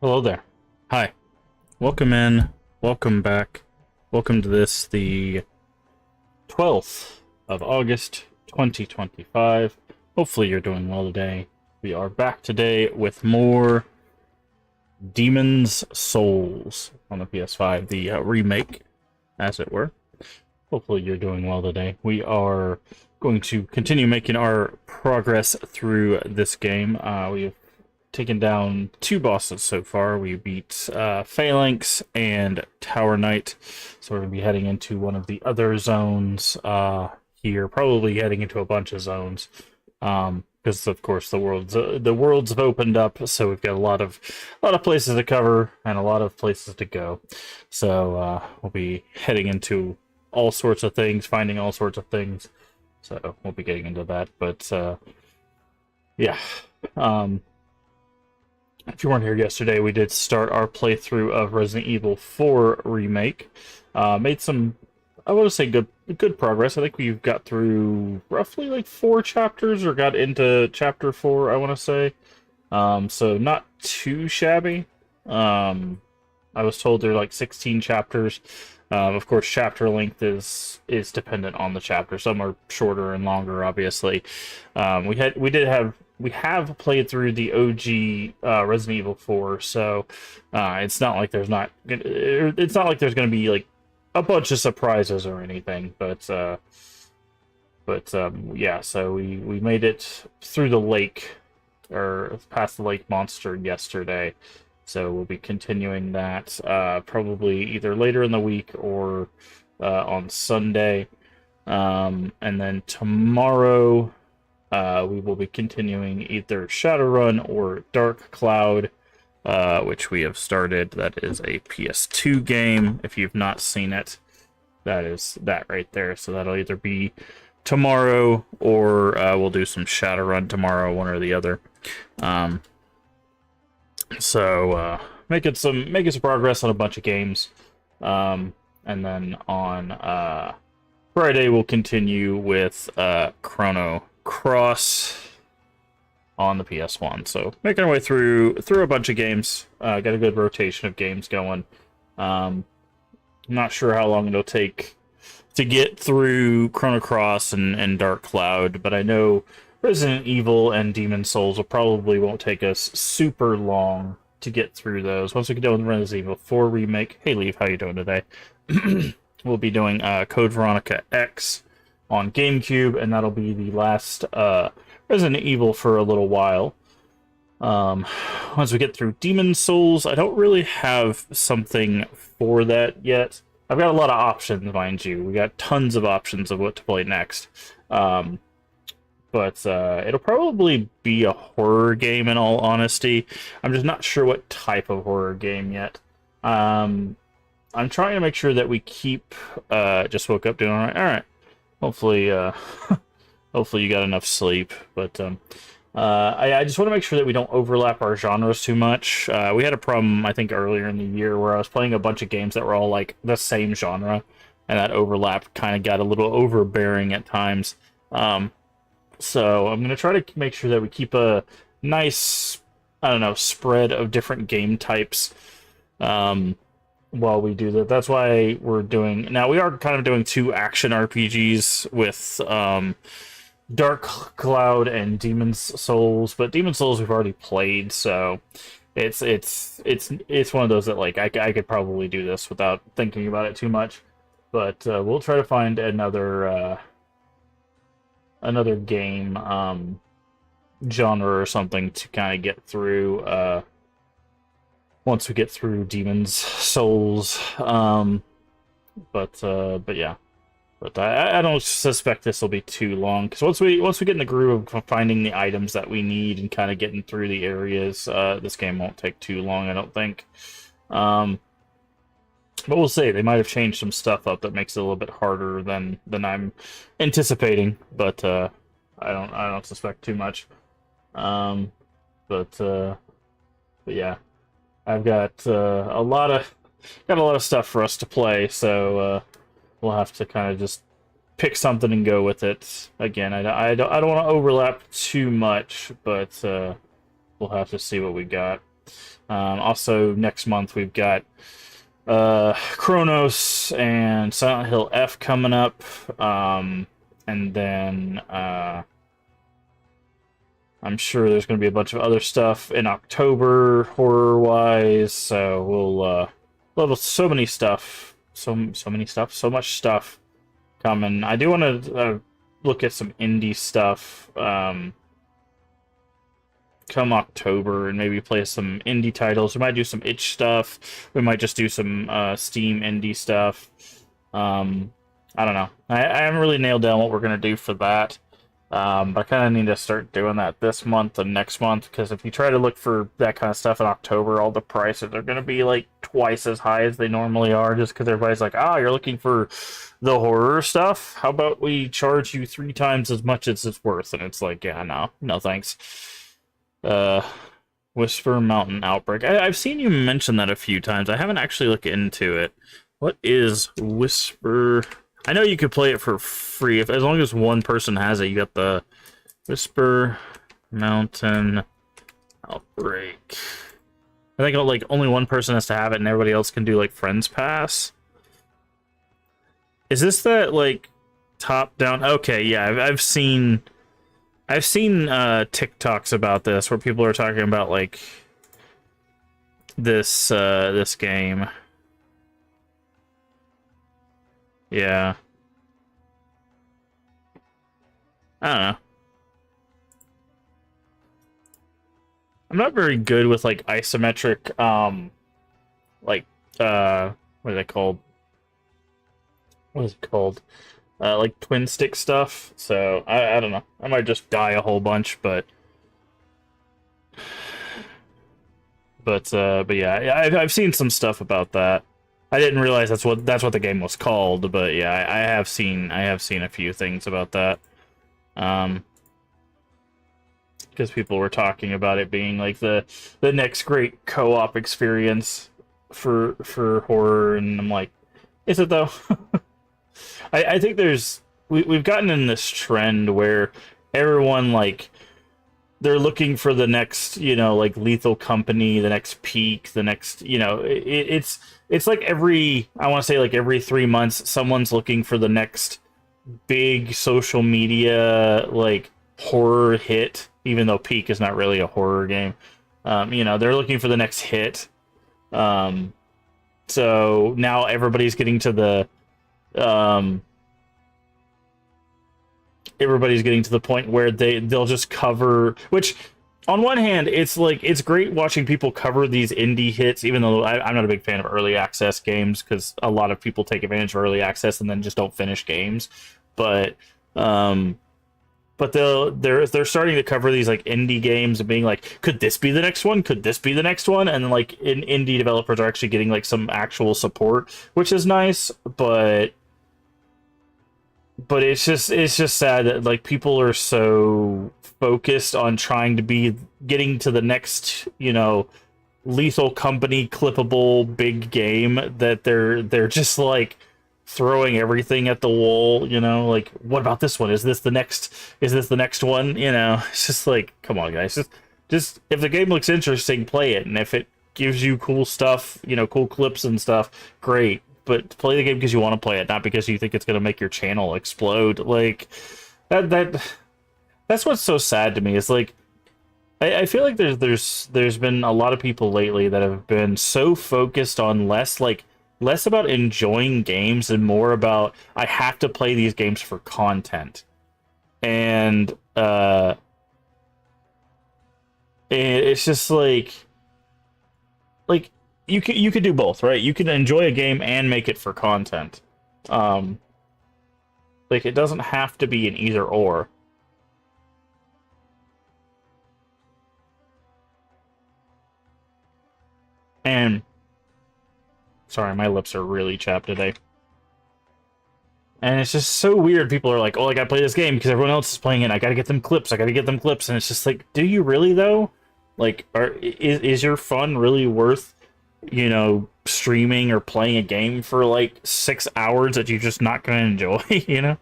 Hello there. Hi. Welcome in. Welcome back. Welcome to this, the 12th of August, 2025. Hopefully you're doing well today. We are back today with more Demon's Souls on the PS5, the remake, as it were. Hopefully you're doing well today. We are going to continue making our progress through this game. We have taken down two bosses so far. We beat Phalanx and Tower Knight, so we're going to be heading into one of the other zones here, probably heading into a bunch of zones, because of course the worlds have opened up, so we've got a lot of places to cover and a lot of places to go. So we'll be heading into all sorts of things, finding all sorts of things. So we'll be getting into that, but yeah. If you weren't here yesterday, we did start our playthrough of Resident Evil 4 Remake. Made some, I want to say, good progress. I think we've got through roughly like 4 chapters, or got into chapter 4, I want to say. So not too shabby. I was told there are like 16 chapters. Of course, chapter length is dependent on the chapter. Some are shorter and longer, obviously. We have played through the OG Resident Evil 4, so it's not like there's going to be like a bunch of surprises or anything. But yeah, so we made it through the lake, or past the lake monster yesterday. So we'll be continuing that probably either later in the week or on Sunday. And then tomorrow we will be continuing either Shadowrun or Dark Cloud, which we have started. That is a PS2 game. If you've not seen it, that is that right there. So that'll either be tomorrow, or we'll do some Shadowrun tomorrow, one or the other. So making some progress on a bunch of games, and then on Friday we'll continue with Chrono Cross on the PS1. So making our way through a bunch of games. Got a good rotation of games going. Not sure how long it'll take to get through Chrono Cross and Dark Cloud, but I know Resident Evil and Demon's Souls probably won't take us super long to get through those. Once we get done with Resident Evil 4 Remake, hey Leaf, how you doing today? We'll be doing Code Veronica X on GameCube, and that'll be the last Resident Evil for a little while. Once we get through Demon's Souls, I don't really have something for that yet. I've got a lot of options, mind you. We got tons of options of what to play next. But it'll probably be a horror game, in all honesty. I'm just not sure what type of horror game yet. I'm trying to make sure that we keep... just woke up doing alright. Alright. Hopefully, hopefully you got enough sleep. But I just want to make sure that we don't overlap our genres too much. We had a problem, I think, earlier in the year where I was playing a bunch of games that were all like the same genre. And that overlap kind of got a little overbearing at times. So I'm going to try to make sure that we keep a nice, I don't know, spread of different game types while we do that. That's why we're doing... Now, we are kind of doing 2 action RPGs with Dark Cloud and Demon's Souls, but Demon's Souls we've already played, so it's one of those that, like, I could probably do this without thinking about it too much. But we'll try to find another game genre or something to kind of get through once we get through Demon's Souls. But yeah, but I don't suspect this will be too long, because once we get in the groove of finding the items that we need and kind of getting through the areas, this game won't take too long, I don't think. But we'll see. They might have changed some stuff up that makes it a little bit harder than I'm anticipating. But I don't suspect too much. But yeah, I've got a lot of stuff for us to play. So we'll have to kind of just pick something and go with it. Again, I don't want to overlap too much, but we'll have to see what we got. Also, next month we've got Chronos and Silent Hill F coming up, and then I'm sure there's going to be a bunch of other stuff in October horror-wise. So we'll have so many stuff, so many stuff, so much stuff coming. I do want to look at some indie stuff come October and maybe play some indie titles. We might do some itch stuff. We might just do some Steam indie stuff. I don't know. I haven't really nailed down what we're going to do for that. But I kind of need to start doing that this month and next month, because if you try to look for that kind of stuff in October, all the prices are going to be like twice as high as they normally are, just because everybody's like, you're looking for the horror stuff? How about we charge you 3 times as much as it's worth? And it's like, yeah, no thanks. Whisper Mountain Outbreak. I've seen you mention that a few times. I haven't actually looked into it. What is Whisper? I know you could play it for free as long as one person has it. You got the Whisper Mountain Outbreak. I think like only one person has to have it, and everybody else can do like Friends Pass. Is this that like top down? Okay, yeah, I've seen TikToks about this where people are talking about like this game. Yeah. I don't know. I'm not very good with like isometric like what are they called? What is it called? Like twin stick stuff. So I don't know. I might just die a whole bunch, but yeah, I've seen some stuff about that. I didn't realize that's what the game was called, but yeah, I have seen a few things about that. Because people were talking about it being like the next great co-op experience for horror, and I'm like, is it though? I think we've gotten in this trend where everyone like they're looking for the next, like Lethal Company, the next Peak, the next, it's like I want to say like every 3 months, someone's looking for the next big social media, like horror hit, even though Peak is not really a horror game. They're looking for the next hit. So now everybody's getting to the, point where they'll just cover, which on one hand it's like it's great watching people cover these indie hits, even though I'm not a big fan of early access games because a lot of people take advantage of early access and then just don't finish games, but they're starting to cover these like indie games and being like, could this be the next one, could this be the next one, and then like indie developers are actually getting like some actual support, which is nice, but it's just sad that like people are so focused on trying to be getting to the next, Lethal Company clippable big game that they're just like throwing everything at the wall, like, what about this one? Is this the next one? It's just like, come on guys, just if the game looks interesting, play it, and if it gives you cool stuff, cool clips and stuff, great. But play the game because you want to play it, not because you think it's going to make your channel explode. Like, that's what's so sad to me. Is like, I feel like there's been a lot of people lately that have been so focused on less about enjoying games and more about, I have to play these games for content. And it's just like you could do both, right? You can enjoy a game and make it for content. Like, it doesn't have to be an either or. And sorry, my lips are really chapped today. And it's just so weird. People are like, "Oh, I gotta play this game because everyone else is playing it. I gotta get them clips. And it's just like, do you really though? Like, is your fun really worth, streaming or playing a game for like 6 hours that you're just not going to enjoy?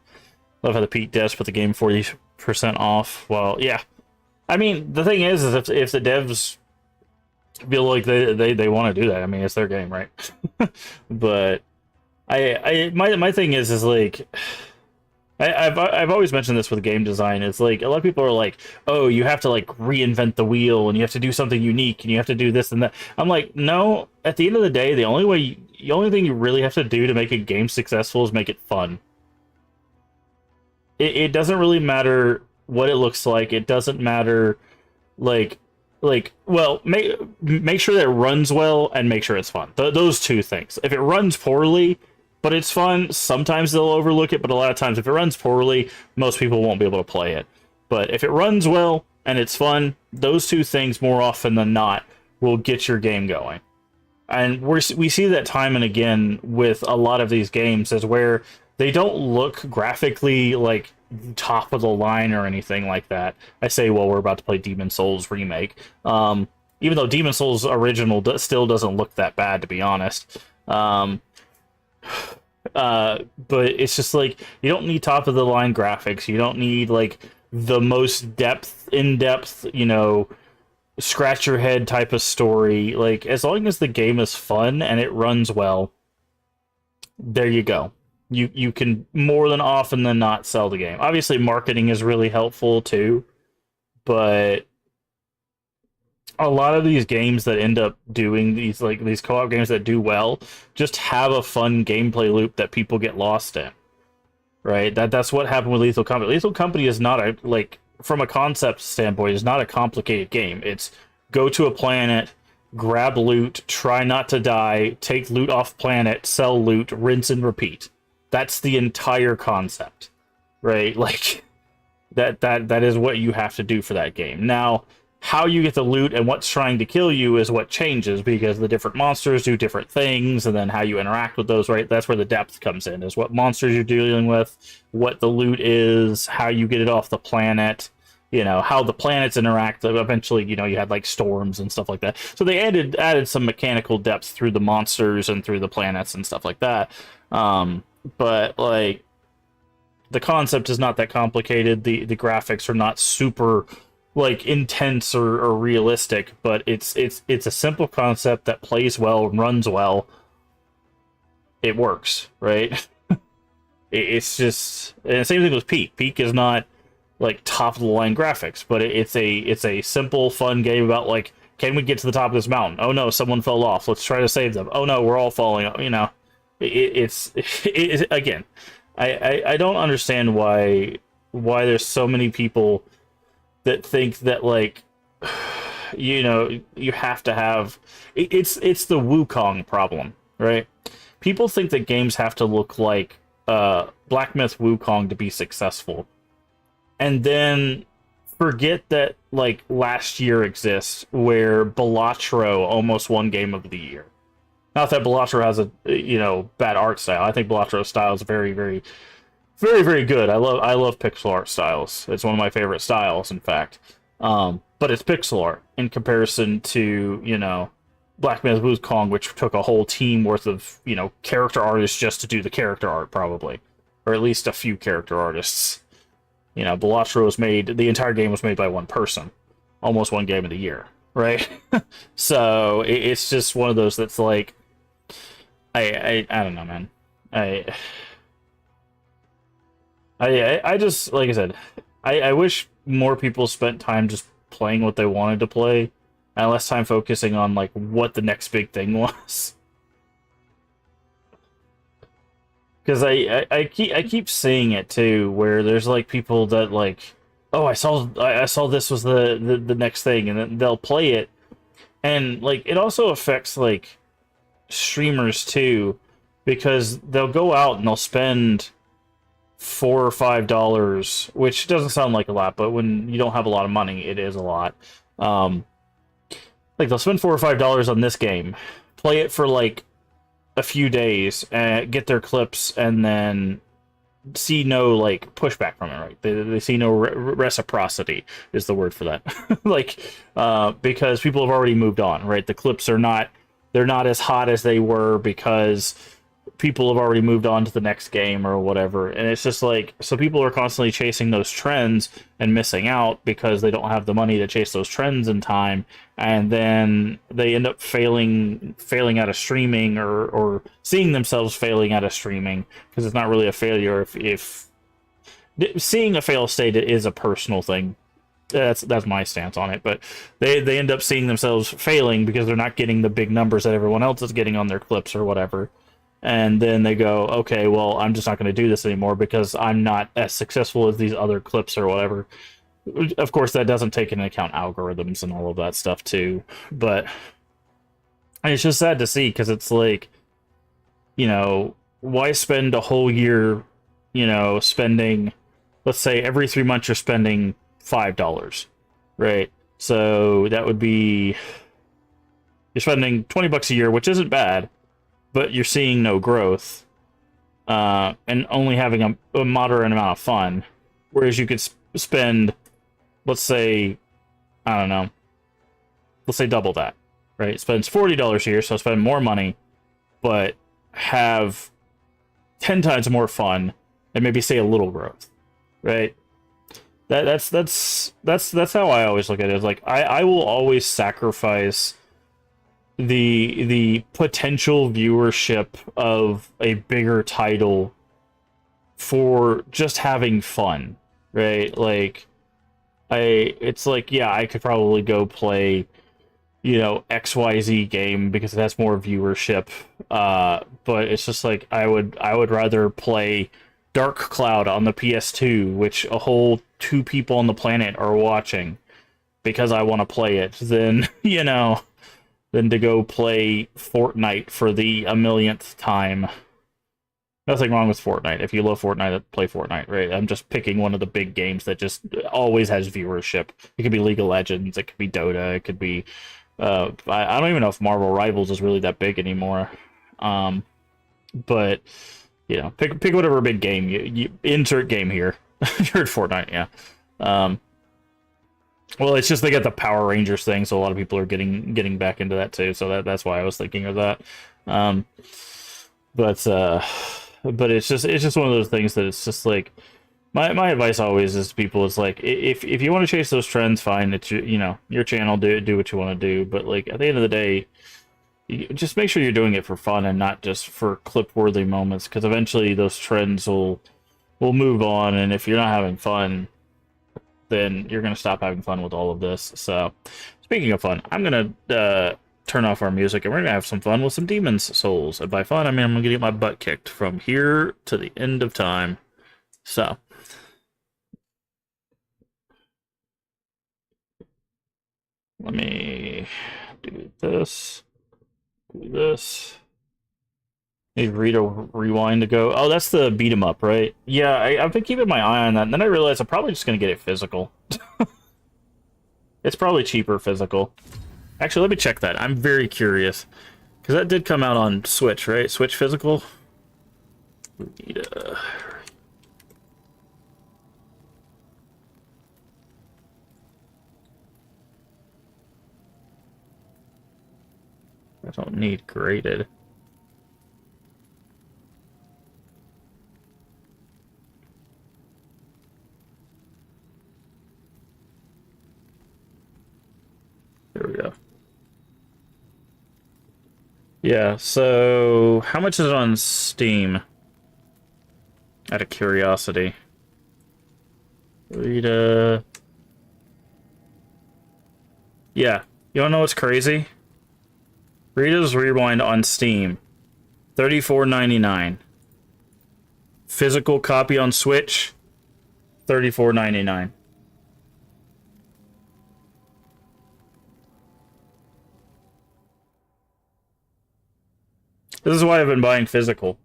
Love how the Pete devs put the game 40% off. Well, yeah. I mean, the thing is if the devs feel like they want to do that. I mean, it's their game, right? But my thing is like I've always mentioned this with game design. It's like a lot of people are like, oh, you have to like reinvent the wheel and you have to do something unique and you have to do this and that. I'm like, no. At the end of the day, the only thing you really have to do to make a game successful is make it fun. It doesn't really matter what it looks like. It doesn't matter like well, make sure that it runs well and make sure it's fun. Those two things. If it runs poorly but it's fun, sometimes they'll overlook it, but a lot of times if it runs poorly, most people won't be able to play it. But if it runs well and it's fun, those two things more often than not will get your game going. And we see that time and again with a lot of these games, is where they don't look graphically like top of the line or anything like that. I say, well, we're about to play Demon Souls Remake. Even though Demon Souls original still doesn't look that bad, to be honest. But it's just like, you don't need top of the line graphics. You don't need like the most in depth, you know, scratch your head type of story. Like, as long as the game is fun and it runs well, there you go. You can more than often than not sell the game. Obviously, marketing is really helpful too, but a lot of these games that end up doing these co-op games that do well just have a fun gameplay loop that people get lost in. Right? That's what happened with Lethal Company. Lethal Company is not a, like, from a concept standpoint, is not a complicated game. It's go to a planet, grab loot, try not to die, take loot off planet, sell loot, rinse and repeat. That's the entire concept, right? Like, that is what you have to do for that game. Now, how you get the loot and what's trying to kill you is what changes, because the different monsters do different things, and then how you interact with those, right? That's where the depth comes in, is what monsters you're dealing with, what the loot is, how you get it off the planet, you know, how the planets interact. Eventually, you know, you had like storms and stuff like that. So they added some mechanical depth through the monsters and through the planets and stuff like that. But like, the concept is not that complicated. The graphics are not super like intense or realistic, but it's a simple concept that plays well, runs well. It works, right? It's just, and same thing with Peak. Peak is not like top of the line graphics, but it's a simple, fun game about like, can we get to the top of this mountain? Oh no, someone fell off. Let's try to save them. Oh no, we're all falling. You know, it's again, I don't understand why there's so many people that think that, like, you know, you have to have it's the Wukong problem, right? People think that games have to look like Black Myth Wukong to be successful, and then forget that like last year exists where Balatro almost won Game of the Year. Not that Balatro has a, you know, bad art style. I think Balatro's style is very, very, very, very good. I love pixel art styles. It's one of my favorite styles, in fact. But it's pixel art in comparison to, you know, Black Myth Wukong, which took a whole team worth of, you know, character artists just to do the character art, probably, or at least a few character artists. You know, Balatro was made. The entire game was made by one person. Almost won Game of the Year, right? So it's just one of those that's like, I don't know, man. I just, like I said, I wish more people spent time just playing what they wanted to play, and less time focusing on like what the next big thing was. Because I keep seeing it too, where there's like people that like, oh, I saw this was the next thing, and then they'll play it, and like it also affects like streamers too, because they'll go out and they'll spend $4 or $5, which doesn't sound like a lot, but when you don't have a lot of money, it is a lot. Like they'll spend $4 or $5 on this game, play it for like a few days, get their clips, and then see no like pushback from it. Right? They see no reciprocity is the word for that. Like because people have already moved on. Right? The clips are not, they're not as hot as they were because people have already moved on to the next game or whatever. And it's just like, so people are constantly chasing those trends and missing out because they don't have the money to chase those trends in time. And then they end up failing out of streaming, or seeing themselves failing out of streaming, because it's not really a failure if seeing a fail state is a personal thing. That's my stance on it, but they end up seeing themselves failing because they're not getting the big numbers that everyone else is getting on their clips or whatever. And then they go, okay, well, I'm just not going to do this anymore because I'm not as successful as these other clips or whatever. Of course, that doesn't take into account algorithms and all of that stuff too. But it's just sad to see, because it's like, you know, why spend a whole year, you know, spending, let's say every 3 months you're spending $5, right? So that would be, you're spending $20 a year, which isn't bad, but you're seeing no growth, and only having a moderate amount of fun. Whereas you could spend, let's say, I don't know, let's say double that, right? Spends $40 a year, so spend more money, but have 10 times more fun, and maybe say a little growth, right? That's how I always look at it. It's like, I will always sacrifice the potential viewership of a bigger title for just having fun, right? Like, it's like, yeah, I could probably go play, you know, XYZ game because it has more viewership, but it's just like, I would rather play Dark Cloud on the PS2, which a whole 2 people on the planet are watching because I want to play it, than, you know, than to go play Fortnite for the 1,000,000th time. Nothing wrong with Fortnite. If you love Fortnite, play Fortnite, right? I'm just picking one of the big games that just always has viewership. It could be League of Legends, it could be Dota, it could be... I don't even know if Marvel Rivals is really that big anymore. But, you know, pick whatever big game. You insert game here. You're at Fortnite, yeah. Well, it's just they got the Power Rangers thing, so a lot of people are getting back into that too. So that's why I was thinking of that. But it's just one of those things that it's just like, my advice always is to people is like, if you want to chase those trends, fine. It's your, you know, your channel, do what you want to do. But like, at the end of the day, you just make sure you're doing it for fun and not just for clip-worthy moments, because eventually those trends will move on, and if you're not having fun, then you're going to stop having fun with all of this. So, speaking of fun, I'm going to turn off our music, and we're going to have some fun with some Demon's Souls. And by fun, I mean I'm going to get my butt kicked from here to the end of time. So, let me do this. Do this. Need rewind to go. Oh, that's the beat 'em up, right? Yeah, I've been keeping my eye on that, and then I realized I'm probably just gonna get it physical. It's probably cheaper physical. Actually, let me check that. I'm very curious, because that did come out on Switch, right? Switch physical. We need I don't need graded. There we go. Yeah, so how much is it on Steam? Out of curiosity. Rita. Yeah, you wanna know what's crazy? Rita's Rewind on Steam, $34.99. Physical copy on Switch, $34.99. This is why I've been buying physical.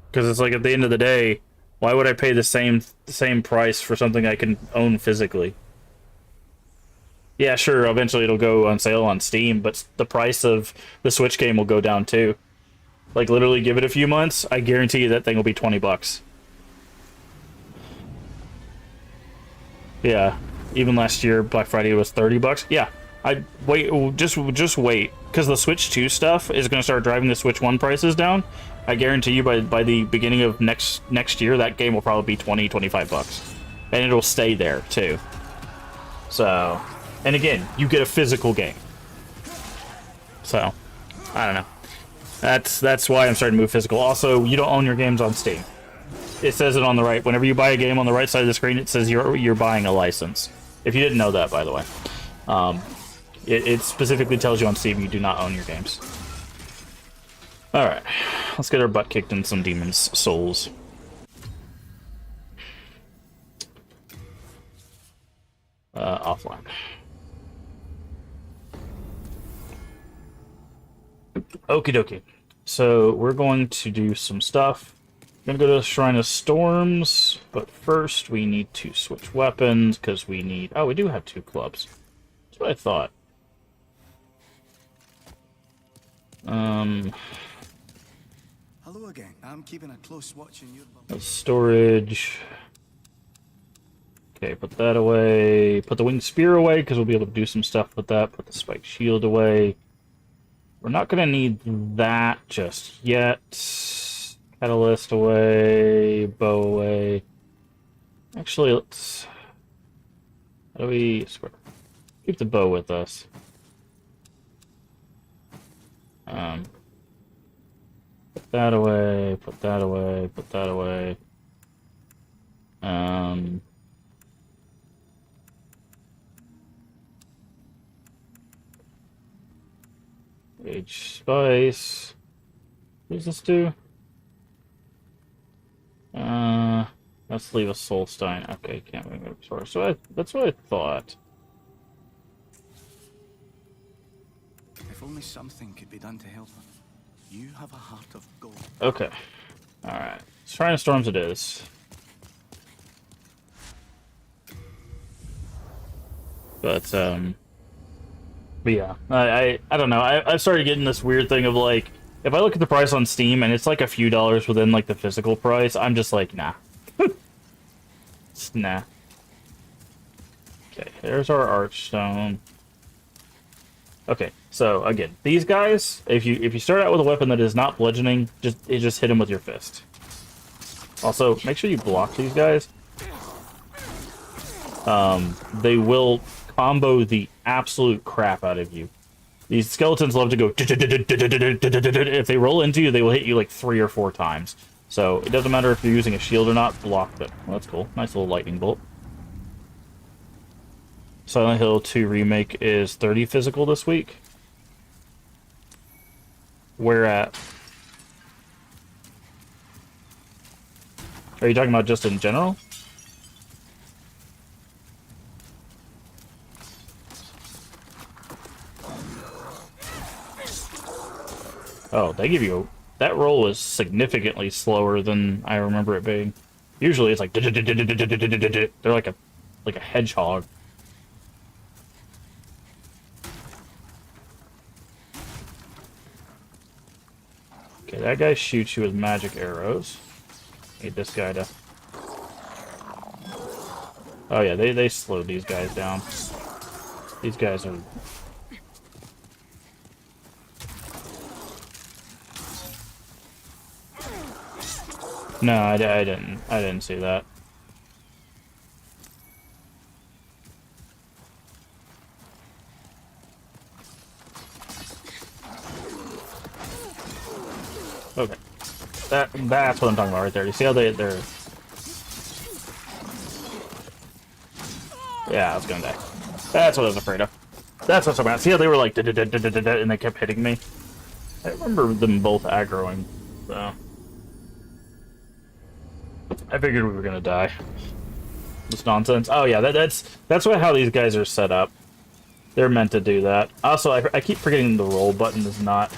Because it's like, at the end of the day, why would I pay the same price for something I can own physically? Yeah, sure, eventually it'll go on sale on Steam, but the price of the Switch game will go down too. Like, literally give it a few months, I guarantee you that thing will be $20. Yeah, even last year, Black Friday was $30. Yeah, I wait, just wait, because the Switch 2 stuff is going to start driving the Switch 1 prices down. I guarantee you by the beginning of next year, that game will probably be 25 bucks, and it'll stay there too. So, and again, you get a physical game. So, I don't know. That's why I'm starting to move physical. Also, you don't own your games on Steam. It says it on the right. Whenever you buy a game on the right side of the screen, it says you're buying a license. If you didn't know that, by the way. It specifically tells you on Steam you do not own your games. Alright, let's get our butt kicked in some Demon's Souls. Offline. Okie dokie. So, we're going to do some stuff. We're gonna go to the Shrine of Storms, but first we need to switch weapons, because we need... Oh, we do have 2 clubs. That's what I thought. Hello again. I'm keeping a close watch on your Storage. Okay, put that away. Put the winged spear away, because we'll be able to do some stuff with that. Put the spiked shield away. We're not going to need that just yet. Catalyst away. Bow away. Actually, let's... How do we... Keep the bow with us. Put that away. Put that away. Put that away. Age Spice. What does this do? Let's leave a Soul Stein. Okay, can't move it. Sorry. So that's what I thought. If only something could be done to help him. You have a heart of gold. Okay. Alright. Shrine of Storms it is. But yeah. I don't know. I started getting this weird thing of, like, if I look at the price on Steam and it's like a few dollars within, like, the physical price, I'm just like, nah. Just nah. Okay, there's our Archstone. Okay, so again, these guys, if you start out with a weapon that is not bludgeoning, just hit them with your fist. Also, make sure you block these guys. They will combo the absolute crap out of you. These skeletons love to go... If they roll into you, they will hit you like 3 or 4 times. So, it doesn't matter if you're using a shield or not, block them. Well, that's cool. Nice little lightning bolt. Silent Hill 2 Remake is 30 physical this week. Where at? Are you talking about just in general? Oh, they give you... That roll is significantly slower than I remember it being. Usually it's like... They're like a hedgehog. Okay, that guy shoots you with magic arrows. Need this guy to... Oh yeah, they slowed these guys down. These guys are... No, I didn't see that. Okay. That's what I'm talking about right there. You see how they're... Yeah, I was gonna die. That's what I was afraid of. That's what's so bad. See how they were like... And they kept hitting me? I remember them both aggroing, so... I figured we were gonna die. This nonsense. Oh yeah, that's how these guys are set up. They're meant to do that. Also, I keep forgetting the roll button is not...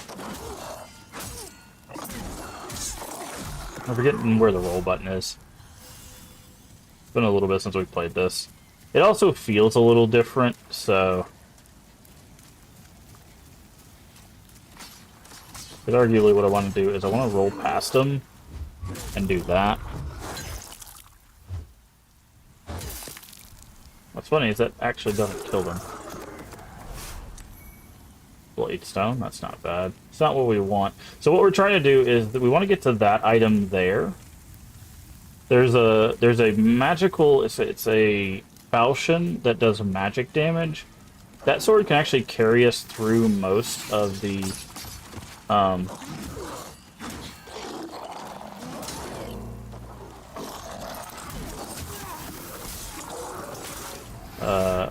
I'm forgetting where the roll button is. It's been a little bit since we played this. It also feels a little different, so... But arguably what I want to do is I want to roll past them and do that. What's funny is that actually doesn't kill them. Blade stone, that's not bad. It's not what we want. So what we're trying to do is that we want to get to that item there. There's a magical, it's a falchion that does magic damage. That sword can actually carry us through most of the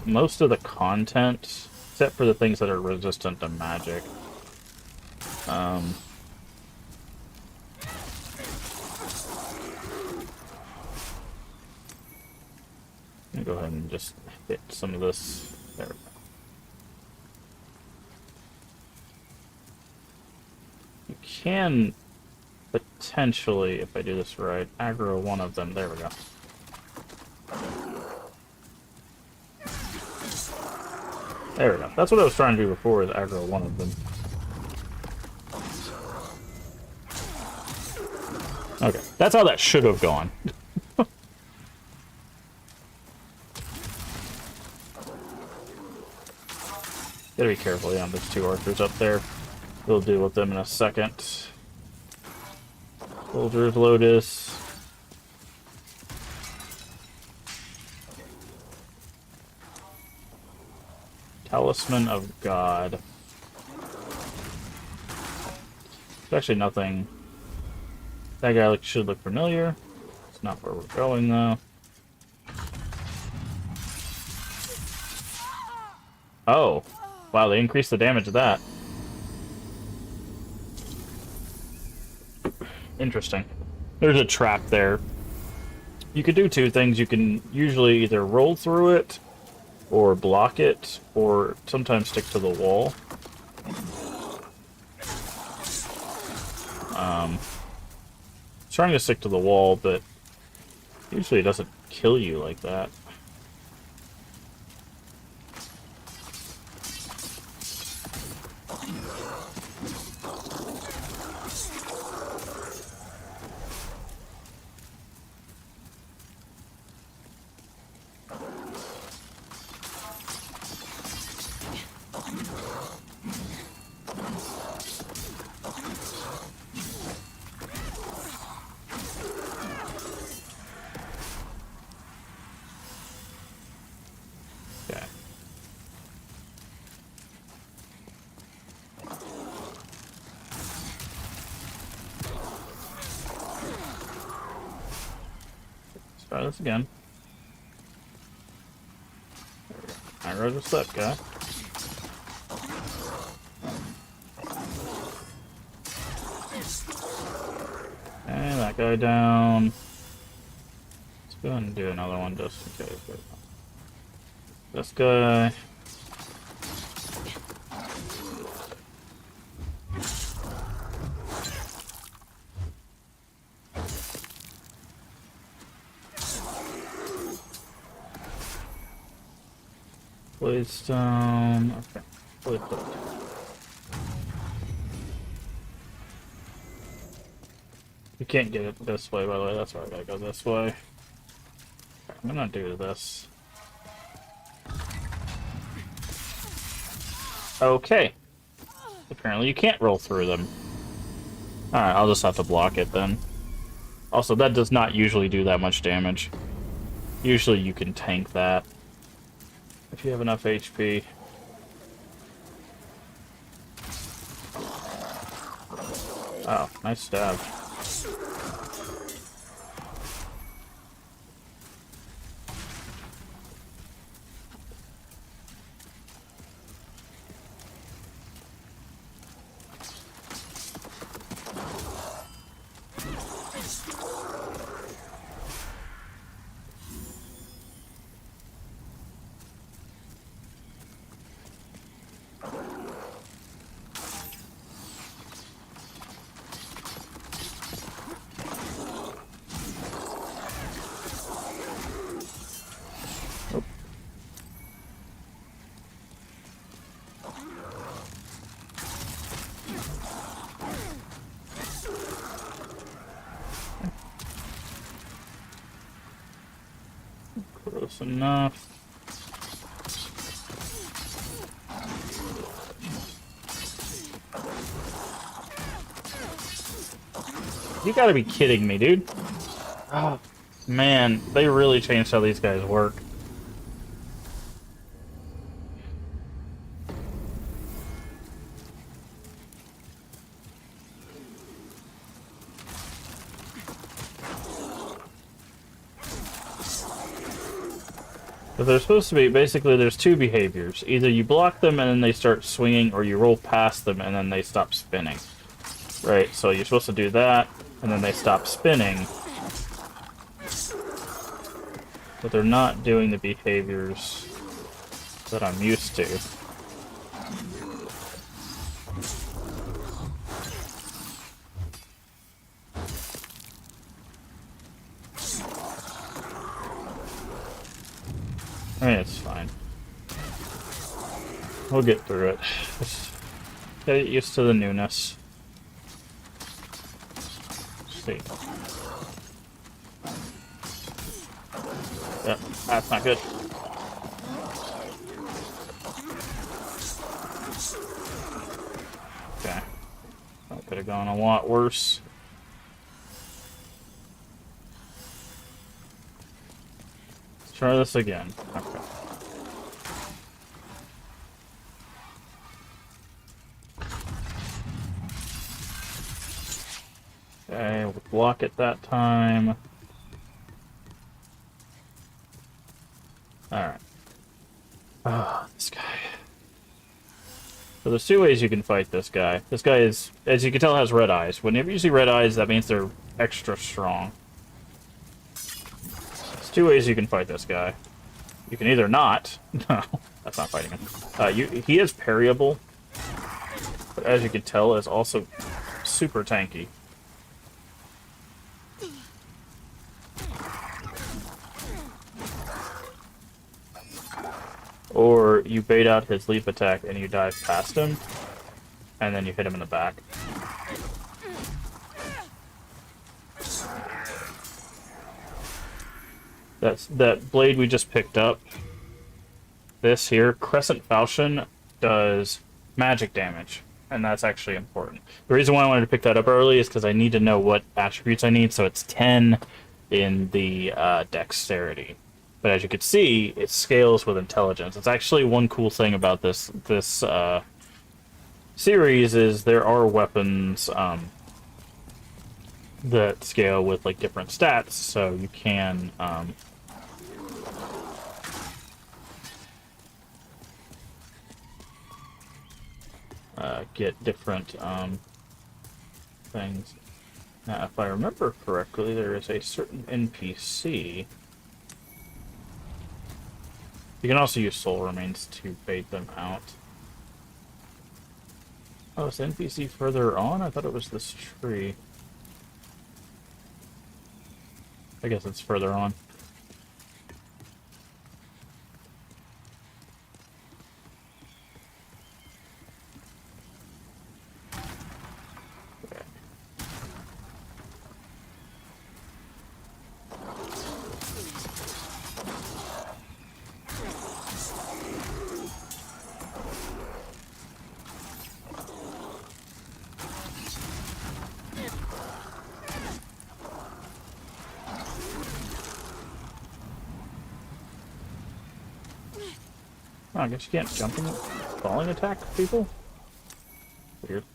most of the content, except for the things that are resistant to magic. Let me go ahead and just hit some of this. There we go. You can potentially, if I do this right, aggro one of them. There we go. There we go. That's what I was trying to do before, is aggro one of them. Okay, that's how that should have gone. Gotta be careful, yeah, there's two archers up there. We'll deal with them in a second. Soldier's Lotus. Talisman of God. There's actually nothing. That guy should look familiar. It's not where we're going, though. Oh. Wow, they increased the damage of that. Interesting. There's a trap there. You could do two things. You can usually either roll through it, or block it, or sometimes stick to the wall. Trying to stick to the wall, but usually it doesn't kill you like that. Okay. Let's try this again. I wrote a slip, guy. And that guy down. Let's go ahead and do another one just in case. This guy. Blade stone. Okay. Blade stone. You can't get it this way, by the way. That's why I gotta go this way. I'm gonna do this. Okay. Apparently you can't roll through them. Alright, I'll just have to block it then. Also, that does not usually do that much damage. Usually you can tank that if you have enough HP. Oh, nice stab. Close enough. You gotta be kidding me, dude. Oh, man, they really changed how these guys work. But they're supposed to be, basically, there's two behaviors. Either you block them and then they start swinging, or you roll past them and then they stop spinning. Right, so you're supposed to do that, and then they stop spinning. But they're not doing the behaviors that I'm used to. I mean, it's fine. We'll get through it. Just get used to the newness. Let's see. Yep, that's not good. Okay. That could have gone a lot worse. Let's try this again. Okay. Okay, we'll block it that time. Alright. Ah, this guy. So there's two ways you can fight this guy. This guy is, as you can tell, has red eyes. Whenever you see red eyes, that means they're extra strong. There's two ways you can fight this guy. You can either not. No, that's not fighting him. He is parryable, but as you can tell, is also super tanky. Or you bait out his leap attack and you dive past him, and then you hit him in the back. That blade we just picked up. This here, Crescent Falchion, does magic damage, and that's actually important. The reason why I wanted to pick that up early is because I need to know what attributes I need, so it's 10 in the dexterity. But as you can see, it scales with intelligence. It's actually one cool thing about this series is there are weapons that scale with like different stats, so you can get different things. Now, if I remember correctly, there is a certain NPC. You can also use soul remains to bait them out. Oh, is the NPC further on? I thought it was this tree. I guess it's further on. Oh, I guess you can't jumping, falling attack people? Weird.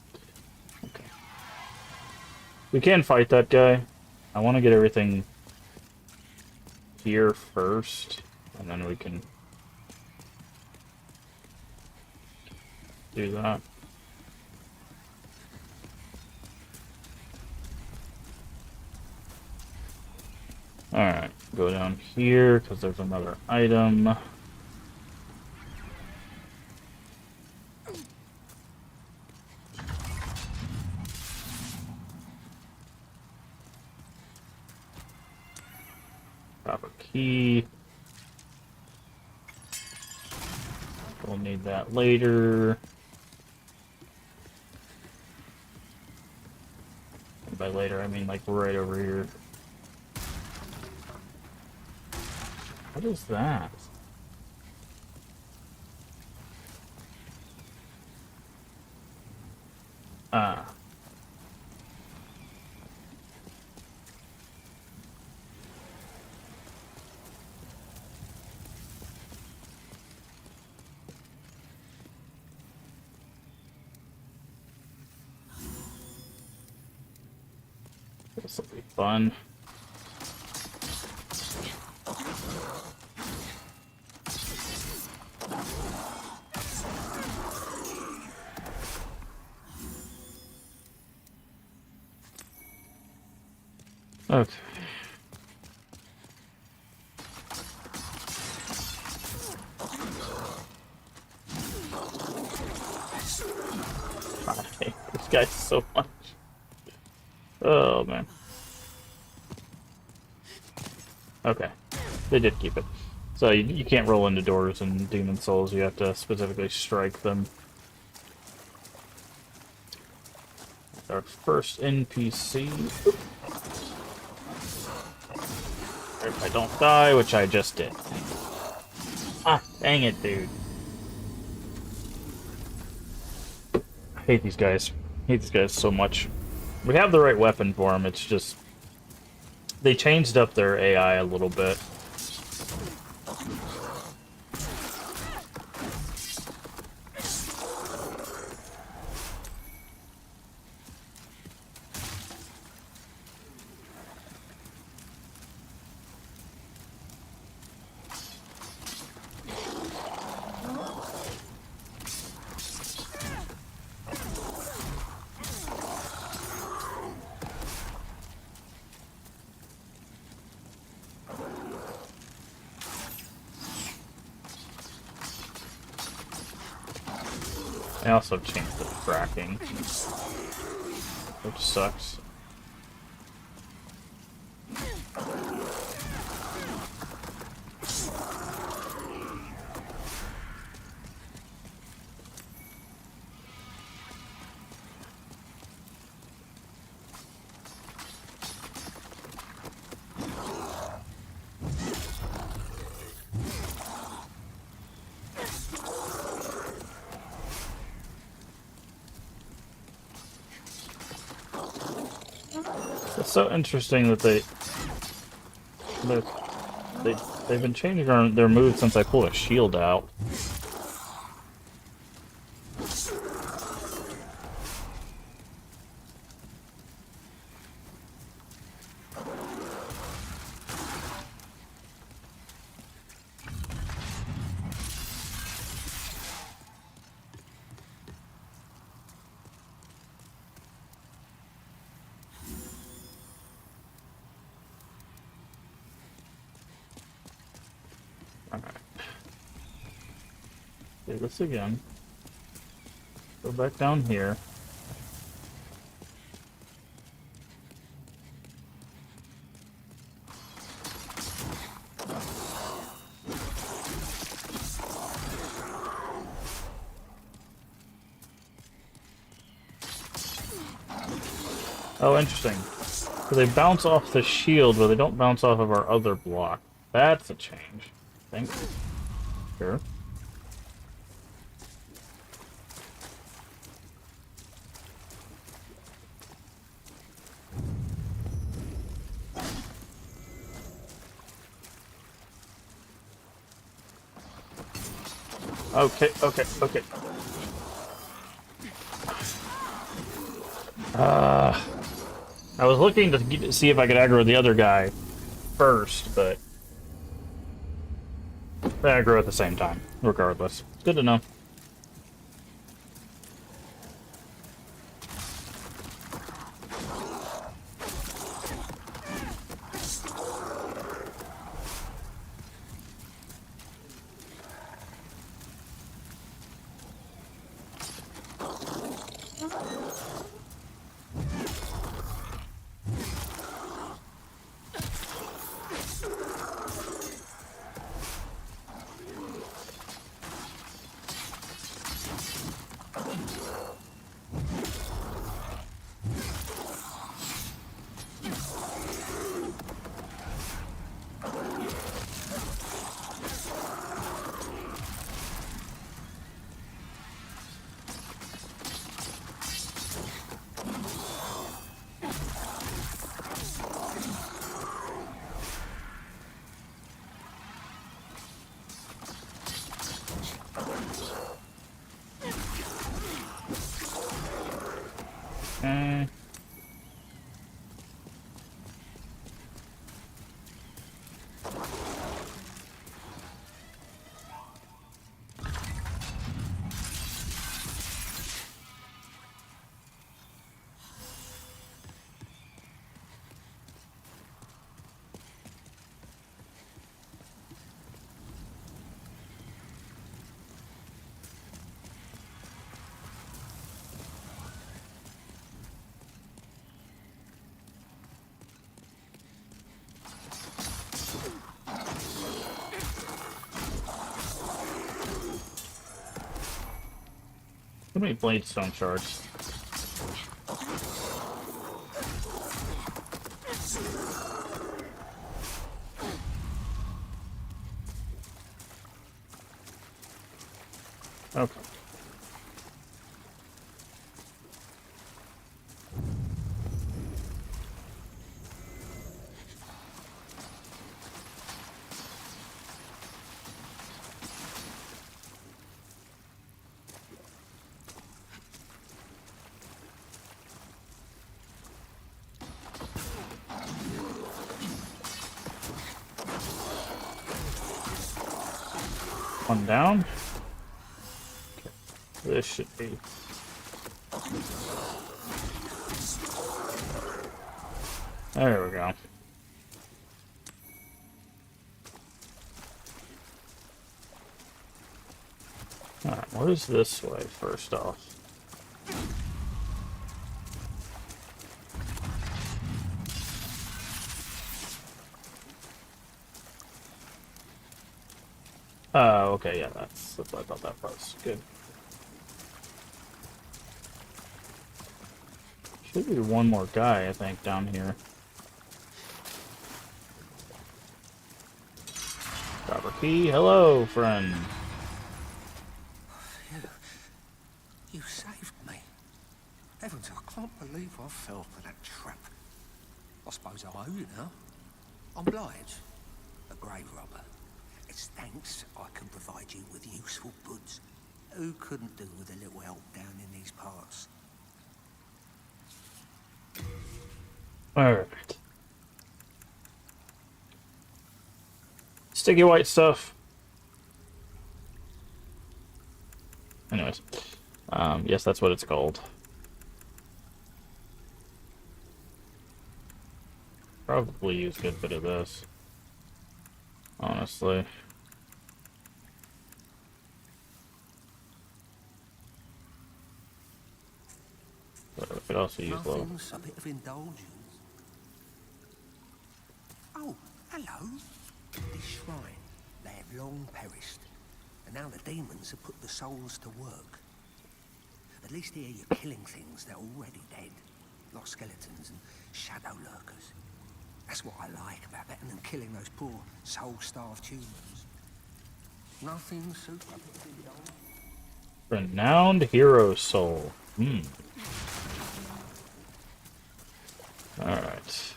Okay. We can fight that guy. I want to get everything here first, and then we can do that. Alright, go down here, because there's another item. Copper key. We'll need that later. And by later, I mean like right over here. What is that? Ah. This will be fun. Okay. I hate this guy so much. Oh man. Okay. They did keep it. So you can't roll into doors in Demon Souls, you have to specifically strike them. Our first NPC. Oop. If I don't die, which I just did. Ah, dang it, dude. I hate these guys. I hate these guys so much. We have the right weapon for them, it's just... They changed up their AI a little bit. I also changed the tracking, which sucks. It's so interesting that they've been changing their moves since I pulled a shield out. Alright. Do this again. Go back down here. Oh, interesting. So they bounce off the shield, but they don't bounce off of our other block. That's a change. Thank you. Sure. Okay, okay, okay. I was looking to see if I could aggro the other guy first, but aggro at the same time, regardless. Good to know. How many Bladestone shards? Okay. One down. This should be. There we go. Alright, what is this way first off? Oh, okay, yeah, that's what I thought that was. Good. Should be one more guy, I think, down here. Proper key. Hello, friend. You saved me. Heavens, I can't believe I fell for that trap. I suppose I owe you now. I'm Blige, a grave robber. It's thanks I can provide you with useful goods. Who couldn't do with a little help down in these parts? Alright. Sticky white stuff. Anyways. Yes, that's what it's called. Probably use a good bit of this. Honestly. But I could also use low. Nothing's a bit of indulgence. Oh, hello. This shrine, they have long perished. And now the demons have put the souls to work. At least here you're killing things that are already dead. Like skeletons and shadow lurkers. That's what I like about better than killing those poor soul-starved humans. Nothing super indulgence. Renowned hero soul. Alright.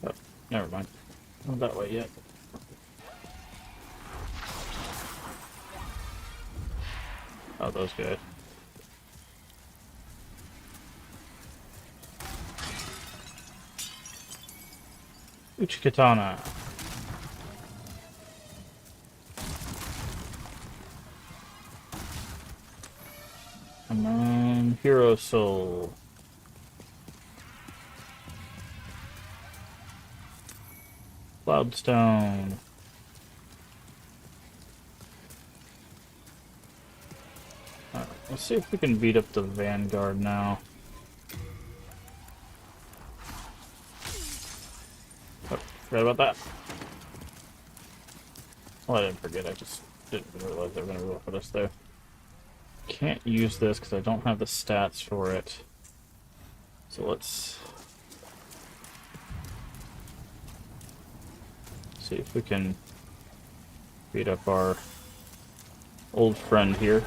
Oh, never mind. Not that way yet. Oh, those guys. Uchikatana. Come on, hero soul. Cloudstone. Alright, let's see if we can beat up the Vanguard now. Oh, forgot about that. Oh, I didn't forget, I just didn't realize they were going to go for us there. Can't use this because I don't have the stats for it. So let's see if we can beat up our old friend here.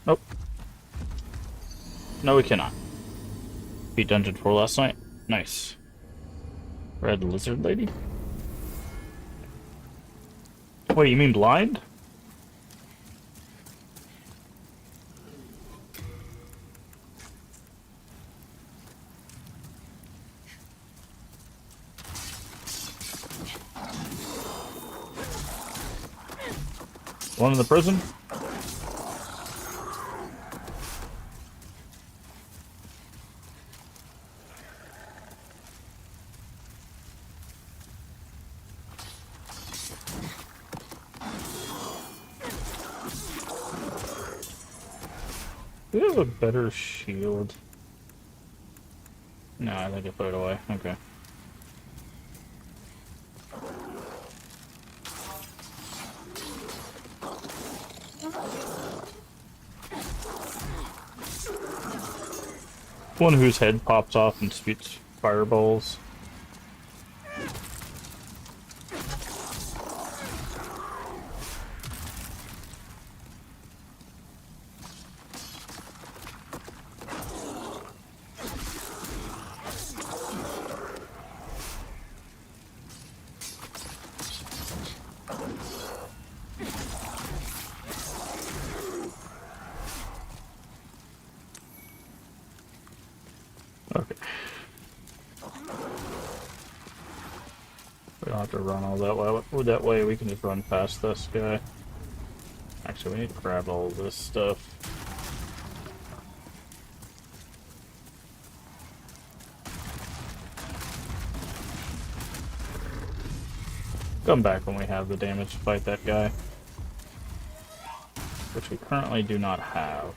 Nope. No, we cannot. Beat Dungeon 4 last night. Nice. Red Lizard Lady? Wait, you mean blind? One in the prison? Do you have a better shield? No, I think I put it away. Okay. One whose head pops off and spits fireballs. Okay. We don't have to run all that way. That way we can just run past this guy. Actually, we need to grab all this stuff. Come back when we have the damage to fight that guy. Which we currently do not have.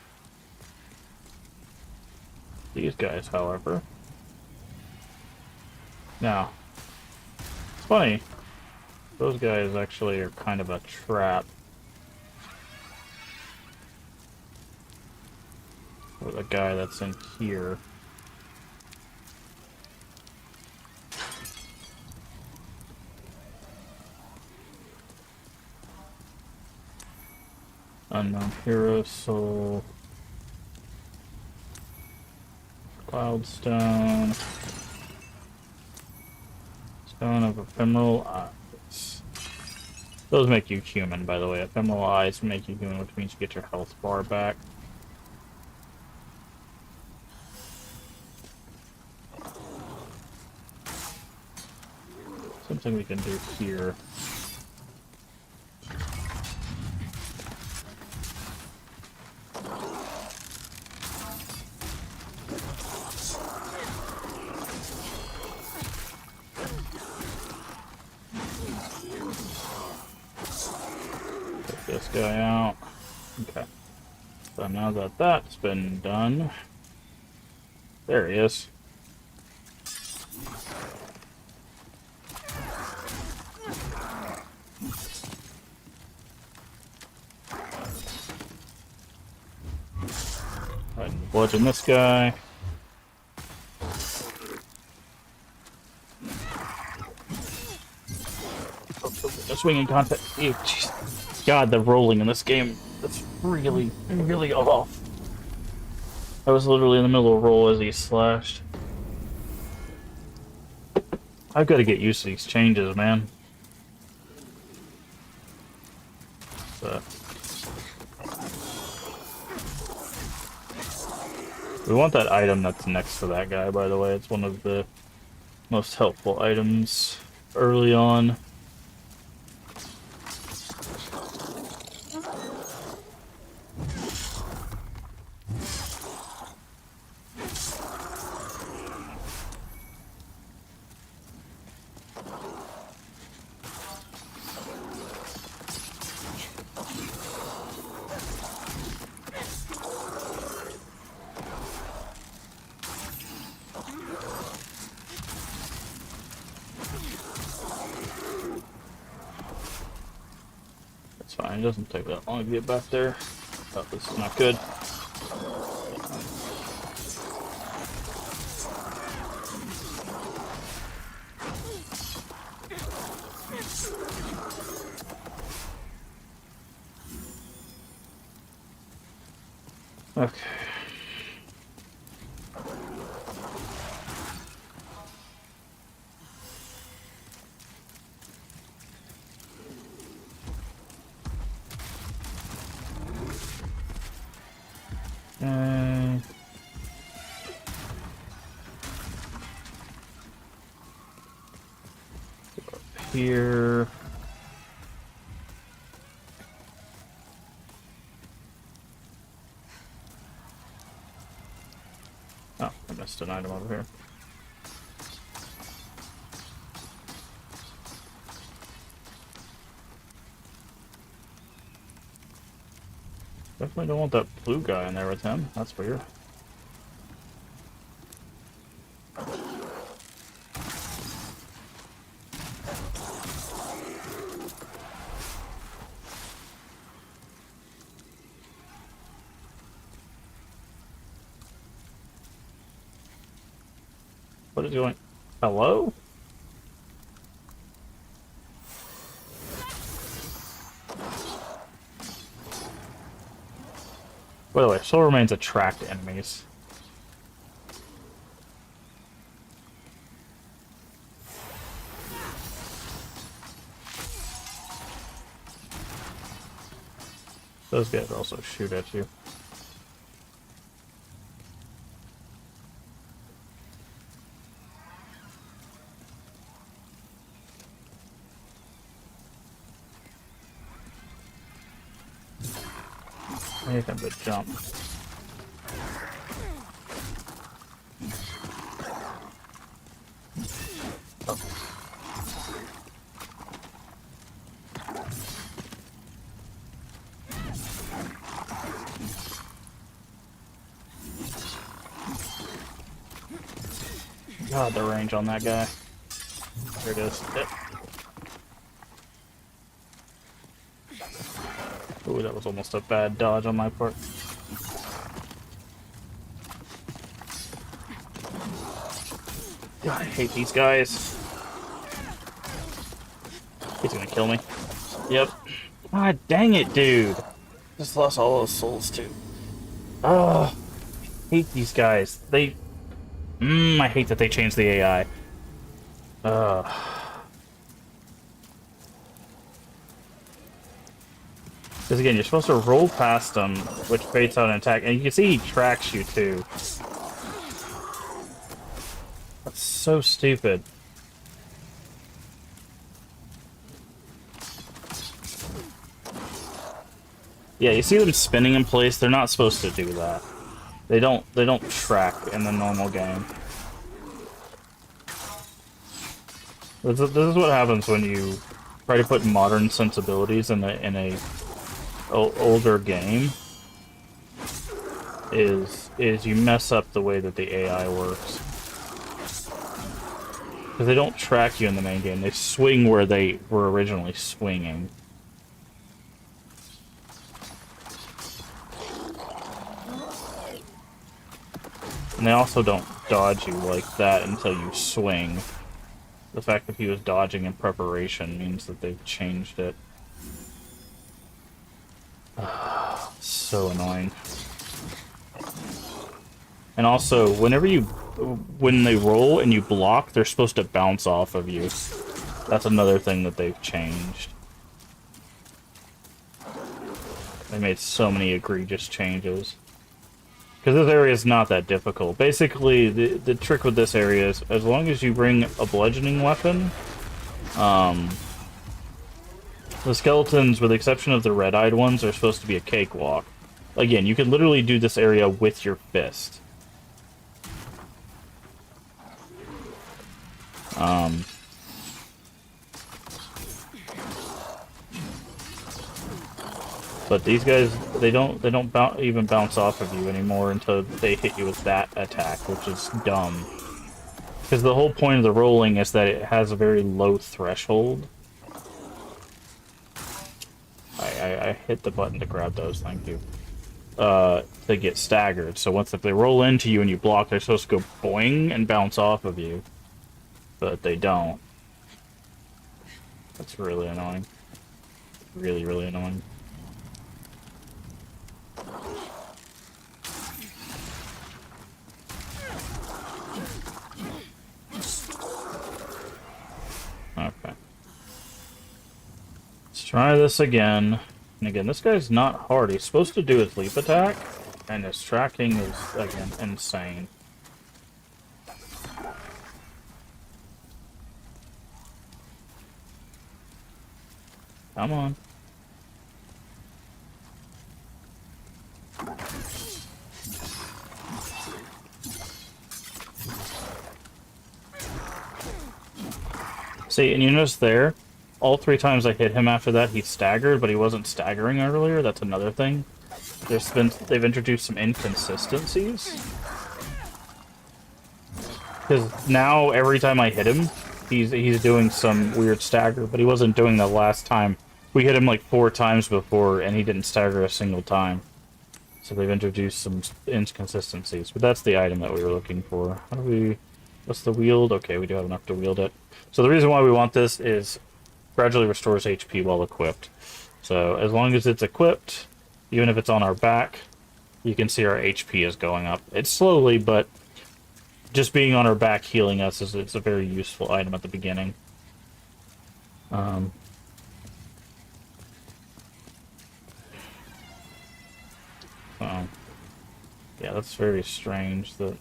These guys, however. Now, it's funny. Those guys actually are kind of a trap. For the guy that's in here. Unknown hero soul. Cloudstone. Stone of ephemeral eyes. Those make you human, by the way. Ephemeral eyes make you human, which means you get your health bar back. Something we can do here. This guy out. Okay. So now that that's been done, there he is. Go ahead and bludgeon this guy. Oh, swinging contact. Ew, jeez. God, the rolling in this game, that's really, really off. I was literally in the middle of a roll as he slashed. I've got to get used to these changes, man. So. We want that item that's next to that guy, by the way. It's one of the most helpful items early on. It's fine, it doesn't take that long to get back there. Oh, this is not good. Okay. Here. missed an item over here. Definitely don't want that blue guy in there with him. That's weird. What is going? Hello? By the way, soul remains attract enemies. Those guys also shoot at you. Anything but jump. God, the range on that guy. There it is. Yep. Ooh, that was almost a bad dodge on my part. God, I hate these guys. He's gonna kill me. Yep. God dang it, dude. Just lost all those souls, too. Oh, I hate these guys. They... I hate that they changed the AI. Because again, you're supposed to roll past them, which baits out an attack, and you can see he tracks you too. That's so stupid. Yeah, you see them spinning in place. They're not supposed to do that. They don't track in the normal game. This is what happens when you try to put modern sensibilities in a older game. Is you mess up the way that the AI works. Because they don't track you in the main game. They swing where they were originally swinging. And they also don't dodge you like that until you swing. The fact that he was dodging in preparation means that they've changed it. So annoying. And also, when they roll and you block, they're supposed to bounce off of you. That's another thing that they've changed. They made so many egregious changes. Because this area is not that difficult. Basically, the trick with this area is, as long as you bring a bludgeoning weapon, the skeletons, with the exception of the red-eyed ones, are supposed to be a cakewalk. Again, you can literally do this area with your fist. But these guys, they don't even bounce off of you anymore until they hit you with that attack, which is dumb. Because the whole point of the rolling is that it has a very low threshold. I hit the button to grab those, thank you. They get staggered, so once if they roll into you and you block, they're supposed to go boing and bounce off of you. But they don't. That's really annoying. Really, really annoying. Okay. Let's try this again. And again, this guy's not hard. He's supposed to do his leap attack, and his tracking is, again, insane. Come on. See, and you notice there, all 3 times I hit him after that, he staggered, but he wasn't staggering earlier. That's another thing. They've introduced some inconsistencies. Because now every time I hit him, he's doing some weird stagger, but he wasn't doing that last time. We hit him like 4 times before, and he didn't stagger a single time. So they've introduced some inconsistencies, but that's the item that we were looking for. How do we... What's the wield? Okay, we do have enough to wield it. So the reason why we want this is gradually restores HP while equipped. So as long as it's equipped, even if it's on our back, you can see our HP is going up. It's slowly, but just being on our back healing us is it's a very useful item at the beginning. Yeah, that's very strange that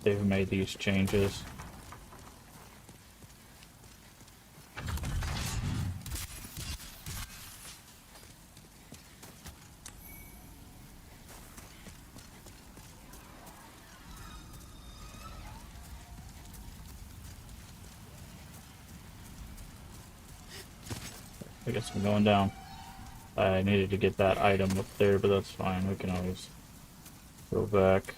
they've made these changes. I guess I'm going down. I needed to get that item up there, but that's fine. We can always go back.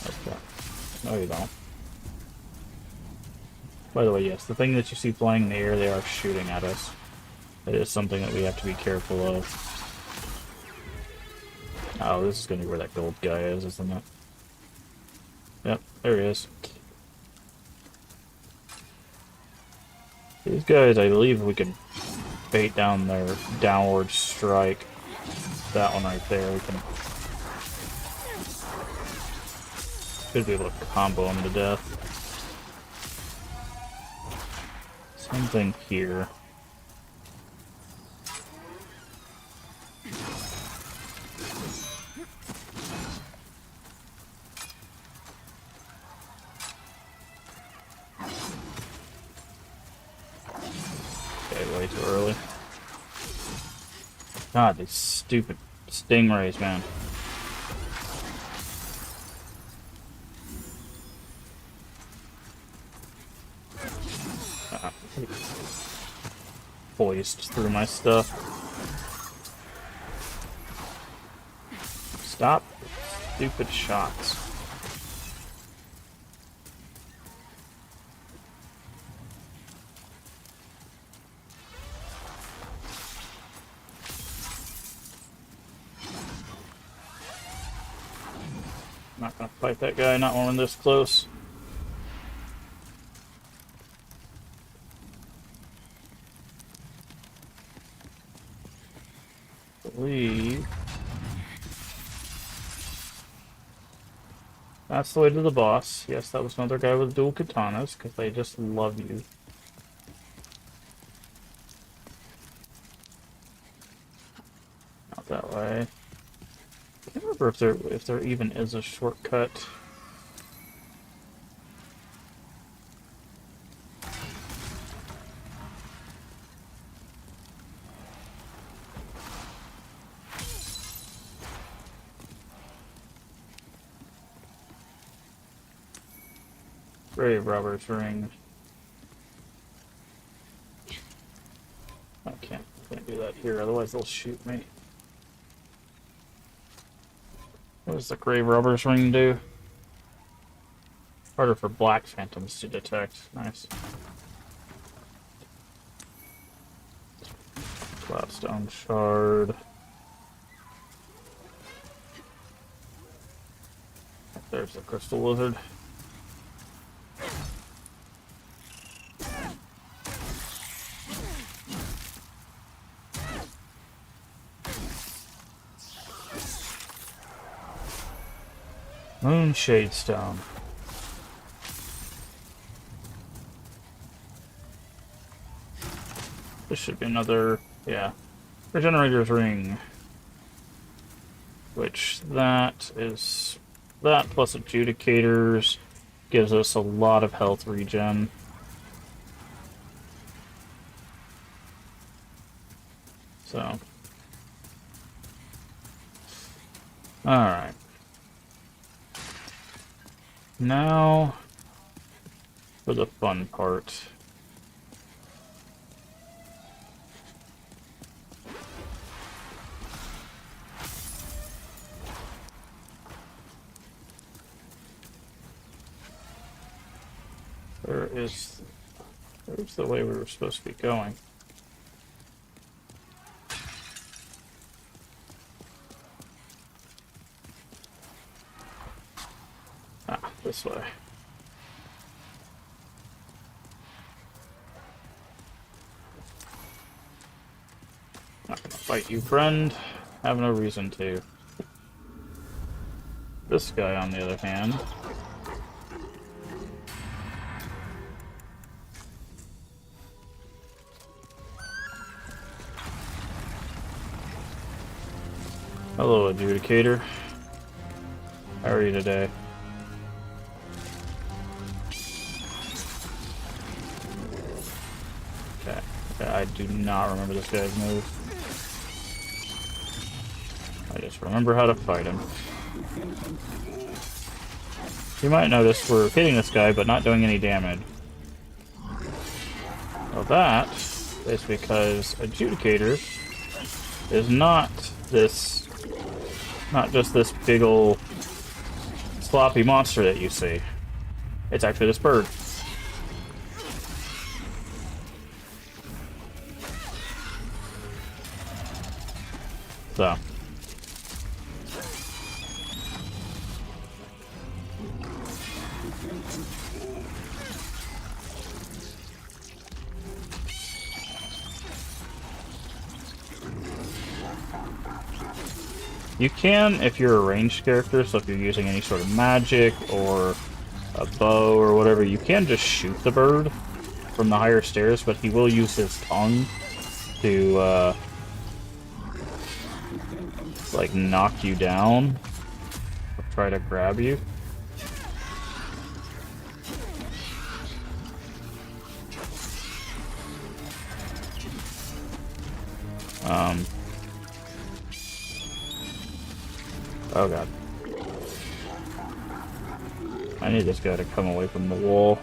Okay. No, you don't. By the way, yes, the thing that you see flying in the air, they are shooting at us. It is something that we have to be careful of. Oh, this is going to be where that gold guy is, isn't it? Yep, there he is. These guys, I believe we can bait down their downward strike. That one right there, we can... Should be able to combo him to death. Same thing here. Okay, way too early. God, these stupid stingrays, man. Poised through my stuff. Stop stupid shots. Not gonna fight that guy, not when we're this close. Believe that's the way to the boss. Yes, that was another guy with dual katanas, because they just love you. Not that way. I can't remember if there even is a shortcut. Grave Robber's Ring. I can't do that here, otherwise they'll shoot me. What does the Grave Robber's Ring do? Harder for black phantoms to detect. Nice. Cloudstone Shard. There's the Crystal Lizard. Moonshade Stone. This should be another, yeah. Regenerator's Ring. Which, that is... That plus Adjudicators gives us a lot of health regen. So. Now for the fun part. Where's the way we were supposed to be going? Ah, this way. Not gonna fight you, friend. Have no reason to. This guy, on the other hand. Hello, Adjudicator. How are you today? Okay. I do not remember this guy's move. I just remember how to fight him. You might notice we're hitting this guy, but not doing any damage. Well, that is because Adjudicator is not just this big ol' sloppy monster that you see. It's actually this bird. So. You can, if you're a ranged character, so if you're using any sort of magic or a bow or whatever, you can just shoot the bird from the higher stairs, but he will use his tongue to, like, knock you down or try to grab you. Oh god. I need this guy to come away from the wall.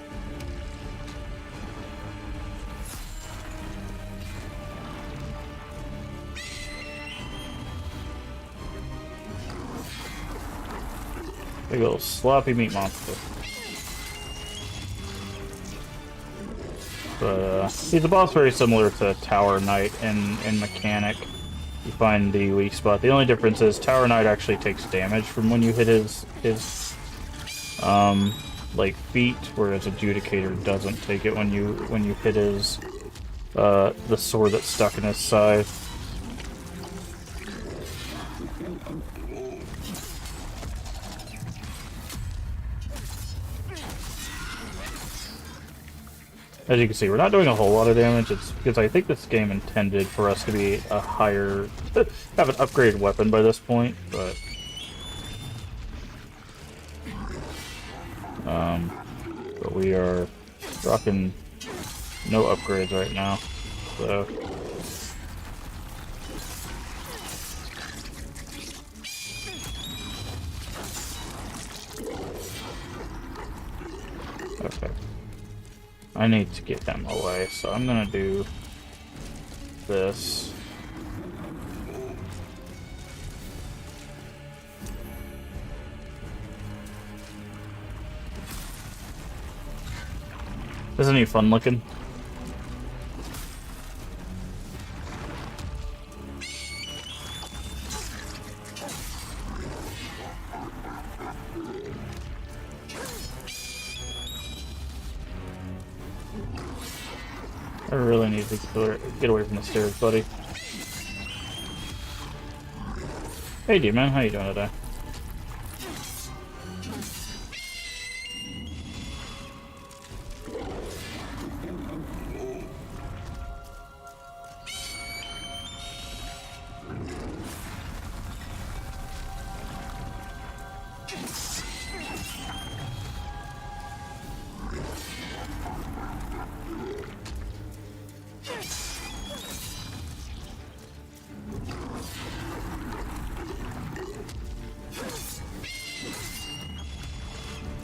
Big old sloppy meat monster. But he's a boss very similar to Tower Knight in mechanic. You find the weak spot. The only difference is Tower Knight actually takes damage from when you hit his like feet, whereas Adjudicator doesn't take it when you hit his the sword that's stuck in his side. As you can see, we're not doing a whole lot of damage. It's because I think this game intended for us to be a higher, have an upgraded weapon by this point, but we are rocking no upgrades right now, so. Okay. I need to get them away, so I'm gonna do this. Isn't he fun looking? I really need to get away from the stairs, buddy. Hey, D-Man, how you doing today?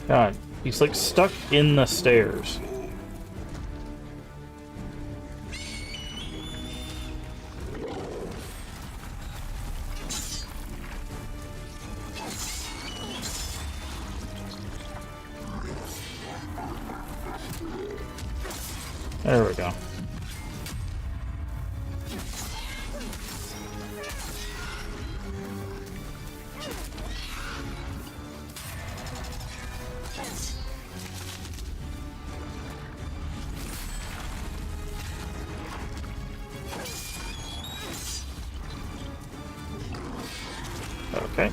God He's like stuck in the stairs. There we go. Okay.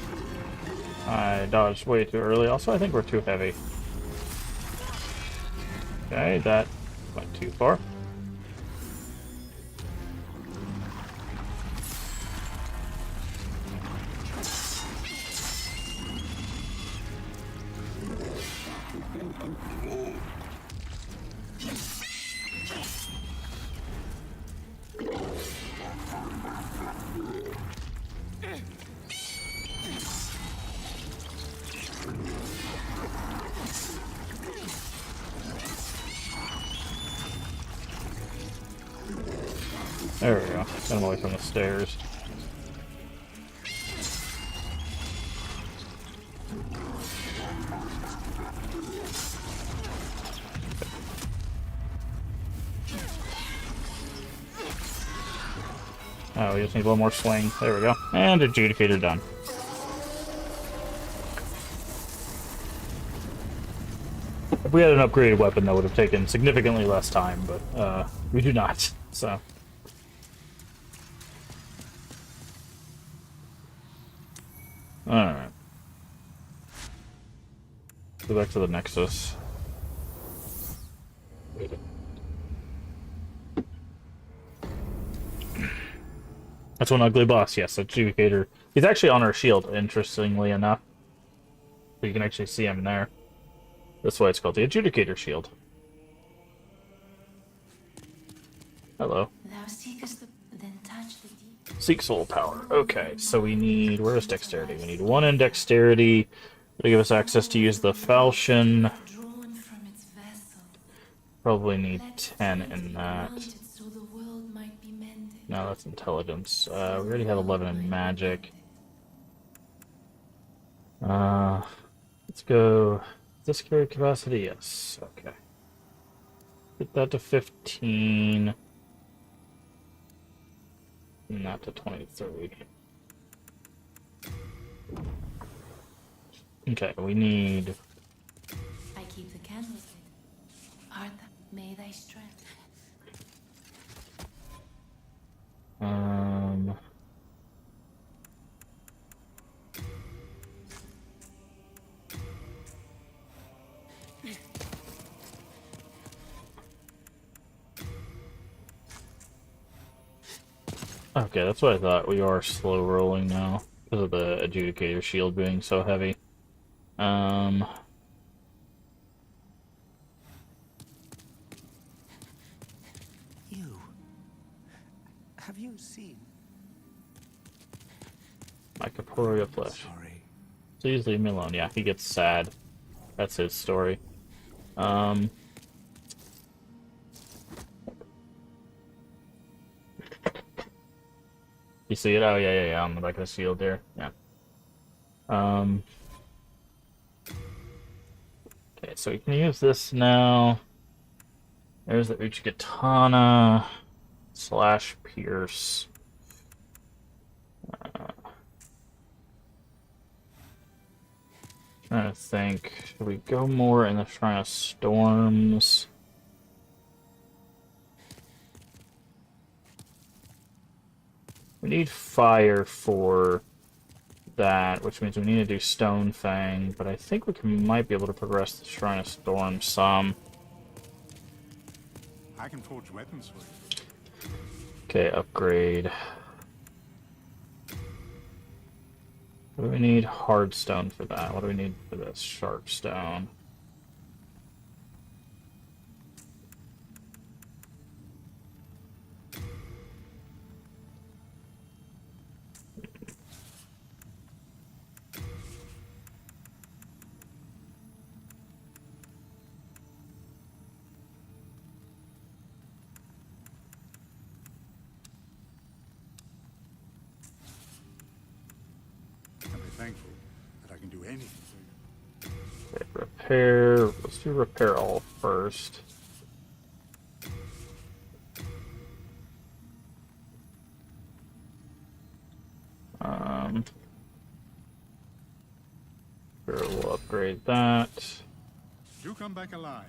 I dodged way too early. Also, I think we're too heavy. Okay, that went too far. There we go. Got him away from the stairs. Oh, we just need one more swing. There we go. And adjudicator done. If we had an upgraded weapon, that would have taken significantly less time, but we do not, so. Alright. Go back to the Nexus. That's one ugly boss, yes, adjudicator. He's actually on our shield, interestingly enough. So you can actually see him there. That's why it's called the adjudicator shield. Hello. Thou seekest then touch the deep. Seek soul power. Okay, so we need... Where's dexterity? We need 1 in dexterity to give us access to use the falchion. Drawn from its vessel. Probably need 10 in that. So the world might be mended. No, that's intelligence. We already have 11 in magic. Let's go... Does this carry capacity? Yes. Okay. Get that to 15. Not to 23. Okay, we need... I keep the candles lit. Art may thy strength. Okay, that's what I thought. We are slow rolling now because of the adjudicator shield being so heavy. You. Have you seen? My corporeal flesh. Sorry. Please leave me alone. Yeah, he gets sad. That's his story. You see it? Oh, yeah, on the back of the shield there. Yeah. Okay, so we can use this now. There's the Uchigatana / Pierce. Trying to think. Should we go more in the Shrine of Storms? We need fire for that, which means we need to do Stone Fang, but I think might be able to progress the Shrine of Storm some. I can forge weapons for you. Okay, upgrade. What do we need? Hard stone for that. What do we need for this? Sharp stone. thankful that I can do anything for you. Okay, repair. Let's do repair all first. Sure, we'll upgrade that. Do come back alive.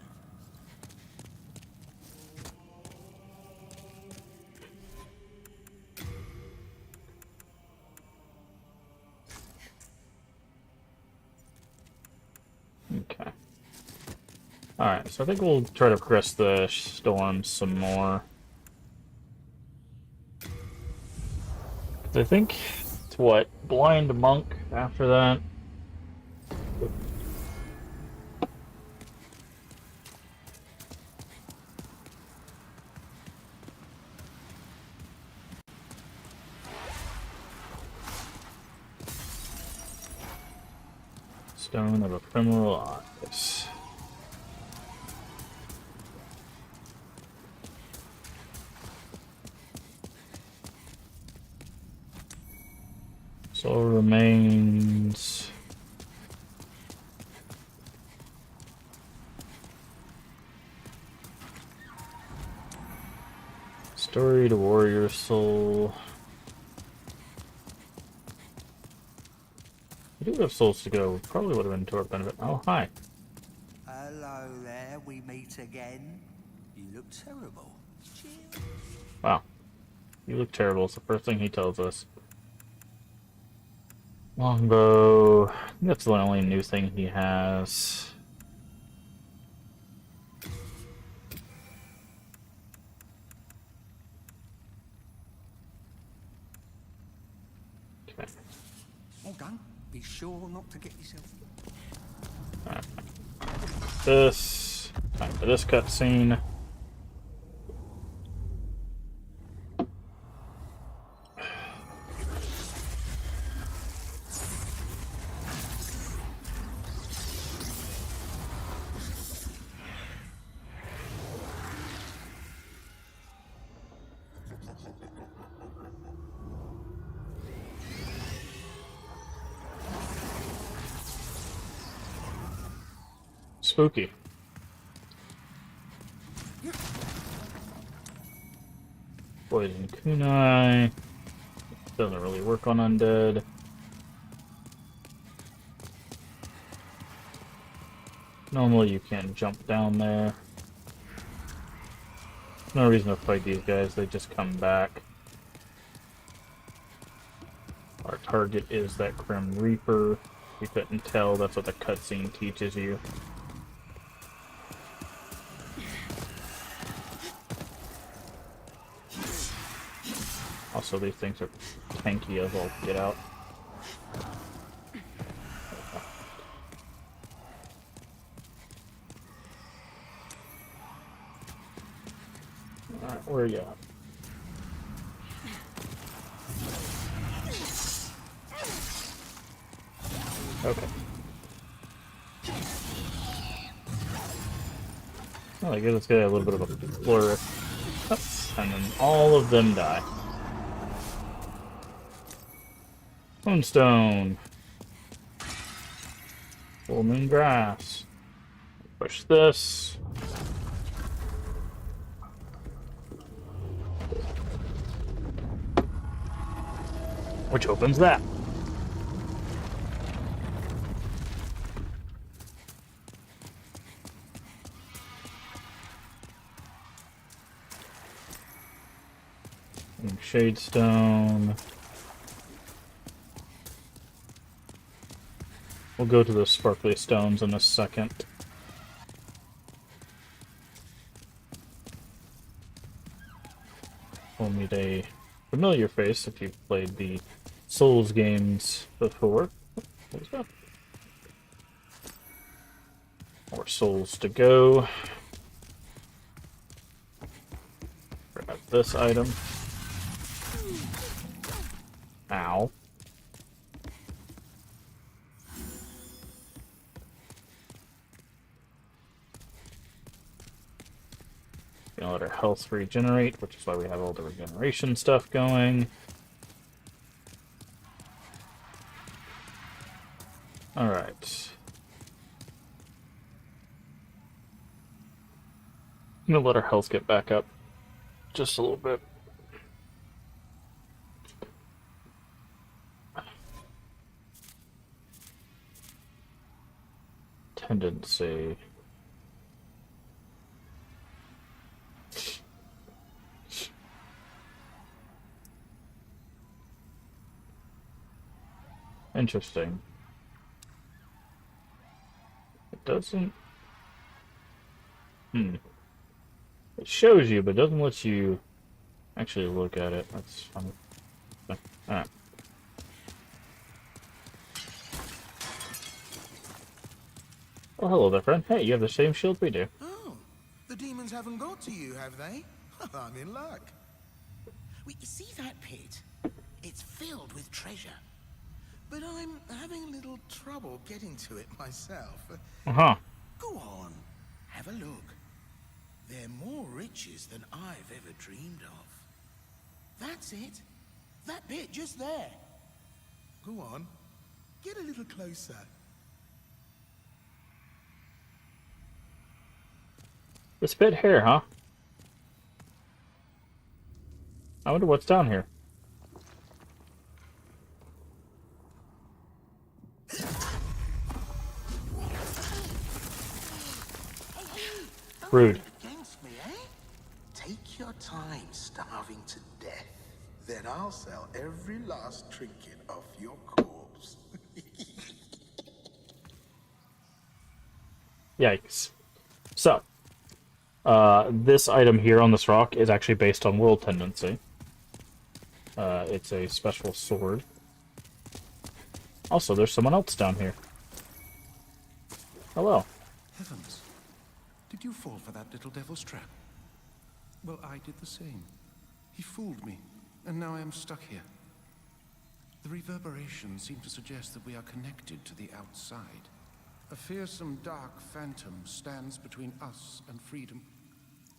Okay. Alright, so I think we'll try to progress the storm some more. I think it's what? Blind Monk after that? Stone of Ephemeral Eyes. Soul remains. Story to Warrior Soul. We do have souls to go. Probably would have been to our benefit. Oh, hi. Hello there, we meet again. You look terrible. Wow. You look terrible. It's the first thing he tells us. Longbow. I think that's the only new thing he has. Okay. Well done. Be sure not to get yourself. Alright. This. Time for this cutscene. Spooky. Poison kunai. Doesn't really work on undead. Normally you can't jump down there. No reason to fight these guys, they just come back. Our target is that Grim Reaper. If you couldn't tell, that's what the cutscene teaches you. Also, these things are tanky as all get out. Alright, where are you at? Okay. Well, I guess let's get a little bit of a flourish. And then all of them die. Moonstone. Full moon grass. Push this. Which opens that. And Shadestone. We'll go to the sparkly stones in a second. We'll meet a familiar face if you've played the Souls games before. What was that? More souls to go. Grab this item. Ow. Gonna let our health regenerate, which is why we have all the regeneration stuff going. Alright. I'm gonna let our health get back up just a little bit. Tendency. Interesting. It doesn't... It shows you, but doesn't let you actually look at it. That's funny. Alright. Oh, hello there, friend. Hey, you have the same shield we do. Oh, the demons haven't got to you, have they? I'm in luck. Well, you see that pit? It's filled with treasure. But I'm having a little trouble getting to it myself. Uh-huh. Go on, have a look. They're more riches than I've ever dreamed of. That's it. That bit just there. Go on, get a little closer. This bit here, huh? I wonder what's down here. Rude. Against me, eh? Take your time starving to death. Then I'll sell every last trinket off your corpse. Yikes. So, this item here on this rock is actually based on World Tendency. It's a special sword. Also, there's someone else down here. Hello. Heavens. Did you fall for that little devil's trap? Well, I did the same. He fooled me, and now I am stuck here. The reverberations seem to suggest that we are connected to the outside. A fearsome dark phantom stands between us and freedom.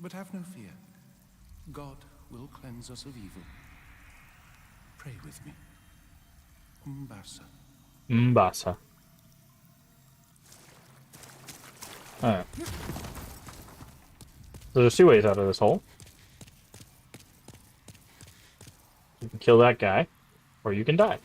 But have no fear. God will cleanse us of evil. Pray with me. Umbasa. Mbasa. Alright. So there's two ways out of this hole. You can kill that guy, or you can die.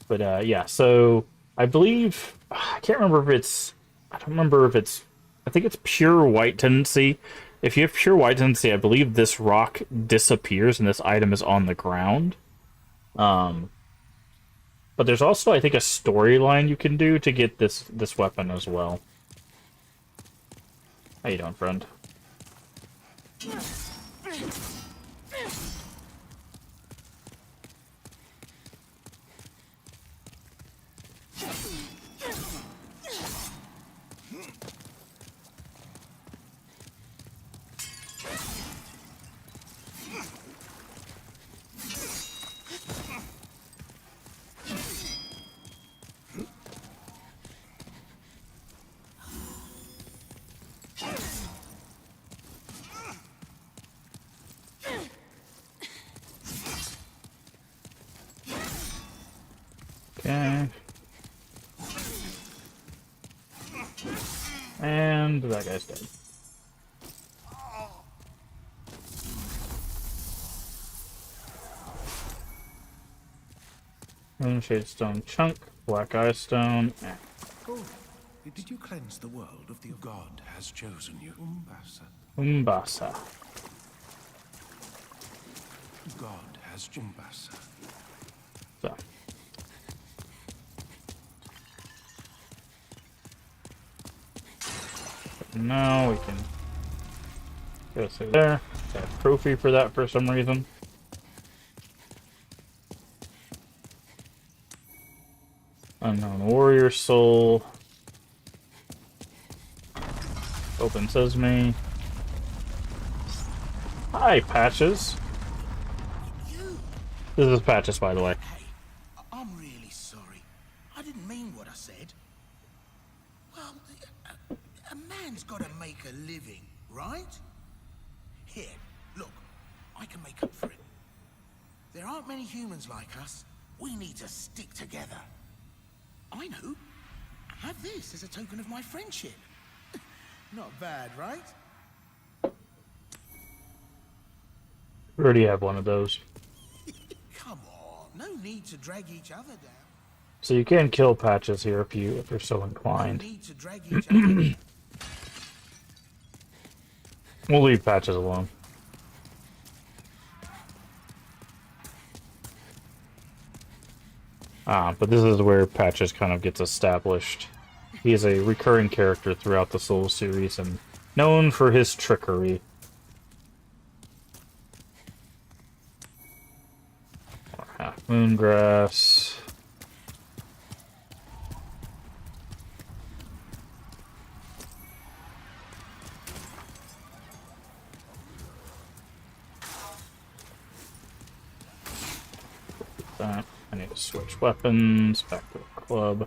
But yeah, so I believe I can't remember if it's I don't remember if it's I think it's pure white tendency. If you have pure white tendency, I believe this rock disappears and this item is on the ground. But there's also, I think, a storyline you can do to get this weapon as well. How you doing, friend? Okay. And that guy's dead. Moonshade stone chunk, black eye stone. Oh, did you cleanse the world of the God has chosen you? Umbasa. Umbasa. God has Umbasa. So. Now we can go through there. Got a trophy for that for some reason. Unknown warrior soul. Open sesame. Hi, Patches. This is Patches, by the way. Hey, I'm really sorry. I didn't mean what I said. Well, a man's got to make a living, right? Here, look, I can make up for it. There aren't many humans like us. We need to stick together. I know. Have this as a token of my friendship. Not bad, right? We already have one of those. Come on, no need to drag each other down. So you can kill Patches here if you're so No inclined. need to drag each other down. We'll leave Patches alone. But this is where Patches kind of gets established. He is a recurring character throughout the Souls series and known for his trickery. Half Moongrass. That. I need to switch weapons back to the club.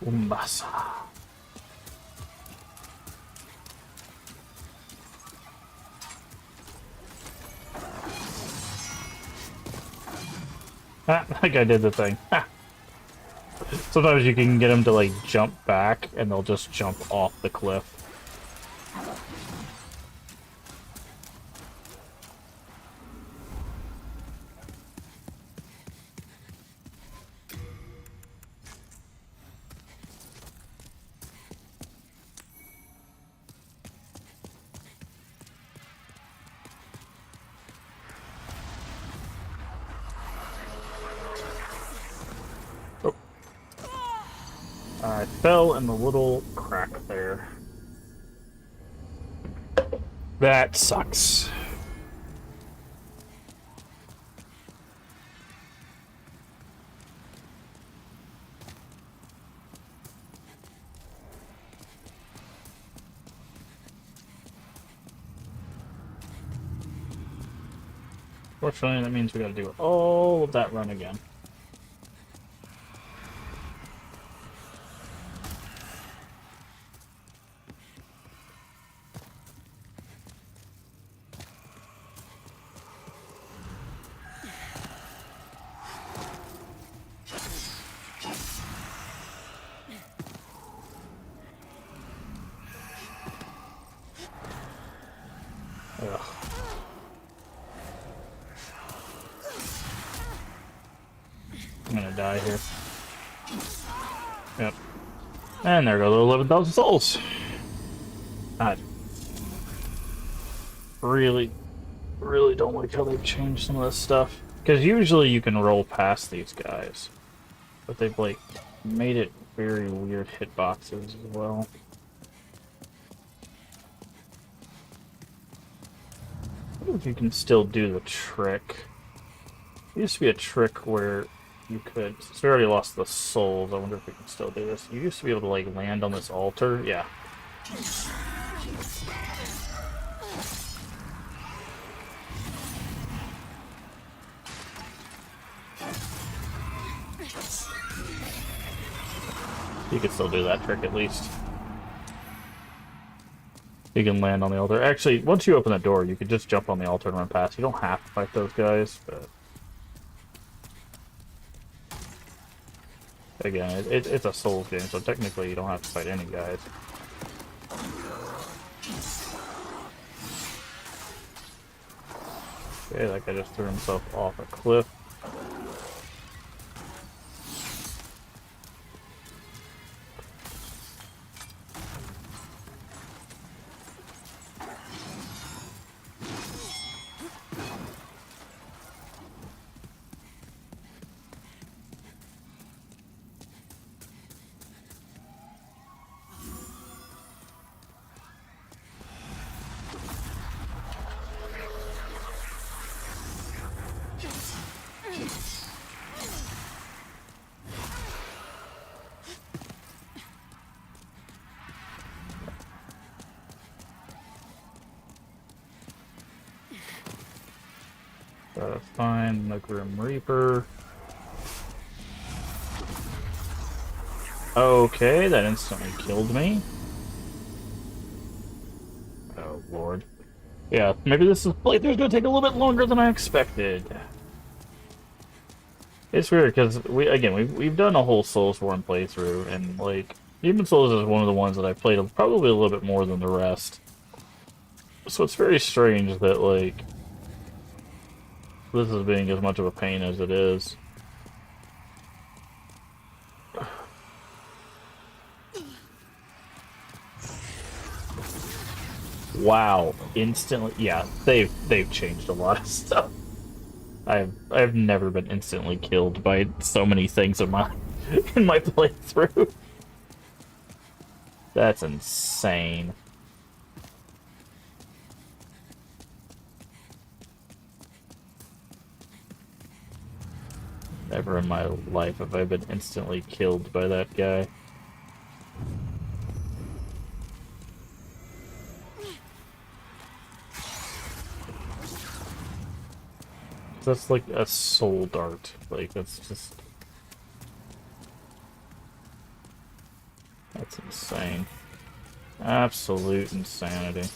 Umbasa. Ah, that guy did the thing. Ah. Sometimes you can get them to like jump back and they'll just jump off the cliff. I fell in the little crack there. That sucks. Fortunately, that means we gotta do all of that run again. Ugh. I'm gonna die here. Yep. And there go the 11,000 souls. God. Really don't like how they've changed some of this stuff. Because usually you can roll past these guys. But they've, like, made it very weird hitboxes as well. I wonder if you can still do the trick. There used to be a trick where you could... Since we already lost the souls, I wonder if we can still do this. You used to be able to, like, land on this altar. Yeah. You can still do that trick at least. You can land on the altar. Actually, once you open the door, you can just jump on the altar and run past. You don't have to fight those guys, but... Again, it's a Souls game, so technically you don't have to fight any guys. Okay, that guy just threw himself off a cliff. That's fine. The Grim Reaper. Okay, that instantly killed me. Oh, Lord. Yeah, maybe this playthrough's gonna take a little bit longer than I expected. It's weird because we've done a whole Soulsborne playthrough, and like Demon Souls is one of the ones that I played probably a little bit more than the rest. So it's very strange that like this is being as much of a pain as it is. Wow, instantly, yeah, they've changed a lot of stuff. I've never been instantly killed by so many things in my in my playthrough. That's insane. Never in my life have I been instantly killed by that guy. That's like a soul dart. Like, that's just... That's insane. Absolute insanity.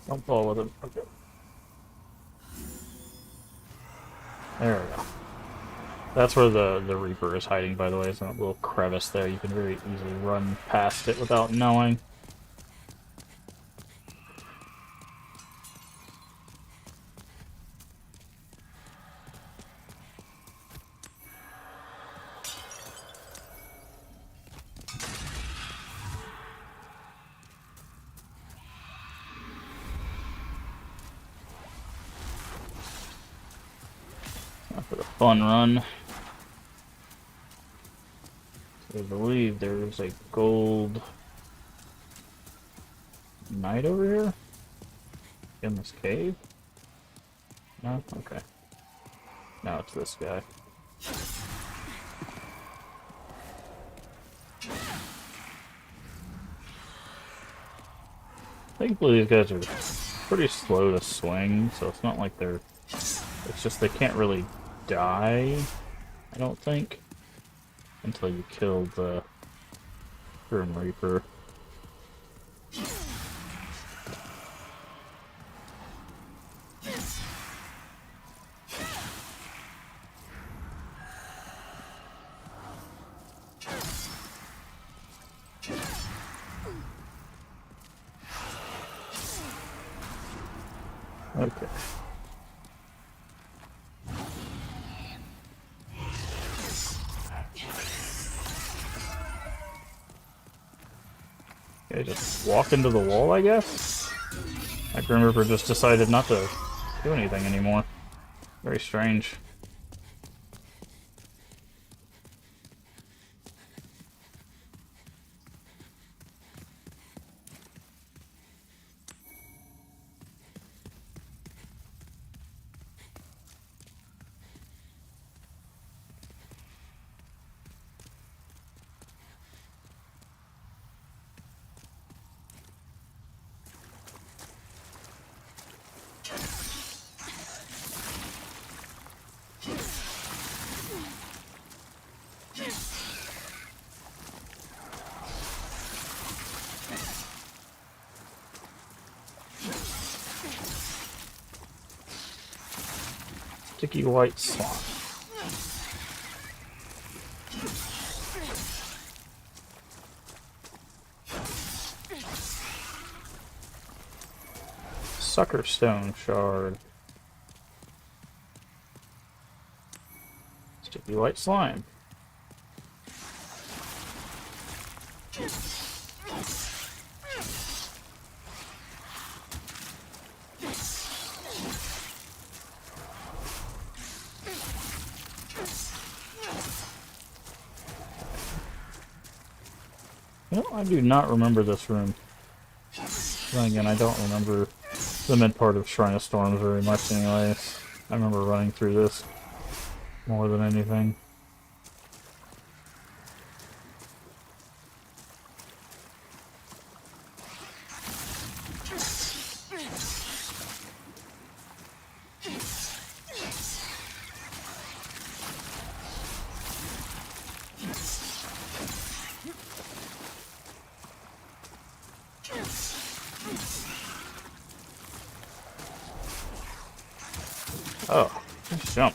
Don't fall with him. Okay. There we go. That's where the Reaper is hiding, by the way. It's in a little crevice there. You can very easily run past it without knowing. For the fun run. I believe there's a gold knight over here in this cave. No? Okay. Now it's this guy. Thankfully, these guys are pretty slow to swing, so it's not like they're... It's just they can't really die, I don't think, until you kill the Grim Reaper. Okay. Okay, just walk into the wall, I guess? That Grim Reaper just decided not to do anything anymore. Very strange. Sticky white slime. Sucker stone shard. Sticky white slime. You know, I do not remember this room. Then again, I don't remember the mid part of Shrine of Storms very much anyways. I remember running through this more than anything. Oh, nice jump.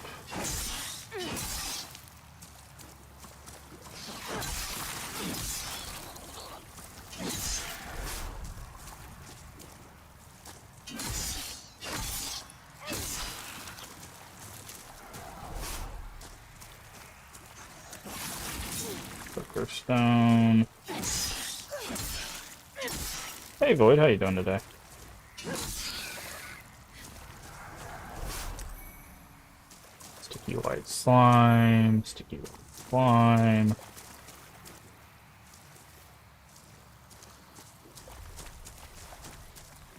Sucker stone. Hey Void, how you doing today? Sticky white slime, sticky white slime.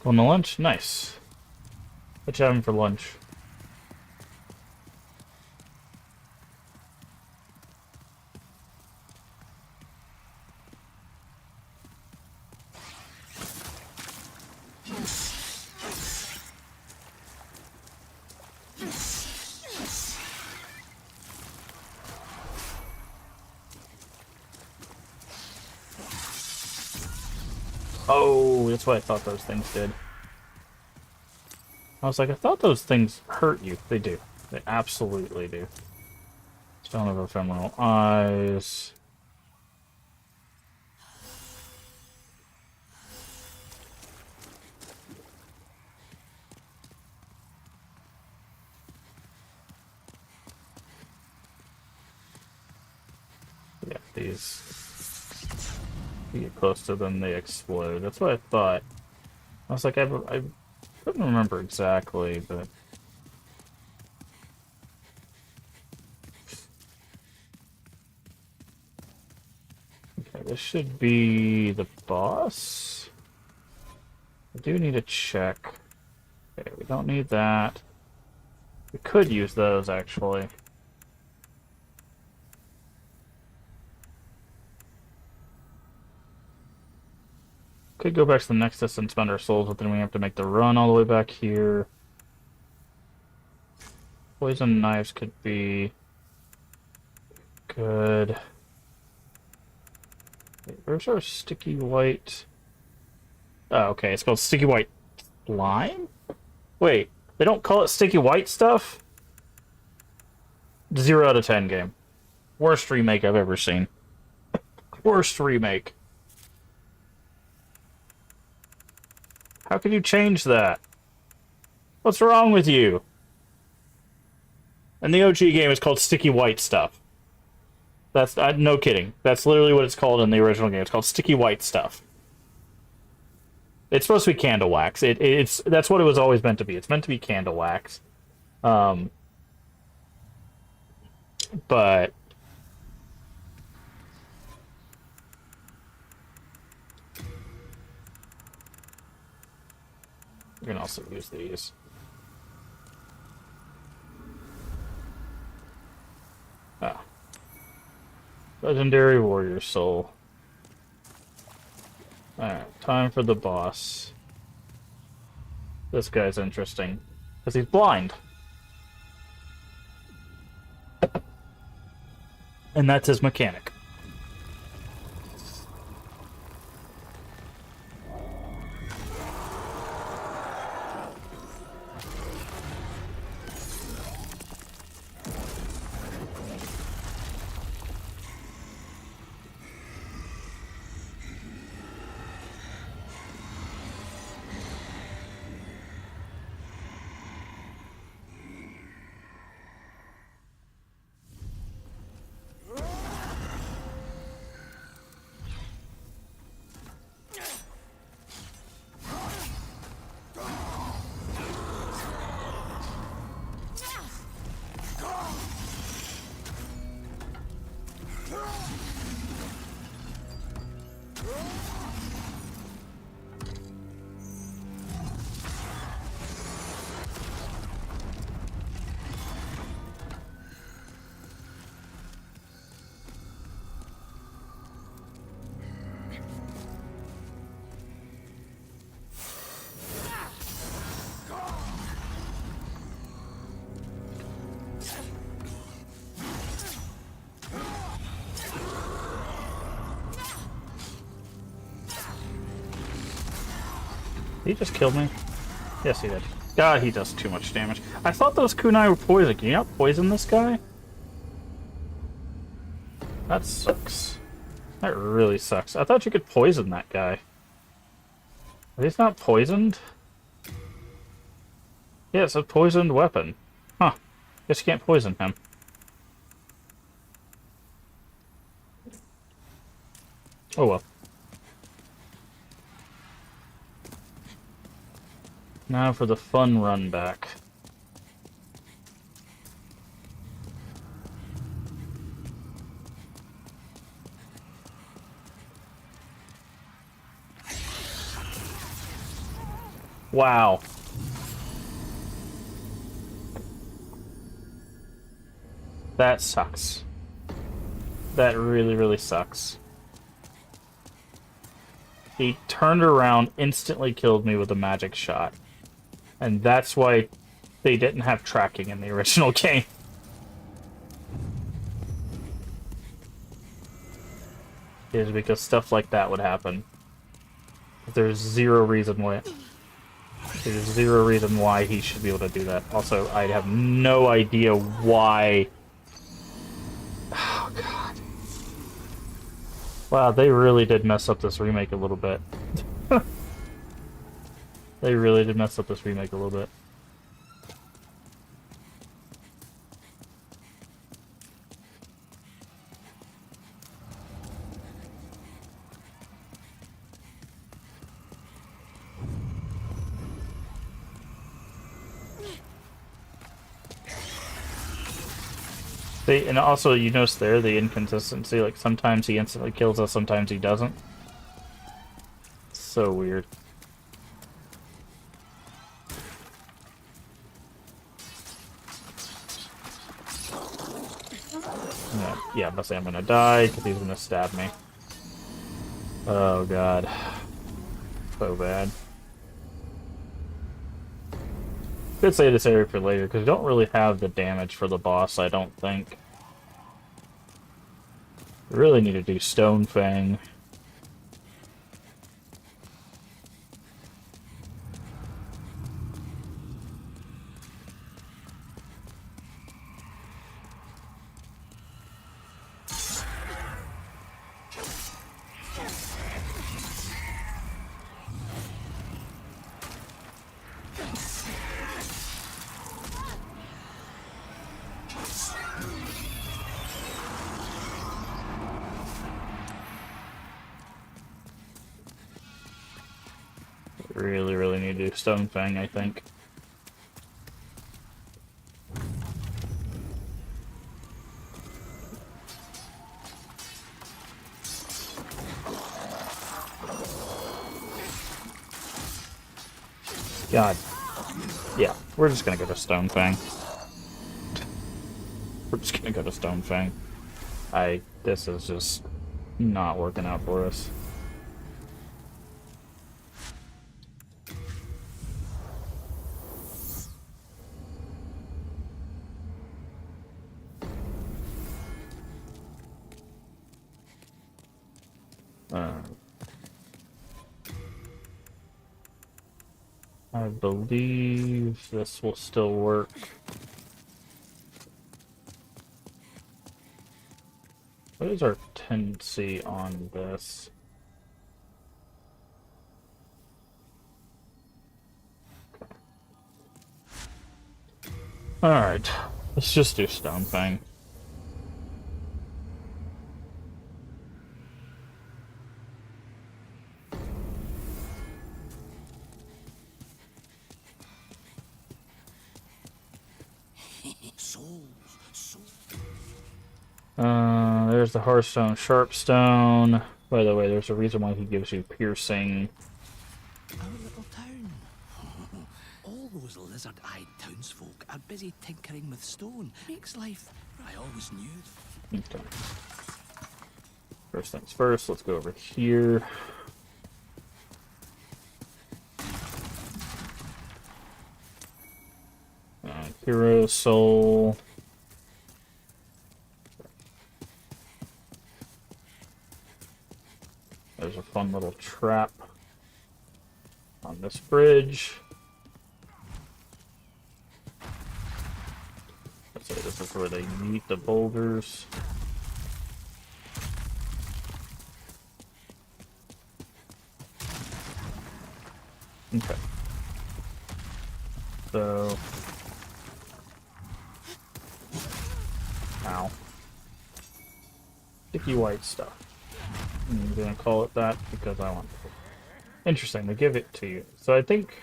Going to lunch? Nice. What you having for lunch? Oh, that's what I thought those things did. I was like, I thought those things hurt you. They do. They absolutely do. Stone of Ephemeral Eyes. Yeah, these. You get close to them, they explode. That's what I thought. I was like, I couldn't remember exactly, but... Okay, this should be the boss. I do need to check. Okay, we don't need that. We could use those, actually. Could go back to the Nexus and spend our souls, but then we have to make the run all the way back here. Poison knives could be good. Wait, where's our sticky white? Oh, okay, it's called sticky white slime? Wait, they don't call it sticky white stuff? 0 out of 10 game. Worst remake I've ever seen. Worst remake. How can you change that? What's wrong with you? And the OG game is called Sticky White Stuff. That's no kidding. That's literally what it's called in the original game. It's called Sticky White Stuff. It's supposed to be candle wax. That's what it was always meant to be. It's meant to be candle wax. But you can also use these. Ah. Legendary Warrior Soul. Alright, time for the boss. This guy's interesting, because he's blind. And that's his mechanic. he just kill me? Yes, he did. God, he does too much damage. I thought those kunai were poison. Can you not poison this guy? That sucks. That really sucks. I thought you could poison that guy. He's not poisoned? Yeah, it's a poisoned weapon. Huh. Guess you can't poison him. Oh well. Now for the fun run back. Wow. That sucks. That really, really sucks. He turned around, instantly killed me with a magic shot. And that's why they didn't have tracking in the original game. Is because stuff like that would happen. There's zero reason why. There's zero reason why he should be able to do that. Also, I have no idea why. Oh, God. Wow, they really did mess up this remake a little bit. They really did mess up this remake a little bit. And also, you notice there the inconsistency. Like, sometimes he instantly kills us, sometimes he doesn't. So weird. Yeah, must say I'm gonna die, because he's gonna stab me. Oh, God. So bad. Could save this area for later, because we don't really have the damage for the boss, I don't think. We really need to do Stone Fang. Really, really need to do Stone Fang, I think. God. Yeah, we're just gonna go to Stone Fang. We're just gonna go to Stone Fang. This is just not working out for us. I believe this will still work. What is our tendency on this? Alright, let's just do Stone Fang. There's the Hearthstone Sharpstone. By the way, there's a reason why he gives you piercing. Our little town. All those lizard-eyed townsfolk are busy tinkering with stone. Makes life. I always knew. Okay. First things first, let's go over here. Hero Soul. There's a fun little trap on this bridge. Let's say this is where they meet the boulders. Okay. So... Ow. Sticky white stuff. I'm gonna call it that because I want to. Interesting, they give it to you. So I think...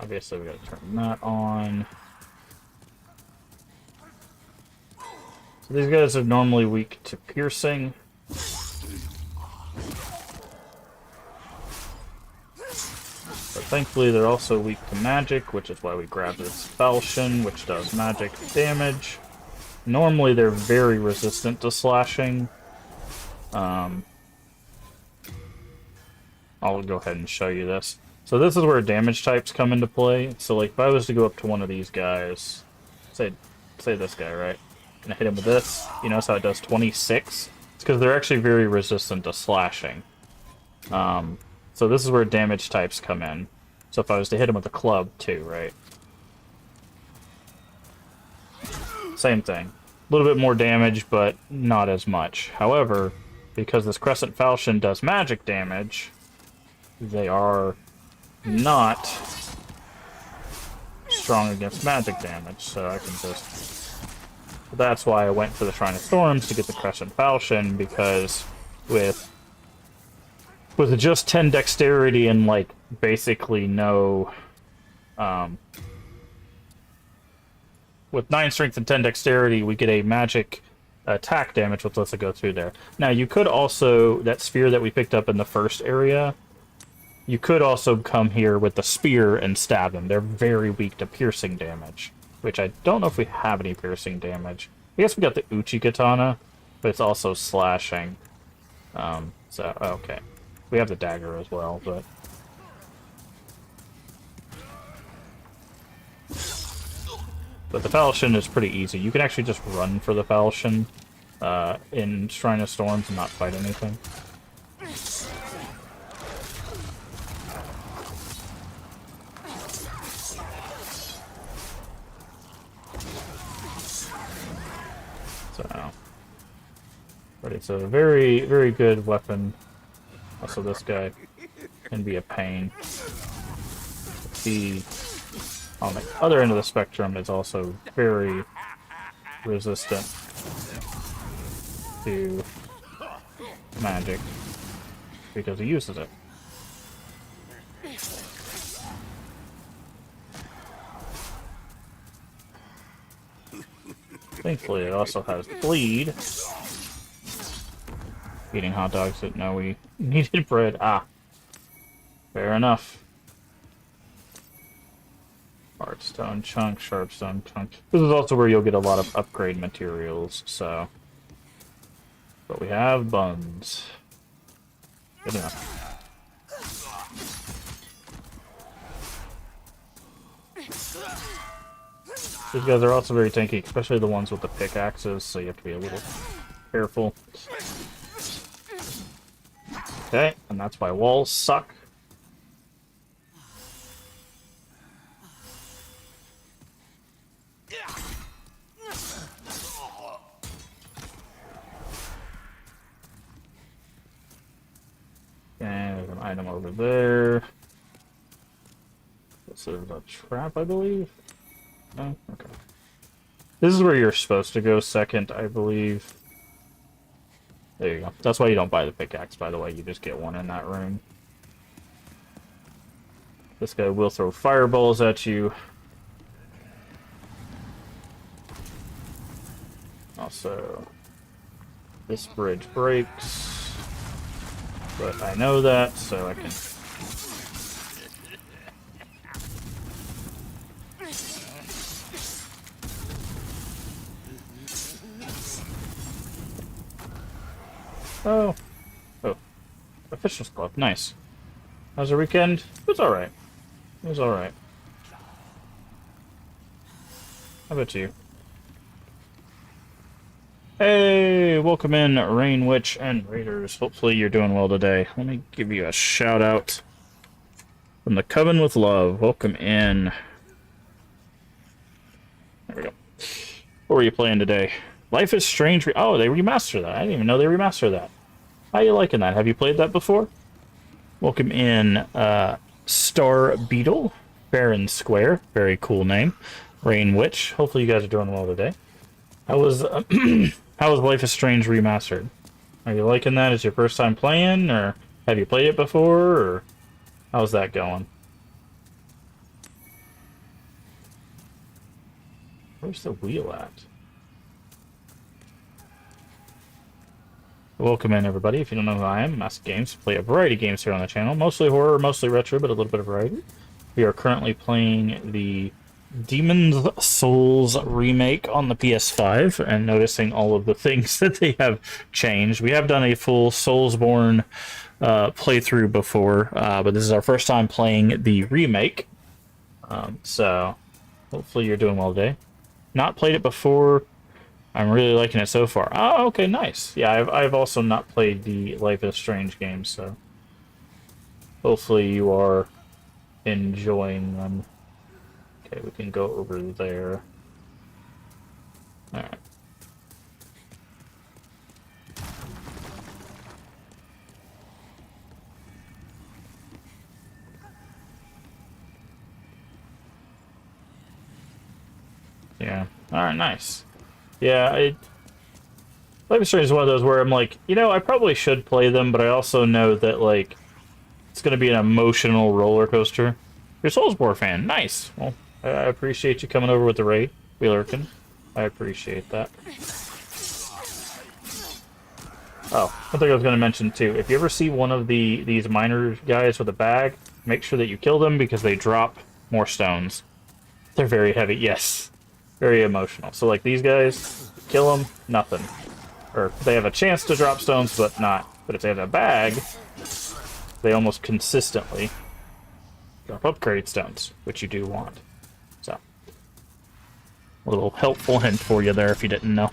Obviously we gotta turn that on. So these guys are normally weak to piercing. But thankfully they're also weak to magic, which is why we grab this falchion, which does magic damage. Normally they're very resistant to slashing. I'll go ahead and show you this. So this is where damage types come into play. So like if I was to go up to one of these guys, say this guy, right? And I hit him with this, you notice how it does 26? It's because they're actually very resistant to slashing. So this is where damage types come in. So if I was to hit him with a club too, right? Same thing. A little bit more damage, but not as much. However, because this Crescent Falchion does magic damage, they are not strong against magic damage, so I can just... That's why I went for the Shrine of Storms to get the Crescent Falchion, because with just 10 dexterity and, like, basically no... with 9 strength and 10 dexterity, we get a magic attack damage, which lets it go through there. Now, you could also... That sphere that we picked up in the first area... You could also come here with the spear and stab them. They're very weak to piercing damage, which I don't know if we have any piercing damage. I guess we got the Uchi Katana, but it's also slashing. Okay. We have the dagger as well, but... But the Falchion is pretty easy. You can actually just run for the Falchion in Shrine of Storms and not fight anything. So, but it's a very, very good weapon. Also, this guy can be a pain. He, on the other end of the spectrum, is also very resistant to magic because he uses it. Thankfully, it also has bleed. Eating hot dogs didn't know we needed bread. Ah. Fair enough. Hardstone chunk, sharpstone chunk. This is also where you'll get a lot of upgrade materials, so... But we have buns. Good enough. These guys are also very tanky, especially the ones with the pickaxes, so you have to be a little careful. Okay, and that's why walls suck. And there's an item over there. This is a trap, I believe. No? Okay. This is where you're supposed to go second, I believe. There you go. That's why you don't buy the pickaxe, by the way. You just get one in that room. This guy will throw fireballs at you. Also, this bridge breaks. But I know that, so I can... Oh. Oh. Official's Club. Nice. How's your weekend? It was alright. It was alright. How about you? Hey! Welcome in, Rain Witch and Raiders. Hopefully you're doing well today. Let me give you a shout out From the Coven with Love. Welcome in. There we go. What were you playing today? Life is Strange. Oh, they remastered that. I didn't even know they remastered that. How you liking that? Have you played that before? Welcome in, Star Beetle. Baron Square. Very cool name. Rain Witch. Hopefully you guys are doing well today. How was, how was Life is Strange remastered? Are you liking that? Is your first time playing, or have you played it before, or how's that going? Where's the wheel at? Welcome in, everybody. If you don't know who I am, Mask Games. Play a variety of games here on the channel. Mostly horror, mostly retro, but a little bit of variety. We are currently playing the Demon's Souls remake on the PS5 and noticing all of the things that they have changed. We have done a full Soulsborne playthrough before, but this is our first time playing the remake. So hopefully you're doing well today. Not played it before. I'm really liking it so far. Oh, okay, nice. Yeah, I've also not played the Life is Strange games, so hopefully you are enjoying them. Okay, we can go over there. Alright. Yeah. Alright, nice. Yeah, Life is Strange is one of those where I'm like, you know, I probably should play them, but I also know that, like, it's going to be an emotional roller coaster. You're a Soulsborne fan. Nice. Well, I appreciate you coming over with the raid, Wheelerkin. I appreciate that. Oh, one thing I was going to mention, too. If you ever see one of these miner guys with a bag, make sure that you kill them because they drop more stones. They're very heavy. Yes. Very emotional. So, like, these guys, kill them, nothing. Or they have a chance to drop stones, but not. But if they have a bag, they almost consistently drop upgrade stones, which you do want. So, a little helpful hint for you there if you didn't know.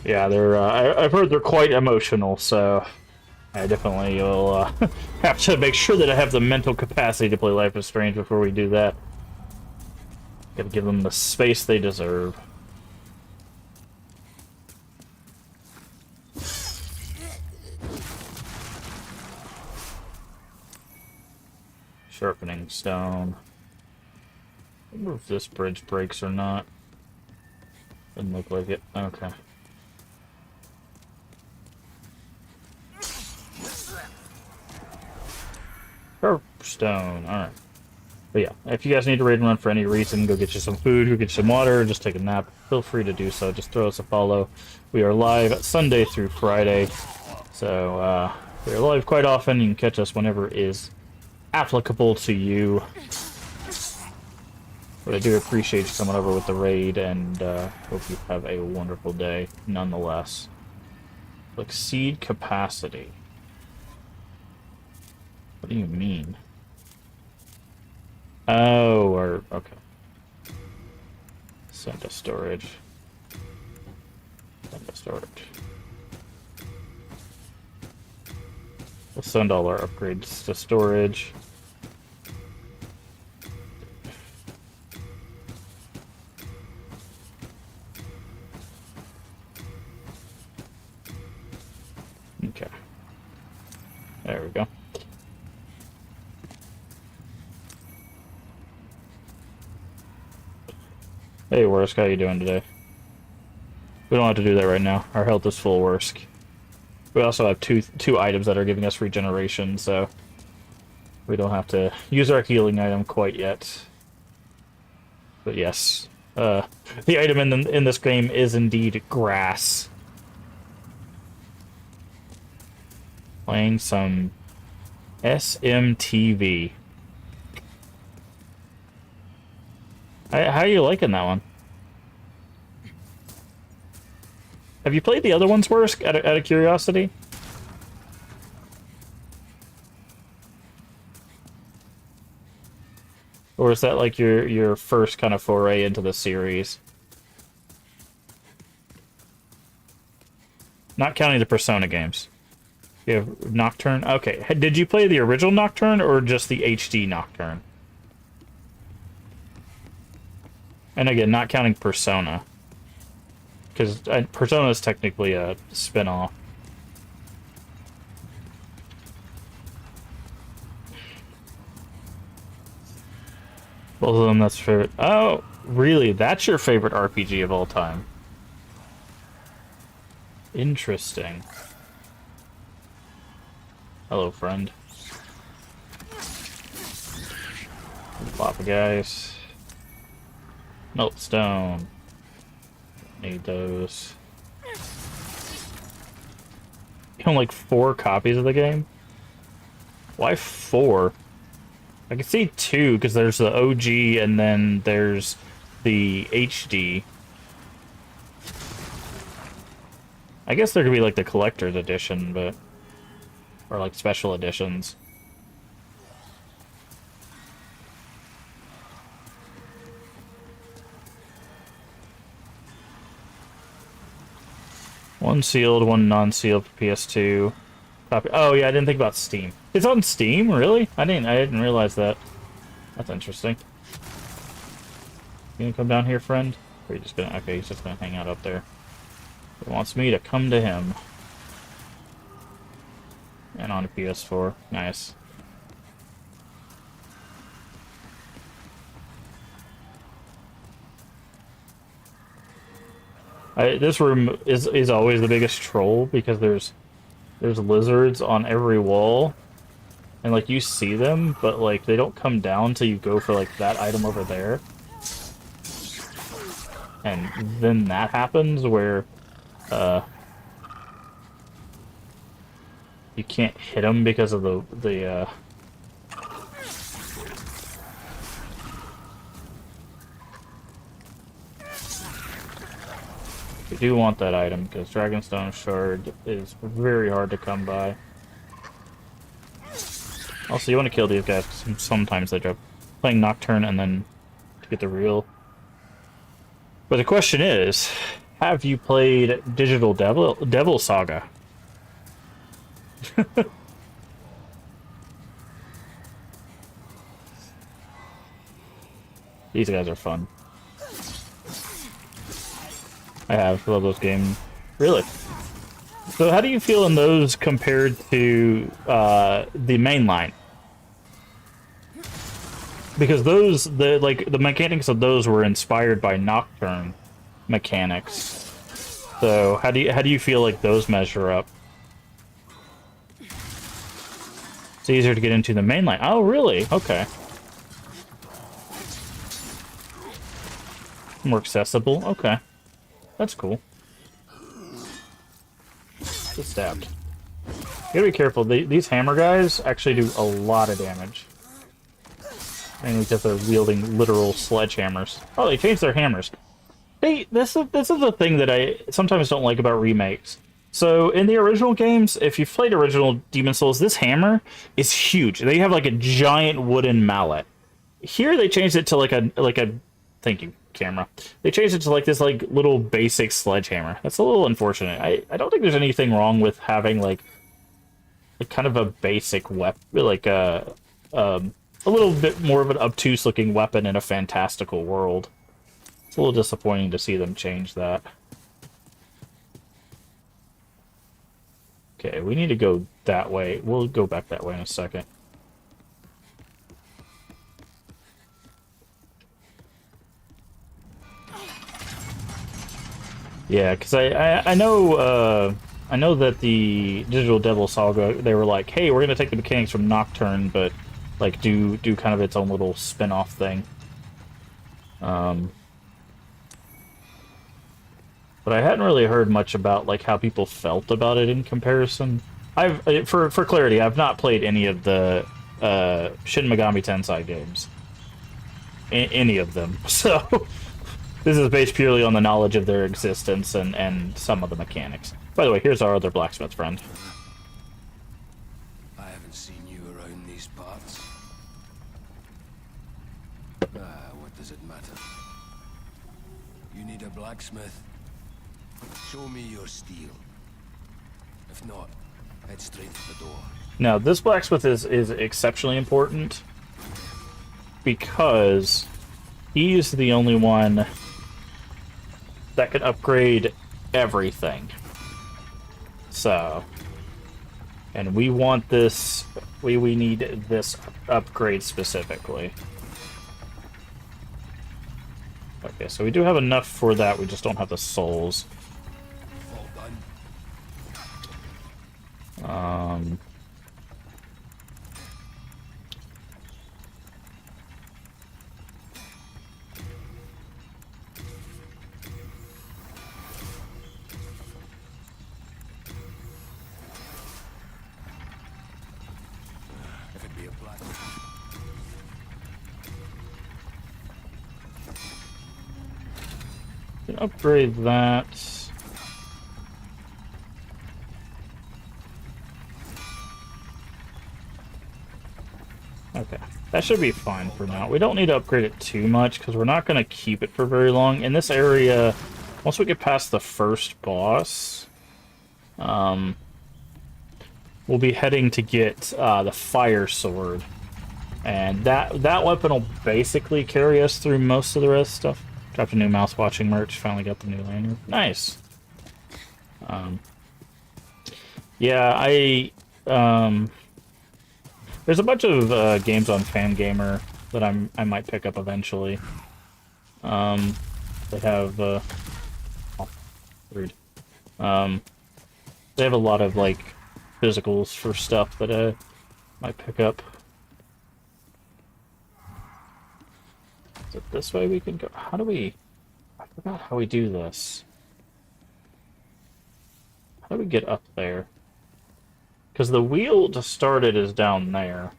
Yeah, they're. I've heard they're quite emotional, so I definitely will have to make sure that I have the mental capacity to play Life is Strange before we do that. Gotta give them the space they deserve. Sharpening stone. I wonder if this bridge breaks or not. Doesn't look like it. Okay. Sharp stone. Alright. But yeah, if you guys need to raid and run for any reason, go get you some food, go get you some water, just take a nap, feel free to do so. Just throw us a follow. We are live Sunday through Friday. So, we are live quite often. You can catch us whenever it is applicable to you. But I do appreciate you coming over with the raid, and hope you have a wonderful day nonetheless. Exceed capacity. What do you mean? Oh, or okay. Send to storage. Send to storage. We'll send all our upgrades to storage. Okay. There we go. Hey, Worsk, how you doing today? We don't have to do that right now. Our health is full, Worsk. We also have two items that are giving us regeneration, so we don't have to use our healing item quite yet. But yes, the item in this game is indeed grass. Playing some SMTV. How are you liking that one? Have you played the other ones, Worsk, out of curiosity? Or is that like your first kind of foray into the series? Not counting the Persona games. You have Nocturne. Okay, did you play the original Nocturne or just the HD Nocturne? And again, not counting Persona, because Persona is technically a spin-off. Both of them, that's favorite. Oh, really? That's your favorite RPG of all time? Interesting. Hello, friend. Flopper guys. Melt stone. Need those. You own like 4 copies of the game? Why 4? I can see 2 because there's the OG and then there's the HD. I guess there could be like the collector's edition, but or like special editions. One sealed, one non-sealed for PS2. Copy. Oh yeah, I didn't think about Steam. It's on Steam, really? I didn't realize that. That's interesting. You gonna come down here, friend? Or are you just gonna? Okay, he's just gonna hang out up there. He wants me to come to him. And on a PS4. Nice. This room is always the biggest troll because there's lizards on every wall, and like you see them, but like they don't come down till you go for like that item over there, and then that happens where you can't hit them because of the you do want that item, because Dragonstone Shard is very hard to come by. Also, you want to kill these guys, because sometimes they drop. Playing Nocturne and then to get the real. But the question is, have you played Digital Devil Saga? These guys are fun. I have. Love those games. Really? So how do you feel in those compared to the mainline? Because those, the mechanics of those were inspired by Nocturne mechanics. So how do you feel like those measure up? It's easier to get into the mainline. Oh, really? Okay. More accessible. Okay. That's cool. Get stabbed. You gotta be careful. These hammer guys actually do a lot of damage. Mainly because they're wielding literal sledgehammers. Oh, they changed their hammers. This is the thing that I sometimes don't like about remakes. So in the original games, if you've played original Demon Souls, this hammer is huge. They have like a giant wooden mallet. Here they changed it to like a thank you, camera. They changed it to like this like little basic sledgehammer. That's a little unfortunate. I don't think there's anything wrong with having like kind of a basic weapon, like a little bit more of an obtuse looking weapon in a fantastical world. It's a little disappointing to see them change that. Okay, we need to go that way. We'll go back that way in a second. Yeah, because I know that the Digital Devil Saga, they were like, hey, we're gonna take the mechanics from Nocturne, but like do kind of its own little spin-off thing. But I hadn't really heard much about like how people felt about it in comparison. For clarity, I've not played any of the Shin Megami Tensei games. Any of them. So this is based purely on the knowledge of their existence and some of the mechanics. By the way, here's our other blacksmith friend. I haven't seen you around these parts. What does it matter? You need a blacksmith? Show me your steel. If not, Head straight for the door. Now, this blacksmith is exceptionally important because he's the only one that can upgrade everything. So, and we want this, we need this upgrade specifically. Okay, so we do have enough for that, we just don't have the souls. All done. If it be a black. Can upgrade that. Okay, that should be fine for now. We don't need to upgrade it too much because we're not going to keep it for very long. In this area, once we get past the first boss, we'll be heading to get the fire sword. And that weapon will basically carry us through most of the rest of stuff. Dropped a new mouse watching merch. Finally got the new lanyard. Nice. Yeah, there's a bunch of games on Fangamer that I might pick up eventually. They have oh, rude. They have a lot of like physicals for stuff that I might pick up. Is it this way we can go? How do we... I forgot how we do this. How do we get up there? Because the wheel to start it is down there.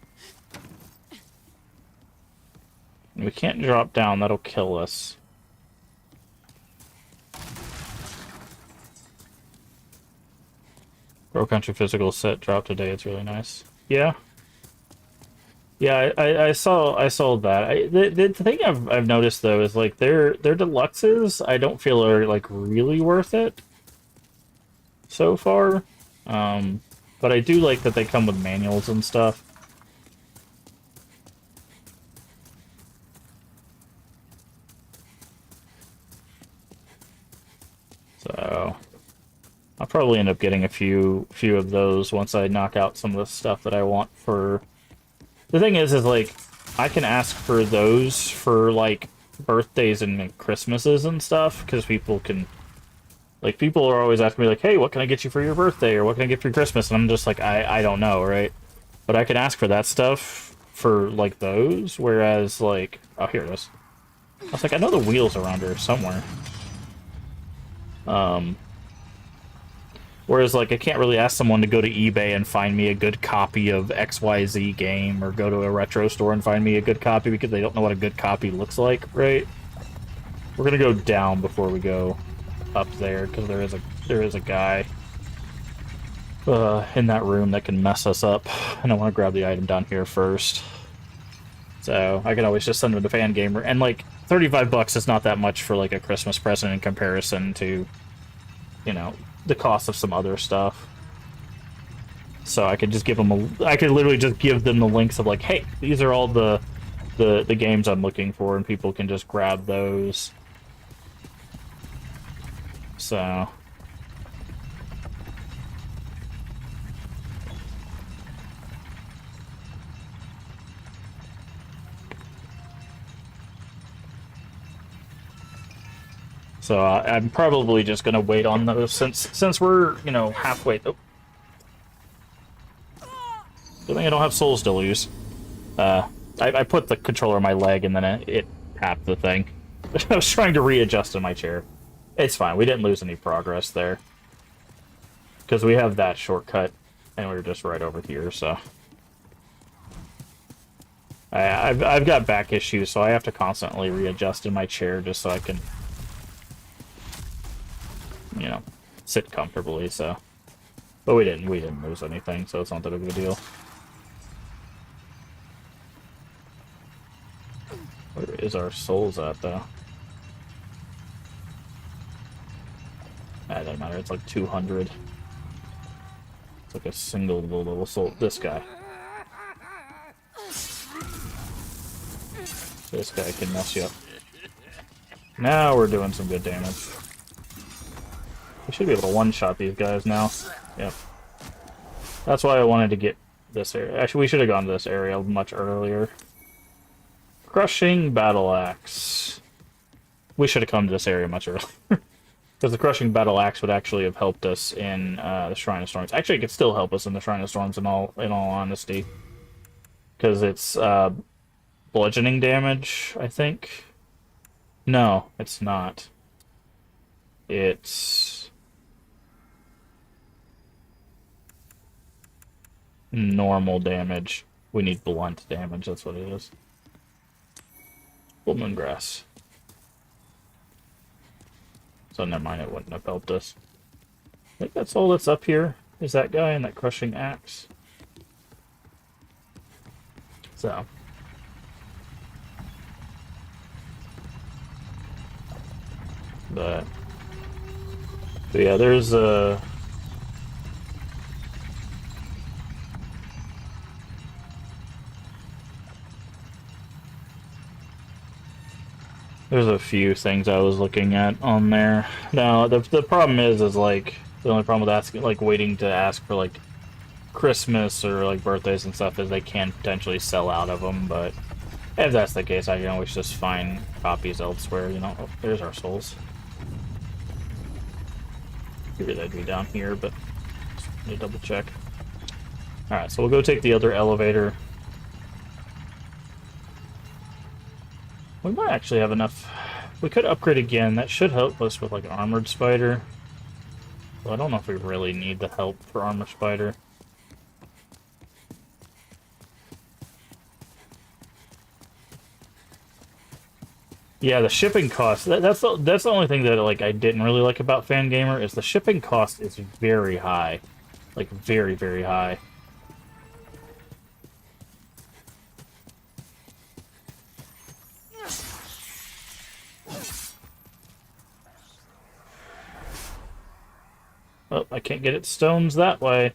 And we can't drop down, that'll kill us. Pro Country Physical set dropped today, it's really nice. Yeah? Yeah, I saw that. The thing I've noticed though is like their deluxes I don't feel are like really worth it so far. But I do like that they come with manuals and stuff. So I'll probably end up getting a few of those once I knock out some of the stuff that I want for. The thing is like, I can ask for those for, like, birthdays and Christmases and stuff, because people can... Like, people are always asking me, like, hey, what can I get you for your birthday, or what can I get for your Christmas? And I'm just like, I don't know, right? But I can ask for that stuff for, like, those, whereas, like... Oh, here it is. I was like, I know the wheel's around here somewhere. Whereas, like, I can't really ask someone to go to eBay and find me a good copy of XYZ game, or go to a retro store and find me a good copy, because they don't know what a good copy looks like, right? We're gonna go down before we go up there, because there is a guy in that room that can mess us up, and I want to grab the item down here first. So, I can always just send him to Fangamer, and, like, 35 bucks is not that much for, like, a Christmas present in comparison to, you know, the cost of some other stuff. So I could just give them I could literally just give them the links of like, hey, these are all the games I'm looking for, and people can just grab those. So I'm probably just gonna wait on those since we're, you know, halfway. Oh. Good thing I don't have souls to lose. I put the controller on my leg and then it tapped the thing. I was trying to readjust in my chair. It's fine. We didn't lose any progress there because we have that shortcut and we were just right over here. So I've got back issues, so I have to constantly readjust in my chair just so I can, you know, sit comfortably. So, but we didn't lose anything, so it's not that big of a deal. Where is our souls at, though? That doesn't matter, it's like 200. like a single little assault. This guy. This guy can mess you up. Now we're doing some good damage. We should be able to one-shot these guys now. Yep. That's why I wanted to get this area. Actually, we should have gone to this area much earlier. Crushing Battle Axe. We should have come to this area much earlier. Because the Crushing Battle Axe would actually have helped us in the Shrine of Storms. Actually, it could still help us in the Shrine of Storms in all honesty. Because it's bludgeoning damage, I think. No, it's not. It's normal damage. We need blunt damage, that's what it is. Full Moongrass. So never mind, it wouldn't have helped us. I think that's all that's up here, is that guy and that Crushing Axe. So. But yeah, there's a... There's a few things I was looking at on there. Now, the problem is like, the only problem with asking, like, waiting to ask for, like, Christmas or, like, birthdays and stuff is they can potentially sell out of them, but if that's the case, I can always just find copies elsewhere, you know. Oh, there's our souls. Figured that'd be down here, but just need to double check. Alright, so we'll go take the other elevator. We might actually have enough. We could upgrade again. That should help us with, like, Armored Spider. Well, I don't know if we really need the help for Armored Spider. Yeah, the shipping cost. That's the only thing that, like, I didn't really like about Fangamer is the shipping cost is very high. Like, very, very high. Oh, I can't get it stones that way.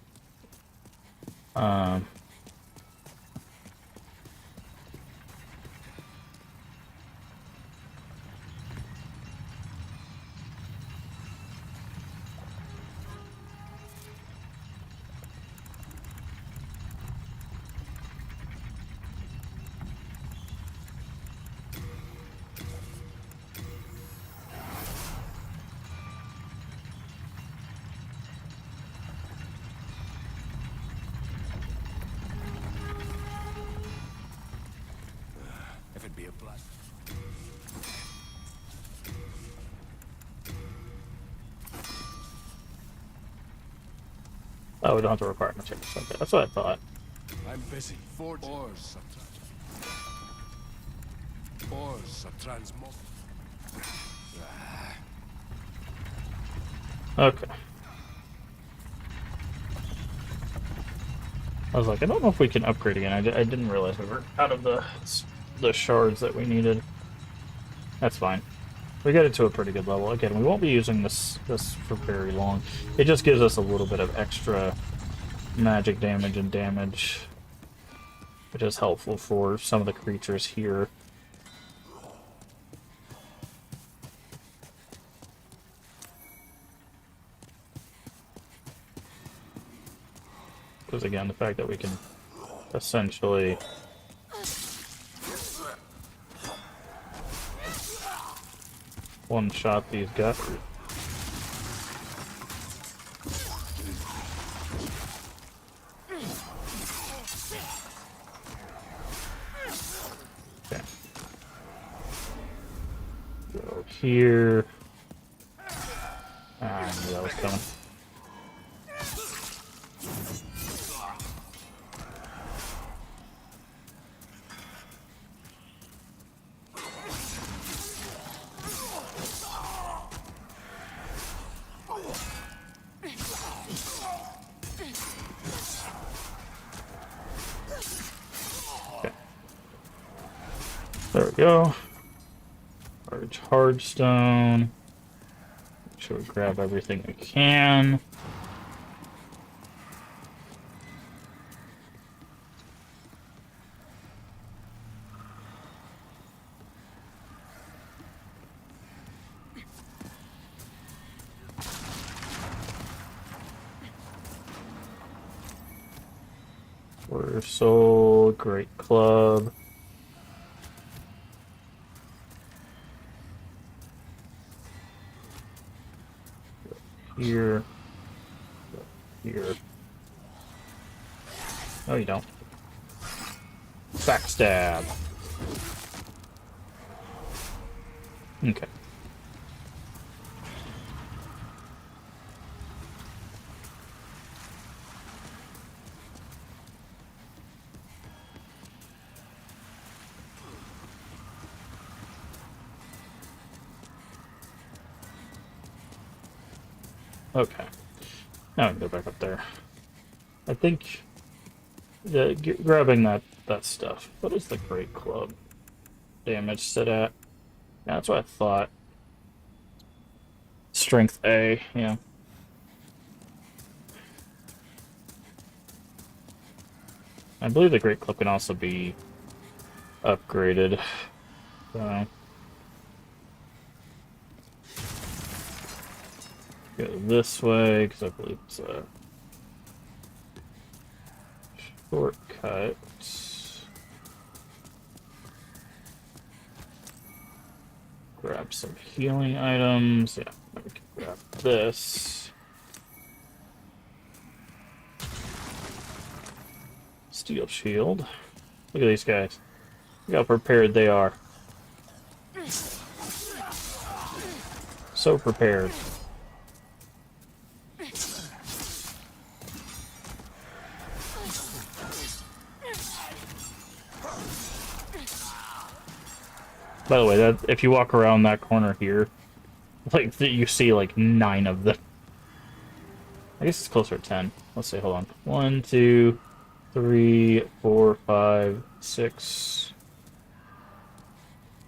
If it be a blast. Oh, we don't have to require materials. Okay, that's what I thought. I'm busy. Forge ores of transmog. Okay. I was like, I don't know if we can upgrade again. I didn't realize we were out of the shards that we needed. That's fine. We got it to a pretty good level. Again, we won't be using this for very long. It just gives us a little bit of extra magic damage and damage, which is helpful for some of the creatures here. Because again, the fact that we can essentially one-shot these guys. Okay. Go here. Ah, I knew that was coming. There we go. Large hardstone. Make sure we grab everything we can. Warrior Soul, Great Club. Here. Here. No, you don't. Backstab. Okay. Okay. Now I can go back up there. I think grabbing that stuff. What is the Great Club damage sit at? Yeah, that's what I thought. Strength A, yeah. I believe the Great Club can also be upgraded. So go this way because I believe it's a shortcut. Grab some healing items. Yeah, we can grab this. Steel shield. Look at these guys. Look how prepared they are. So prepared. By the way, that if you walk around that corner here, like you see like 9 of them. I guess it's closer to 10. Let's see, hold on. 1, 2, 3, 4, 5, 6.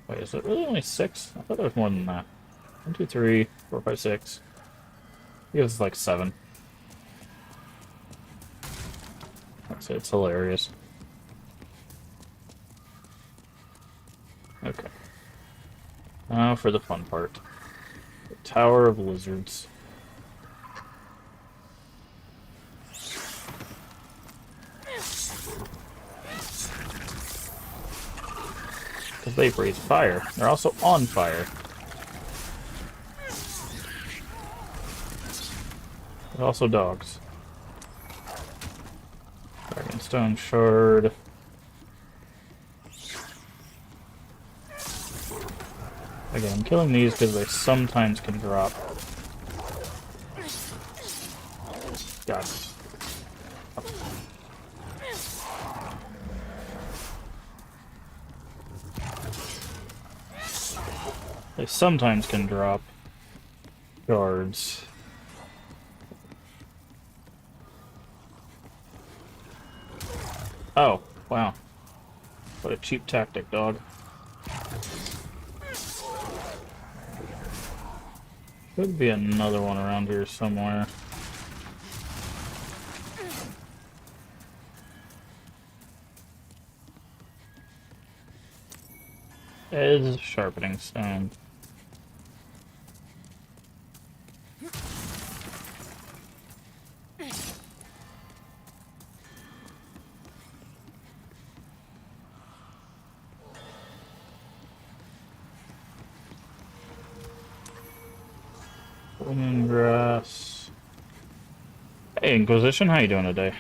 Wait, is it really only 6? I thought there was more than that. 1, 2, 3, 4, 5, 6. I guess it's like 7. It's hilarious. Okay. Now for the fun part. The Tower of Lizards. Because they breathe fire. They're also on fire. They're also dogs. Dragonstone Shard. Again, I'm killing these because they sometimes can drop. Got it. They sometimes can drop guards. Oh, wow. What a cheap tactic, dog. Could be another one around here somewhere. Edge sharpening stone. Grass. Hey, Inquisition, how you doing today?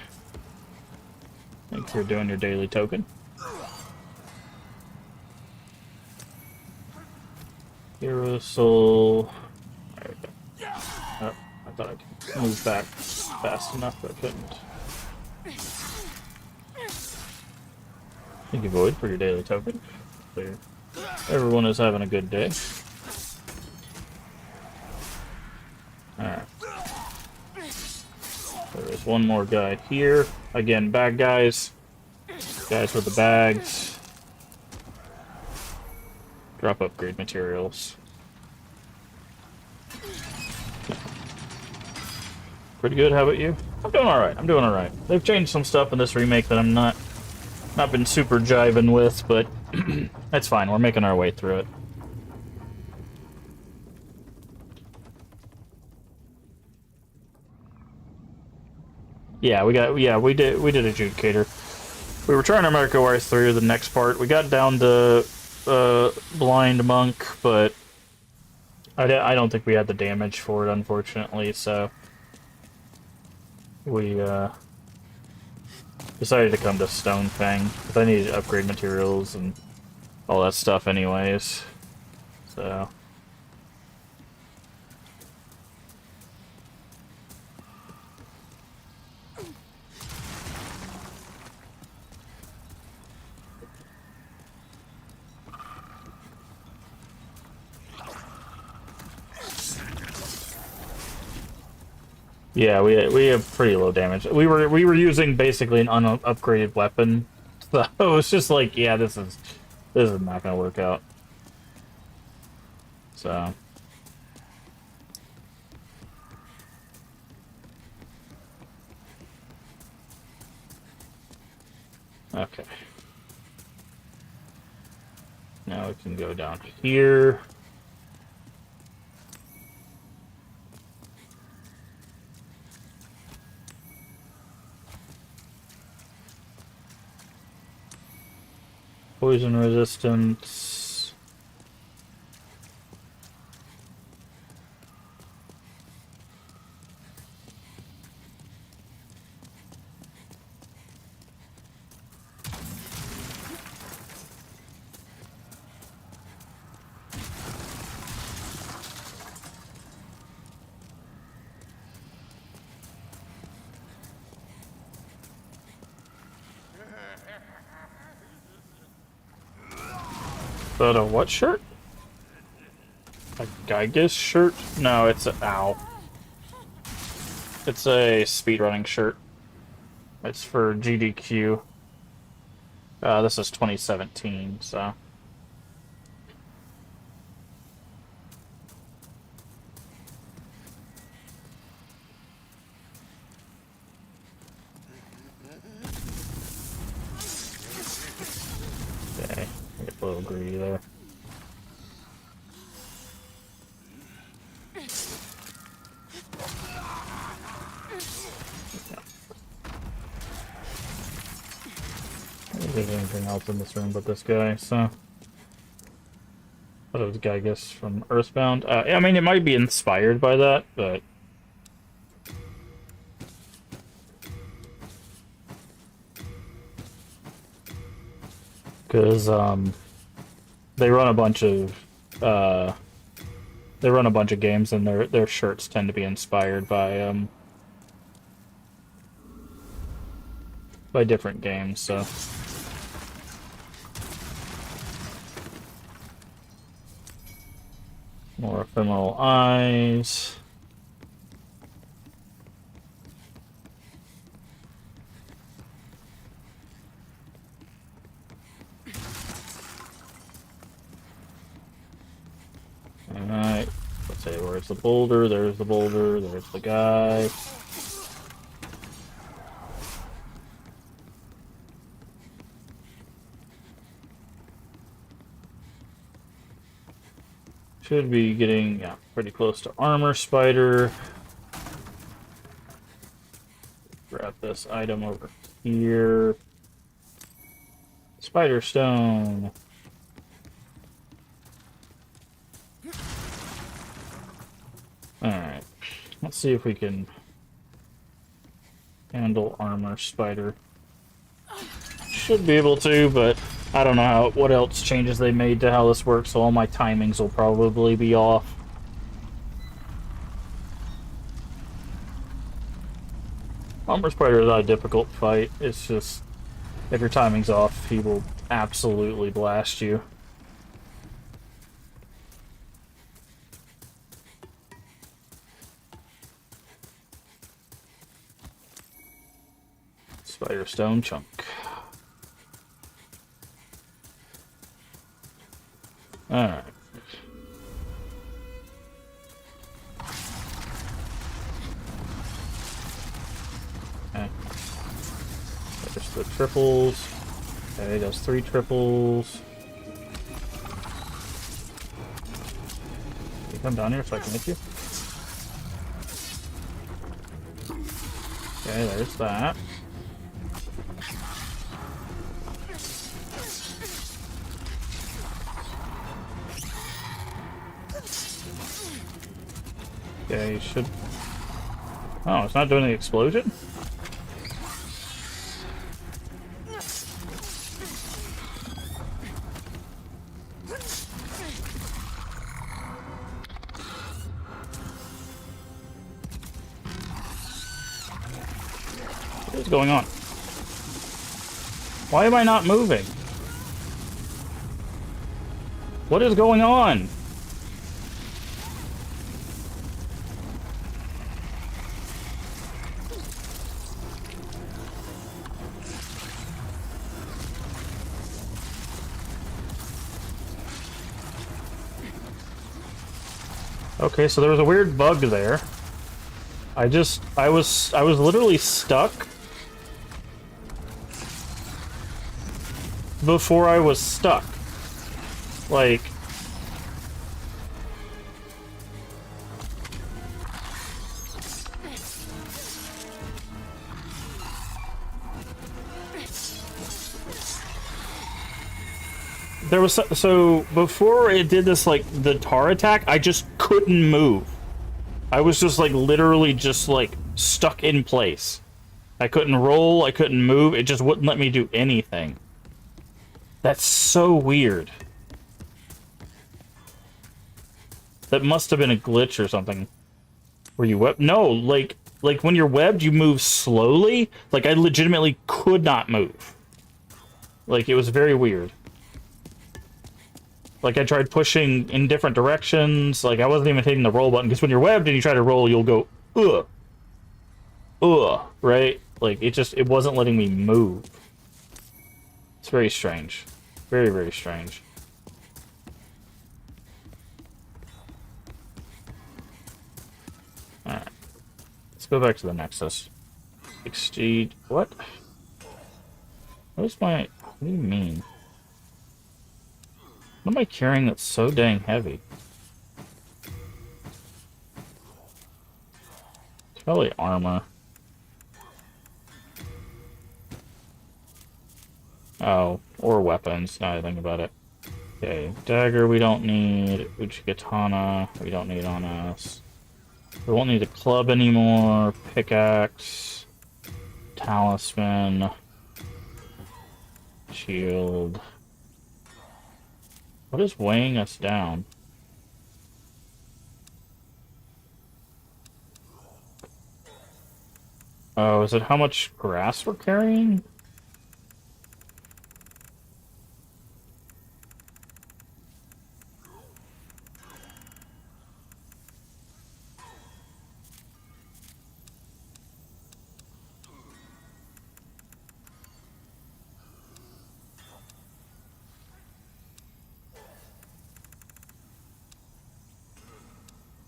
Thanks for doing your daily token. Hero Soul. There we go. Oh, I thought I could move back fast enough, but I couldn't. Thank you, Void, for your daily token. Clear. Everyone is having a good day. Alright. There is one more guy here. Again, bad guys. Guys with the bags. Drop upgrade materials. Pretty good, how about you? I'm doing alright, I'm doing alright. They've changed some stuff in this remake that I'm not been super jiving with, but that's fine, we're making our way through it. Yeah, we did Adjudicator. We were trying to make our way through the next part. We got down to Blind Monk, but I don't think we had the damage for it, unfortunately, so we decided to come to Stone Fang, because I needed to upgrade materials and all that stuff anyways, so... Yeah, we have pretty low damage. We were using basically an unupgraded weapon, so it's just like, yeah, this is not gonna work out. So okay, now we can go down here. Poison resistance. But a what shirt? A Gygus shirt? No, it's a... Ow. It's a speedrunning shirt. It's for GDQ. This is 2017, so... Okay, get a little greedy there. I don't think there's anything else in this room but this guy, so... Thought it was Gygus from Earthbound. I mean, it might be inspired by that, but... Because, they run a bunch of, games, and their shirts tend to be inspired by different games, so... More ephemeral eyes. Alright, let's say where's the boulder? There's the boulder, there's the guy. Should be getting, yeah, pretty close to armor spider. Grab this item over here. Spider stone. Alright, let's see if we can handle armor spider. Should be able to, but I don't know what else changes they made to how this works, so all my timings will probably be off. Armor spider is not a difficult fight, it's just, if your timing's off, he will absolutely blast you. Spider stone chunk. Alright. Okay. There's the triples. Okay, that's 3 triples. Can you come down here so I can hit you? Okay, there's that. Yeah, you should... Oh, it's not doing the explosion? What is going on? Why am I not moving? What is going on? Okay, so there was a weird bug there. I was literally stuck before I was stuck. Like, there was so before it did this, like the tar attack, I just couldn't move. I was just like literally just like stuck in place. I couldn't roll, I couldn't move, it just wouldn't let me do anything. That's so weird. That must have been a glitch or something. Were you webbed? No, like when you're webbed, you move slowly. Like I legitimately could not move. Like it was very weird. Like I tried pushing in different directions. Like I wasn't even hitting the roll button because when you're webbed and you try to roll, you'll go right? Like it wasn't letting me move. It's very strange. Very, very strange. Alright. Let's go back to the Nexus. Exceed... What? What is my... What do you mean? What am I carrying that's so dang heavy? It's probably armor. Oh, or weapons, now I think about it. Okay, dagger we don't need. Uchigatana we don't need on us. We won't need a club anymore. Pickaxe. Talisman. Shield. What is weighing us down? Oh, is it how much grass we're carrying?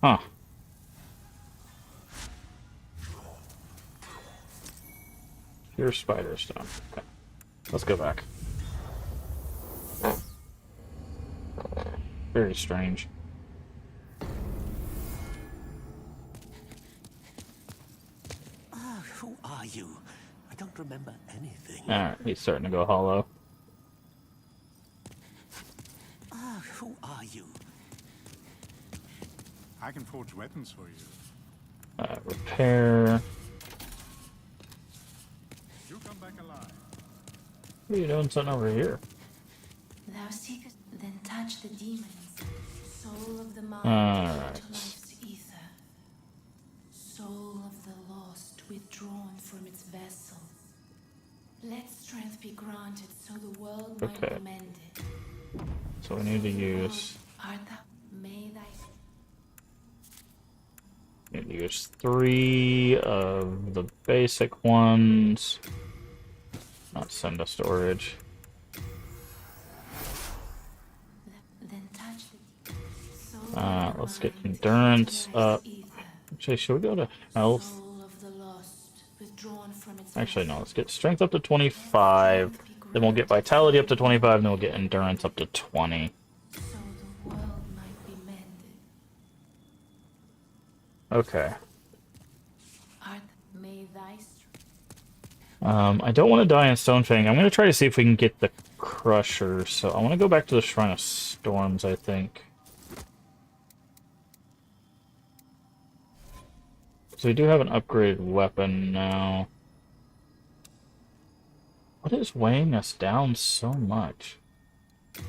Huh. Pure spider stone. Okay. Let's go back. Very strange. Who are you? I don't remember anything. Alright, he's starting to go hollow. Who are you? I can forge weapons for you. Repair. You come back alive. What are you doing something over here? Thou seekest, then touch the demons. Soul of the mind, Alright. to life's ether. Soul of the lost, withdrawn from its vessel. Let strength be granted so the world might Okay. be mended. So we need to use... Art thou, may thy... Need to use 3 of the basic ones. Not send to storage. Then touch the soul of the Let's get mind, endurance to life's up. ether. Actually, should we go to health? Soul of the lost, withdrawn from its Actually, no. vessel. Let's get strength up to 25. Then we'll get vitality up to 25, and then we'll get endurance up to 20. So the world might be mended. Okay. Art, may thy strength... I don't want to die in Stonefang. I'm going to try to see if we can get the Crusher. So I want to go back to the Shrine of Storms, I think. So we do have an upgraded weapon now. What is weighing us down so much? I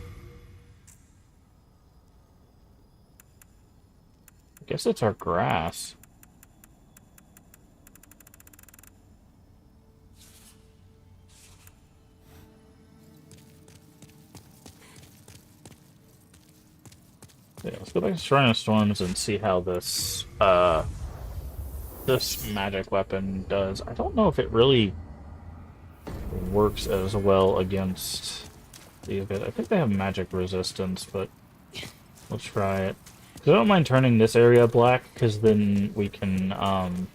guess it's our grass. Yeah, let's go back to Shrine of Storms and see how this this magic weapon does. I don't know if it really works as well against the event. I think they have magic resistance, but we'll try it. 'Cause I don't mind turning this area black, because then we can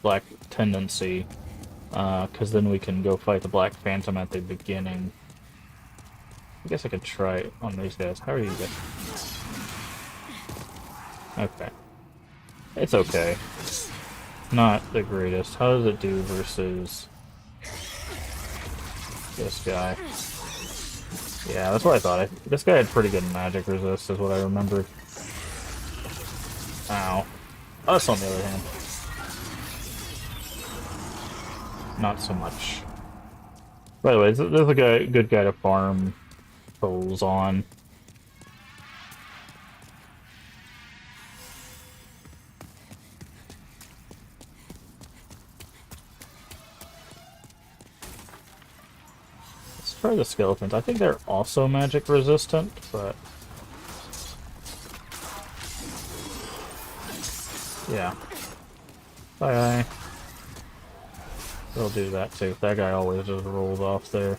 black tendency, because then we can go fight the Black Phantom at the beginning. I guess I could try it on these guys. How are you guys? Okay. It's okay. Not the greatest. How does it do versus this guy? Yeah, that's what I thought. This guy had pretty good magic resist, is what I remembered. Ow. Us, on the other hand. Not so much. By the way, this is a good guy to farm souls on. Try the skeletons. I think they're also magic resistant, but yeah. Bye. They'll do that too. That guy always just rolls off there.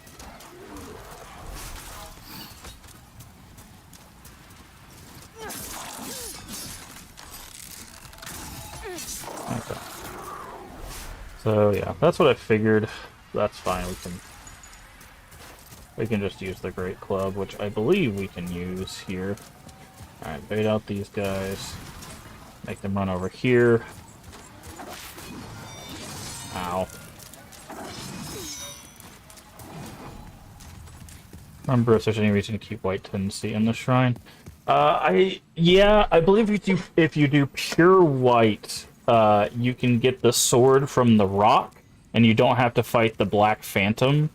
Okay. So yeah, that's what I figured. That's fine. We can just use the Great Club, which I believe we can use here. Alright, bait out these guys. Make them run over here. Ow. Remember if there's any reason to keep white tendency in the shrine. I believe if you do pure white, you can get the sword from the rock, and you don't have to fight the Black Phantom.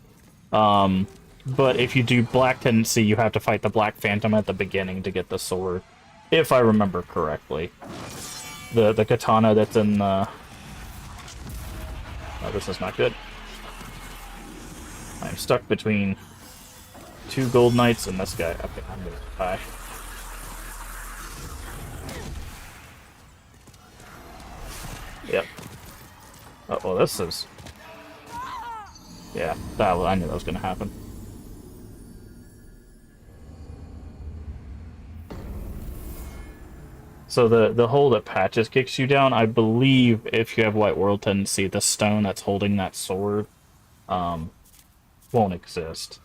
But if you do black tendency, you have to fight the Black Phantom at the beginning to get the sword, if I remember correctly. The katana that's in the... Oh, this is not good. I'm stuck between two gold knights and this guy. Okay, I'm gonna die. Yep. Uh-oh, this is... Yeah, I knew that was gonna happen. So the hole that Patches kicks you down, I believe if you have White World tendency, the stone that's holding that sword won't exist.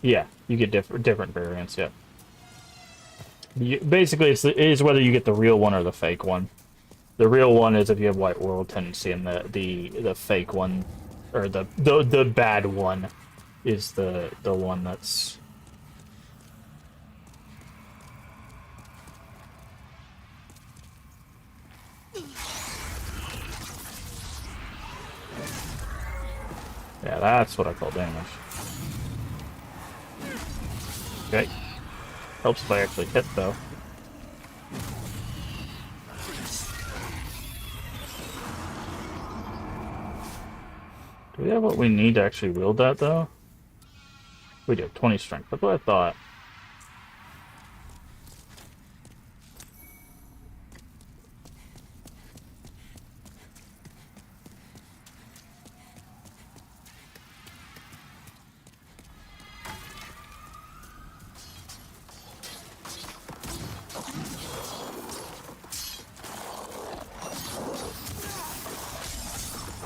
Yeah, you get different variants, yeah. Basically, it is whether you get the real one or the fake one. The real one is if you have White World tendency, and the fake one, or the bad one, is the one that's... Yeah, that's what I call damage. Okay. Helps if I actually hit, though. Do we have what we need to actually wield that, though? We do. 20 strength. That's what I thought.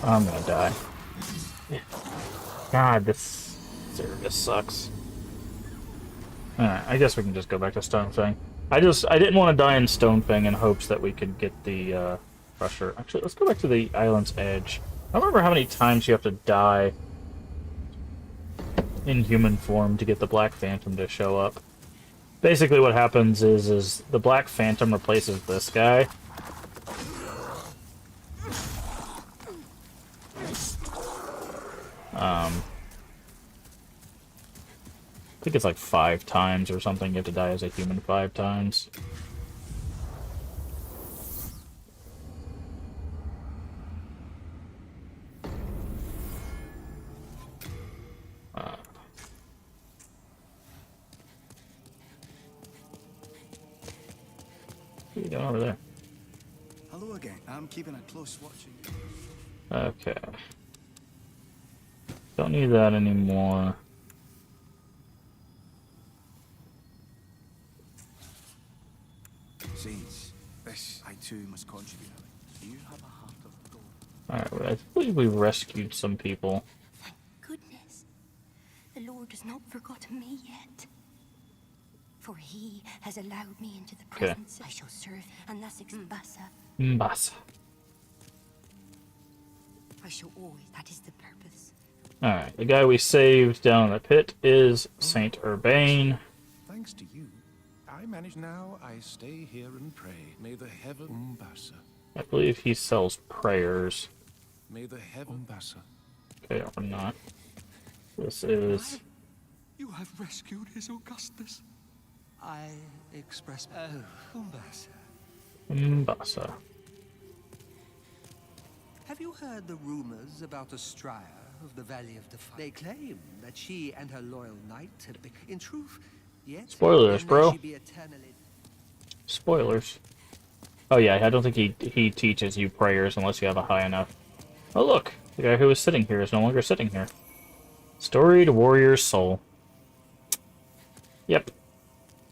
I'm gonna die. God, this service sucks. Alright, I guess we can just go back to Stonefang. I didn't want to die in Stonefang in hopes that we could get the Crusher. Actually, let's go back to the island's edge. I don't remember how many times you have to die in human form to get the Black Phantom to show up. Basically what happens is the Black Phantom replaces this guy. I think it's like 5 times or something. You have to die as a human 5 times. What are you doing over there? Hello again. I'm keeping a close watch on you. Okay. Don't need that anymore. Saints, this I too must contribute. You have a heart of gold. Alright, well, I believe we rescued some people. Thank goodness. The Lord has not forgotten me yet. For he has allowed me into the Okay. presence I shall serve, and that's Mbasa. Mbasa. I shall always, that is the purpose. Alright, the guy we saved down in the pit is Saint Urbane. Thanks to you, I manage now. I stay here and pray. May the heaven Umbasa. I believe he sells prayers. May the heaven Umbasa. Okay, or not. This is... You have rescued His Augustus. I express... Oh, Umbasa. Mbasa. Have you heard the rumors about Astraea of the Valley of Defiance? They claim that she and her loyal knight have been... In truth, yet... Spoilers, may bro. she be eternally... Spoilers. Oh yeah, I don't think he teaches you prayers unless you have a high enough. Oh look, the guy who was sitting here is no longer sitting here. Storied Warrior's Soul. Yep.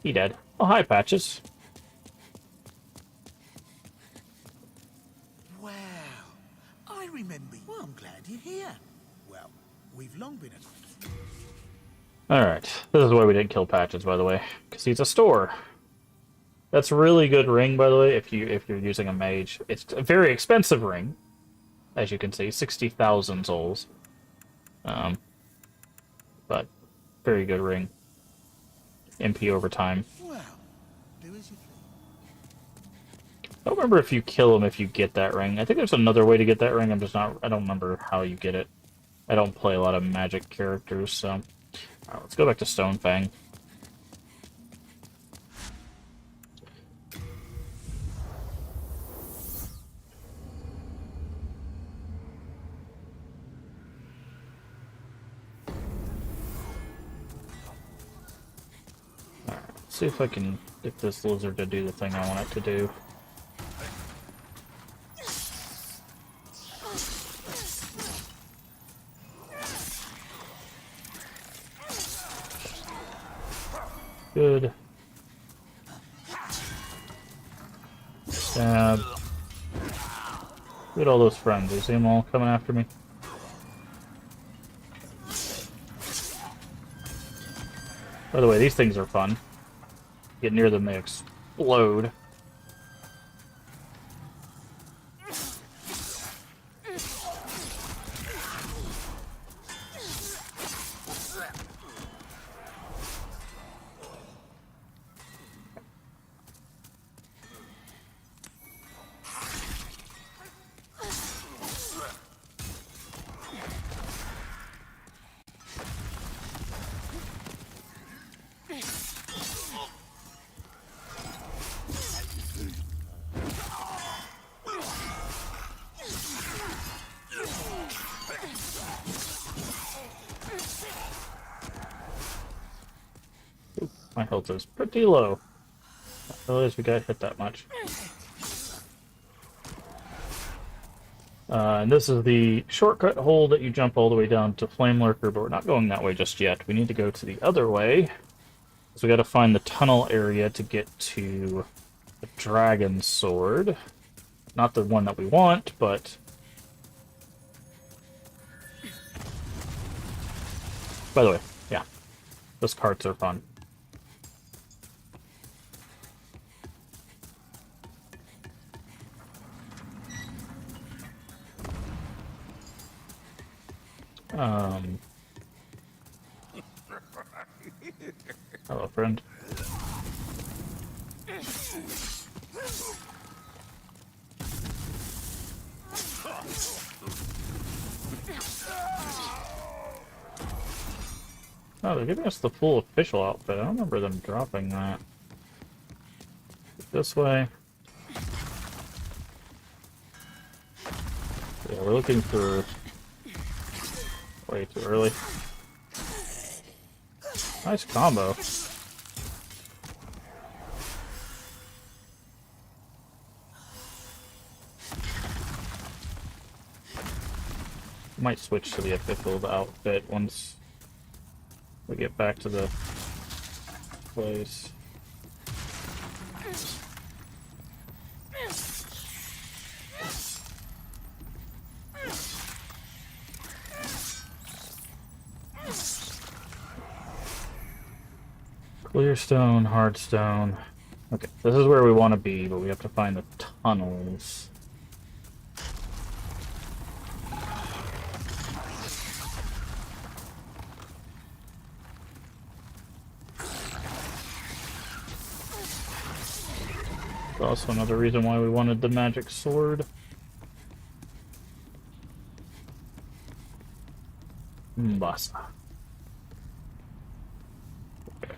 He dead. Oh, hi, Patches. Wow. I remember you. Well, I'm glad you're here. Well, we've long been acquainted. Alright, this is why we didn't kill Patches, by the way. Because he's a store. That's a really good ring, by the way, if you're using a mage. It's a very expensive ring, as you can see, 60,000 souls. But very good ring. MP over time. Well, do as you please. I don't remember if you kill him if you get that ring. I think there's another way to get that ring. I don't remember how you get it. I don't play a lot of magic characters, so. Alright, let's go back to Stonefang. See if I can get this lizard to do the thing I want it to do. Good. Stab. Look at all those friends. You see them all coming after me? By the way, these things are fun. Get near them, they explode. My health is pretty low. I realize we got hit that much. And this is the shortcut hole that you jump all the way down to Flame Lurker, but we're not going that way just yet. We need to go to the other way. So we got to find the tunnel area to get to the Dragon Sword. Not the one that we want, but... By the way, yeah. Those carts are fun. Um, hello, friend. Oh, they're giving us the full official outfit. I don't remember them dropping that. This way. Yeah, we're looking for... way too early. Nice combo. Might switch to the official outfit once we get back to the place. Clear stone, hard stone. Okay, this is where we want to be, but we have to find the tunnels. Also another reason why we wanted the magic sword. Mbasa. Okay.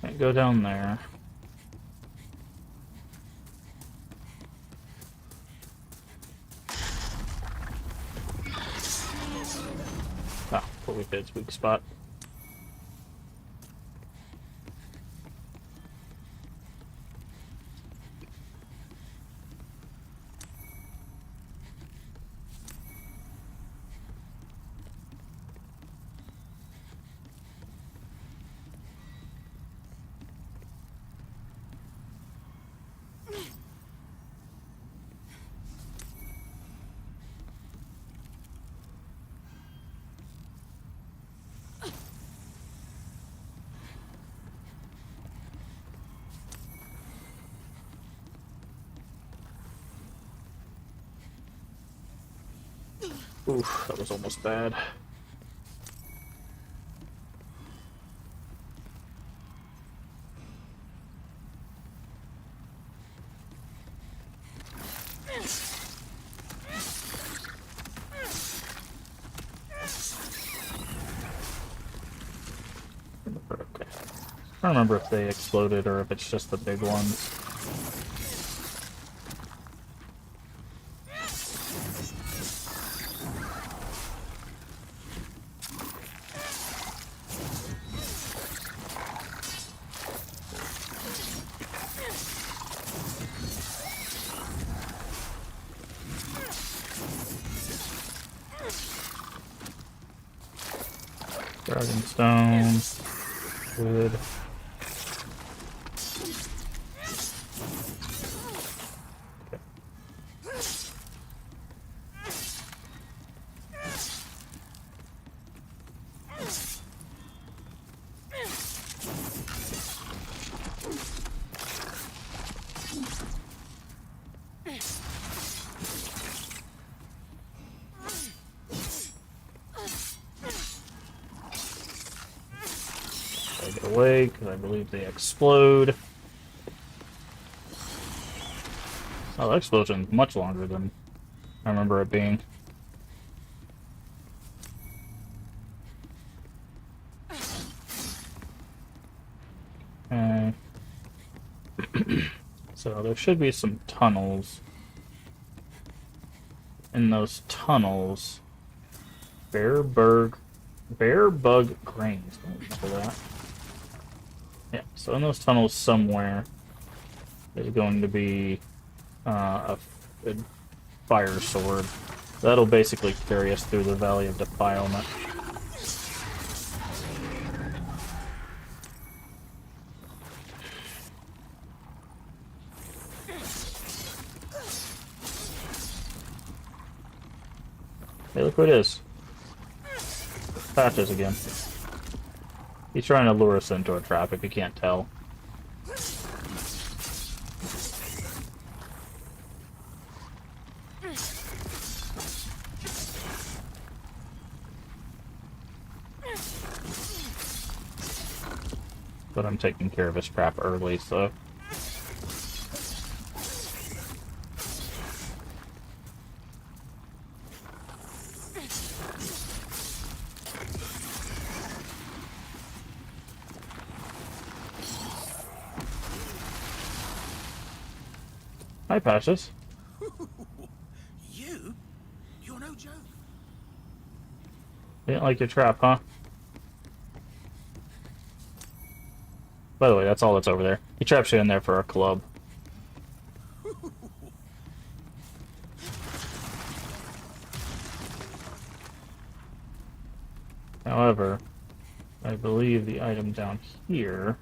Can't go down there. Ah, what we did's weak spot. Oof, that was almost bad. Okay. I don't remember if they exploded or if it's just the big ones. Dragonstone. Good. Get away, because I believe they explode. Oh, that explosion's much longer than I remember it being. Okay. So there should be some tunnels. In those tunnels, Bear Bug Grains. Don't remember that. Yeah, so in those tunnels somewhere, there's going to be a fire sword. That'll basically carry us through the Valley of Defilement. Hey, look who it is. Patches again. He's trying to lure us into a trap if you can't tell. but I'm taking care of his trap early, so. Hi, Patches. You're no joke. Didn't like your trap, huh? By the way, that's all that's over there. He traps you in there for a club. However, I believe the item down here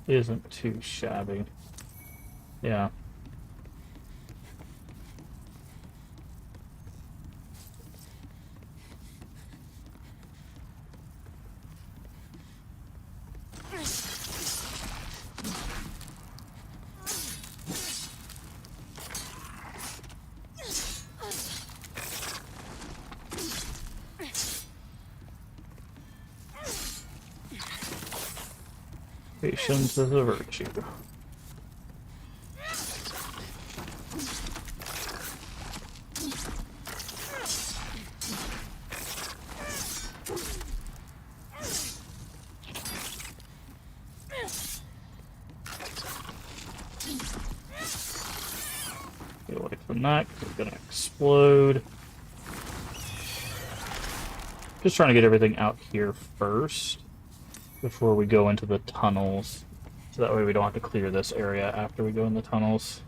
isn't too shabby. Yeah. Patience is a virtue. Get away from that, 'cause it's gonna explode. Just trying to get everything out here first before we go into the tunnels. So that way we don't have to clear this area after we go in the tunnels.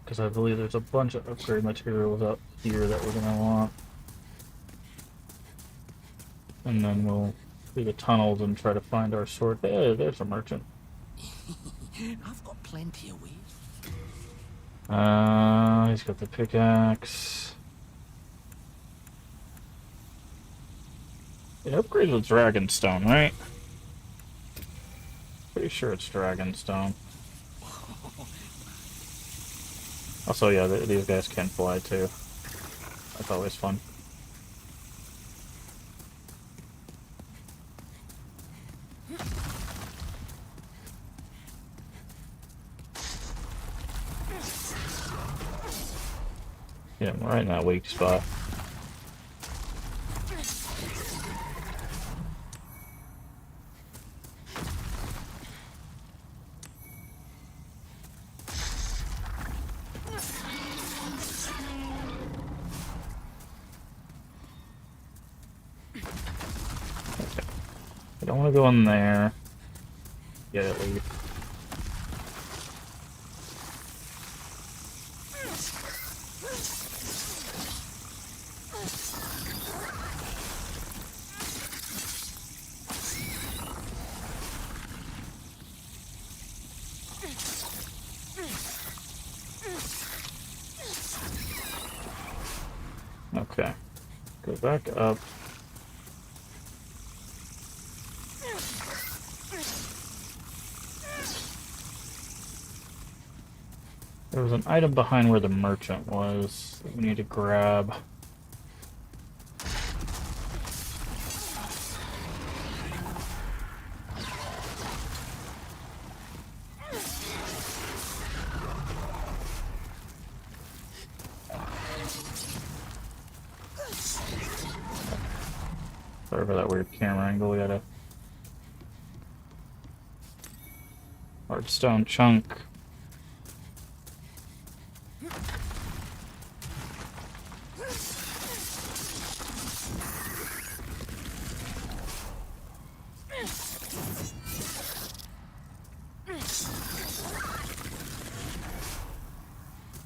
Because I believe there's a bunch of upgrade materials up here that we're going to want. And then we'll do the tunnels and try to find our sword. Hey, there's a merchant. I've got plenty of ways. He's got the pickaxe. It upgrades with Dragonstone, right? Pretty sure it's Dragonstone. Also, yeah, these guys can fly too. That's always fun. Yeah, I'm right in that weak spot. I don't want to go in there. Get it, leave. Okay. Go back up. There was an item behind where the merchant was that we need to grab. Sorry for that weird camera angle. We got a hard stone chunk.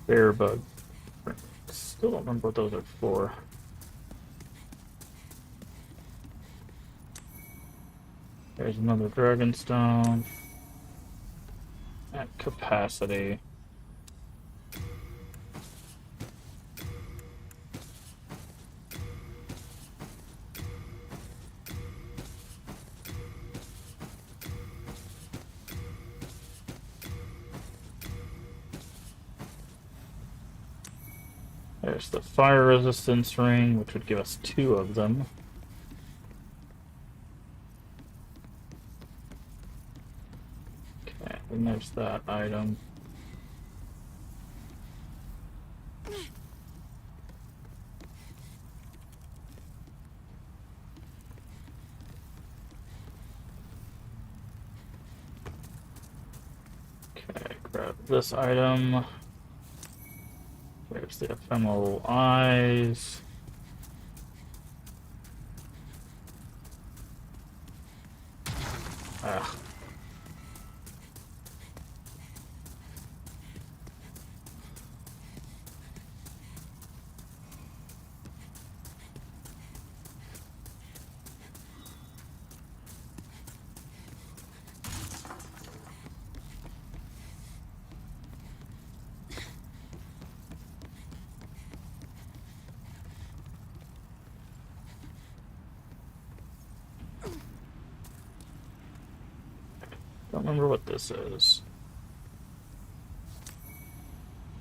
Bear bug. Still don't remember what those are for. There's another Dragonstone. At capacity. There's the fire resistance ring, which would give us 2 of them. Okay, and there's that item. Okay, grab this item. There's the ephemeral eyes. Ah. Don't remember what this is.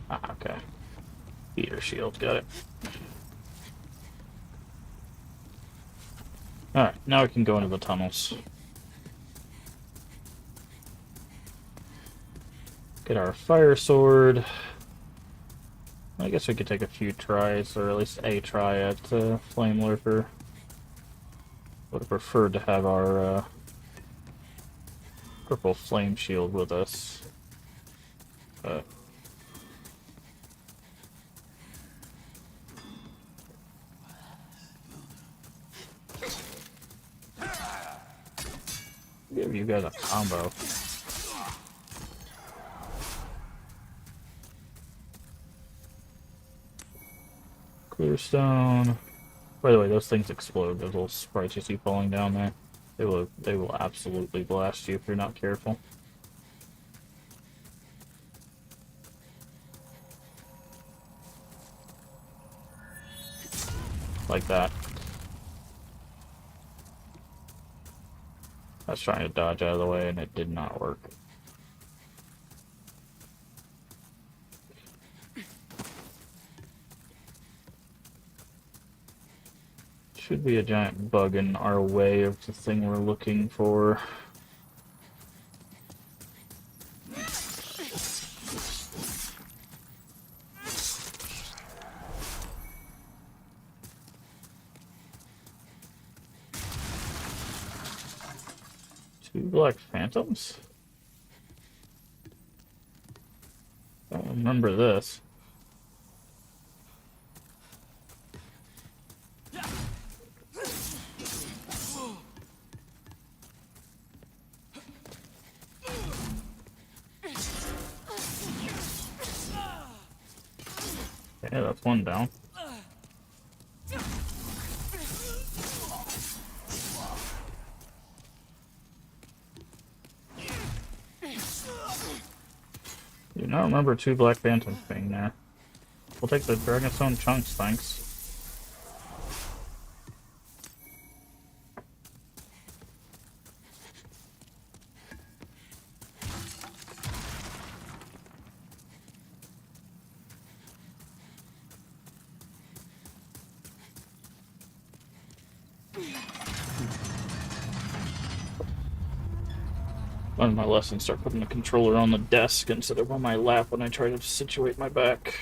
Ah, okay. Heater shield, got it. Alright, now we can go into the tunnels. Get our fire sword. I guess we could take a few tries, or at least a try at Flame Lurker. Would have preferred to have our purple flame shield with us. Give you guys a combo. Clear stone. By the way, those things explode. Those little sprites you see falling down there. They will absolutely blast you if you're not careful. Like that. I was trying to dodge out of the way and it did not work. Should be a giant bug in our way of the thing we're looking for. Two black phantoms? I don't remember this. Yeah, that's one down. Do not remember two black phantoms being there. We'll take the Dragonstone chunks, thanks. Learned my lesson, start putting the controller on the desk instead of on my lap when I try to situate my back.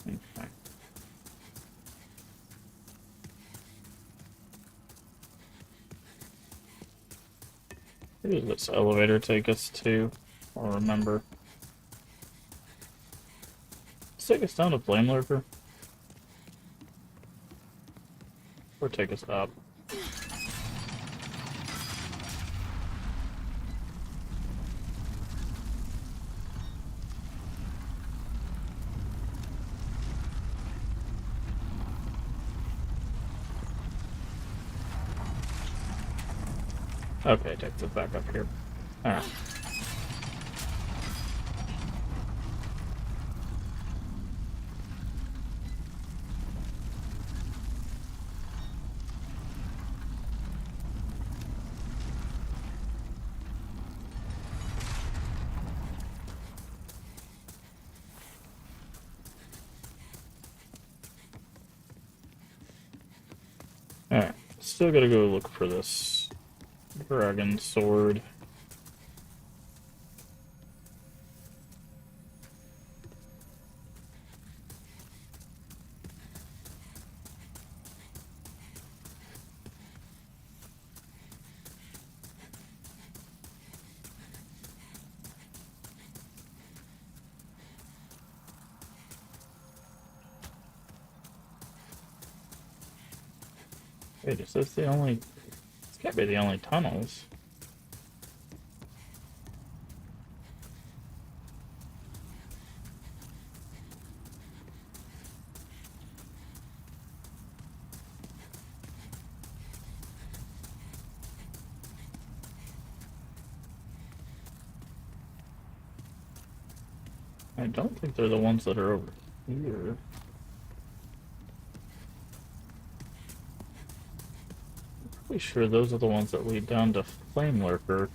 Okay. Where does this elevator take us to? Or remember? Let's take us down to Flame Lurker. Or take us up. Okay, takes us back up here. Alright. Alright, still gotta go look for this dragon sword. Wait, is this the only... This can't be the only tunnels. I don't think they're the ones that are over here. Pretty sure those are the ones that lead down to Flame Lurker.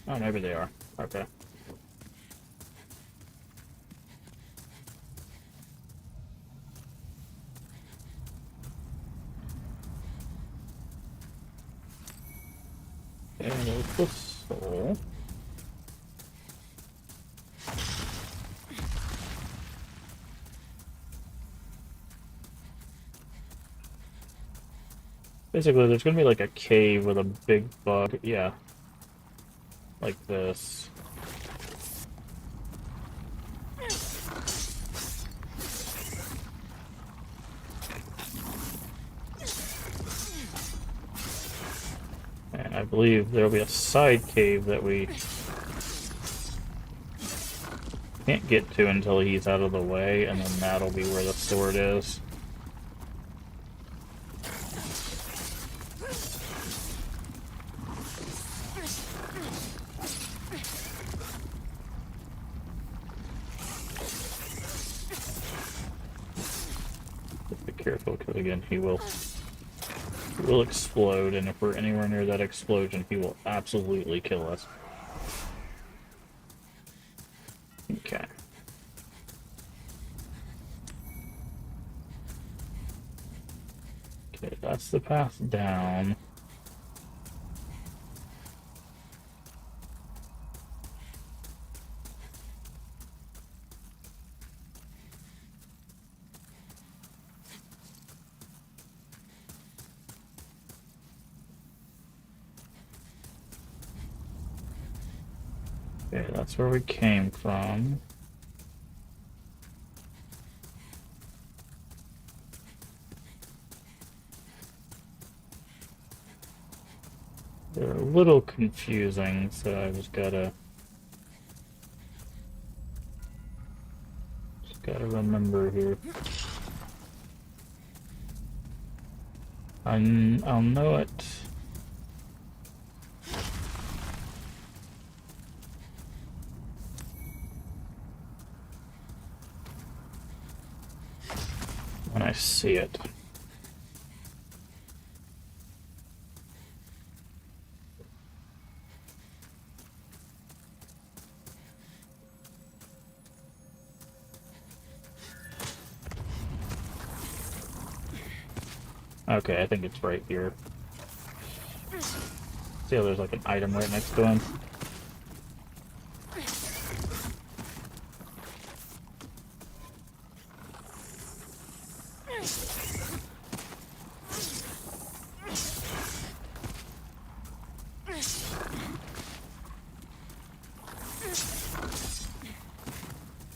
Oh, maybe they are. Okay. And there's the soul. Basically, there's gonna be like a cave with a big bug. Yeah. Like this. And I believe there'll be a side cave that we can't get to until he's out of the way, and then that'll be where the sword is. Just be careful, because again, he will explode, and if we're anywhere near that explosion, he will absolutely kill us. Okay. Okay, that's the path down. Okay, that's where we came from. They're a little confusing, so I just gotta remember here. I'll know it. When I see it. Okay, I think it's right here. See how there's like an item right next to him?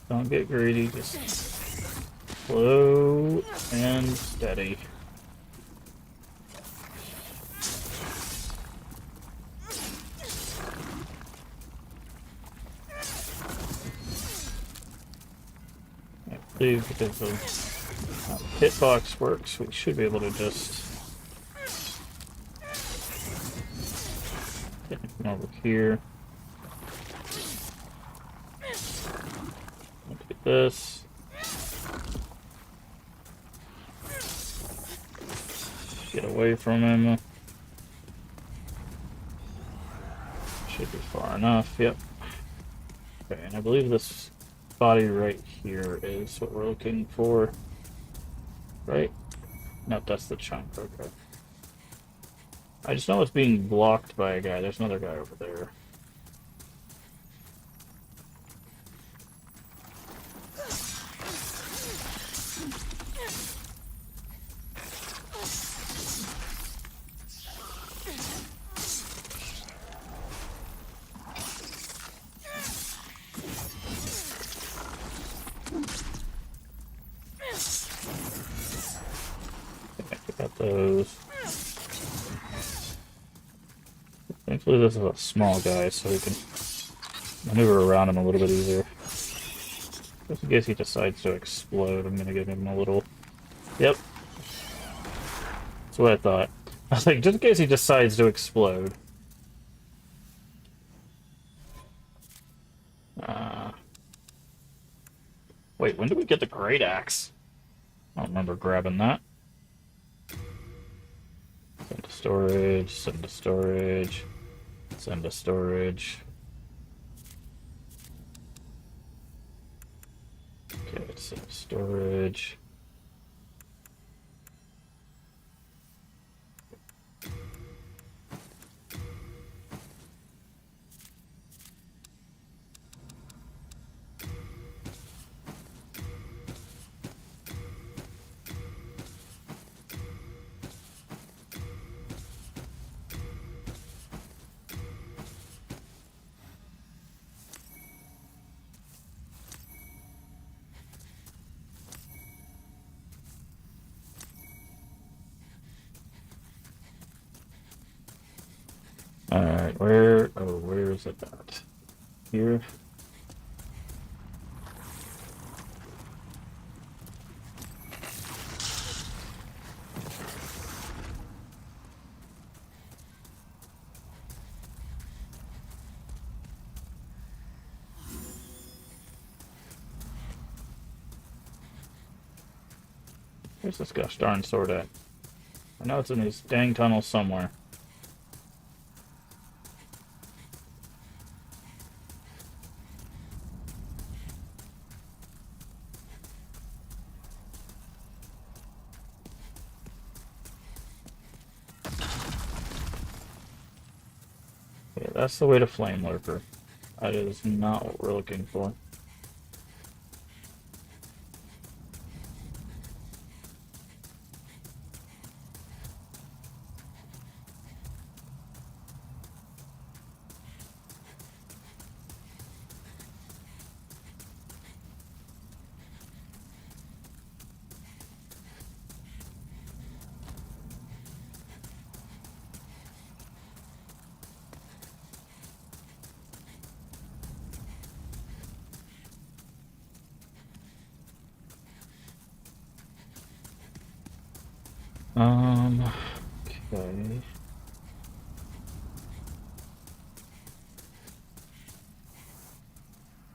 Don't get greedy, just slow and steady. believe because the hitbox works, we should be able to just get him over here. Look at this. Get away from him. Should be far enough, yep. Okay, and I believe this body right here is what we're looking for. Right? Nope, that's the chunk, okay. I just know it's being blocked by a guy. There's another guy over there. Got those. Thankfully this is a small guy, so we can maneuver around him a little bit easier. Just in case he decides to explode, I'm gonna give him a little... Yep. That's what I thought. I was like, just in case he decides to explode. Wait, when did we get the great axe? I don't remember grabbing that. Send to storage, send to storage, send to storage. Okay, send to storage. Alright, where is it at? Here? Where's this gosh darn sword at? I know it's in these dang tunnels somewhere. Yeah, that's the way to Flame Lurker. That is not what we're looking for. Okay.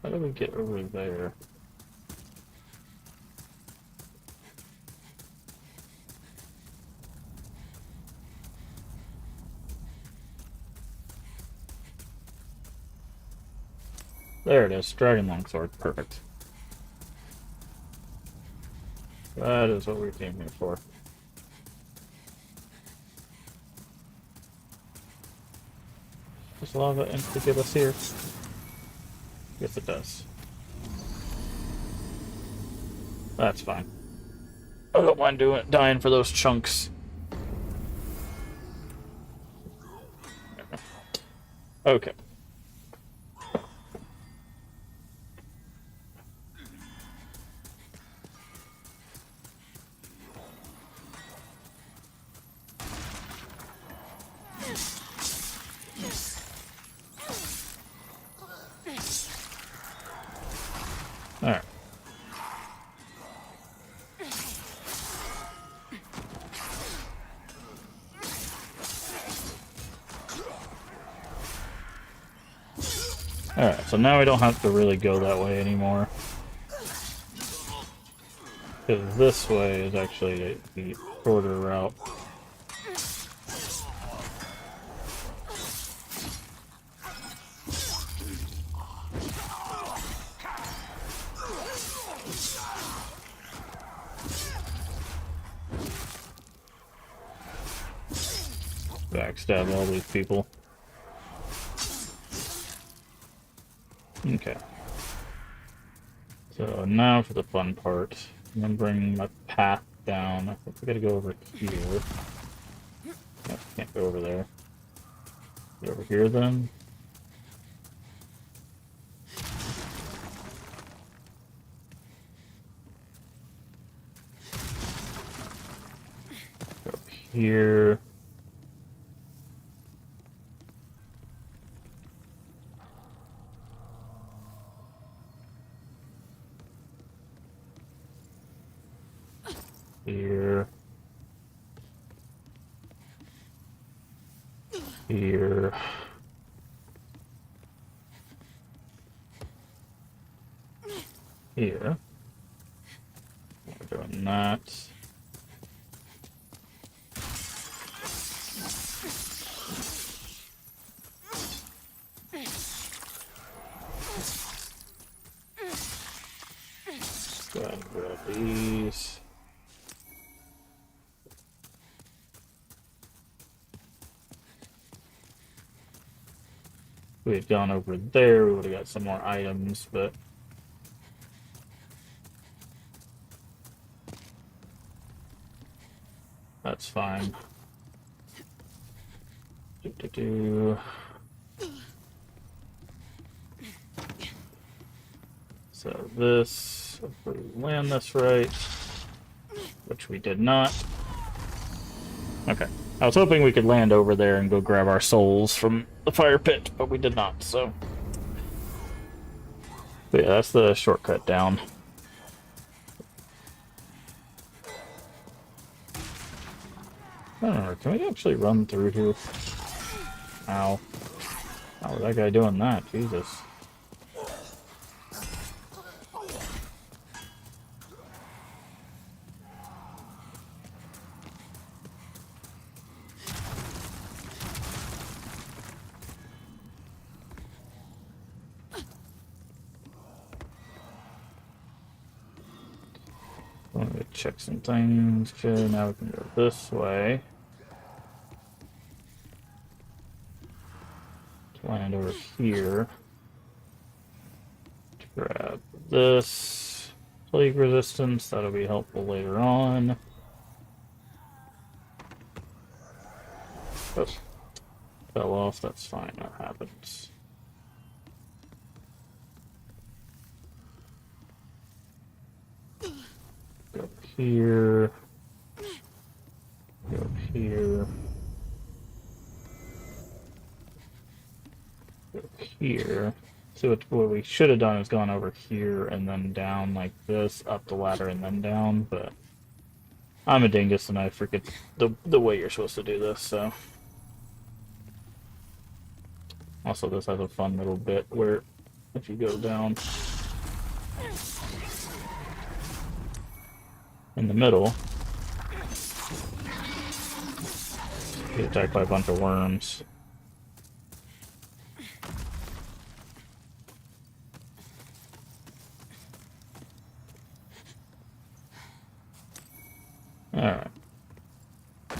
How do we get over there? There it is, Dragon Longsword. Perfect. That is what we came here for. Does lava instantly give us here? Yes, it does. That's fine. I don't mind dying for those chunks. Okay. Alright. Alright, so now we don't have to really go that way anymore. Because this way is actually the shorter route. Backstab all these people. Okay. So now for the fun part. I'm gonna bring my path down. I think we gotta go over here. Nope, can't go over there. Go over here then. Go up here. Here. Here. Here. We're doing that. Go ahead and grab these. If we had gone over there, we would have got some more items, but that's fine. So this, if we land this right, which we did not. Okay. I was hoping we could land over there and go grab our souls from the fire pit, but we did not, so. But yeah, that's the shortcut down. I don't know, can we actually run through here? Ow. How was that guy doing that? Jesus. Let me check some things. Okay, now we can go this way. Let's land over here. Grab this. Plague resistance, that'll be helpful later on. Oh, fell off, that's fine, that happens. Go up here. Go up here. Go up here. So what we should have done is gone over here and then down like this, up the ladder and then down, but I'm a dingus and I forget the way you're supposed to do this, so. Also, this has a fun little bit where if you go down in the middle, you get attacked by a bunch of worms. Alright. I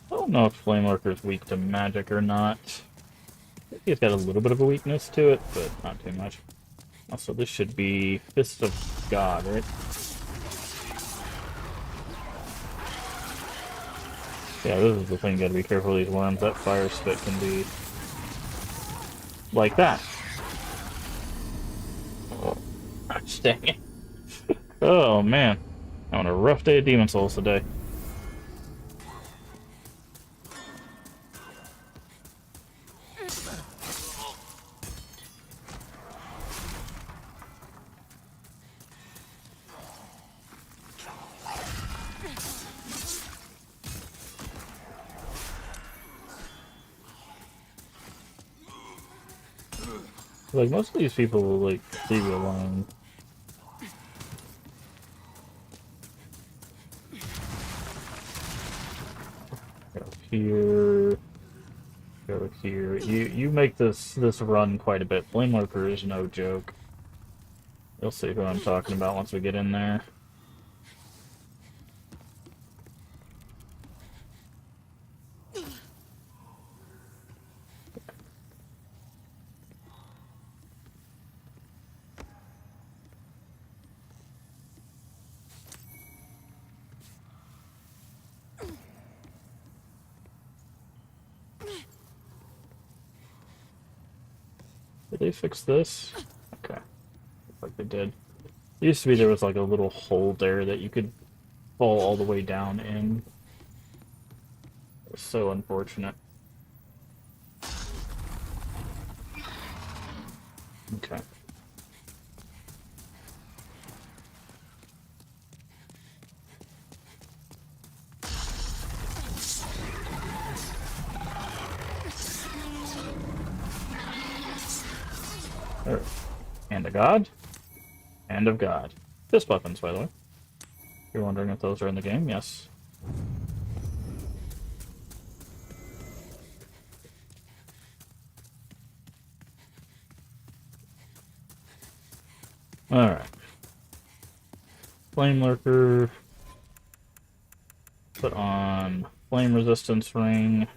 don't know if Flame Lurker is weak to magic or not. He's got a little bit of a weakness to it, but not too much. Also, this should be Fist of God, right? Yeah, this is the thing, you gotta be careful of these worms. That fire spit can be like that. Oh, dang it. Oh man, I'm on a rough day of Demon Souls today. Like, most of these people will, like, leave you alone. Go here. Go here. You make this run quite a bit. Flame Lurker is no joke. You'll see who I'm talking about once we get in there. Did they fix this? Okay. Looks like they did. It used to be there was like a little hole there that you could fall all the way down in. It was so unfortunate. Okay. There. Hand of God. Hand of God. Fist weapons, by the way. You're wondering if those are in the game? Yes. Alright. Flame Lurker. Put on Flame Resistance Ring.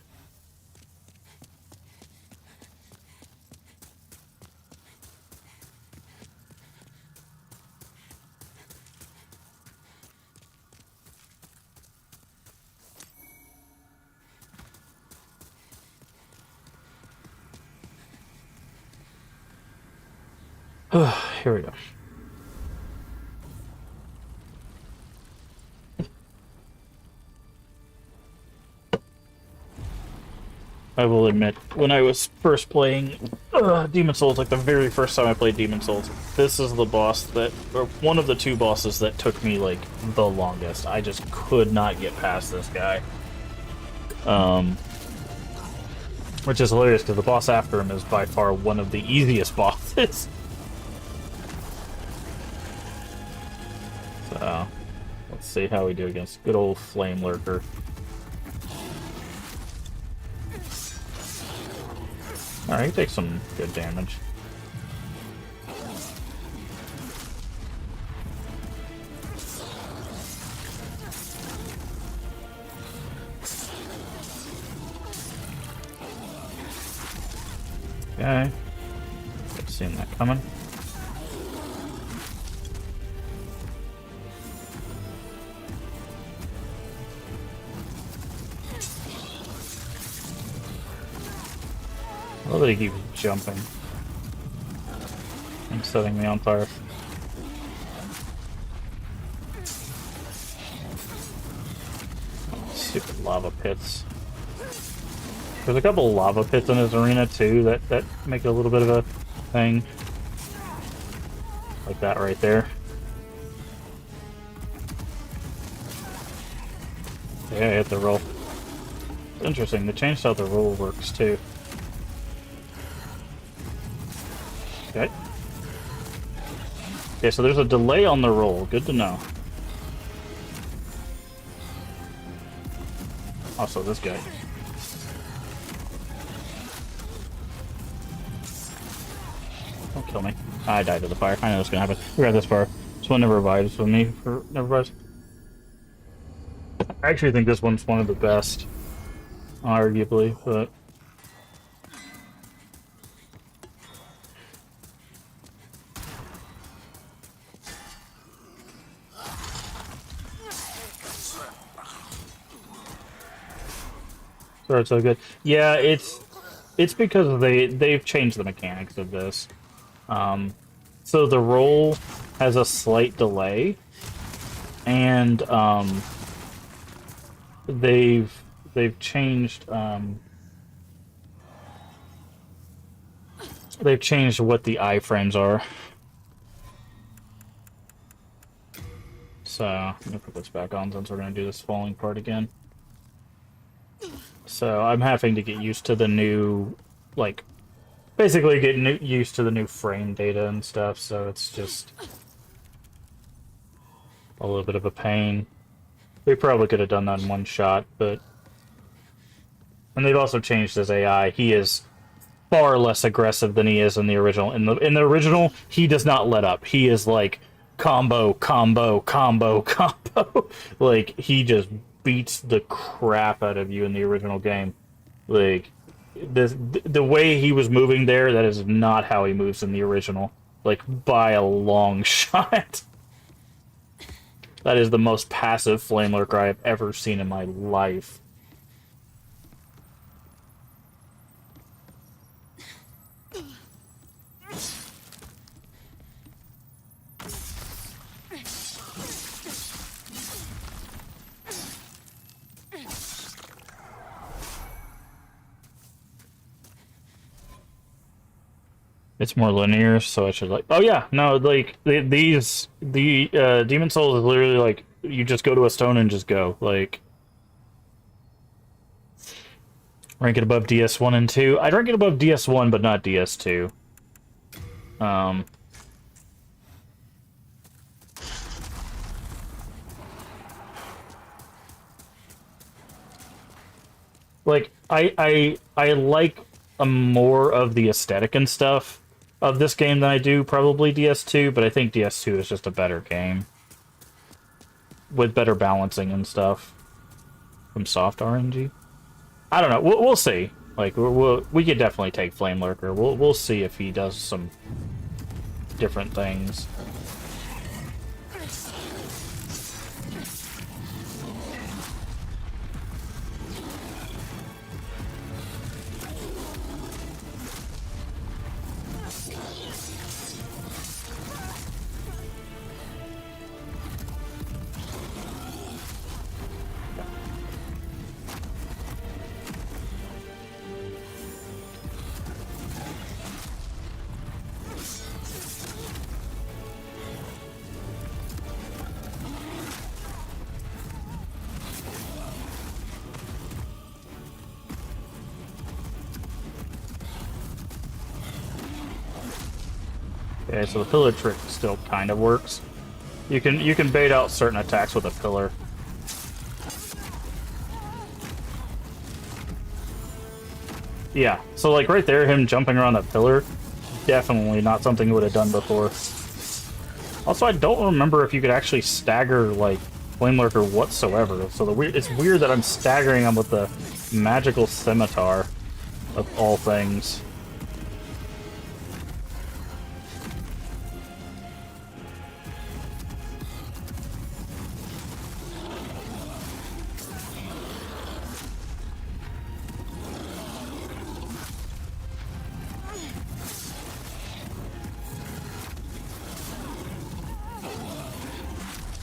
Here we go. I will admit, when I was first playing Demon Souls, like the very first time I played Demon Souls, this is the boss that, or one of the two bosses that took me, like, the longest. I just could not get past this guy. Which is hilarious, because the boss after him is by far one of the easiest bosses. So, let's see how we do against good old Flame Lurker. Alright, he takes some good damage. Okay. I've seen that coming. I love that he keeps jumping and setting me on fire. Oh, stupid lava pits. There's a couple lava pits in his arena too that make a little bit of a thing. Like that right there. Yeah, I hit the roll. It's interesting, they changed how the roll works too. Okay. Okay, so there's a delay on the roll. Good to know. Also, this guy. Don't kill me. I died to the fire. I know what's gonna happen. We got this far. This one never vibes with me. Never vibes. I actually think this one's one of the best. Arguably, but... Started so good. Yeah, it's because they've changed the mechanics of this. So the roll has a slight delay, and they've changed what the iframes are. So I'm gonna put this back on since we're gonna do this falling part again. So I'm having to get used to the new, like, basically getting used to the new frame data and stuff, so it's just a little bit of a pain. We probably could have done that in one shot, but... And they've also changed his AI. He is far less aggressive than he is in the original. In the original, he does not let up. He is like combo, combo, combo, combo. Like, he just beats the crap out of you in the original game. Like, the way he was moving there, that is not how he moves in the original. Like, by a long shot. That is the most passive Flame Lurker I have ever seen in my life. It's more linear, so I should like... Oh yeah, no, like, the Demon Souls is literally like, you just go to a stone and just go, like... Rank it above DS1 and 2. I'd rank it above DS1, but not DS2. Like, I like more of the aesthetic and stuff of this game than I do probably DS2, but I think DS2 is just a better game. With better balancing and stuff. From soft RNG. I don't know. We'll see. Like, we could definitely take Flame Lurker. We'll see if he does some different things. Okay, so the pillar trick still kind of works. You can bait out certain attacks with a pillar. Yeah, so like right there, him jumping around that pillar, definitely not something he would have done before. Also, I don't remember if you could actually stagger like Flame Lurker whatsoever. So it's weird that I'm staggering him with the magical scimitar of all things.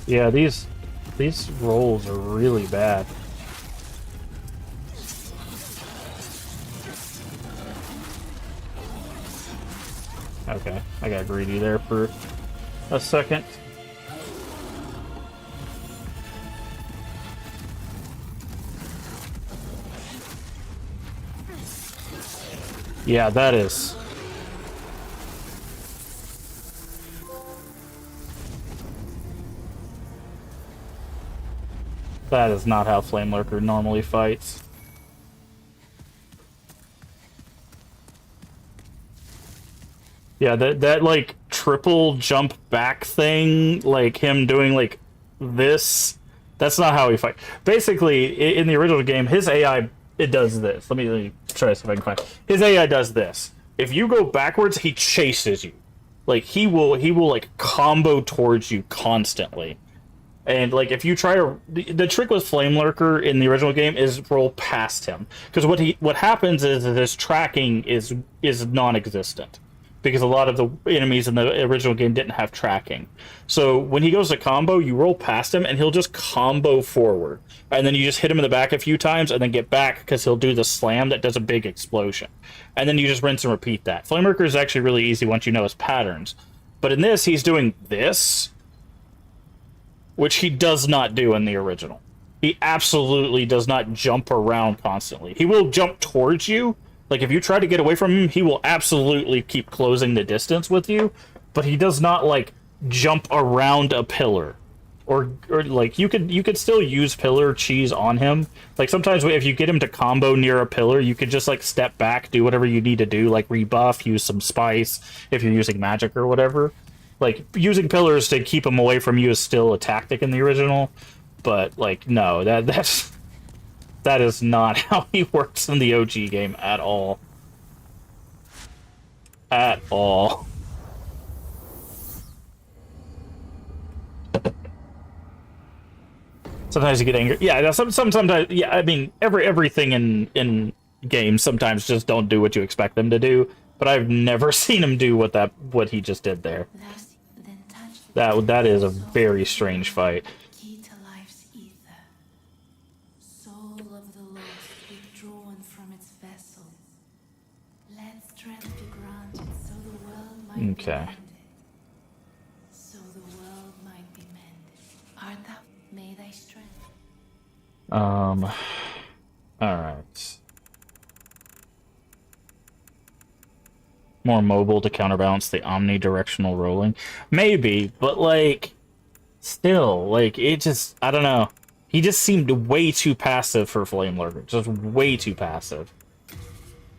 Yeah, these rolls are really bad. Okay, I got greedy there for a second. Yeah, that is... That is not how Flame Lurker normally fights. Yeah, that like triple jump back thing, like him doing like this, that's not how he fights. Basically, in the original game, his AI, it does this. Let me try to see if I can find it. His AI does this. If you go backwards, he chases you. Like he will like combo towards you constantly. And like if you try to, the trick with Flame Lurker in the original game is roll past him, because what happens is that his tracking is non-existent, because a lot of the enemies in the original game didn't have tracking. So when he goes to combo, you roll past him and he'll just combo forward, and then you just hit him in the back a few times and then get back, because he'll do the slam that does a big explosion, and then you just rinse and repeat that. Flame Lurker is actually really easy once you know his patterns, but in this he's doing this, which he does not do in the original. He absolutely does not jump around constantly. He will jump towards you, Like, if you try to get away from him, he will absolutely keep closing the distance with you, but he does not, like, jump around a pillar. Or like, you could still use pillar cheese on him. Like, sometimes if you get him to combo near a pillar, you could just, like, step back, do whatever you need to do, like rebuff, use some spice, if you're using magic or whatever. Like, using pillars to keep him away from you is still a tactic in the original, but, like, no, that is not how he works in the OG game at all. At all. Sometimes you get angry. Yeah, sometimes. Yeah, I mean, everything in games sometimes just don't do what you expect them to do. But I've never seen him do what he just did there. That is a very strange fight. Key to life's ether. Soul of the lost withdrawn from its vessel. Let strength be granted so the world might be mended. So the world might be mended. Art thou? May thy strength. Alright. More mobile to counterbalance the omnidirectional rolling. Maybe, but, like, still, like, it just, I don't know. He just seemed way too passive for Flame Lurker. Just way too passive.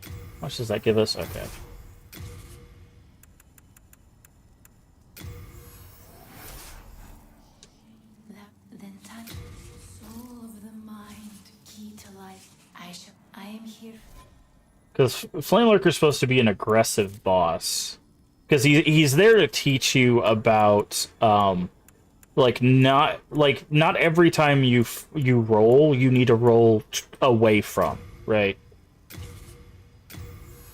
How much does that give us? Okay. Then touch soul of the mind, key to life. I am here. Because Flame Lurker's supposed to be an aggressive boss. Because he's there to teach you about, like, not every time you roll, you need to roll away from, right?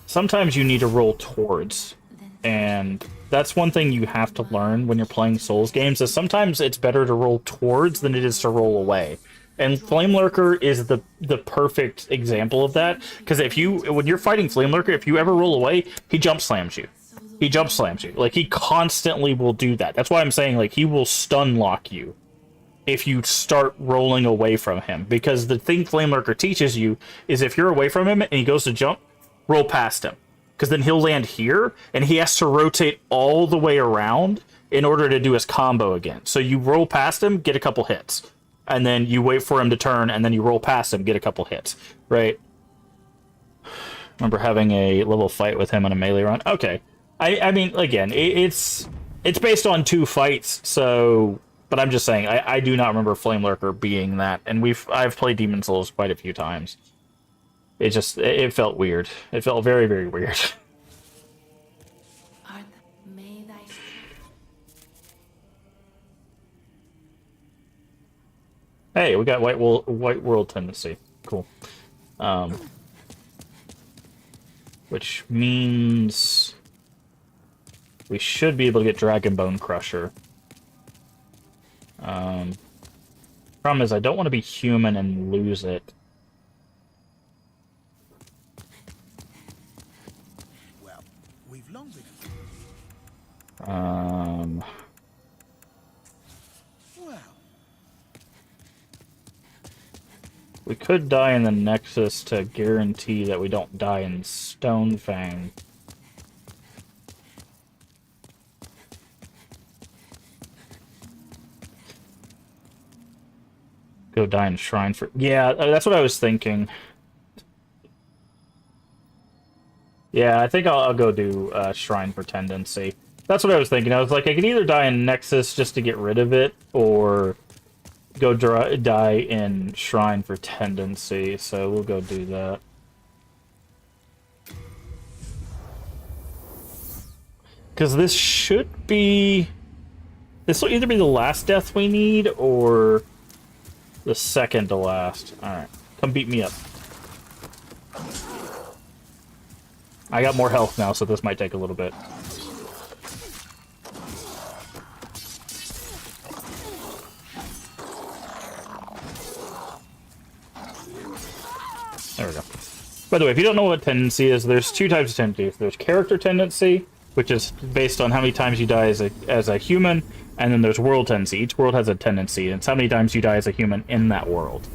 Sometimes you need to roll towards. And that's one thing you have to learn when you're playing Souls games, is sometimes it's better to roll towards than it is to roll away. And Flame Lurker is the perfect example of that, because when you're fighting Flame Lurker, if you ever roll away, he jump slams you. He jump slams you. Like, he constantly will do that. That's why I'm saying, like, he will stun lock you if you start rolling away from him. Because the thing Flame Lurker teaches you is if you're away from him and he goes to jump, roll past him. Because then he'll land here, and he has to rotate all the way around in order to do his combo again. So you roll past him, get a couple hits. And then you wait for him to turn, and then you roll past him, get a couple hits, right? Remember having a little fight with him on a melee run? Okay. I mean, again, it's based on 2 fights, so... But I'm just saying, I do not remember Flame Lurker being that, and I've played Demon Souls quite a few times. It felt weird. It felt very, very weird. May thy strength. Hey, we got White World tendency. Cool. Which means we should be able to get Dragon Bone Crusher. Problem is, I don't want to be human and lose it. Well, we've long been. Well. We could die in the Nexus to guarantee that we don't die in Stonefang. Go die in Shrine for... Yeah, that's what I was thinking. Yeah, I think I'll go do Shrine for Tendency. That's what I was thinking. I was like, I can either die in Nexus just to get rid of it, or go die in Shrine for Tendency, so we'll go do that. Because this should be... This will either be the last death we need, or the second to last. Alright, come beat me up. I got more health now, so this might take a little bit. There we go. By the way, if you don't know what tendency is, there's 2 types of tendency. There's character tendency, which is based on how many times you die as a human, and then there's world tendency. Each world has a tendency, and it's how many times you die as a human in that world.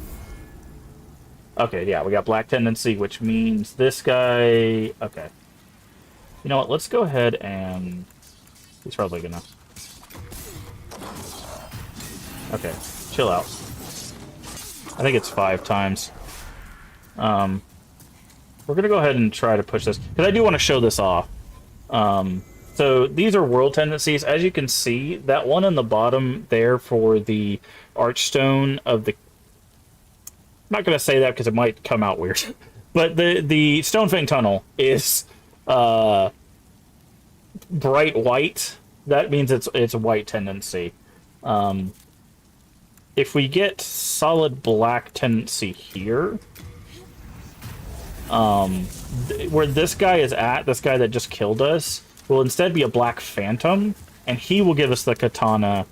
Okay, yeah, we got black tendency, which means this guy... Okay. You know what, let's go ahead and... He's probably gonna... Okay, chill out. I think it's 5 times. We're gonna go ahead and try to push this, because I do want to show this off. So these are world tendencies. As you can see, that one on the bottom there for the archstone of the... I'm not going to say that because it might come out weird. But the Stonefang Tunnel is bright white. That means it's a white tendency. If we get solid black tendency here, where this guy is at, this guy that just killed us, will instead be a black phantom, and he will give us the katana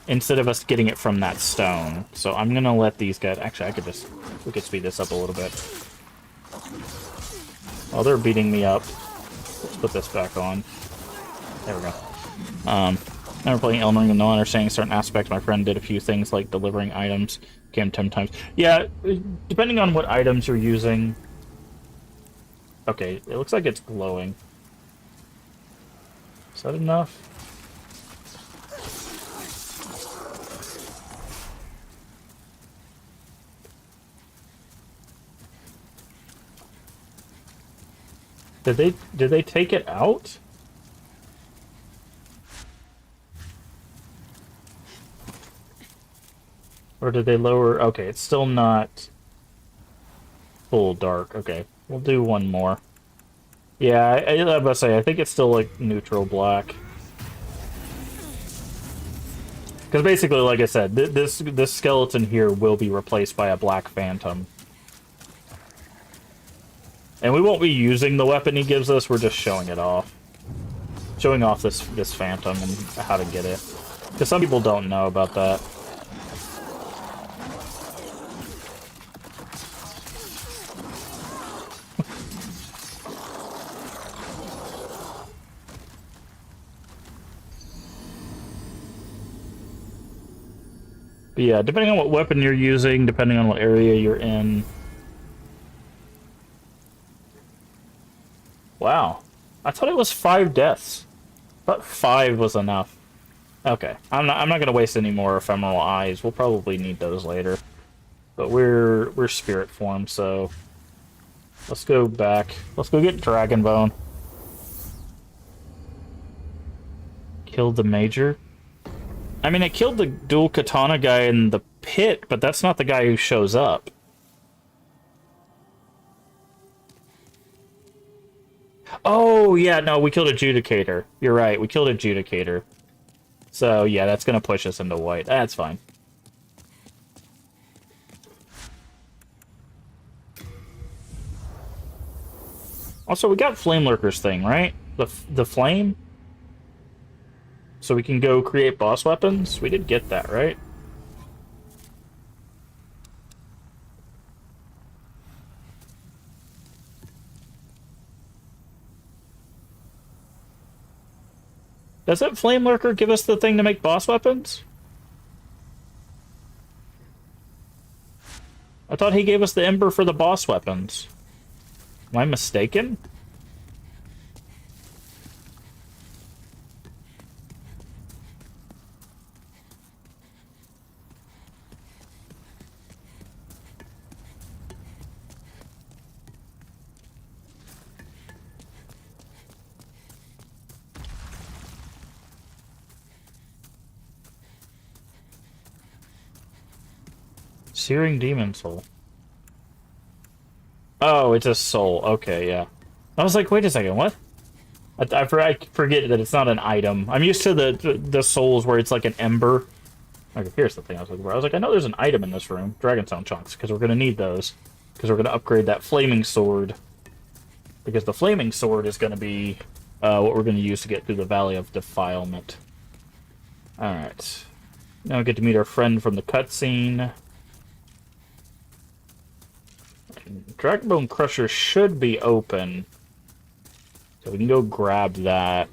instead of us getting it from that stone. So I'm gonna let these guys... Actually, we could speed this up a little bit. Oh, they're beating me up. Let's put this back on. There we go. Never playing Elden Ring with no understanding certain aspects. My friend did a few things like delivering items. Came 10 times. Yeah, depending on what items you're using. Okay, it looks like it's glowing. Is that enough? Did they take it out? Or did they lower... Okay, it's still not full dark. Okay, we'll do one more. Yeah, I was about to say, I think it's still like neutral black. Because basically, like I said, this skeleton here will be replaced by a black phantom. And we won't be using the weapon he gives us, we're just showing it off. Showing off this phantom and how to get it. Because some people don't know about that. But yeah, depending on what weapon you're using, depending on what area you're in. Wow. I thought it was 5 deaths. I thought 5 was enough. Okay. I'm not gonna waste any more ephemeral eyes. We'll probably need those later. But we're spirit form, so let's go back. Let's go get Dragon Bone. Killed the Major. I mean, I killed the dual katana guy in the pit, but that's not the guy who shows up. Oh, yeah, no, we killed Adjudicator. You're right, we killed Adjudicator. So, yeah, that's gonna push us into white. That's fine. Also, we got Flame Lurker's thing, right? The flame? So we can go create boss weapons? We did get that, right? Doesn't Flame Lurker give us the thing to make boss weapons? I thought he gave us the Ember for the boss weapons. Am I mistaken? Searing Demon Soul. Oh, it's a soul. Okay, yeah. I was like, wait a second, what? I forget that it's not an item. I'm used to the souls where it's like an ember. Okay, here's the thing I was looking for. I was like, I know there's an item in this room. Dragonstone chunks, because we're going to need those. Because we're going to upgrade that flaming sword. Because the flaming sword is going to be what we're going to use to get through the Valley of Defilement. Alright. Now we get to meet our friend from the cutscene. Dragonbone Crusher should be open. So we can go grab that.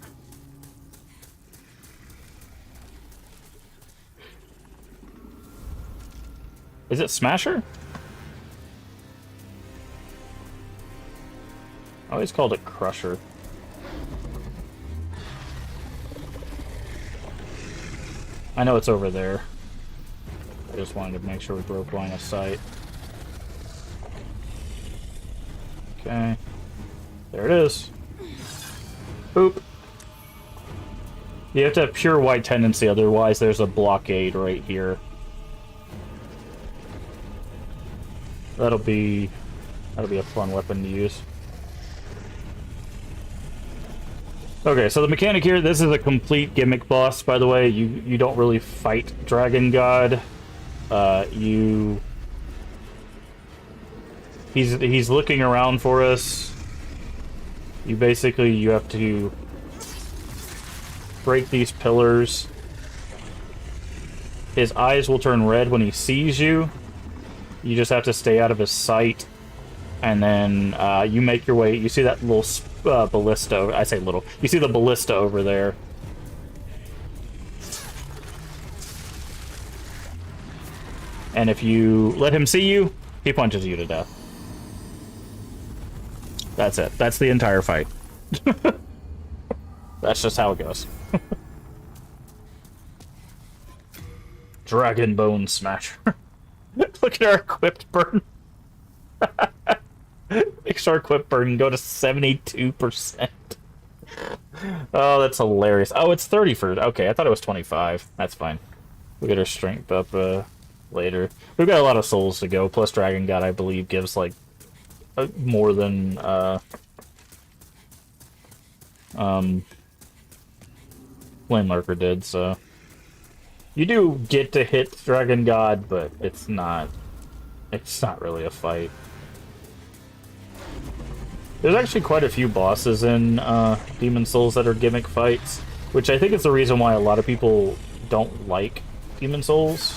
Is it Smasher? I always called it Crusher. I know it's over there. I just wanted to make sure we broke line of sight. Okay. There it is. Boop. You have to have pure white tendency, otherwise there's a blockade right here. That'll be a fun weapon to use. Okay, so the mechanic here, this is a complete gimmick boss, by the way. You don't really fight Dragon God. He's looking around for us. You have to break these pillars. His eyes will turn red when he sees you. You just have to stay out of his sight. And then you make your way. You see that little ballista. I say little. You see the ballista over there. And if you let him see you, he punches you to death. That's it. That's the entire fight. That's just how it goes. Dragon Bone Smasher. Look at our equipped burn. Makes our equipped burn go to 72%. Oh, that's hilarious. Oh, it's 30 for... Okay, I thought it was 25. That's fine. We'll get our strength up later. We've got a lot of souls to go, plus Dragon God, I believe, gives, like, more than, Flame Lurker did, so... You do get to hit Dragon God, but it's not really a fight. There's actually quite a few bosses in Demon Souls that are gimmick fights, which I think is the reason why a lot of people don't like Demon Souls.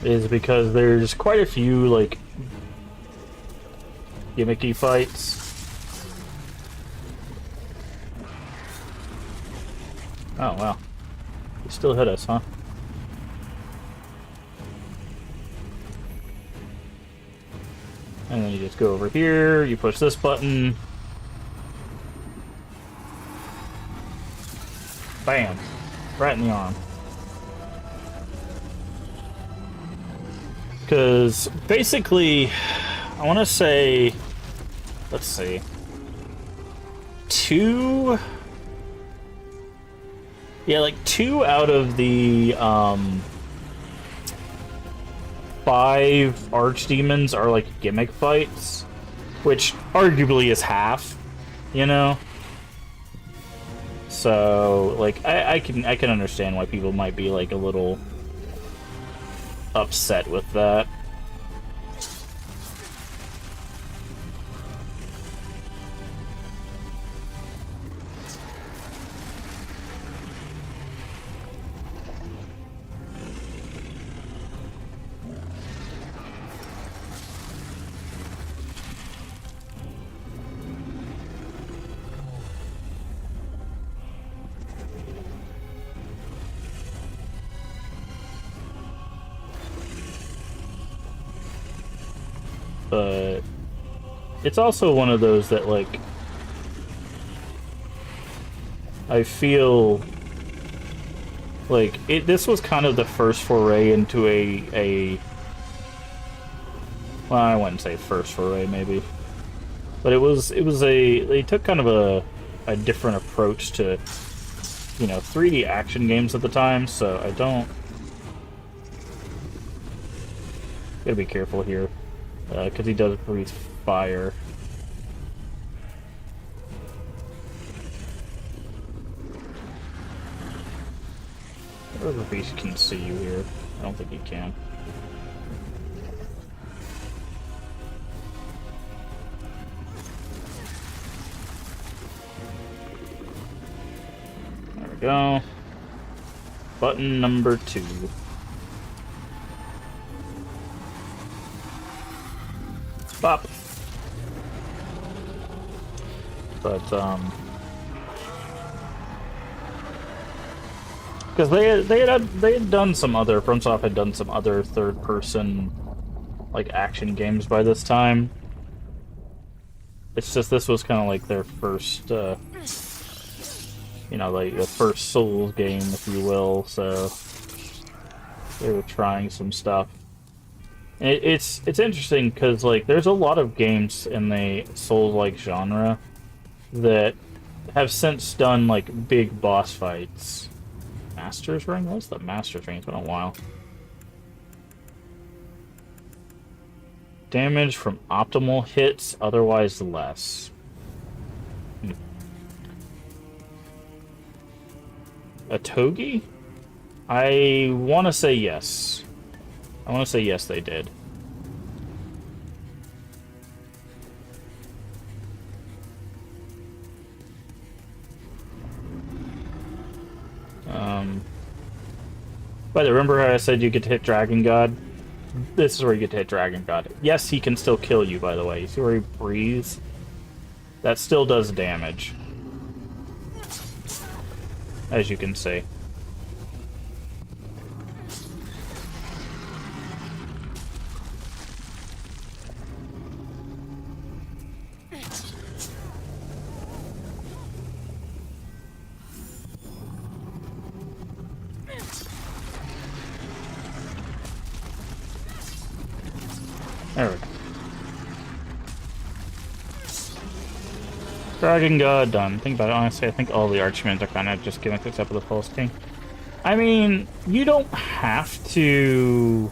Is because there's quite a few, like, gimmicky fights. Oh, wow. You still hit us, huh? And then you just go over here, you push this button. Bam! Right in the arm. Because basically, I want to say, let's see, 2 out of the 5 archdemons are like gimmick fights, which arguably is half, you know. So like I can understand why people might be like a little upset with that. But it's also one of those that, like, I feel like this was kind of the first foray into well, I wouldn't say first foray, maybe, but they took kind of a different approach to, you know, 3D action games at the time, so I don't... Gotta be careful here. Because he does breathe fire. I don't know if he can see you here. I don't think he can. There we go. Button number 2. Bop. But Because they had done some other FromSoft had done some other third person like action games by this time. It's just this was kind of like their first, you know, like the first Souls game, if you will. So they were trying some stuff. And it's interesting because like there's a lot of games in the Souls-like genre that have since done like big boss fights. Master's Ring? What's the Master's Ring? It's been a while. Damage from optimal hits, otherwise less. A Togi? I want to say yes. I want to say yes, they did. By the way, remember how I said you get to hit Dragon God? This is where you get to hit Dragon God. Yes, he can still kill you, by the way. You see where he breathes? That still does damage. As you can see. There we go. Dragon God done. Think about it, honestly, I think all the Archmans are kind of just gimmicks except for the False King. I mean, you don't have to...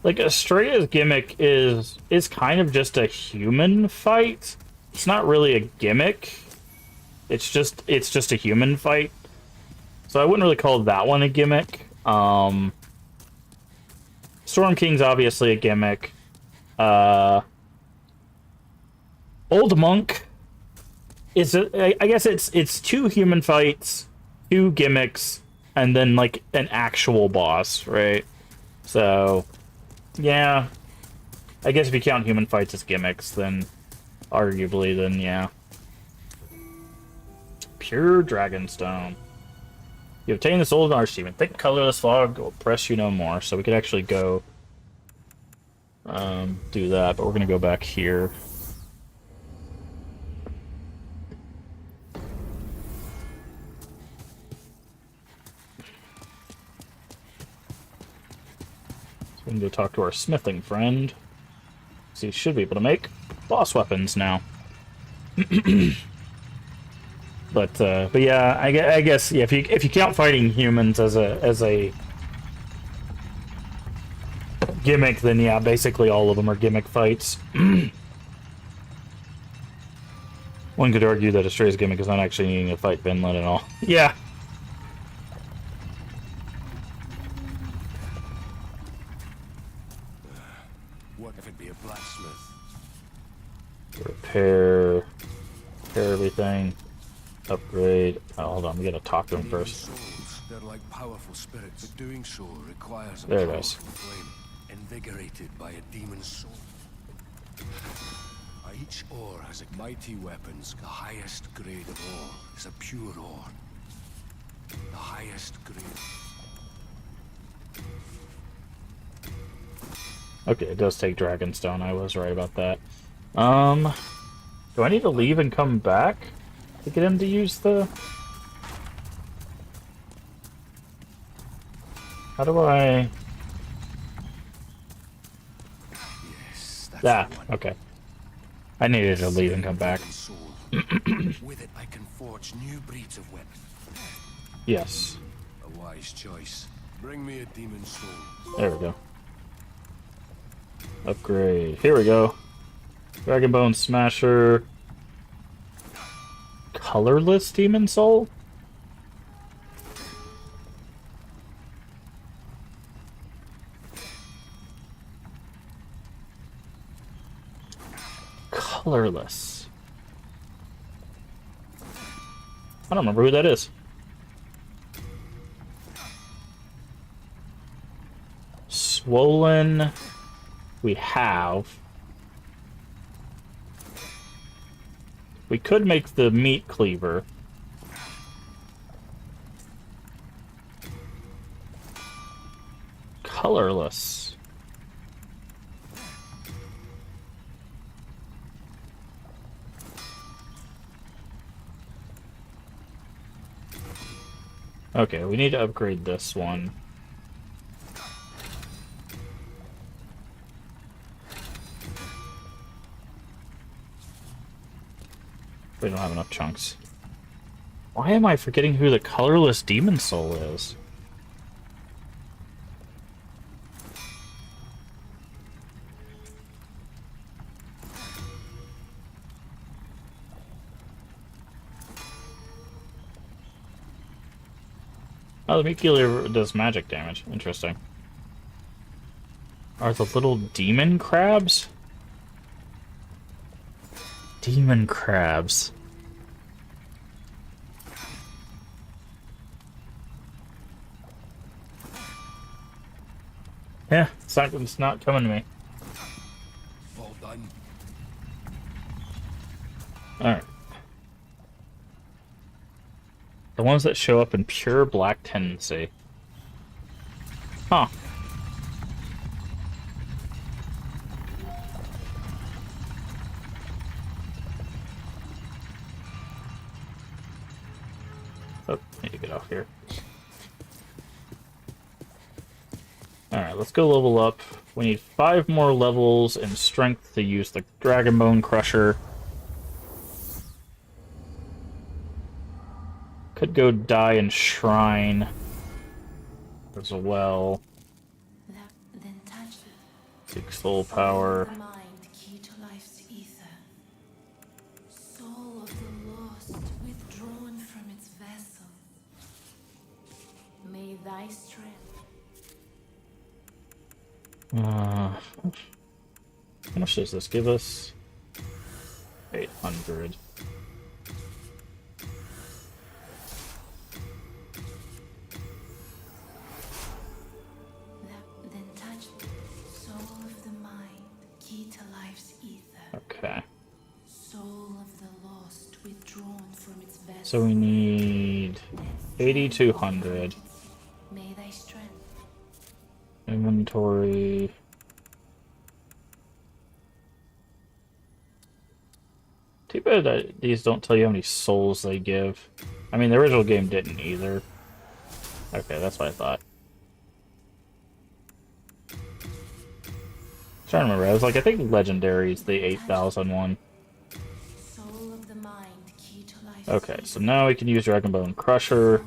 Like, Estrella's gimmick is kind of just a human fight. It's not really a gimmick. It's just a human fight. So I wouldn't really call that one a gimmick. Storm King's obviously a gimmick. Old Monk is I guess it's two human fights, two gimmicks, and then like an actual boss, right? So yeah. I guess if you count human fights as gimmicks, then arguably then yeah. Pure Dragonstone. You obtain the soul of an archdemon. Thick colorless fog will oppress you no more. So we could actually go do that, but we're gonna go back here. So we can go talk to our smithing friend. So he should be able to make boss weapons now. But yeah, I guess yeah, if you count fighting humans as a gimmick, then yeah, basically all of them are gimmick fights. One could argue that Estrella's gimmick is not actually needing to fight Vinland at all. Yeah. What if it be a blacksmith? Repair everything. Upgrade. Oh, hold on, we gotta talk to him first. Souls, they're like powerful spirits, but doing so requires a There it powerful is. flame, invigorated by a demon's soul. Each ore has a mighty weapons. The highest grade of all is a pure ore. The highest grade. Okay, it does take Dragonstone. I was right about that. Do I need to leave and come back to get him to use the... How do I... Yes, that's Ah, the one. okay. I needed to leave and come back. Soul. With it, I can forge new breeds of weapons. Yes. A wise choice. Bring me a demon soul. There we go. Upgrade. Here we go. Dragonbone Smasher. Colorless Demon Soul? Colorless. I don't remember who that is. Swollen. We have. We could make the meat cleaver. colorless. Okay, we need to upgrade this one. We don't have enough chunks. Why am I forgetting who the colorless demon soul is? Oh, the meat killer does magic damage. Interesting. Are the little demon crabs? Demon crabs. Yeah, it's not coming to me. All done. Alright. The ones that show up in pure black tendency. Huh. Oh, need to get off here. Alright, let's go level up. We need 5 more levels in strength to use the Dragon Bone Crusher. Could go die in Shrine as well. Then touch it. 6 soul power. The mind, key to life's ether. Soul of the lost, withdrawn from its vessel. May thy strength. How much does this give us? 800. Then touch it. Soul of the mind, key to life's ether. Okay. Soul of the lost, withdrawn from its vessel. So we need 8,200. May thy strength. Inventory. Too bad that these don't tell you how many souls they give. I mean, the original game didn't either. Okay, that's what I thought. Trying to remember. I was like, I think Legendary is the 8,000 one. Soul of the mind, key to life's Okay, so now we can use Dragon Bone Crusher,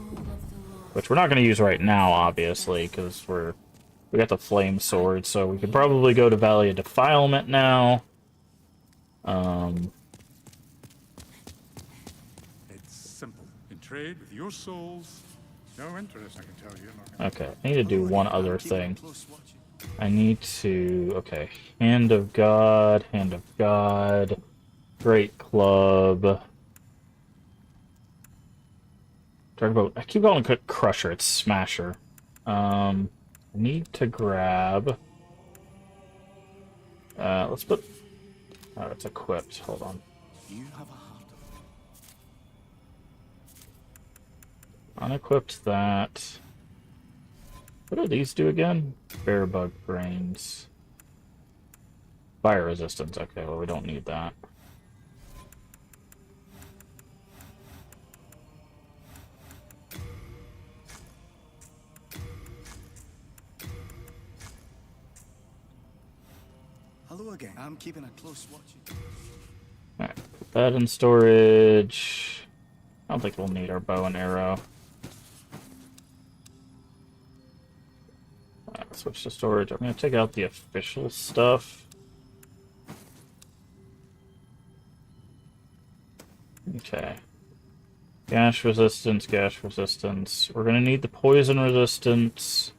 which we're not going to use right now, obviously, because we got the Flame Sword, so we could probably go to Valley of Defilement now. It's simple. In trade with your souls, no interest, I can tell you. I'm not gonna... Okay, I need to do one other thing. I need to... Okay, Hand of God, Great Club... Dragon Boat. I keep calling it Crusher, it's Smasher. I need to grab... let's put... Oh, it's equipped. Hold on. You have a heart of Unequipped that. What do these do again? Bear bug brains. Fire resistance. Okay, well, we don't need that. Hello again. I'm keeping a close watch. Alright, put that in storage. I don't think we'll need our bow and arrow. Switch to storage. I'm going to take out the official stuff. Okay. Gash resistance, gash resistance. We're going to need the poison resistance.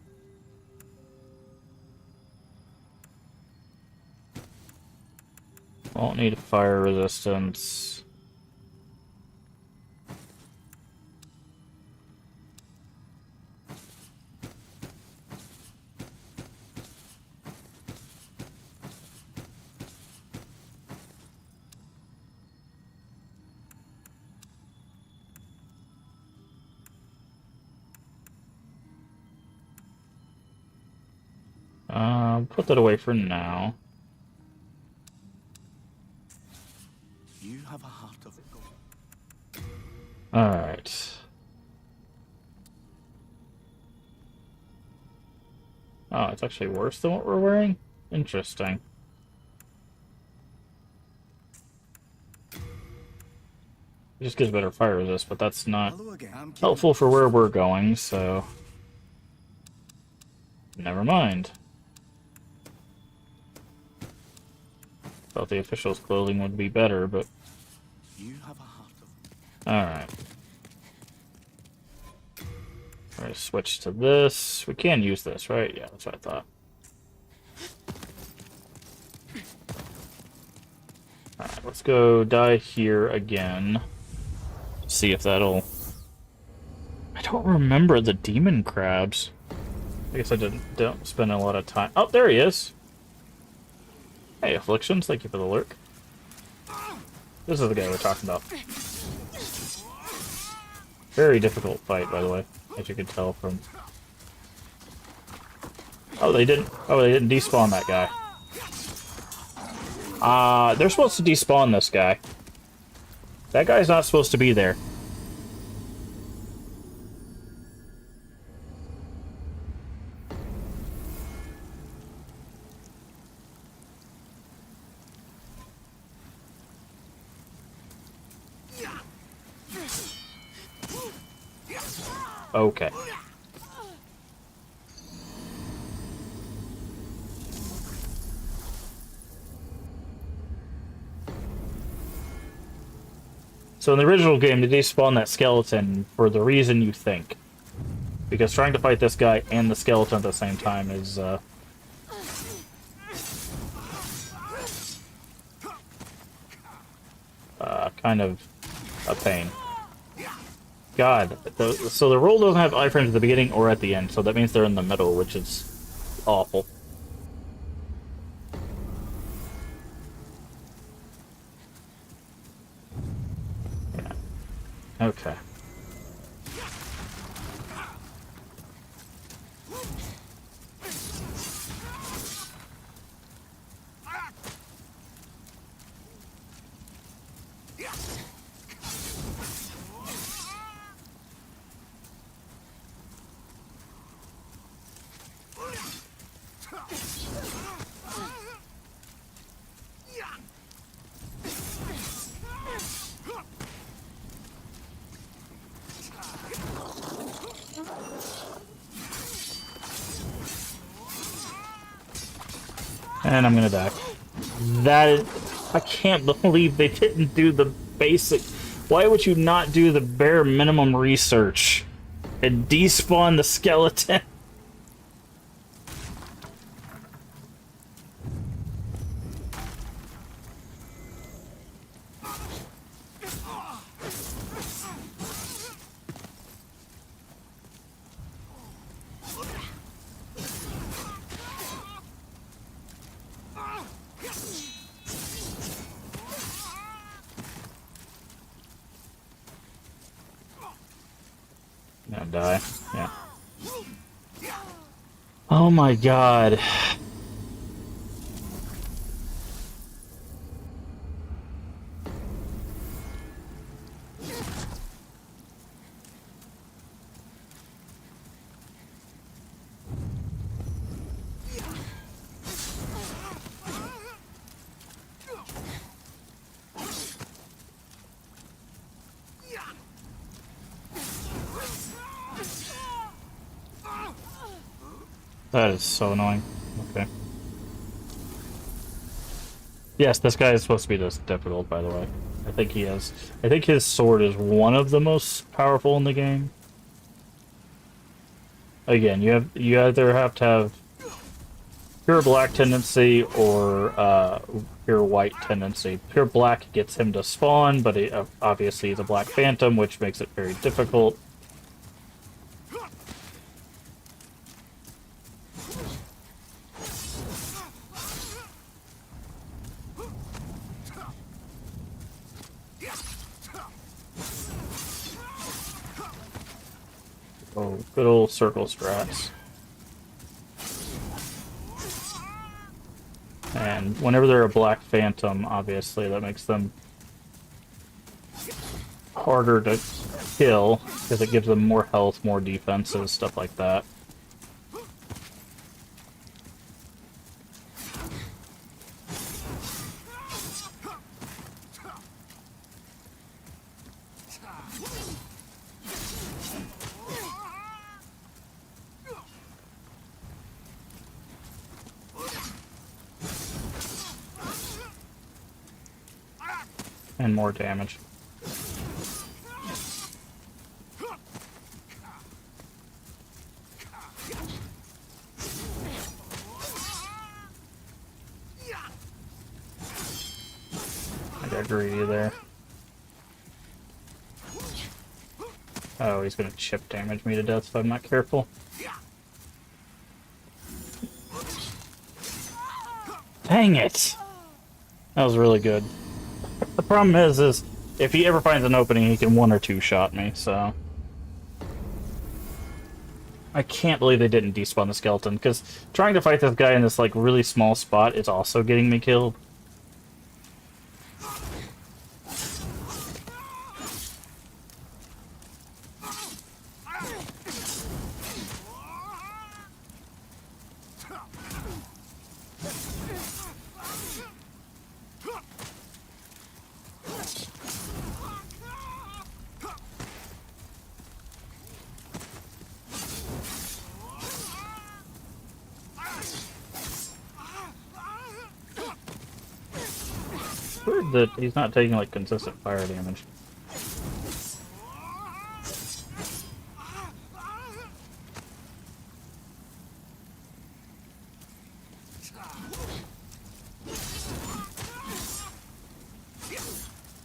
Won't need fire resistance. Put that away for now. You have a heart of gold. Alright. Oh, it's actually worse than what we're wearing? Interesting. It just gives better fire resist, but that's not Hello again. I'm keeping helpful for where we're going, so... Never mind. Thought the official's clothing would be better, but... You have a heart of Alright. We're gonna switch to this. We can use this, right? Yeah, that's what I thought. Alright, let's go die here again. See if that'll... I don't remember the demon crabs. I guess I don't spend a lot of time... Oh, there he is! Hey, Afflictions, thank you for the lurk. This is the guy we're talking about. Very difficult fight, by the way, as you can tell from... Oh, they didn't despawn that guy. They're supposed to despawn this guy. That guy's not supposed to be there. Okay. So in the original game, they despawn that skeleton for the reason you think. Because trying to fight this guy and the skeleton at the same time is, kind of a pain. God, so the roll doesn't have iframes at the beginning or at the end, so that means they're in the middle, which is awful. Yeah. Okay. And I'm gonna die. I can't believe they didn't do the basic... Why would you not do the bare minimum research and despawn the skeleton? Now die. Yeah. Oh my god. That is so annoying. Okay. Yes, this guy is supposed to be this difficult, by the way. I think he is. I think his sword is one of the most powerful in the game. Again, you either have to have pure black tendency or pure white tendency. Pure black gets him to spawn, but obviously he's a black phantom, which makes it very difficult. Oh, good old circle strats. And whenever they're a Black Phantom, obviously, that makes them harder to kill, because it gives them more health, more defenses, stuff like that. And more damage. I got greedy there. Oh, he's gonna chip damage me to death if I'm not careful. Dang it! That was really good. The problem is if he ever finds an opening, he can one or two shot me, so... I can't believe they didn't despawn the skeleton, because trying to fight this guy in this, like, really small spot is also getting me killed. Weird that he's not taking, like, consistent fire damage.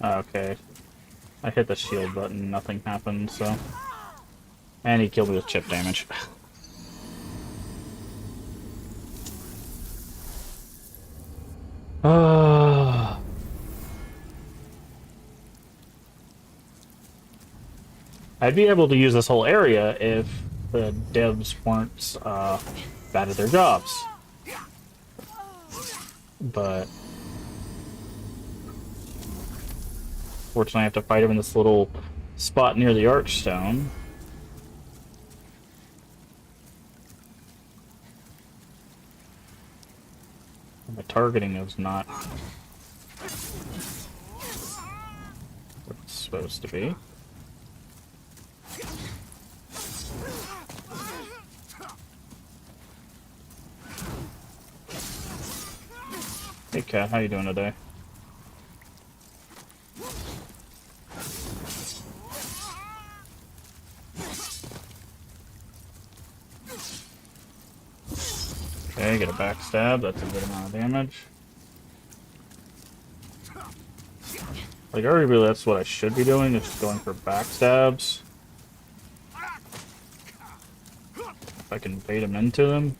Okay. I hit the shield button, nothing happened, so... And he killed me with chip damage. I'd be able to use this whole area if the devs weren't bad at their jobs. But... Fortunately, I have to fight him in this little spot near the Archstone. My targeting is not what it's supposed to be. Hey Cat, how you doing today? Okay, get a backstab, that's a good amount of damage. Like, arguably that's what I should be doing, is just going for backstabs. If I can bait him into them.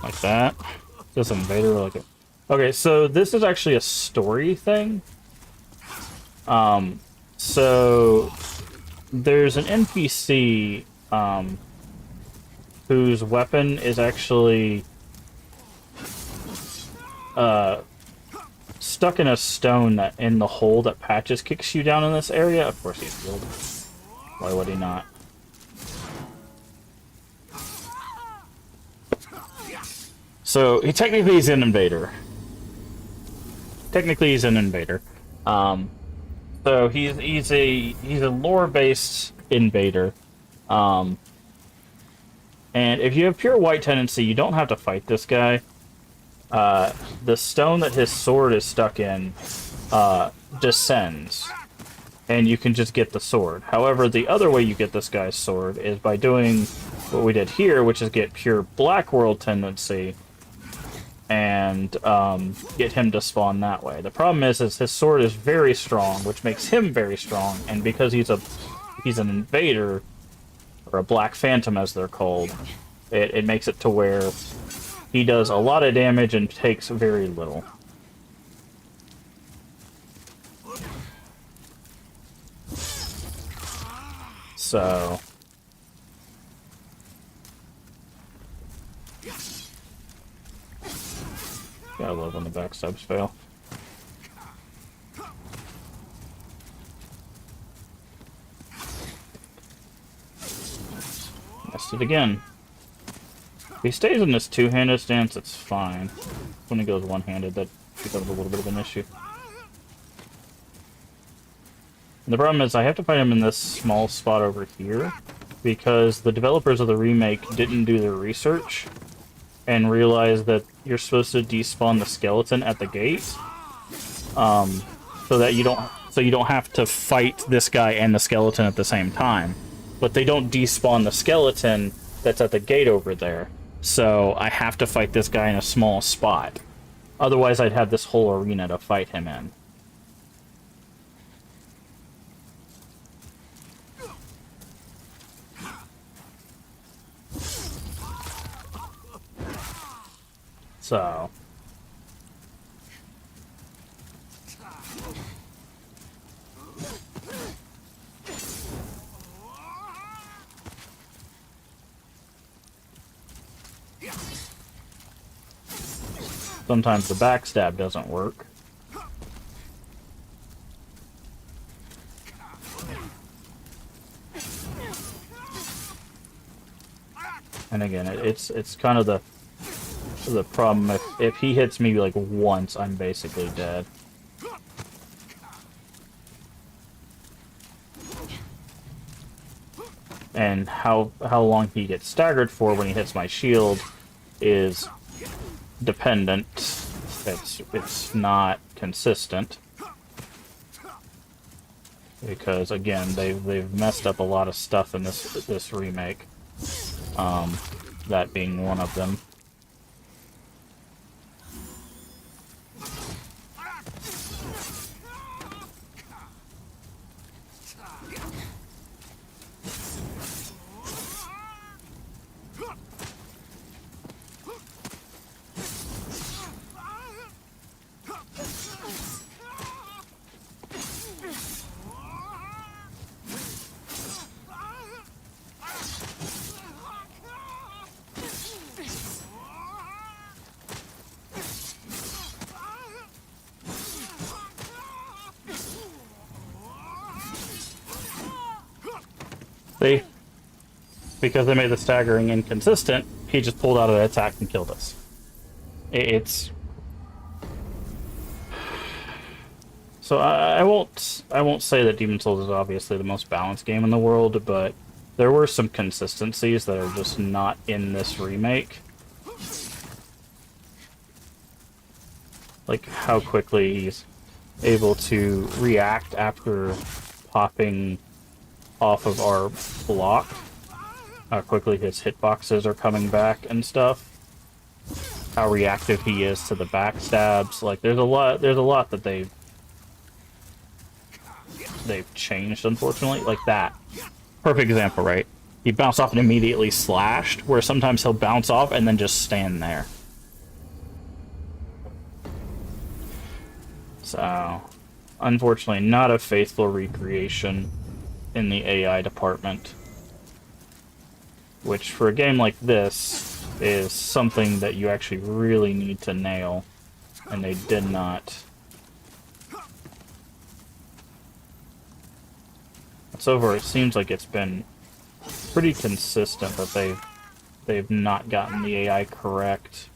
Like that. This invader like it. Okay, so this is actually a story thing. So there's an NPC whose weapon is actually stuck in a stone that in the hole that Patches kicks you down in this area. Of course he's healed. Why would he not? So he technically is an invader. Technically he's an invader. So he's a lore-based invader. And if you have pure white tendency, you don't have to fight this guy. The stone that his sword is stuck in descends, and you can just get the sword. However, the other way you get this guy's sword is by doing what we did here, which is get pure black world tendency, and get him to spawn that way. The problem is his sword is very strong, which makes him very strong, and because he's an invader, or a Black Phantom as they're called, it makes it to where he does a lot of damage and takes very little. So... Gotta love when the backstabs fail. Missed it again. If he stays in this two-handed stance, it's fine. When he goes one-handed, that becomes a little bit of an issue. And the problem is I have to fight him in this small spot over here, because the developers of the remake didn't do their research and realized that you're supposed to despawn the skeleton at the gate, so that you don't have to fight this guy and the skeleton at the same time. But they don't despawn the skeleton that's at the gate over there. So I have to fight this guy in a small spot. Otherwise, I'd have this whole arena to fight him in. So... sometimes the backstab doesn't work. And again, it's kind of the problem. If he hits me like once, I'm basically dead. And how long he gets staggered for when he hits my shield is dependent. It's not consistent, because again they've messed up a lot of stuff in this remake. That being one of them. See? Because they made the staggering inconsistent, he just pulled out an attack and killed us. It's... So I won't say that Demon's Souls is obviously the most balanced game in the world, but there were some consistencies that are just not in this remake. Like how quickly he's able to react after popping off of our block, how quickly his hitboxes are coming back and stuff, how reactive he is to the backstabs. Like there's a lot that they've changed, unfortunately. Like that perfect example, right? He bounced off and immediately slashed, where sometimes he'll bounce off and then just stand there. So unfortunately not a faithful recreation in the AI department, which for a game like this is something that you actually really need to nail, and they did not. So far it seems like it's been pretty consistent that they've not gotten the AI correct.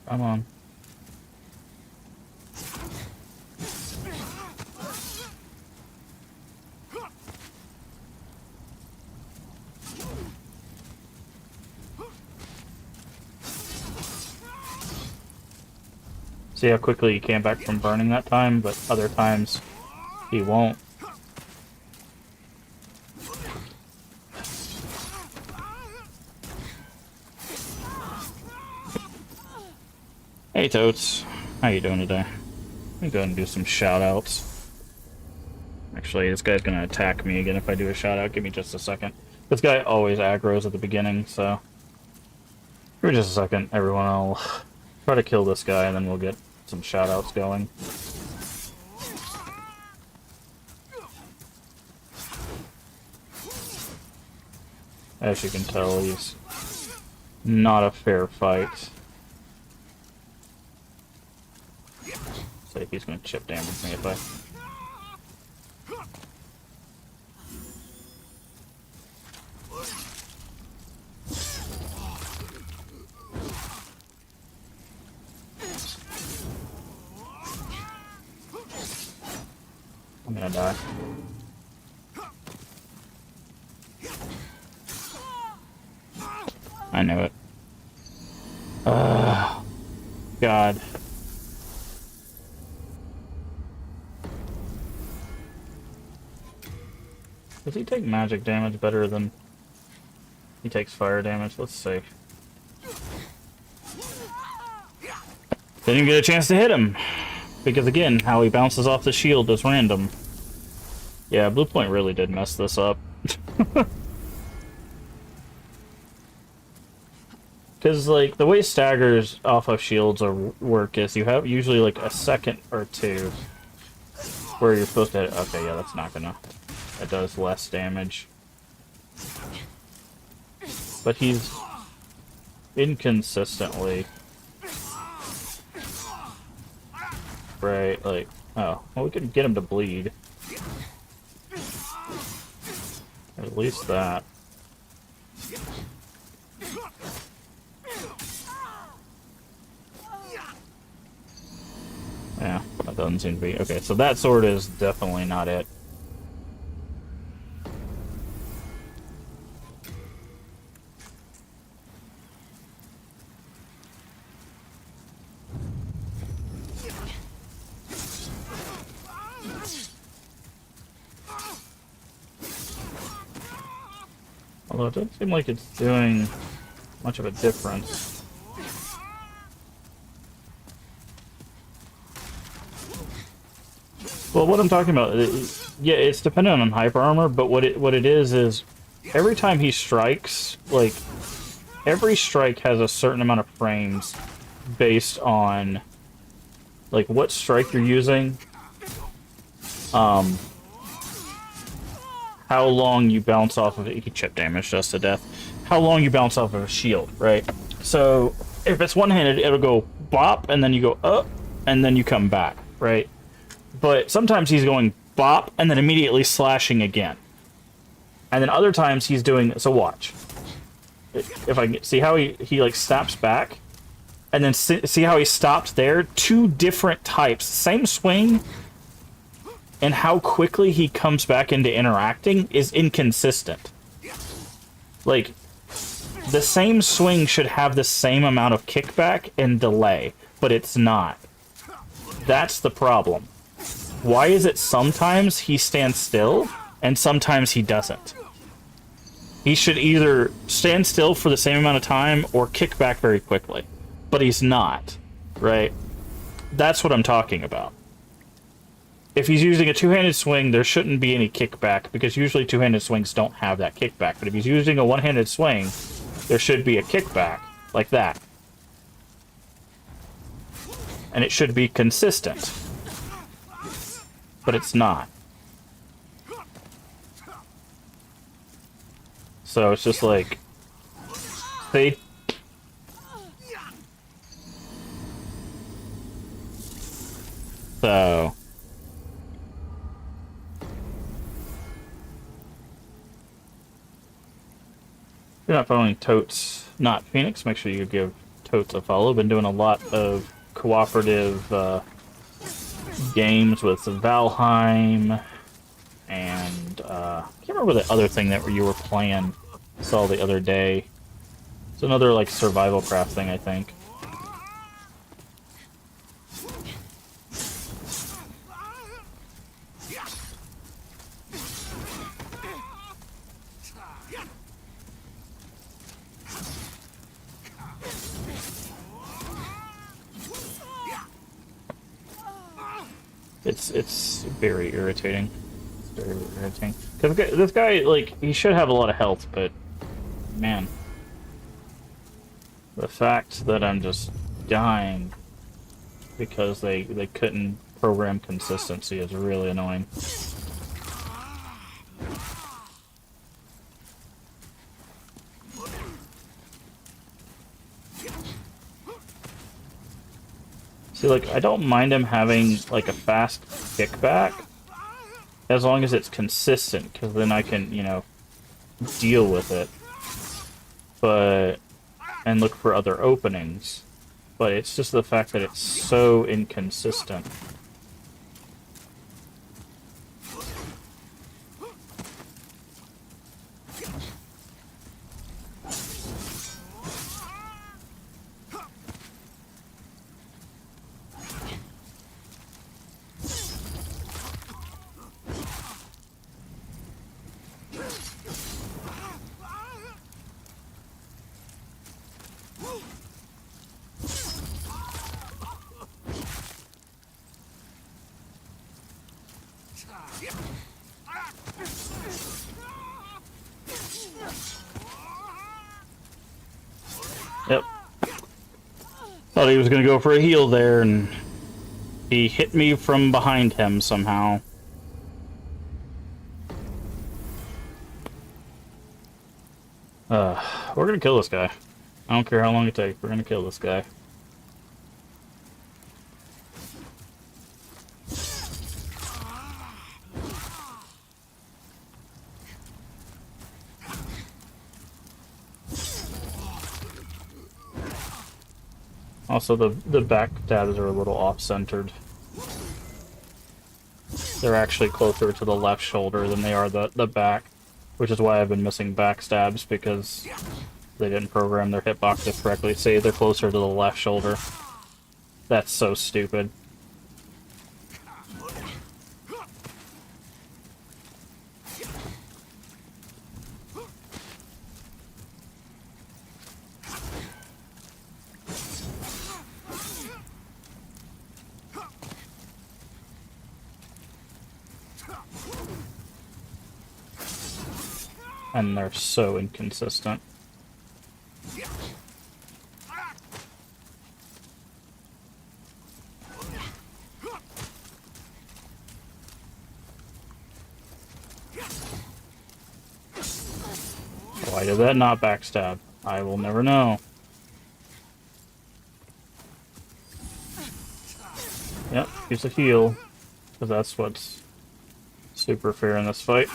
Come on. See how quickly he came back from burning that time, but other times he won't. Hey Totes, how you doing today? Let me go ahead and do some shoutouts. Actually, this guy's gonna attack me again if I do a shoutout. Give me just a second. This guy always aggroes at the beginning, so give me just a second. Everyone will Try to kill this guy, and then we'll get some shoutouts going. As you can tell, he's not a fair fight. So he's going to chip damage me if I... I'm gonna die. I knew it. God. Does he take magic damage better than he takes fire damage? Let's see. Didn't get a chance to hit him. Because again, how he bounces off the shield is random. Yeah, Blue Point really did mess this up. Because, like, the way staggers off of shields work is you have usually, like, a second or two where you're supposed to hit. Okay, yeah, that's not gonna... That does less damage. But he's inconsistently... Right, like... Oh, well, we can get him to bleed. At least that. Yeah, that doesn't seem to be... Okay, so that sword is definitely not it. Although it doesn't seem like it's doing much of a difference. Well, what I'm talking about, yeah, it's dependent on hyper armor, but what it is every time he strikes, like, every strike has a certain amount of frames based on, like, what strike you're using, how long you bounce off of it. You can chip damage just to death. How long you bounce off of a shield, right? So, if it's one-handed, it'll go bop, and then you go up, and then you come back, right? But sometimes he's going bop, and then immediately slashing again. And then other times he's doing... So watch. If I can see how he like, snaps back, and then see how he stopped there? Two different types. Same swing... And how quickly he comes back into interacting is inconsistent. Like, the same swing should have the same amount of kickback and delay, but it's not. That's the problem. Why is it sometimes he stands still, and sometimes he doesn't? He should either stand still for the same amount of time, or kick back very quickly. But he's not, right? That's what I'm talking about. If he's using a two-handed swing, there shouldn't be any kickback, because usually two-handed swings don't have that kickback. But if he's using a one-handed swing, there should be a kickback, like that. And it should be consistent. But it's not. So it's just like... See? So... If you're not following Totes, not Phoenix, make sure you give Totes a follow. Been doing a lot of cooperative games with Valheim, and I can't remember the other thing that you were playing. Saw the other day. It's another like survival craft thing, I think. It's very irritating. It's very irritating. Because this guy, like, he should have a lot of health, but man, the fact that I'm just dying because they couldn't program consistency is really annoying. See, like, I don't mind him having, like, a fast kickback, as long as it's consistent, because then I can, you know, deal with it. But, and look for other openings. But it's just the fact that it's so inconsistent. Yep. Thought he was gonna go for a heal there, and he hit me from behind him somehow. We're gonna kill this guy. I don't care how long it takes, we're gonna kill this guy. Also, the back tabs are a little off-centered. They're actually closer to the left shoulder than they are the back, which is why I've been missing backstabs, because they didn't program their hitboxes correctly. Say they're closer to the left shoulder. That's so stupid. And they're so inconsistent. Why did that not backstab? I will never know. Yep, use a heal, because that's what's super fair in this fight.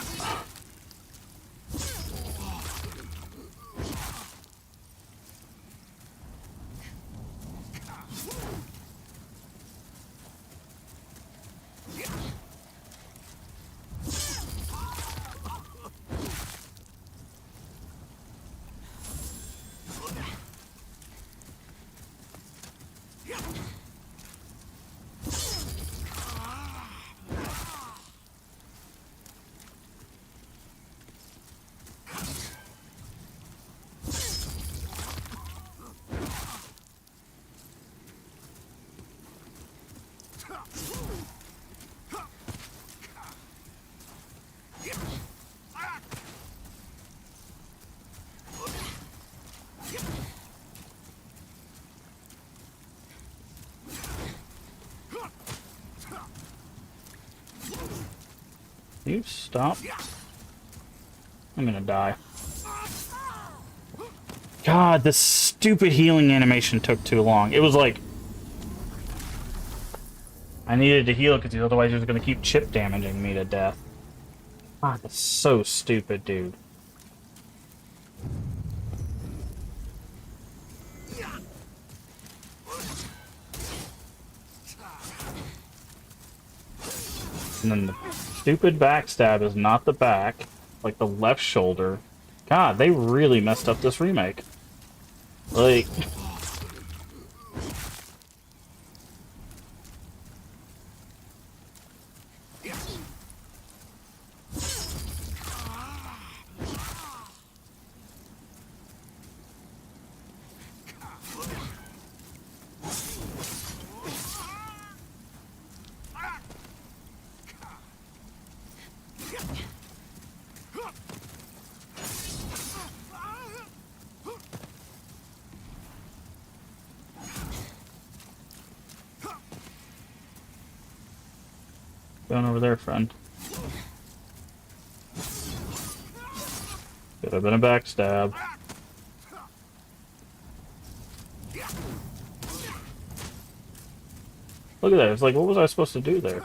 You stop. I'm gonna die. God, this stupid healing animation took too long. It was like I needed to heal because otherwise he was gonna keep chip damaging me to death. God, that's so stupid, dude. And then the stupid backstab is not the back, like the left shoulder. God, they really messed up this remake. Like... Going over there, friend. Could have been a backstab. Look at that. It's like, what was I supposed to do there?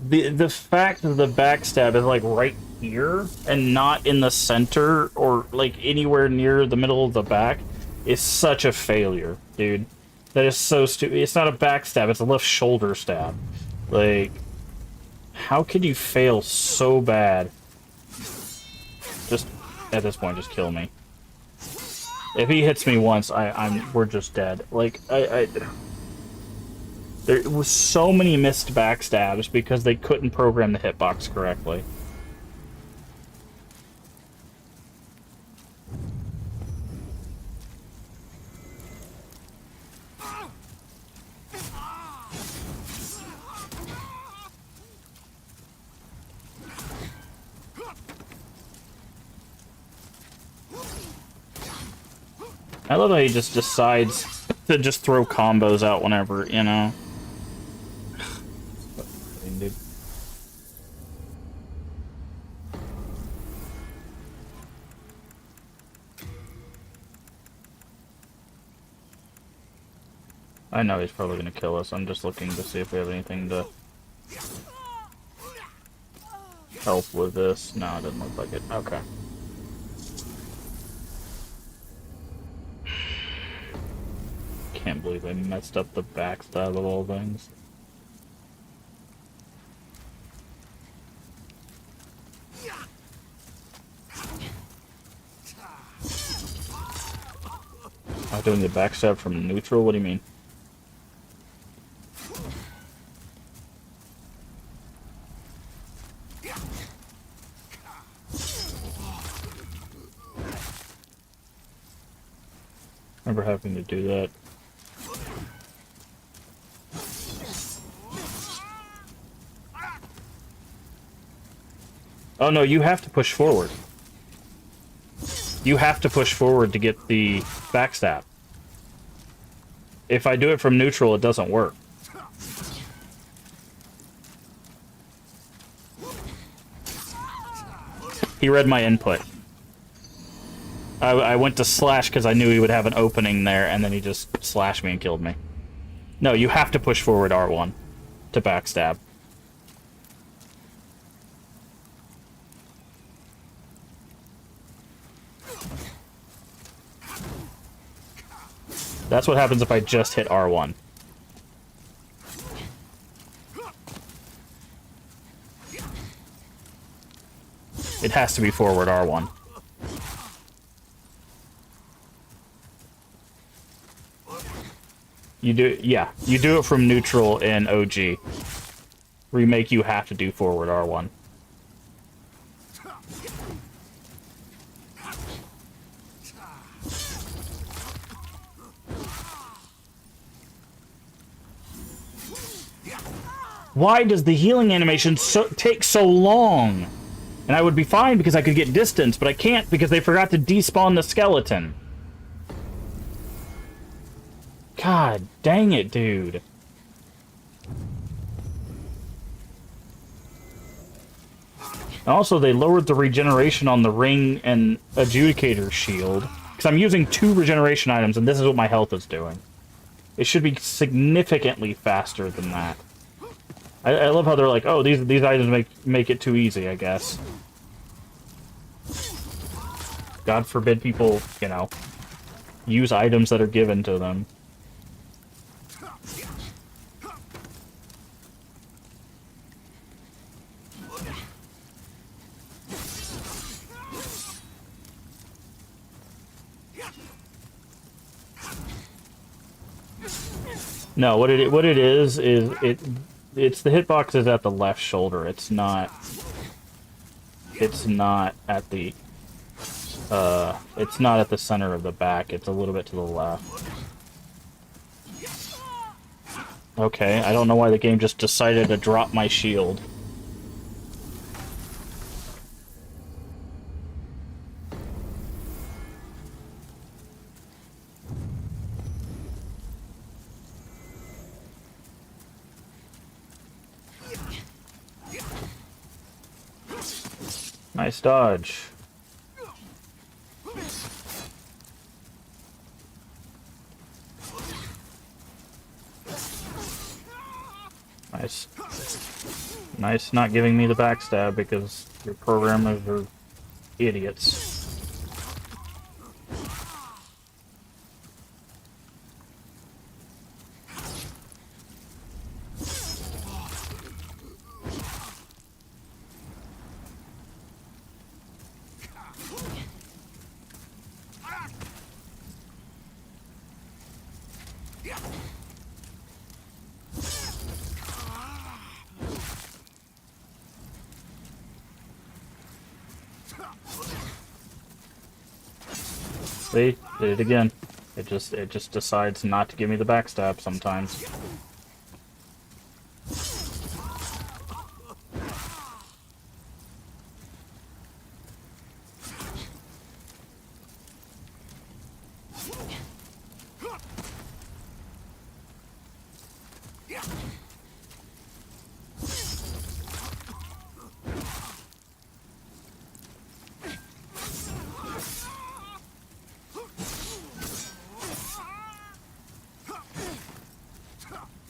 The fact that the backstab is like right here and not in the center or like anywhere near the middle of the back is such a failure, dude. That is so stupid. It's not a backstab, it's a left shoulder stab. Like, how could you fail so bad? Just, at this point, just kill me. If he hits me once, we're just dead. Like, there was so many missed backstabs because they couldn't program the hitbox correctly. I love how he just decides to just throw combos out whenever, you know? Dude. I know he's probably gonna kill us. I'm just looking to see if we have anything to help with this. No, it doesn't look like it. Okay. Can't believe I messed up the backstab of all things. I'm doing the backstab from neutral? What do you mean? Remember having to do that. Oh no, you have to push forward. You have to push forward to get the backstab. If I do it from neutral, it doesn't work. He read my input. I went to slash because I knew he would have an opening there, and then he just slashed me and killed me. No, you have to push forward R1 to backstab. That's what happens if I just hit R1. It has to be forward R1. You do, yeah, you do it from neutral in OG. Remake, you have to do forward R1. Why does the healing animation take so long? And I would be fine because I could get distance, but I can't because they forgot to despawn the skeleton. God dang it, dude. And also, they lowered the regeneration on the ring and adjudicator shield. Because I'm using 2 regeneration items, and this is what my health is doing. It should be significantly faster than that. I love how they're like, oh, these items make it too easy, I guess. God forbid people, you know, use items that are given to them. No, what it is it's the hitbox is at the left shoulder. It's not at the it's not at the center of the back. It's a little bit to the left. Okay, I don't know why the game just decided to drop my shield. Nice dodge. Nice. Nice not giving me the backstab because your programmers are idiots. See? Did it again. It just decides not to give me the backstab sometimes.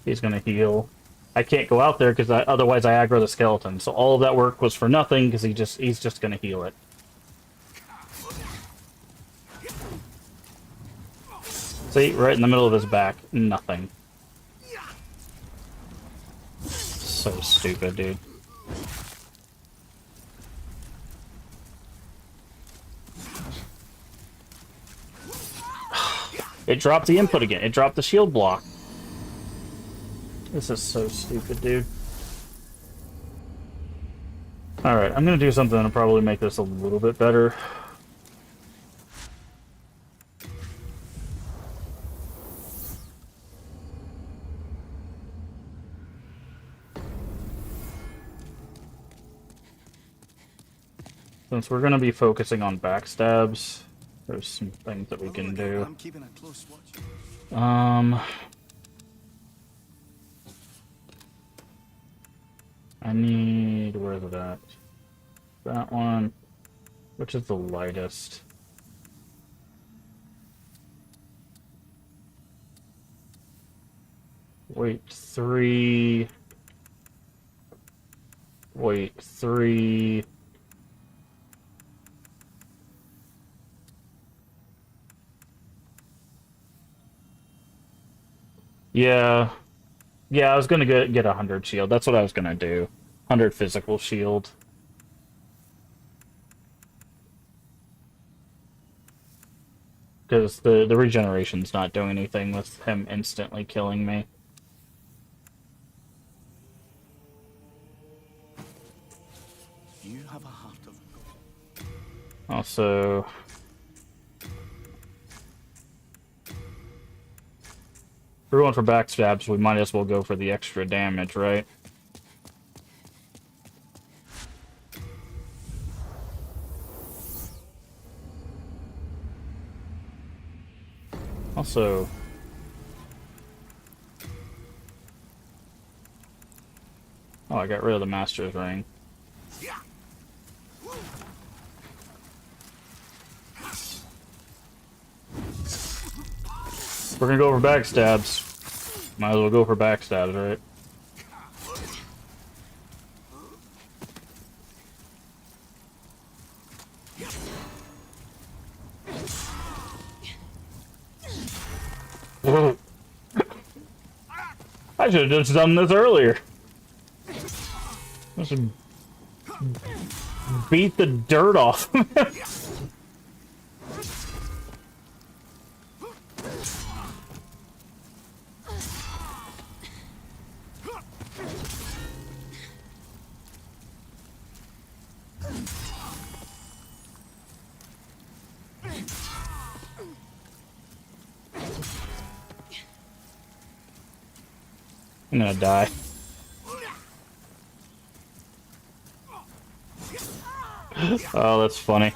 He's gonna heal. I can't go out there because otherwise I aggro the skeleton. So all of that work was for nothing because he's just gonna heal it. See, right in the middle of his back, nothing. So stupid, dude. It dropped the input again. It dropped the shield block. This is so stupid, dude. Alright, I'm gonna do something to probably make this a little bit better. Since we're gonna be focusing on backstabs, there's some things that we can do. I'm keeping a close watch. I need... where's it at? That one. Which is the lightest? Weight 3. Weight 3. Yeah. Yeah, I was gonna get 100 shield. That's what I was gonna do. 100 physical shield. Because the regeneration's not doing anything with him instantly killing me. You have a heart of gold. Also... if we're going for backstabs, we might as well go for the extra damage, right? Also... oh, I got rid of the Master's Ring. We're gonna go for backstabs. Might as well go for backstabs, right? I should have just done this earlier. I should beat the dirt off. I'm gonna die. Oh, that's funny.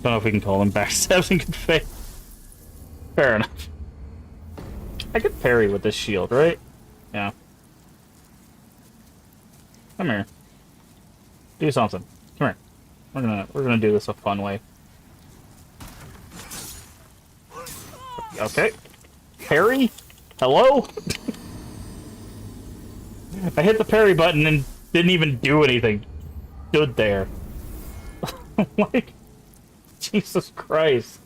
Don't know if we can call them backstabs in good faith. Fair enough. I could parry with this shield, right? Yeah. Come here. Do something. Come here. We're gonna do this a fun way. Okay. Parry? Hello? I hit the parry button and didn't even do anything. Stood there. Like, Jesus Christ.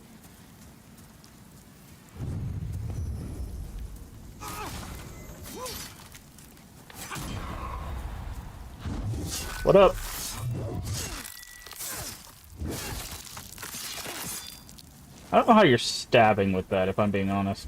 What up? I don't know how you're stabbing with that, if I'm being honest.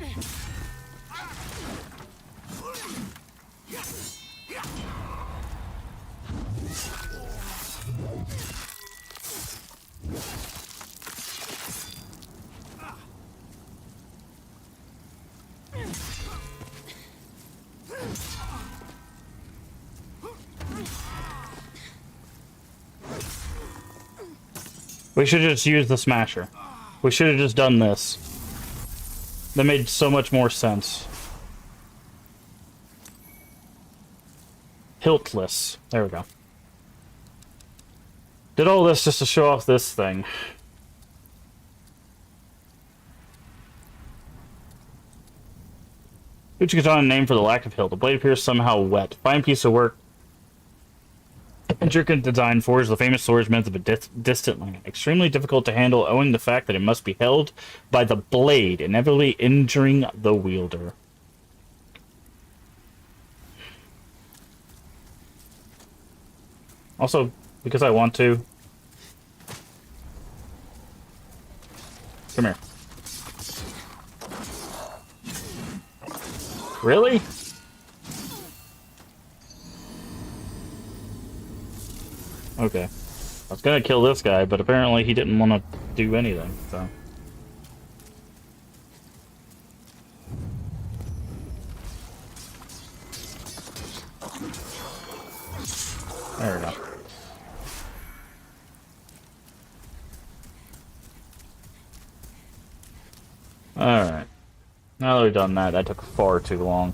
We should have just used the smasher. We should have just done this. That made so much more sense. Hiltless. There we go. Did all this just to show off this thing. Uchikatana name for the lack of hilt. The blade appears somehow wet. Fine piece of work. Intricate design forged the famous swordsmith of a distant land. Extremely difficult to handle owing the fact that it must be held by the blade, inevitably injuring the wielder. Also, because I want to. Come here. Really? Okay. I was gonna kill this guy, but apparently he didn't want to do anything, so... There we go. Alright. Now that we've done that, that took far too long.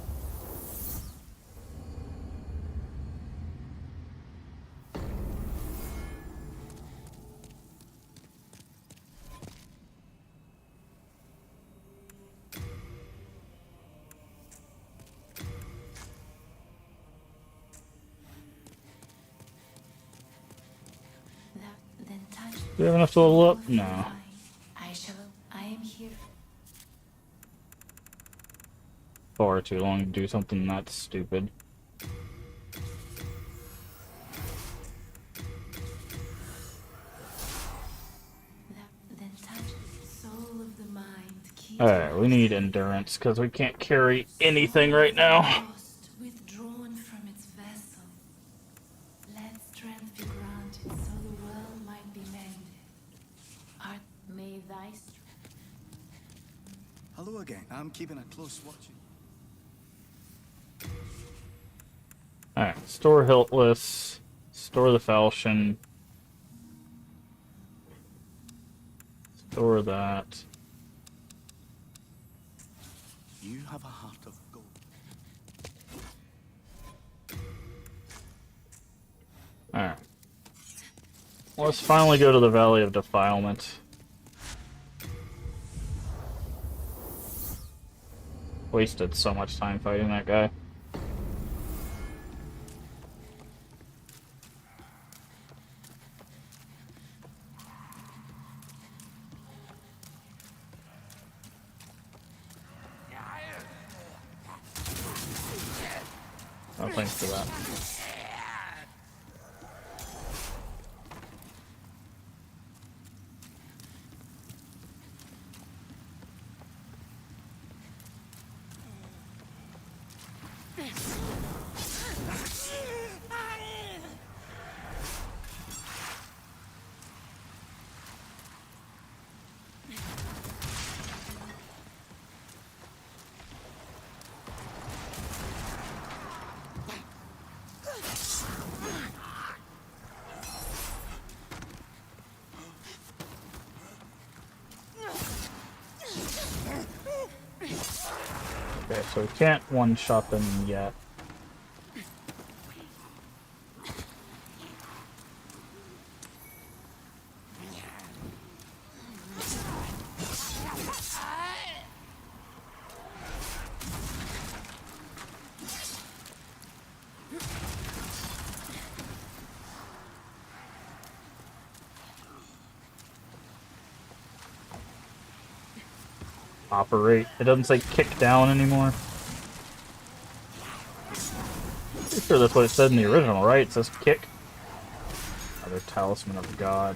Do we have enough to level up? No. I am here. Far too long to do something that stupid. Alright, we need endurance because we can't carry anything right now. Withdrawn from its vessel. Let strength be granted so the world might be mended. Art may thy strength. Hello again. I'm keeping a close watch. Alright, store Hiltless, store the falchion, store that. You have a heart of gold. Alright. Let's finally go to the Valley of Defilement. Wasted so much time fighting that guy. Oh, thanks for that. Okay, so we can't one-shot them yet. operate. It doesn't say kick down anymore. Pretty sure that's what it said in the original, right? It says kick. Another talisman of God.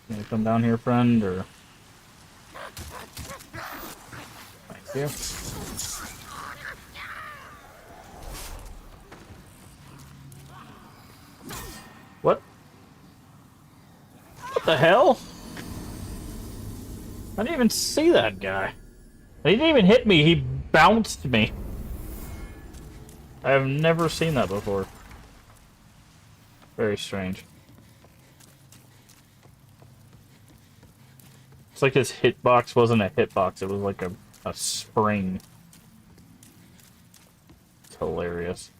Can you come down here, friend, or... Thank you. What? What the hell? I didn't even see that guy. He didn't even hit me, he bounced me. I've never seen that before. Very strange. It's like his hitbox wasn't a hitbox, it was like a spring. It's hilarious.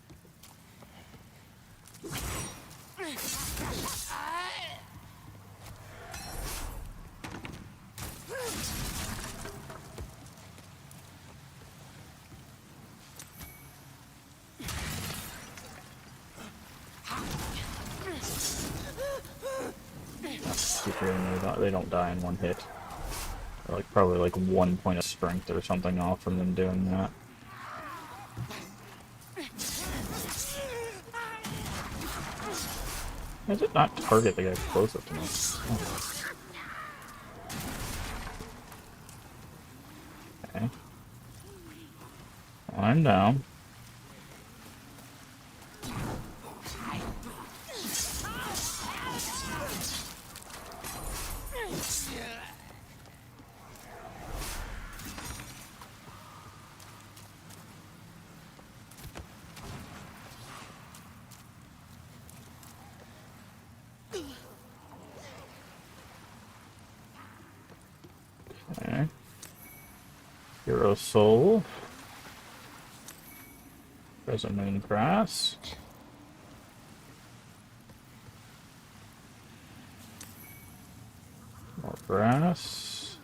They don't die in one hit. They're like probably like 1 point of strength or something off from them doing that. Why does it not target the guy close up to me? Oh. Okay. I'm down. Okay. Hero Soul. Present Moon Grass. More grass.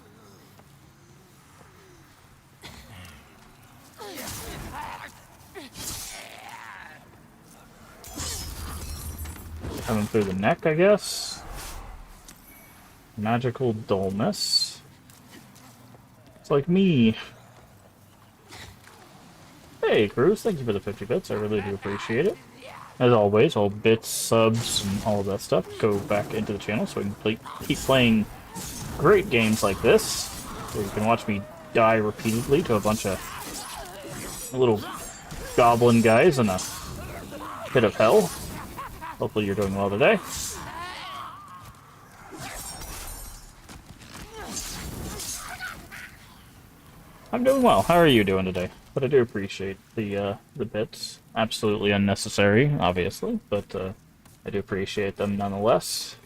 Coming through the neck, I guess. Magical dullness. It's like me. Hey, Cruz, thank you for the 50 bits. I really do appreciate it. As always, all bits, subs, and all of that stuff go back into the channel so we can keep playing great games like this. So you can watch me die repeatedly to a bunch of little goblin guys in a pit of hell. Hopefully you're doing well today. I'm doing well. How are you doing today? But I do appreciate the bits. Absolutely unnecessary, obviously, but I do appreciate them nonetheless.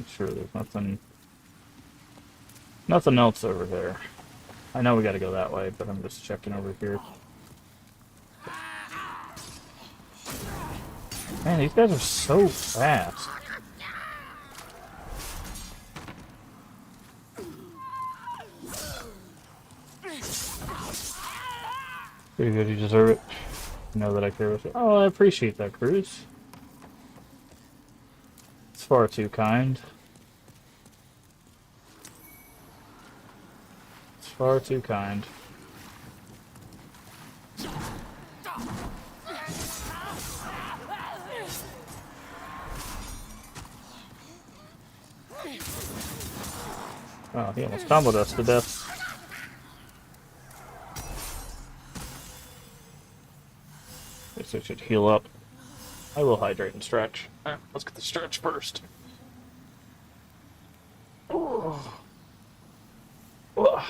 Sure, there's nothing else over there. I know we gotta go that way, but I'm just checking over here. Man, these guys are so fast. Pretty good, you deserve it. You know that I care about you. Oh, I appreciate that, Cruz. It's far too kind. Far too kind. Oh, he almost comboed us to death. Guess I should heal up. I will hydrate and stretch. Alright, let's get the stretch first. Oh. Oh.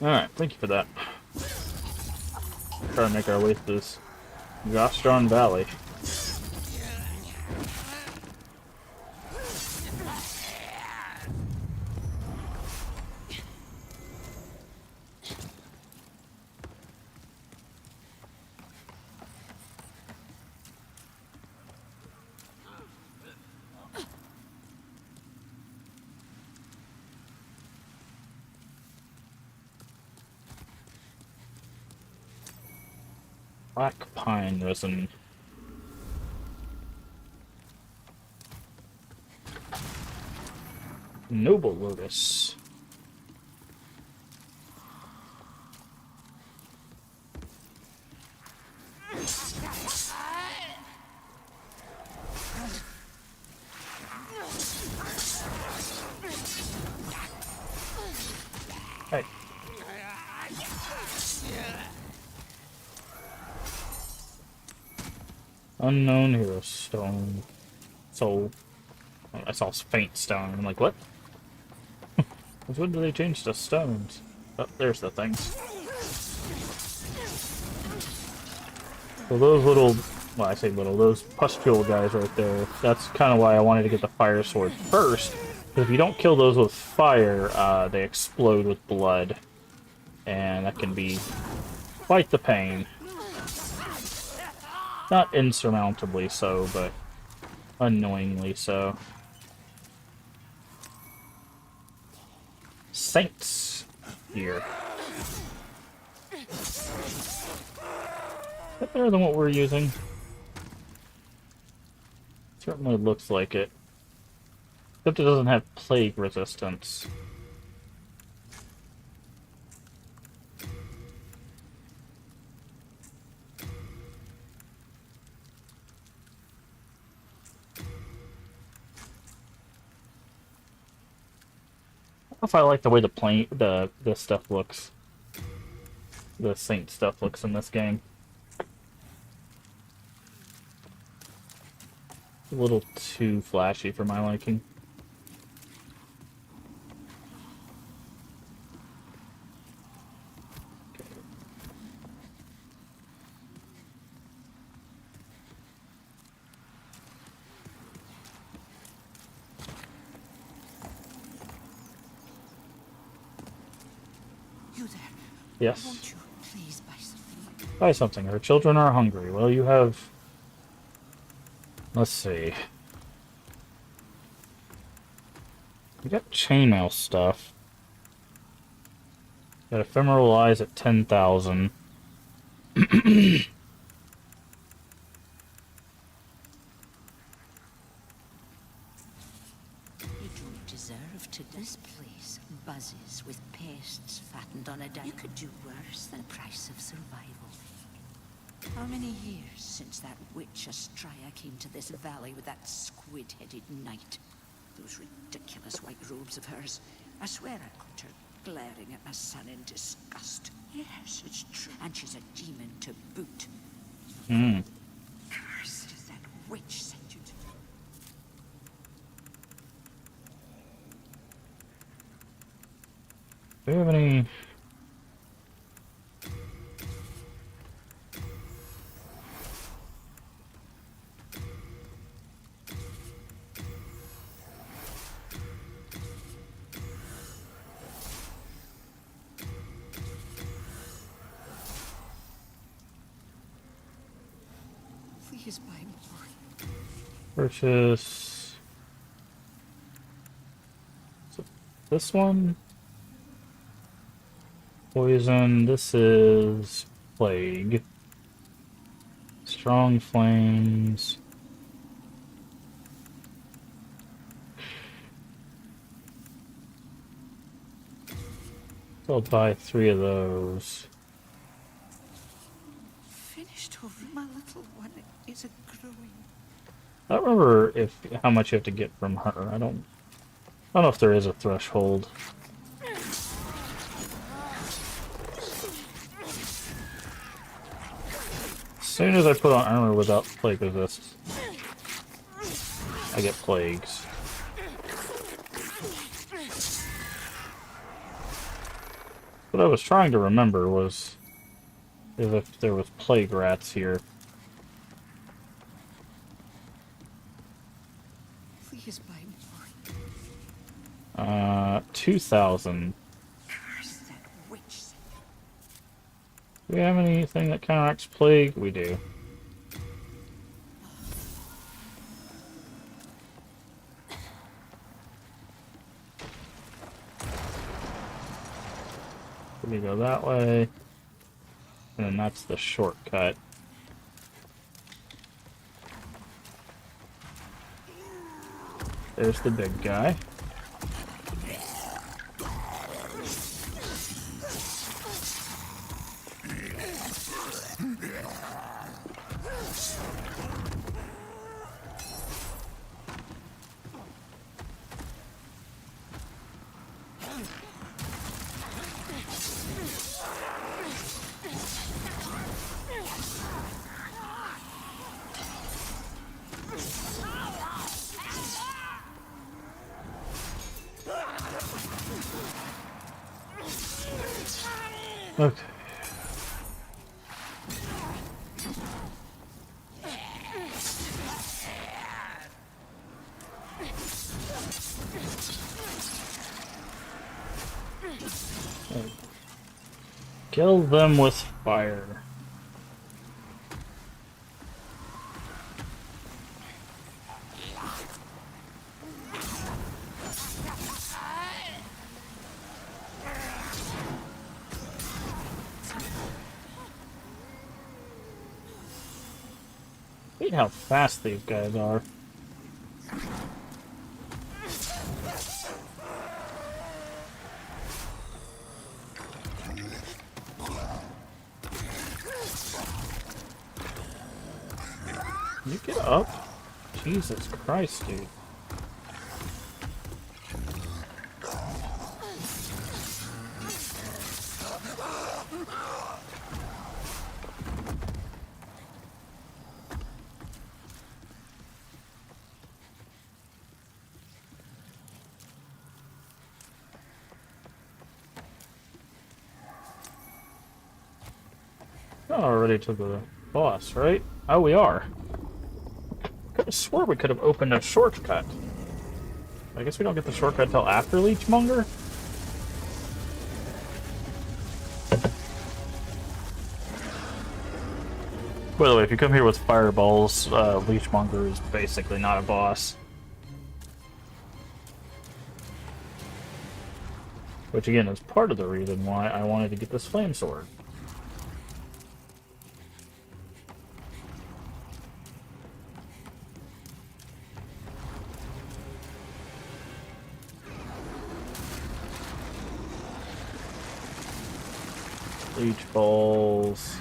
Alright, thank you for that. Try to make our way through this Gostron Valley. Black pine resin. Noble lotus. Hey. Unknown hero stone. Soul. Oh, I saw faint stone. I'm like, what? Since when do they change to stones? Oh, there's the things. So those little, well, I say little, those pustule guys right there, that's kind of why I wanted to get the fire sword first. Because if you don't kill those with fire, they explode with blood. And that can be quite the pain. Not insurmountably so, but annoyingly so. Saints here. Is that better than what we're using? Certainly looks like it. Except it doesn't have plague resistance. I don't know if I like the way the stuff looks. The Saint stuff looks in this game. A little too flashy for my liking. You there? Yes. Won't you please buy something? Buy something. Her children are hungry. Well, you have... Let's see. You got chainmail stuff. Got ephemeral eyes at 10,000. You don't deserve to. This place buzzes with pests fattened on a diet. You could do worse than the price of survival. How many years since that witch Astraya came to this valley with that squid-headed knight? Those ridiculous white robes of hers. I swear I caught her glaring at my son in disgust. Yes, it's true. And she's a demon to boot. Cursed is that witch sent you to... Do you have any... Please buy more. Purchase... So this one? Poison. This is plague. Strong flames. I'll buy 3 of those. Finished over. My little one is a growing. I don't remember how much you have to get from her. I don't know if there is a threshold. As soon as I put on armor without plague resist, I get plagues. What I was trying to remember was if there was plague rats here. Please buy more. 2,000. Curse that witch. Do we have anything that counteracts plague? We do. We go that way, and then that's the shortcut. There's the big guy. Okay. Kill them with fire. Hate how fast these guys are. Can you get up? Jesus Christ, dude. Already to the boss, right? Oh, we are. Could have swore we could have opened a shortcut. I guess we don't get the shortcut till after Leechmonger? By the way, if you come here with fireballs, Leechmonger is basically not a boss. Which again is part of the reason why I wanted to get this flame sword. Leech balls.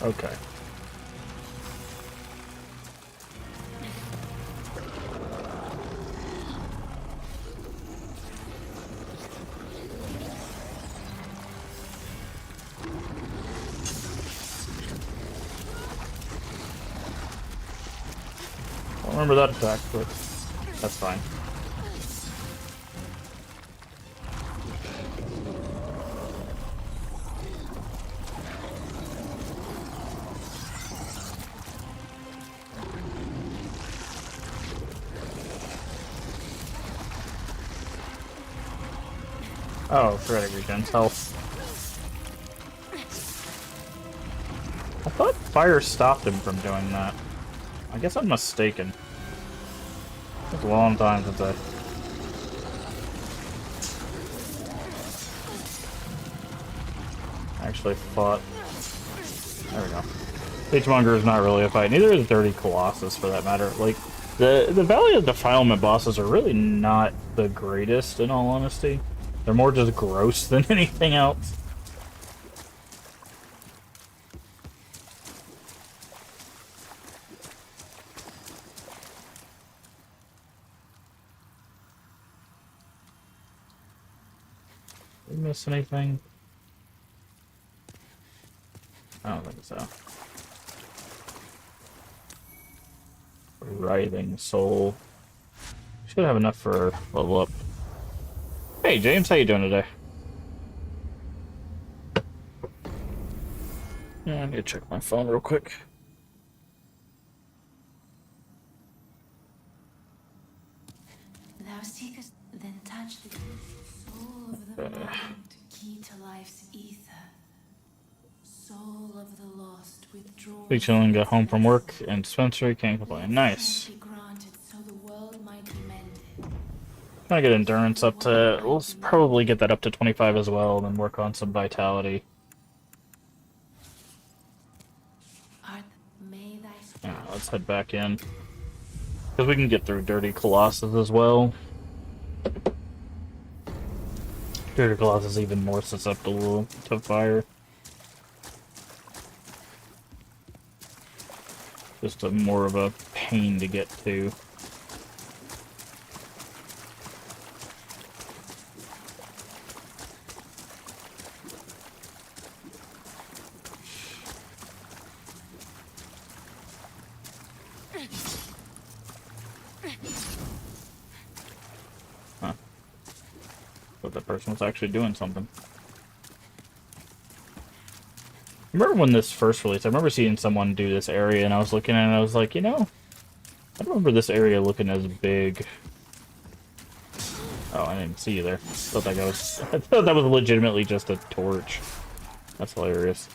Okay. Don't remember that attack, but that's fine. Oh, forgot it regens health. I thought fire stopped him from doing that. I guess I'm mistaken. It's a long time since I... actually fought. There we go. Leechmonger is not really a fight. Neither is Dirty Colossus, for that matter. Like, the Valley of Defilement bosses are really not the greatest, in all honesty. They're more just gross than anything else. Did we miss anything? I don't think so. Writhing Soul. Should have enough for level up. Hey James, how you doing today? Yeah, I need to check my phone real quick. Thou seekest, then touch the soul of the mind, key to life's ether. Soul of the lost, withdrawn. Big chillin', got home from work and dispensary, can't complain. Nice. Trying to get endurance up to... We'll probably get that up to 25 as well, and then work on some vitality. Yeah, let's head back in. Because we can get through Dirty Colossus as well. Dirty Colossus is even more susceptible to fire. Just more of a pain to get to. Huh. But that person was actually doing something. I remember when this first released, I remember seeing someone do this area, and I was looking at it, and I was like, you know, I don't remember this area looking as big. Oh, I didn't see you there. Thought that guy was, I thought that was legitimately just a torch. That's hilarious.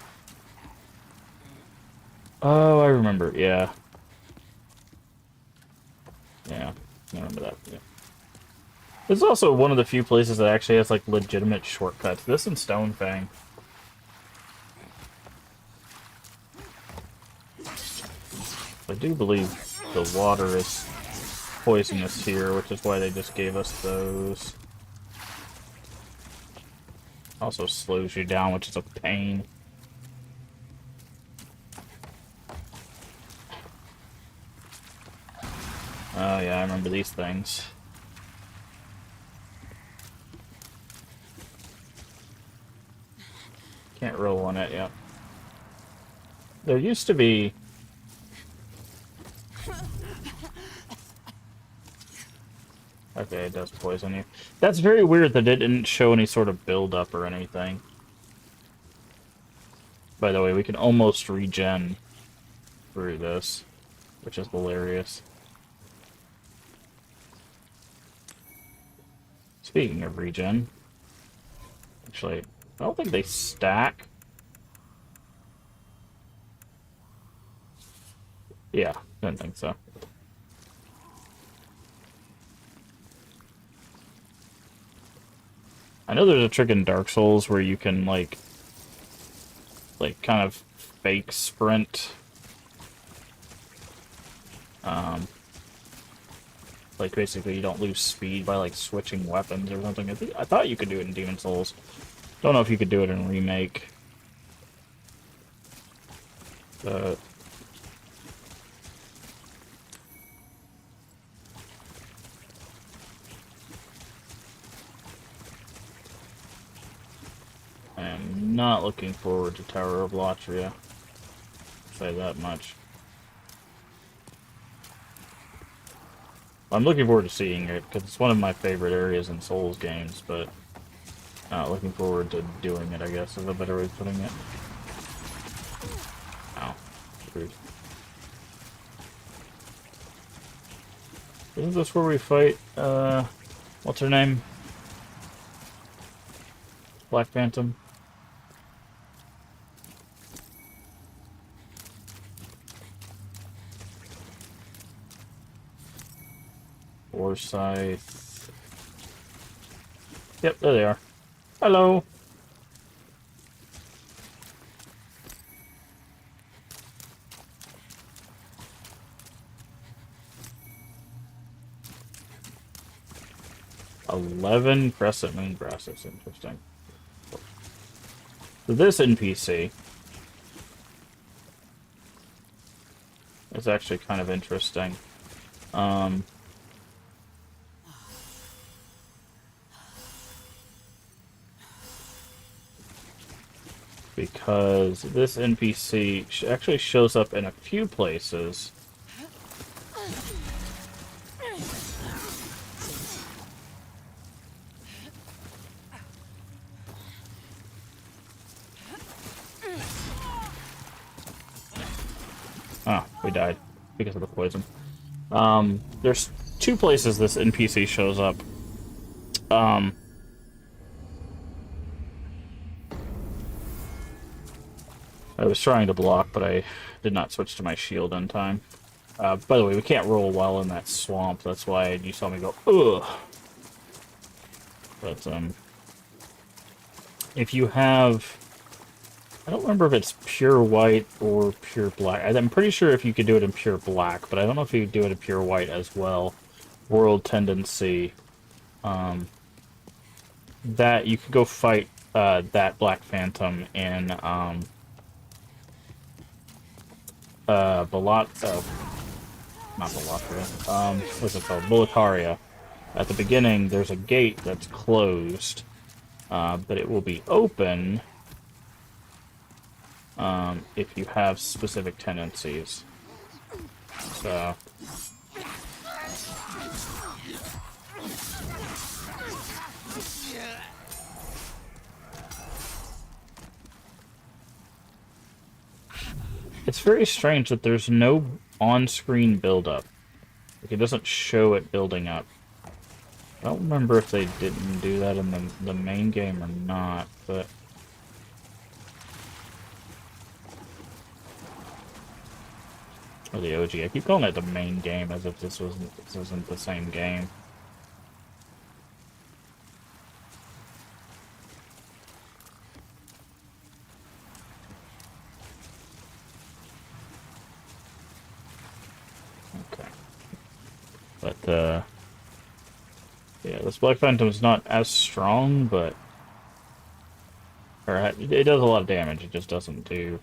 Oh, I remember, yeah. Yeah, I remember that, yeah. This is also one of the few places that actually has, like, legitimate shortcuts. This and Stonefang. I do believe the water is poisonous here, which is why they just gave us those. Also slows you down, which is a pain. Oh yeah, I remember these things. Can't roll on it yet. There used to be... Okay, it does poison you. That's very weird that it didn't show any sort of build-up or anything. By the way, we can almost regen through this, which is hilarious. Speaking of regen, actually, I don't think they stack. Yeah, didn't think so. I know there's a trick in Dark Souls where you can, like kind of fake sprint. Like, basically you don't lose speed by, like, switching weapons or something. I thought you could do it in Demon Souls. Don't know if you could do it in Remake. But... I am not looking forward to Tower of Latria. Say that much. I'm looking forward to seeing it, because it's one of my favorite areas in Souls games, but not looking forward to doing it, I guess, is a better way of putting it. Ow. Screwed. Isn't this where we fight, what's her name? Black Phantom? Forsyth. Yep, there they are. Hello. $11 Crescent Moon Grass. That's interesting. So this NPC is actually kind of interesting. Because this NPC actually shows up in a few places. Ah, we died because of the poison. There's two places this NPC shows up. I was trying to block, but I did not switch to my shield in time. By the way, we can't roll well in that swamp. That's why you saw me go, ugh. But if you have, I don't remember if it's pure white or pure black. I'm pretty sure if you could do it in pure black, but I don't know if you could do it in pure white as well. World Tendency. That you could go fight that Black Phantom in Balat, not Balatria. What's it called? Boletaria. At the beginning, there's a gate that's closed, but it will be open if you have specific tendencies. So. It's very strange that there's no on-screen build-up. Like, it doesn't show it building up. I don't remember if they didn't do that in the main game or not, but... Or the OG. I keep calling it the main game as if this wasn't the same game. Okay. But, yeah, this Black Phantom's not as strong, but... Or, it does a lot of damage, it just doesn't do...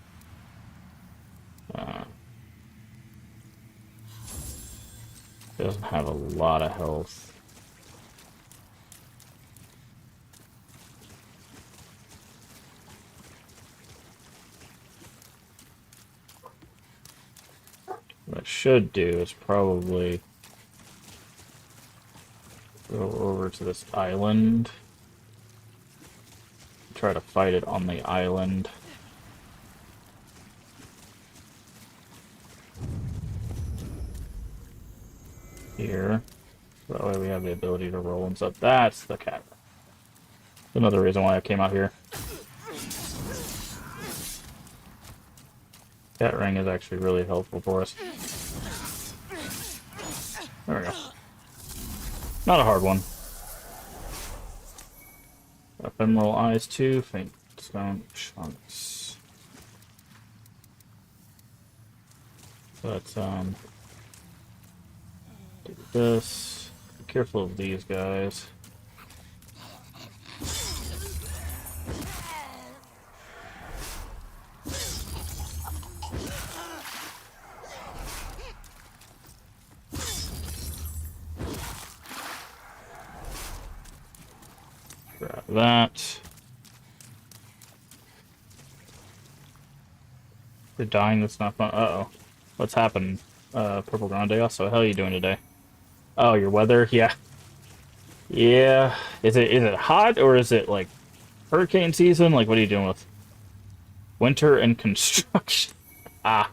It doesn't have a lot of health. What I should do is probably go over to this island. Try to fight it on the island. Here. That way we have the ability to roll and stuff. That's the cat. Another reason why I came out here. Cat ring is actually really helpful for us. There we go. Not a hard one. Ephemeral eyes too. Faint stone chunks. But do this. Be careful of these guys. Grab that. You're dying, that's not fun. Uh-oh. What's happened? Purple Grande also. How are you doing today? Oh, your weather? Yeah. Yeah. Is it hot or is it like hurricane season? Like, what are you doing with winter and construction? Ah.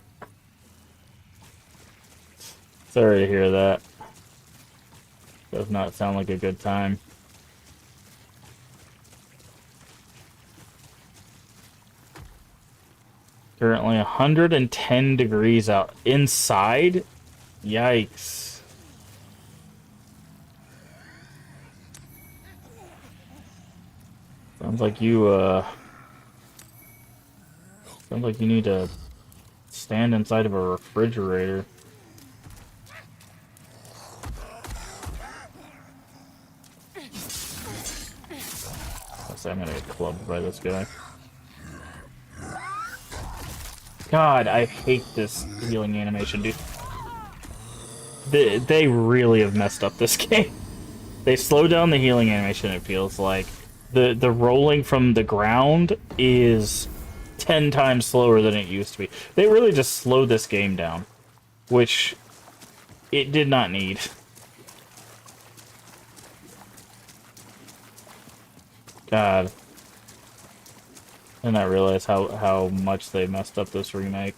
Sorry to hear that. Does not sound like a good time. Currently 110 degrees out inside. Yikes. Sounds like you need to stand inside of a refrigerator. I'm gonna get clubbed by this guy. God, I hate this healing animation, dude. They really have messed up this game. They slowed down the healing animation, it feels like. The rolling from the ground is 10 times slower than it used to be. They really just slowed this game down, which it did not need. God. And I realize how much they messed up this remake.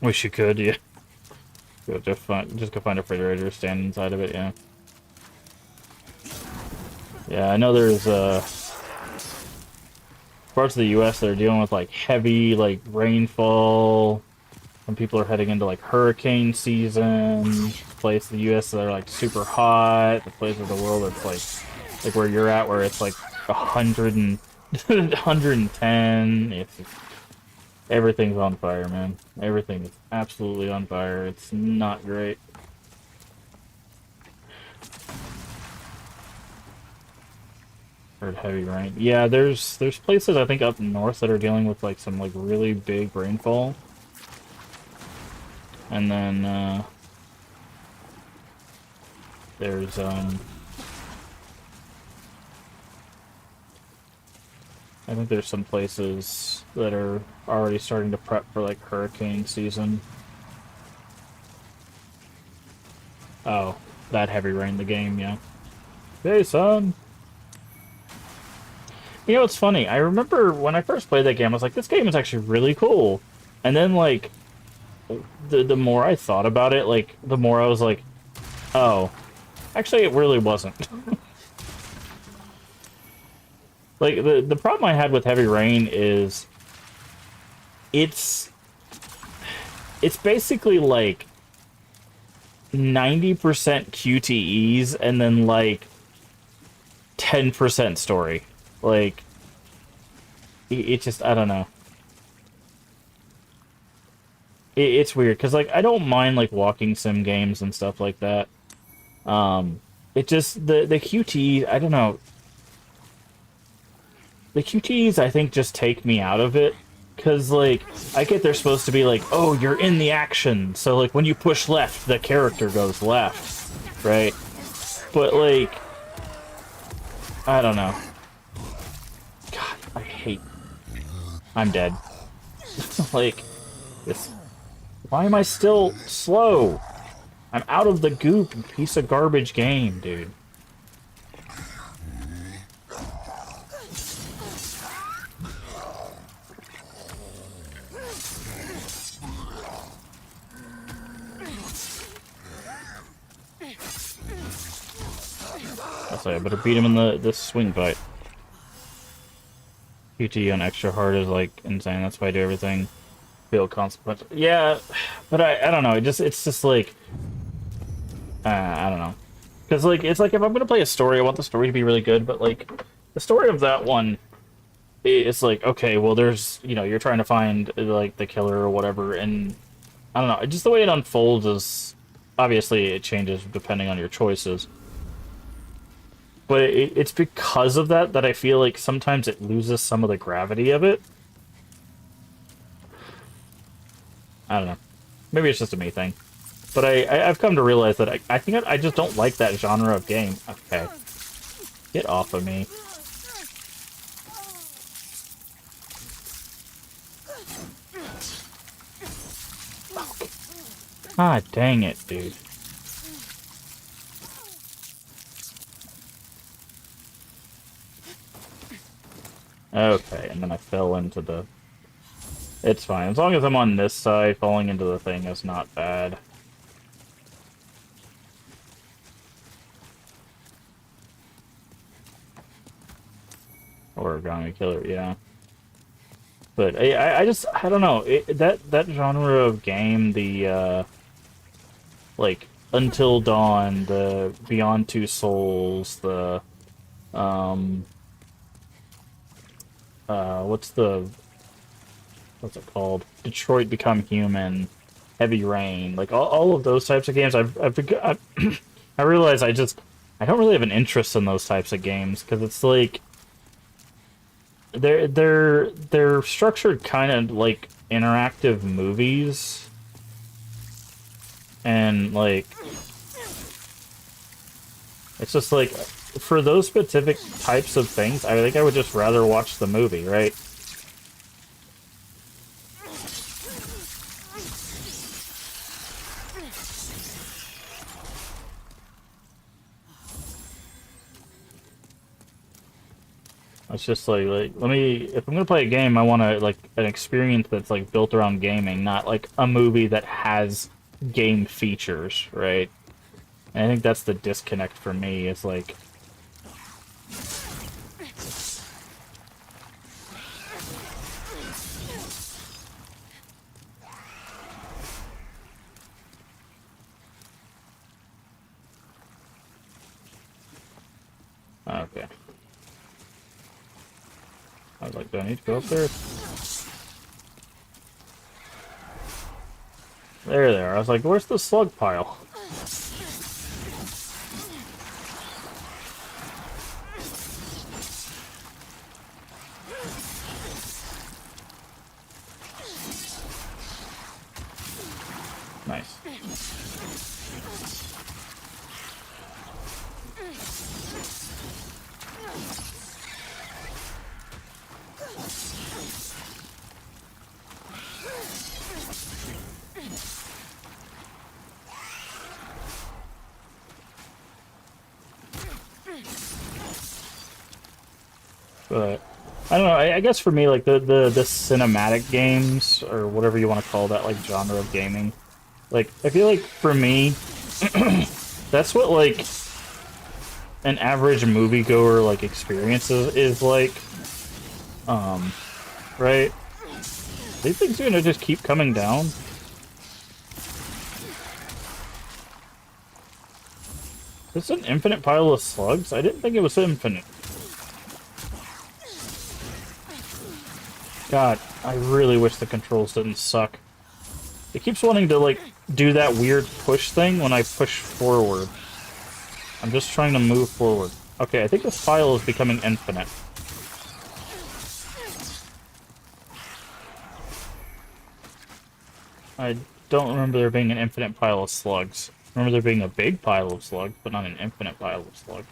Wish you could, yeah. Just go find a refrigerator, stand inside of it, yeah. Yeah, I know there's parts of the US that are dealing with like heavy like rainfall when people are heading into like hurricane season, place in the U.S. that are like super hot, the place of the world that's like where you're at, where it's like 100 and 110. Everything's on fire, man. Everything is absolutely on fire. It's not great. Heard heavy rain. Yeah, there's places I think up north that are dealing with like some like really big rainfall. And then there's I think there's some places that are already starting to prep for like hurricane season. Oh, that heavy rain, the game, yeah. Hey, son! You know, it's funny. I remember when I first played that game, I was like, this game is actually really cool. And then, like, the more I thought about it, like, the more I was like, oh, actually, it really wasn't. Like, the problem I had with Heavy Rain is it's basically, like, 90% QTEs and then, like, 10% story. Like, it just, I don't know. It's weird, because, like, I don't mind, like, walking sim games and stuff like that. It just, the QTEs, I don't know. The QTEs, I think, just take me out of it. Because, like, I get they're supposed to be like, oh, you're in the action. So, like, when you push left, the character goes left. Right? But, like, I don't know. God, I hate... I'm dead. Like, this... Why am I still slow? I'm out of the goop, you piece of garbage game, dude. I'll say I better beat him in the swing fight. QT on extra hard is like insane. That's why I do everything. Feel consequential. Yeah, but I don't know. It's just like I don't know. Because like it's like if I'm gonna play a story, I want the story to be really good. But like the story of that one, it's like okay, well there's you're trying to find like the killer or whatever, and I don't know. Just the way it unfolds is obviously it changes depending on your choices. But it's because of that I feel like sometimes it loses some of the gravity of it. I don't know. Maybe it's just a me thing. But I've come to realize that I think I just don't like that genre of game. Okay. Get off of me. Ah, dang it, dude. Okay, and then I fell into the... It's fine. As long as I'm on this side, falling into the thing is not bad. Origami Killer, yeah. But I just, I don't know. That genre of game, the, like, Until Dawn, the Beyond Two Souls, the, what's it called? Detroit Become Human, Heavy Rain, like all of those types of games. I realize I don't really have an interest in those types of games because it's like they're structured kind of like interactive movies, and like it's just like for those specific types of things, I think I would just rather watch the movie, right? It's just like let me, if I'm gonna play a game, I want to like an experience that's like built around gaming, not like a movie that has game features, right? And I think that's the disconnect for me. It's like I was like, do I need to go up there? There they are. I was like, where's the slug pile? Nice. But I don't know. I guess for me, like the cinematic games or whatever you want to call that, like genre of gaming, like I feel like for me, that's what like an average moviegoer like experience is like. Right? These things are gonna just keep coming down. Is this an infinite pile of slugs? I didn't think it was infinite. God, I really wish the controls didn't suck. It keeps wanting to, like, do that weird push thing when I push forward. I'm just trying to move forward. Okay, I think this pile is becoming infinite. I don't remember there being an infinite pile of slugs. I remember there being a big pile of slugs, but not an infinite pile of slugs.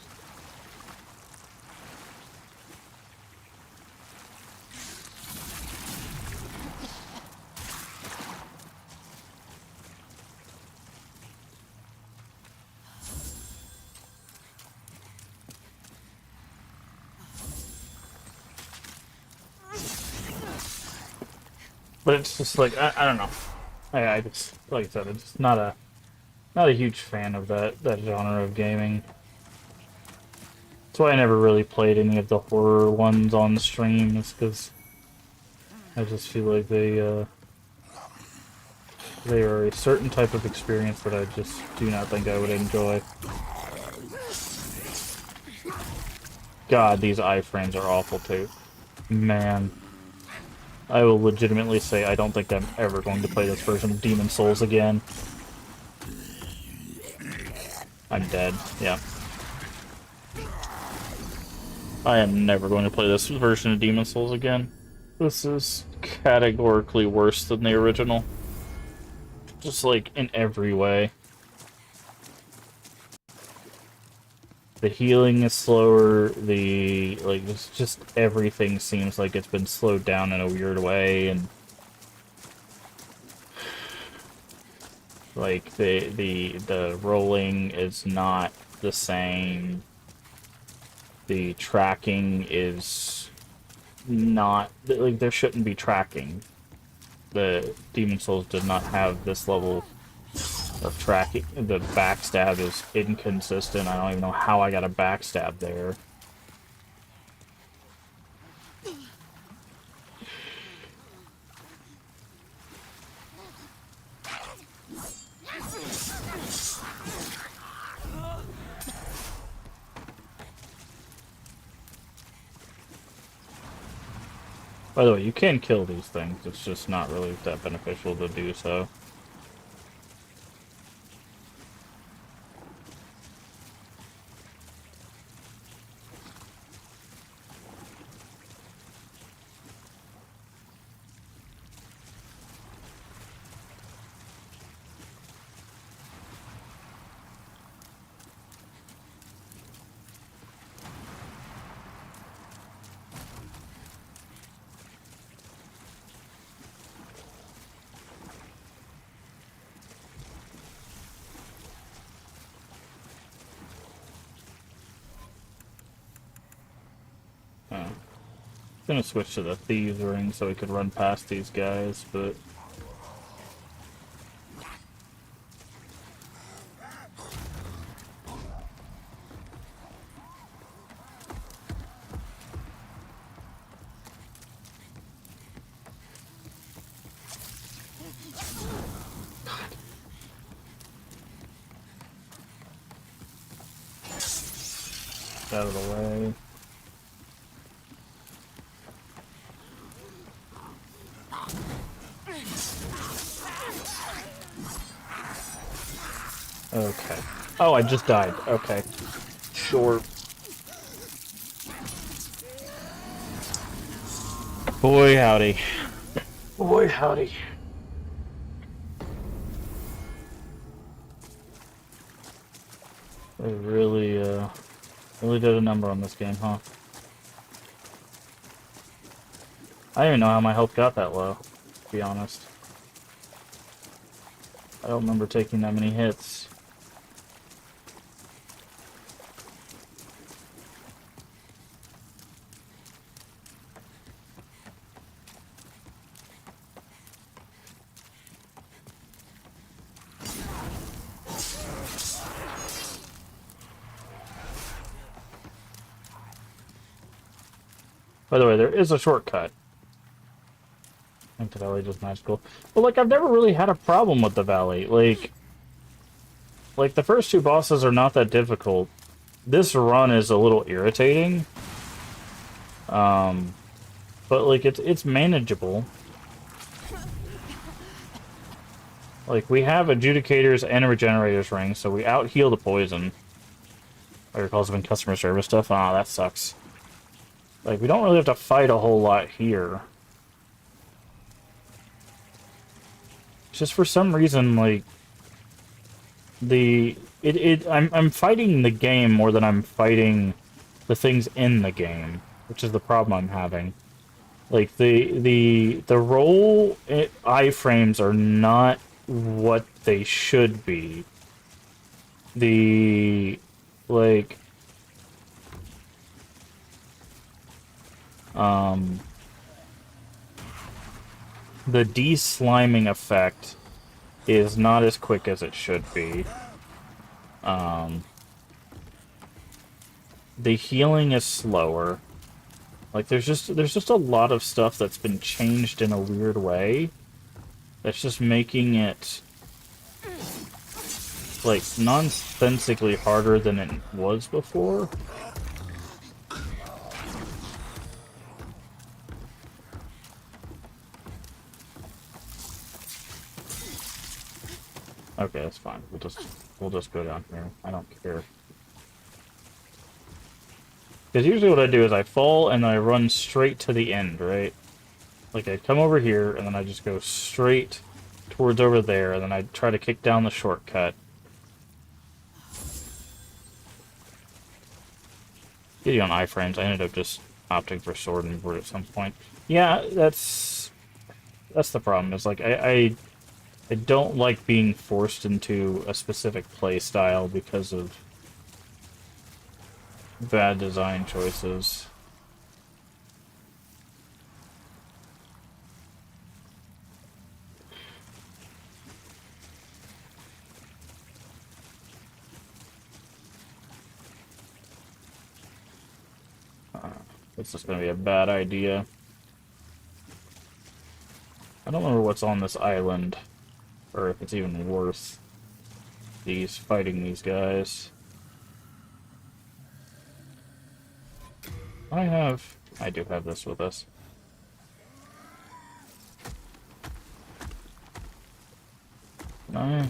But it's just like I don't know. I just, like I said, I'm just not a huge fan of that genre of gaming. That's why I never really played any of the horror ones on stream, is because I just feel like they are a certain type of experience that I just do not think I would enjoy. God, these iframes are awful too. Man. I will legitimately say I don't think I'm ever going to play this version of Demon Souls again. I'm dead, yeah. I am never going to play this version of Demon Souls again. This is categorically worse than the original. Just like in every way. The healing is slower, like, it's just everything seems like it's been slowed down in a weird way, and like the rolling is not the same. The tracking is not, like, there shouldn't be tracking. The Demon Souls did not have this level of tracking. The backstab is inconsistent. I don't even know how I got a backstab there. By the way, you can kill these things. It's just not really that beneficial to do so. Gonna switch to the Thieves Ring so we could run past these guys, but out of the way. Okay. Oh, I just died. Okay. Sure. Boy, howdy. Boy, howdy. They really did a number on this game, huh? I don't even know how my health got that low, to be honest. I don't remember taking that many hits. By the way, there is a shortcut. I think the valley is magical. But, like, I've never really had a problem with the valley. Like, the first two bosses are not that difficult. This run is a little irritating. But, like, it's manageable. Like, we have adjudicators and a regenerators ring, so we out-heal the poison. Or it calls them in customer service stuff. Ah, that sucks. Like, we don't really have to fight a whole lot here. It's just for some reason, like, I'm fighting the game more than I'm fighting the things in the game, which is the problem I'm having. Like, the roll iframes are not what they should be. Like, the de-sliming effect is not as quick as it should be. The healing is slower. Like, there's just a lot of stuff that's been changed in a weird way that's just making it, like, nonsensically harder than it was before. Okay, that's fine. We'll just go down here. I don't care. Because usually what I do is I fall and then I run straight to the end, right? Like, I come over here and then I just go straight towards over there and then I try to kick down the shortcut. Getting on iframes, I ended up just opting for sword and board at some point. Yeah, that's the problem. Is like I don't like being forced into a specific play style because of bad design choices. This is going to be a bad idea. I don't remember what's on this island, or if it's even worth fighting these guys. I do have this with us. No.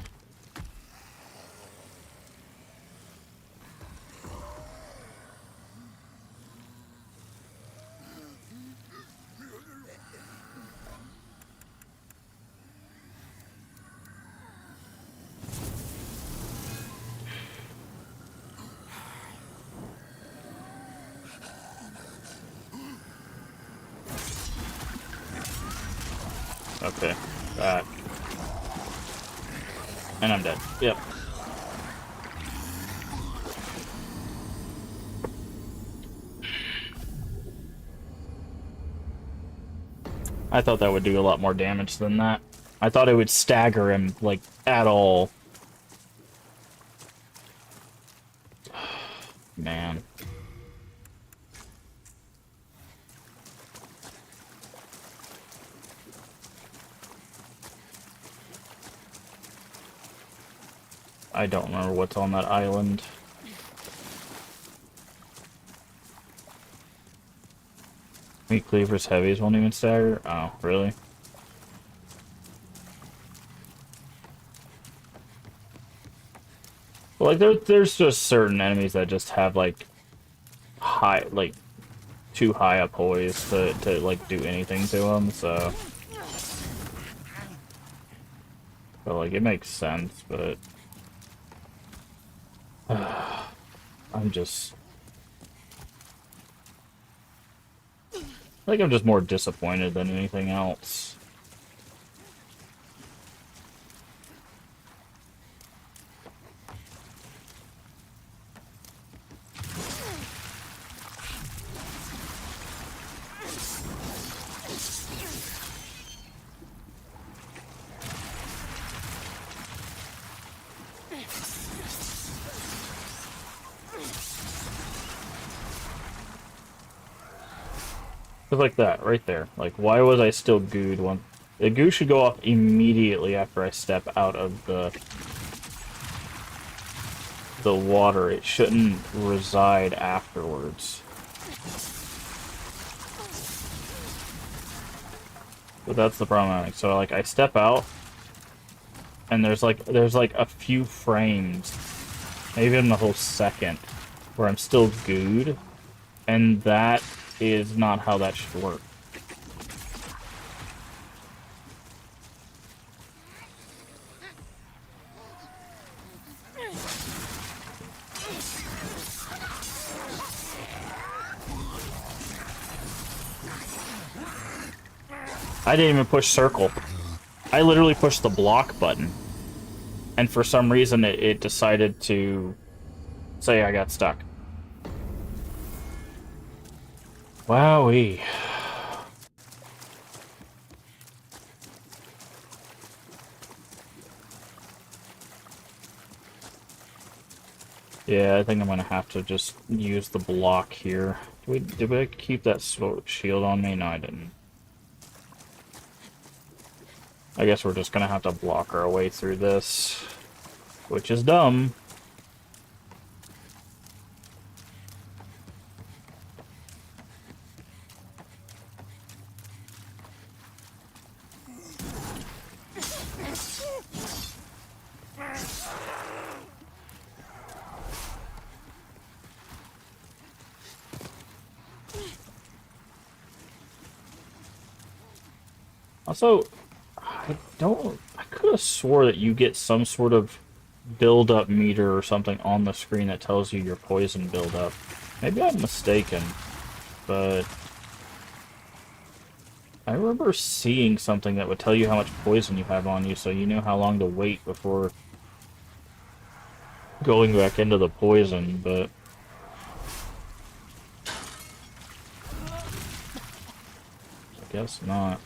Okay, that. And I'm dead. Yep. I thought that would do a lot more damage than that. I thought it would stagger him, like, at all. Man. I don't remember what's on that island. Meat cleavers heavies won't even stagger? Oh, really? Like there's just certain enemies that just have like high, like too high a poise to like do anything to them. So like it makes sense, but I'm just. I think I'm just more disappointed than anything else. Just like that, right there. Like, why was I still gooed when... The goo should go off immediately after I step out of the water. It shouldn't reside afterwards. But that's the problem. So, like, I step out, and there's like a few frames, maybe even a whole second, where I'm still gooed, and that is not how that should work. I didn't even push circle. I literally pushed the block button. And for some reason it decided to say I got stuck. Wowee. Yeah, I think I'm gonna have to just use the block here. Did we keep that shield on me? No, I didn't. I guess we're just gonna have to block our way through this, which is dumb. Also, I could have swore that you get some sort of build-up meter or something on the screen that tells you your poison build-up. Maybe I'm mistaken, but I remember seeing something that would tell you how much poison you have on you, so you knew how long to wait before going back into the poison, but... I guess not.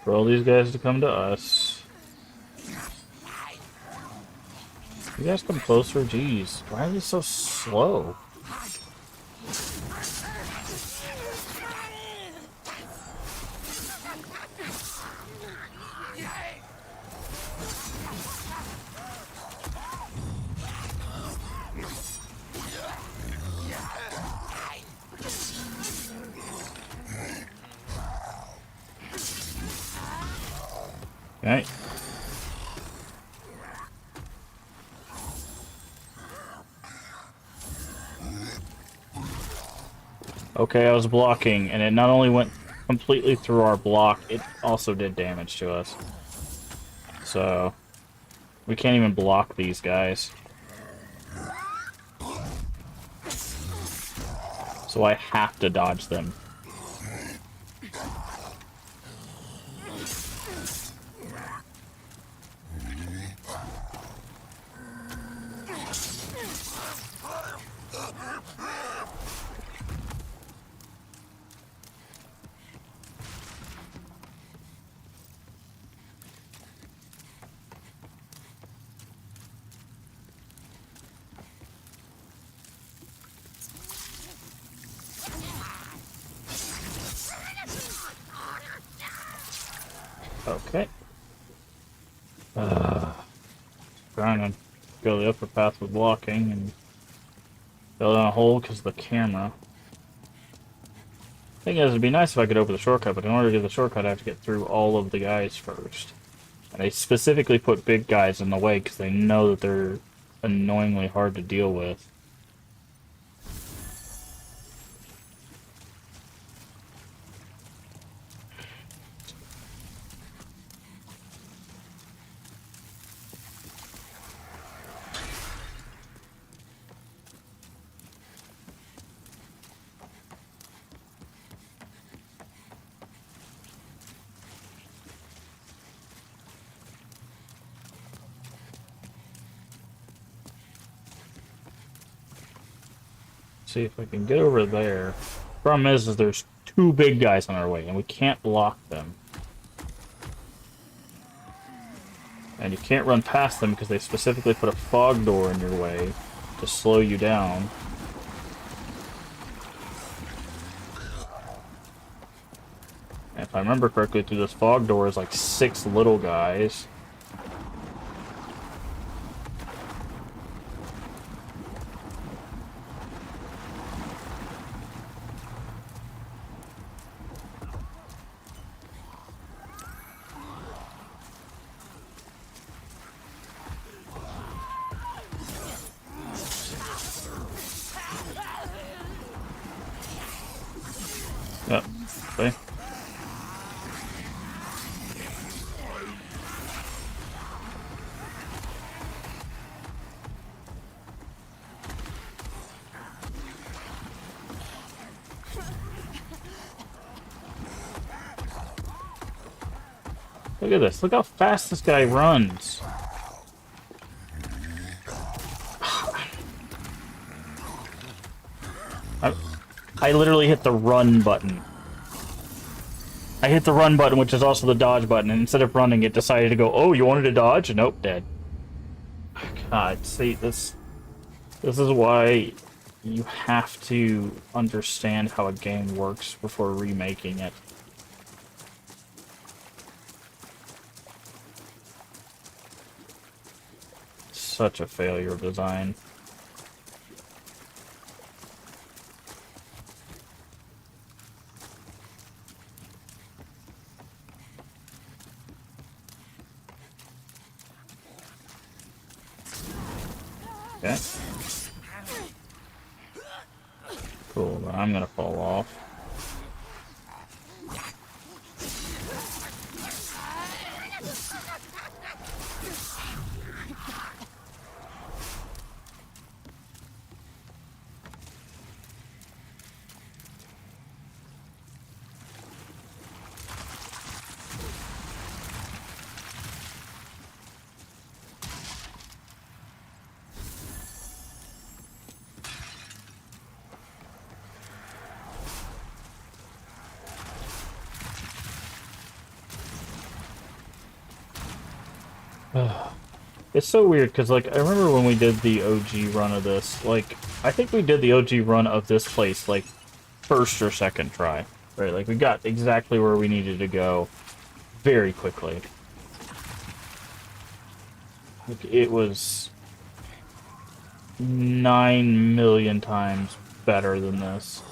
For all these guys to come to us. You guys come closer? Jeez. Why are they so slow? Okay. Okay, I was blocking, and it not only went completely through our block, it also did damage to us. So, we can't even block these guys. So I have to dodge them. Okay. Trying to go the upper path with blocking and fell down a hole because of the camera. Thing is, it'd be nice if I could open the shortcut, but in order to do the shortcut, I have to get through all of the guys first. And they specifically put big guys in the way because they know that they're annoyingly hard to deal with. See if I can get over there. Problem is there's two big guys on our way, and we can't block them. And you can't run past them because they specifically put a fog door in your way to slow you down. And if I remember correctly, through this fog door is like 6 little guys. Yep. See? Look at this. Look how fast this guy runs. I literally hit the run button. I hit the run button, which is also the dodge button, and instead of running, it decided to go, oh, you wanted to dodge? Nope, dead. God, see, this is why you have to understand how a game works before remaking it. Such a failure of design. Okay. Cool, but I'm gonna fall off. It's so weird, because, like, I remember when we did the OG run of this, like, I think we did the OG run of this place, like, first or second try, right? Like, we got exactly where we needed to go very quickly. Like, it was 9 million times better than this.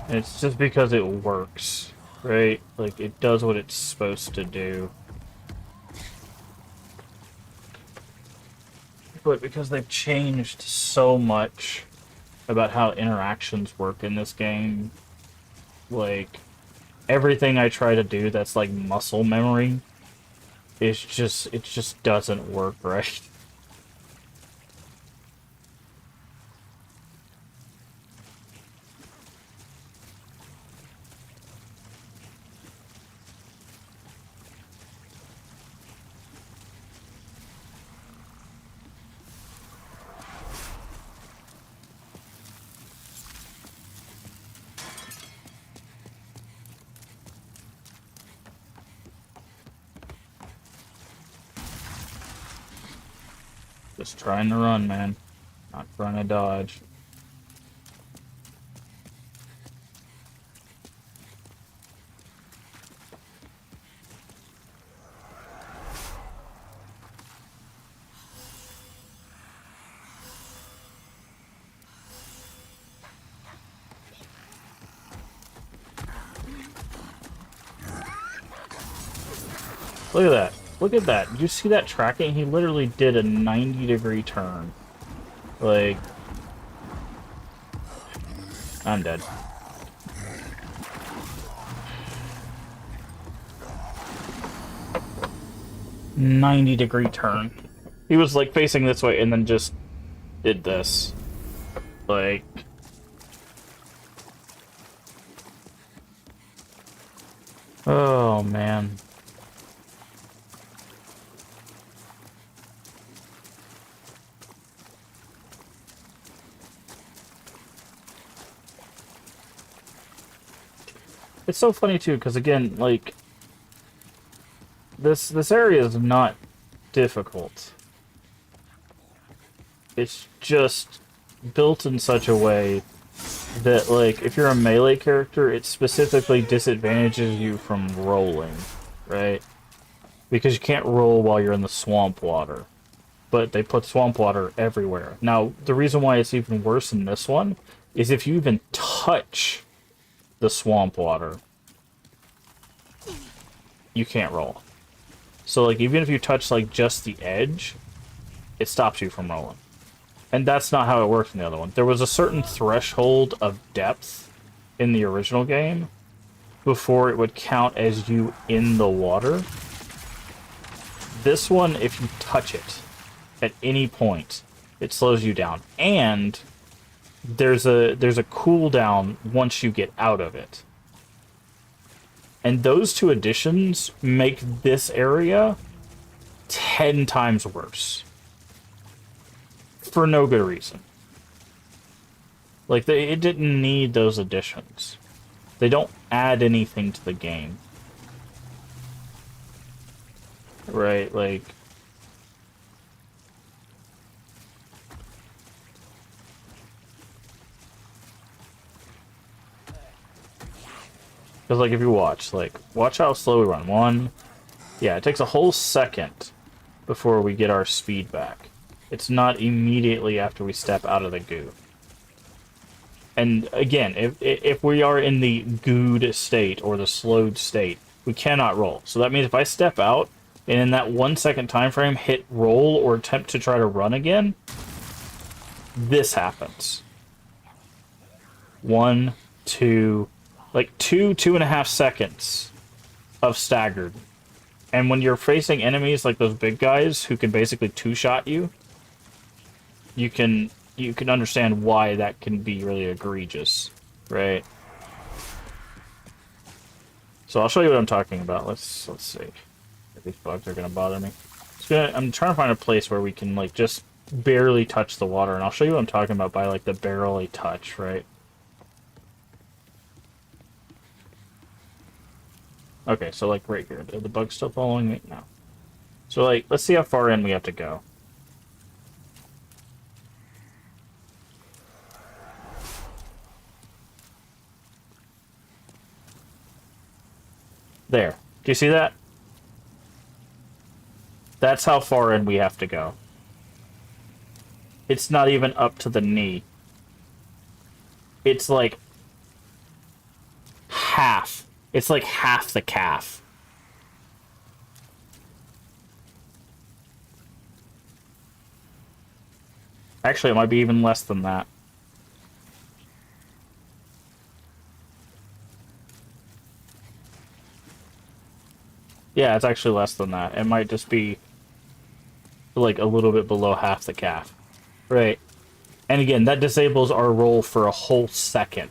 And it's just because it works, right? Like, it does what it's supposed to do. But because they've changed so much about how interactions work in this game, like, everything I try to do that's like muscle memory is just, it just doesn't work right. Just trying to run, man. Not trying to dodge. Look at that. Look at that. Did you see that tracking? He literally did a 90-degree turn. Like... I'm dead. "90-degree turn." He was, like, facing this way and then just did this. Like... Oh, man. It's so funny, too, because, again, like... This area is not difficult. It's just built in such a way that, like, if you're a melee character, it specifically disadvantages you from rolling, right? Because you can't roll while you're in the swamp water. But they put swamp water everywhere. Now, the reason why it's even worse in this one is if you even touch the swamp water, you can't roll. So, like, even if you touch, like, just the edge, it stops you from rolling. And that's not how it works in the other one. There was a certain threshold of depth in the original game before it would count as you in the water. This one, if you touch it at any point, it slows you down. And there's a cooldown once you get out of it. And those two additions make this area 10 times worse. For no good reason. Like, it didn't need those additions. They don't add anything to the game. Right, like... Because, like, if you watch how slow we run. One... Yeah, it takes a whole second before we get our speed back. It's not immediately after we step out of the goo. And, again, if we are in the gooed state, or the slowed state, we cannot roll. So that means if I step out, and in that 1 second time frame, hit roll, or attempt to try to run again, this happens. 1, 2... Like, 2.5 seconds of staggered. And when you're facing enemies like those big guys who can basically two-shot you, you can understand why that can be really egregious, right? So I'll show you what I'm talking about. Let's see if these bugs are gonna bother me. I'm trying to find a place where we can, like, just barely touch the water, and I'll show you what I'm talking about by, like, the barely touch, right? Okay, so, like, right here. Are the bugs still following me? No. So, like, let's see how far in we have to go. There. Do you see that? That's how far in we have to go. It's not even up to the knee. It's, like, half. It's like half the calf. Actually, it might be even less than that. Yeah, it's actually less than that. It might just be, like, a little bit below half the calf. Right. And again, that disables our roll for a whole second.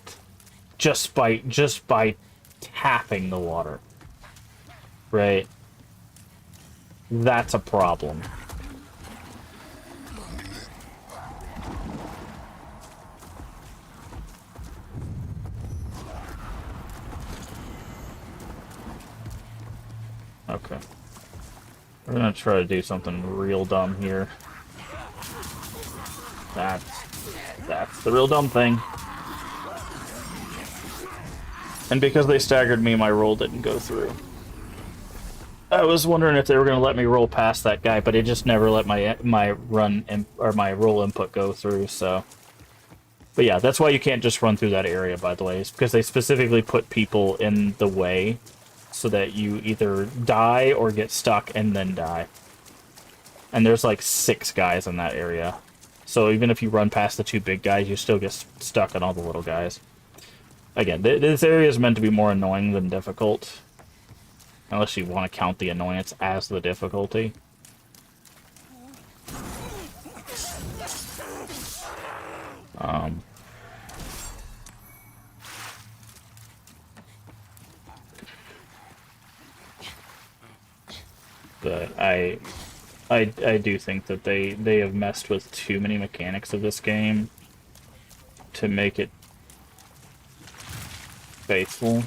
Just by tapping the water. Right? That's a problem. Okay. We're gonna try to do something real dumb here. That's the real dumb thing. And because they staggered me, my roll didn't go through. I was wondering if they were going to let me roll past that guy, but it just never let my roll input go through, so... But yeah, that's why you can't just run through that area, by the way. It's because they specifically put people in the way so that you either die or get stuck and then die. And there's like 6 guys in that area. So even if you run past the 2 big guys, you still get stuck on all the little guys. Again, this area is meant to be more annoying than difficult. Unless you want to count the annoyance as the difficulty. But I do think that they have messed with too many mechanics of this game to make it faithful.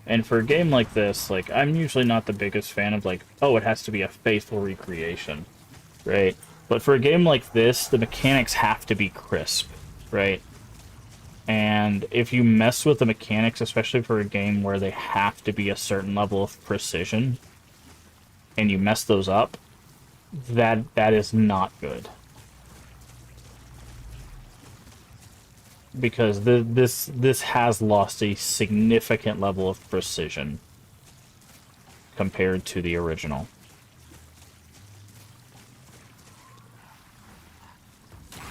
And for a game like this, like, I'm usually not the biggest fan of, like, oh, it has to be a faithful recreation, right? But for a game like this, the mechanics have to be crisp, right? And if you mess with the mechanics, especially for a game where they have to be a certain level of precision, and you mess those up, that is not good. Because this has lost a significant level of precision compared to the original.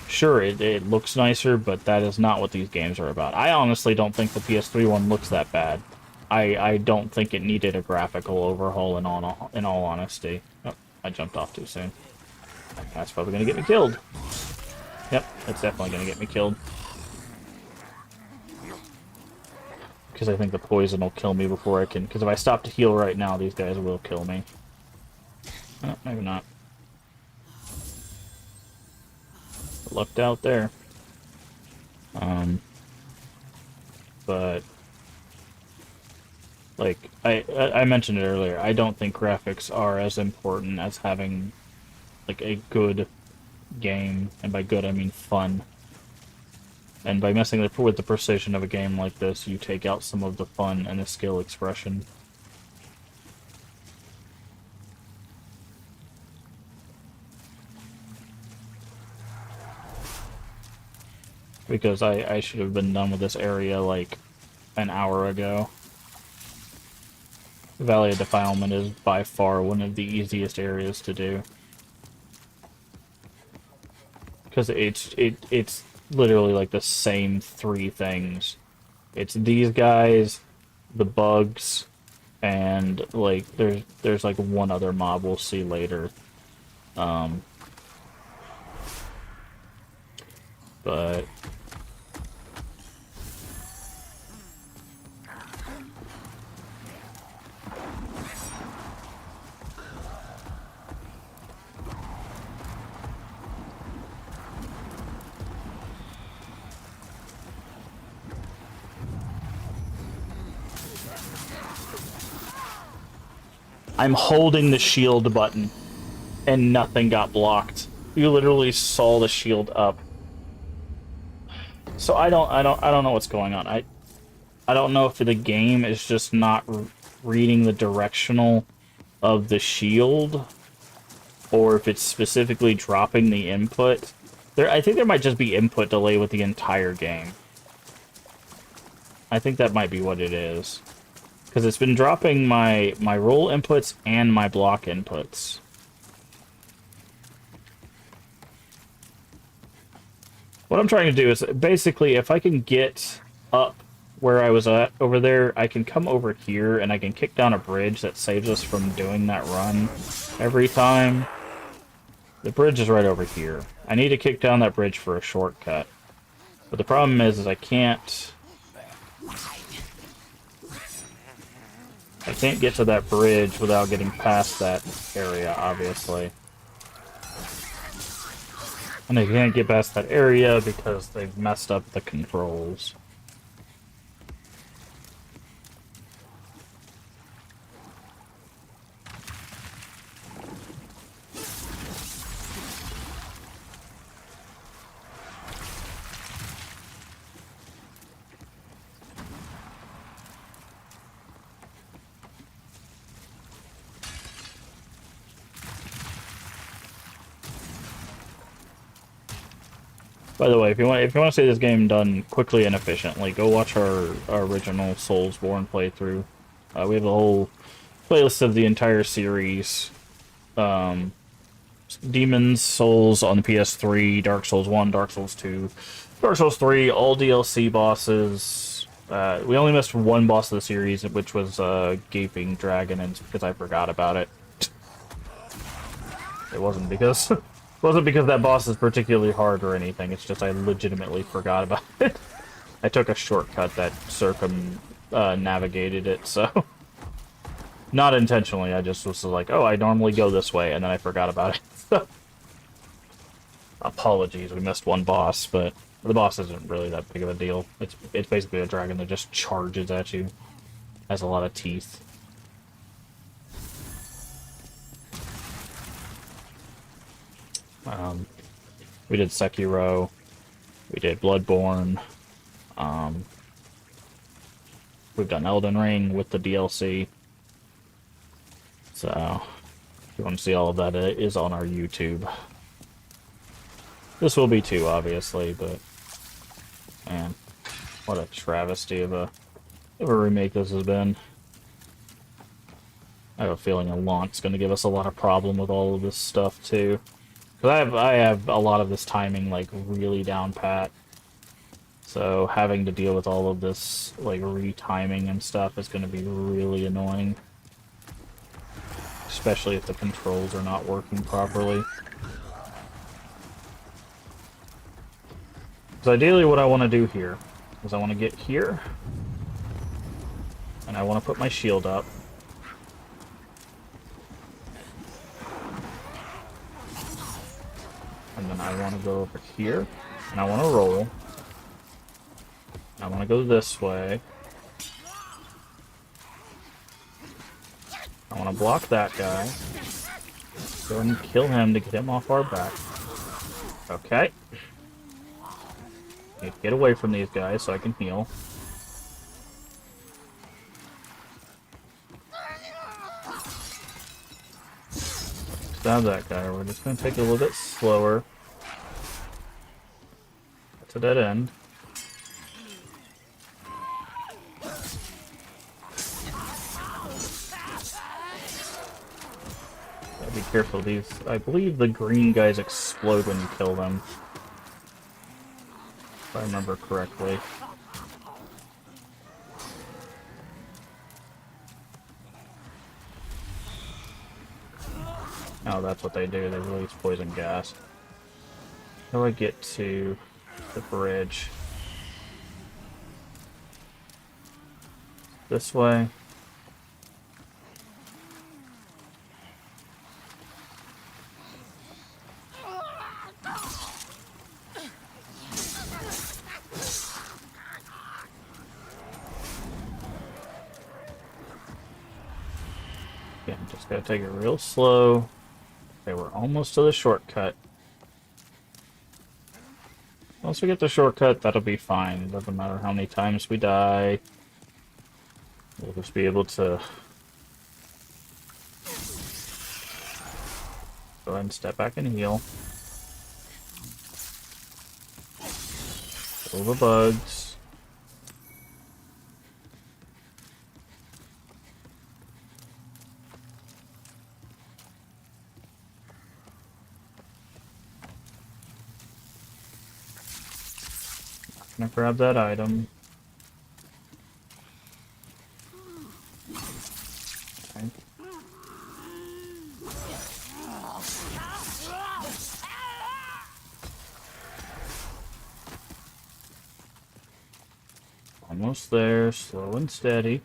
Sure, it looks nicer, but that is not what these games are about. I honestly don't think the PS3 one looks that bad. I don't think it needed a graphical overhaul in all honesty. Oh, I jumped off too soon. That's probably going to get me killed. Yep, it's definitely going to get me killed. Because I think the poison will kill me before I can... Because if I stop to heal right now, these guys will kill me. Oh, maybe not. Lucked out there. But... Like, I mentioned it earlier, I don't think graphics are as important as having, like, a good game. And by good, I mean fun. And by messing with the precision of a game like this, you take out some of the fun and the skill expression. Because I should have been done with this area like an hour ago. Valley of Defilement is by far one of the easiest areas to do. Because it's literally like the same 3 things. It's these guys, the bugs, and like there's like one other mob we'll see later. But I'm holding the shield button, and nothing got blocked. You literally saw the shield up. So I don't know what's going on. I don't know if the game is just not reading the directional of the shield, or if it's specifically dropping the input. I think there might just be input delay with the entire game. I think that might be what it is. Because it's been dropping my roll inputs and my block inputs. What I'm trying to do is, basically, if I can get up where I was at over there, I can come over here and I can kick down a bridge that saves us from doing that run every time. The bridge is right over here. I need to kick down that bridge for a shortcut. But the problem is I can't get to that bridge without getting past that area, obviously. And I can't get past that area because they've messed up the controls. By the way, if you want to see this game done quickly and efficiently, go watch our original Soulsborne playthrough. We have a whole playlist of the entire series. Demons, Souls on the PS3, Dark Souls 1, Dark Souls 2, Dark Souls 3, all DLC bosses. We only missed one boss of the series, which was Gaping Dragon, and it's because I forgot about it. It wasn't because that boss is particularly hard or anything. It's just I legitimately forgot about it. I took a shortcut that navigated it, so not intentionally. I just was like, oh, I normally go this way, and then I forgot about it. Apologies, we missed one boss, but the boss isn't really that big of a deal. It's basically a dragon that just charges at you. Has a lot of teeth. We did Sekiro. We did Bloodborne. We've done Elden Ring with the DLC. So, if you want to see all of that, it is on our YouTube. This will be too, obviously, but man, what a travesty of a remake this has been. I have a feeling a launch's going to give us a lot of problem with all of this stuff too. Because I have a lot of this timing like really down pat. So having to deal with all of this like retiming and stuff is going to be really annoying. Especially if the controls are not working properly. So ideally what I want to do here is I want to get here. And I want to put my shield up. And then I want to go over here. And I want to roll. I want to go this way. I want to block that guy. Go ahead and kill him to get him off our back. Okay. Need to get away from these guys so I can heal. Stab that guy. We're just going to take it a little bit slower. That's a dead end. Be careful, these. I believe the green guys explode when you kill them. If I remember correctly. Oh, that's what they do. They release poison gas. How do I get to the bridge? This way. Again, just gotta take it real slow. Okay, we're almost to the shortcut. Once we get the shortcut, that'll be fine. It doesn't matter how many times we die. We'll just be able to go ahead and step back and heal. Kill the bugs. Gonna grab that item. Okay. Almost there, slow and steady.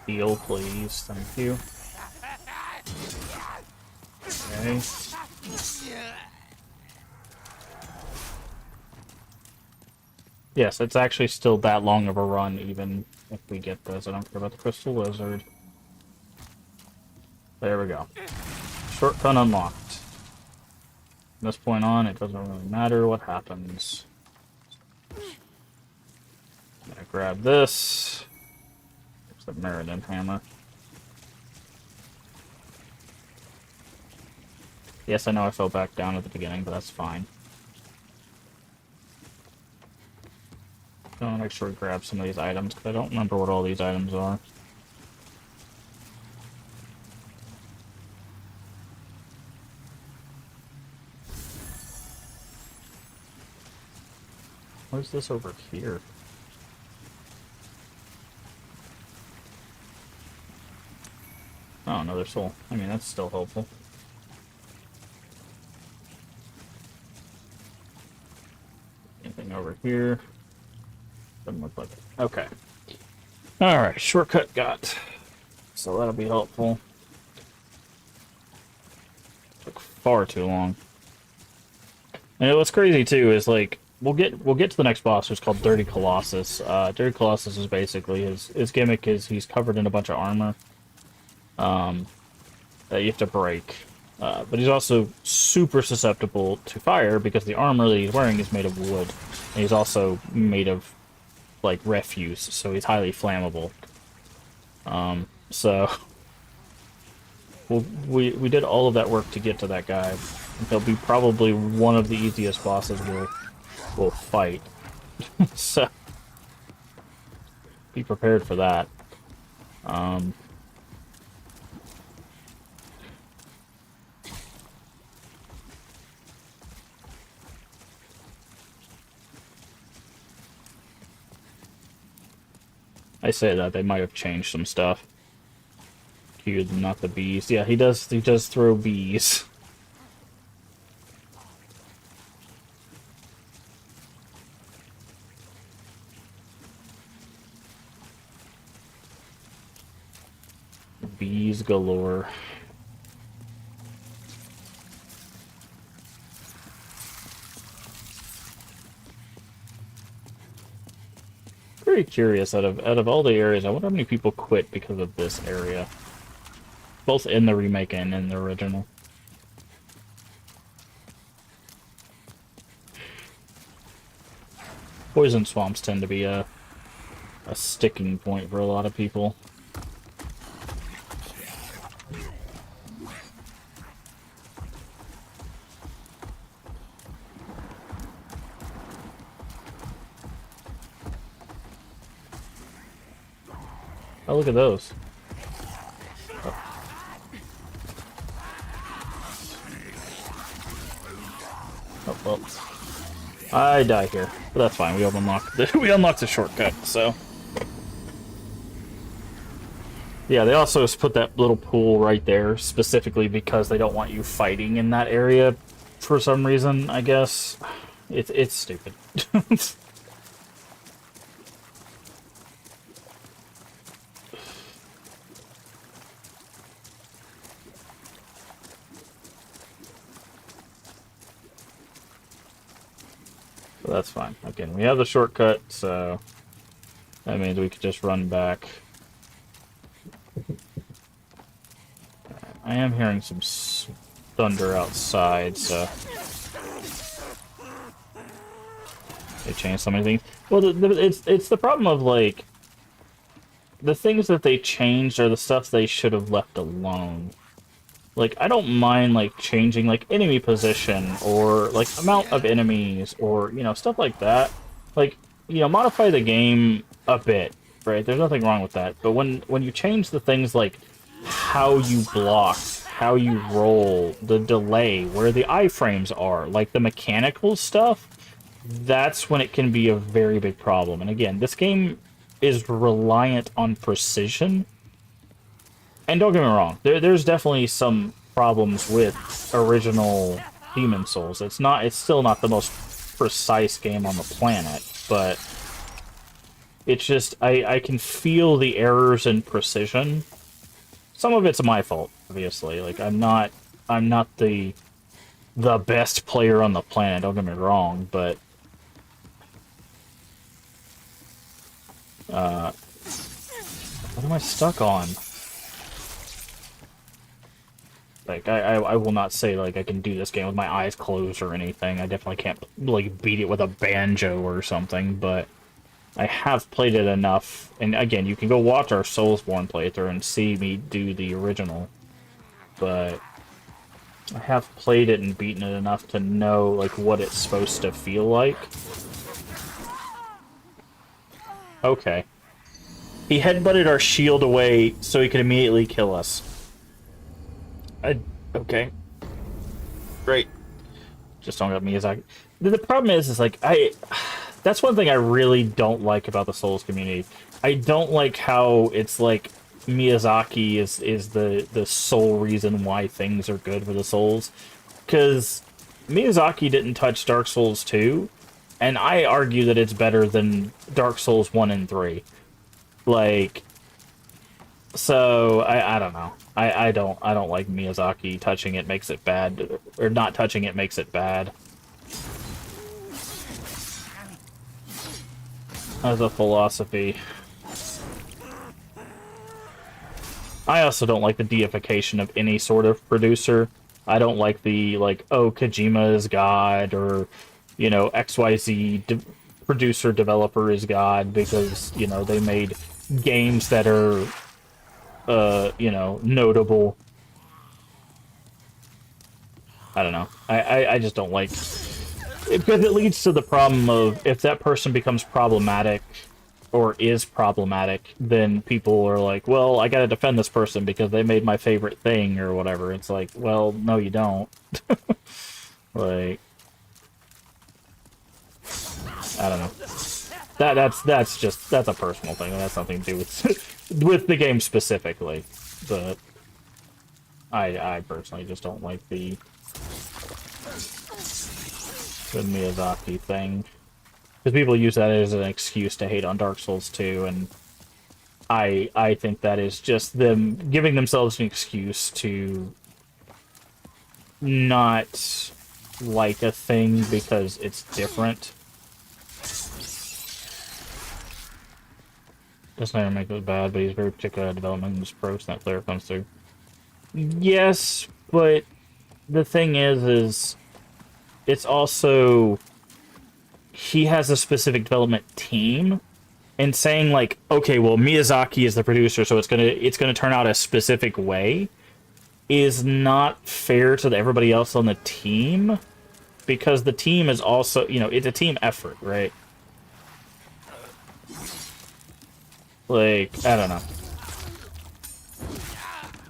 Heal, please. Thank you. Okay. Yes, it's actually still that long of a run, even if we get this. I don't care about the crystal lizard. There we go. Shortcut unlocked. From this point on, it doesn't really matter what happens. I'm gonna grab this. There's the Meriden hammer. Yes, I know I fell back down at the beginning, but that's fine. I want to make sure we grab some of these items, because I don't remember what all these items are. Where's this over here? Oh, another soul. I mean, that's still helpful. Anything over here? Doesn't look like it. Okay. Alright, shortcut got. So that'll be helpful. Took far too long. And what's crazy too is like we'll get to the next boss, who's called Dirty Colossus. Dirty Colossus is basically his gimmick is he's covered in a bunch of armor that you have to break. But he's also super susceptible to fire because the armor that he's wearing is made of wood. And he's also made of like refuse, so he's highly flammable. So we did all of that work to get to that guy. He'll be probably one of the easiest bosses we'll fight. So be prepared for that. I say that they might have changed some stuff. Cue not the bees. Yeah, he does throw bees. Bees galore. Very curious, out of all the areas, I wonder how many people quit because of this area. Both in the remake and in the original. Poison swamps tend to be a sticking point for a lot of people. Oh, look at those. Oh, well. I die here. But that's fine. We unlocked the shortcut, so. Yeah, they also put that little pool right there specifically because they don't want you fighting in that area for some reason, I guess. It's stupid. So that's fine. Again, we have the shortcut, so that means we could just run back. I am hearing some thunder outside, so they changed so many things. Well, it's the problem of like the things that they changed are the stuff they should have left alone. Like, I don't mind, like, changing, like, enemy position, or, like, amount of enemies, or, you know, stuff like that. Like, you know, modify the game a bit, right? There's nothing wrong with that. But when you change the things like how you block, how you roll, the delay, where the iframes are, like the mechanical stuff, that's when it can be a very big problem. And again, this game is reliant on precision. And don't get me wrong, there's definitely some problems with original Demon Souls. It's still not the most precise game on the planet, but it's just I can feel the errors in precision. Some of it's my fault, obviously. Like I'm not the best player on the planet, don't get me wrong, but what am I stuck on? Like, I will not say, like, I can do this game with my eyes closed or anything. I definitely can't, like, beat it with a banjo or something, but I have played it enough. And again, you can go watch our Soulsborne playthrough and see me do the original. But I have played it and beaten it enough to know, like, what it's supposed to feel like. Okay. He headbutted our shield away so he could immediately kill us. Okay. Great. Just don't got Miyazaki. The problem is like, that's one thing I really don't like about the Souls community. I don't like how it's like Miyazaki is the sole reason why things are good for the Souls. Because Miyazaki didn't touch Dark Souls 2, and I argue that it's better than Dark Souls 1 and 3. Like, so I don't know. I don't like Miyazaki. Touching it makes it bad, or not touching it makes it bad. As a philosophy. I also don't like the deification of any sort of producer. I don't like the, like, oh, Kojima is God, or, you know, XYZ producer developer is God, because, you know, they made games that are, you know, notable. I don't know. I just don't like... Because it leads to the problem of, if that person becomes problematic, or is problematic, then people are like, well, I gotta defend this person because they made my favorite thing, or whatever. It's like, well, no, you don't. Like... I don't know. That's a personal thing. That's nothing to do with with the game specifically. But I personally just don't like the Miyazaki thing, because people use that as an excuse to hate on Dark Souls 2, and I think that is just them giving themselves an excuse to not like a thing because it's different. Doesn't ever make it bad, but he's very particular at development and his approach that player comes through. Yes, but the thing is it's also, he has a specific development team, and saying like, okay, well, Miyazaki is the producer, so it's gonna turn out a specific way, is not fair to everybody else on the team, because the team is also, you know, it's a team effort, right? Like, I don't know.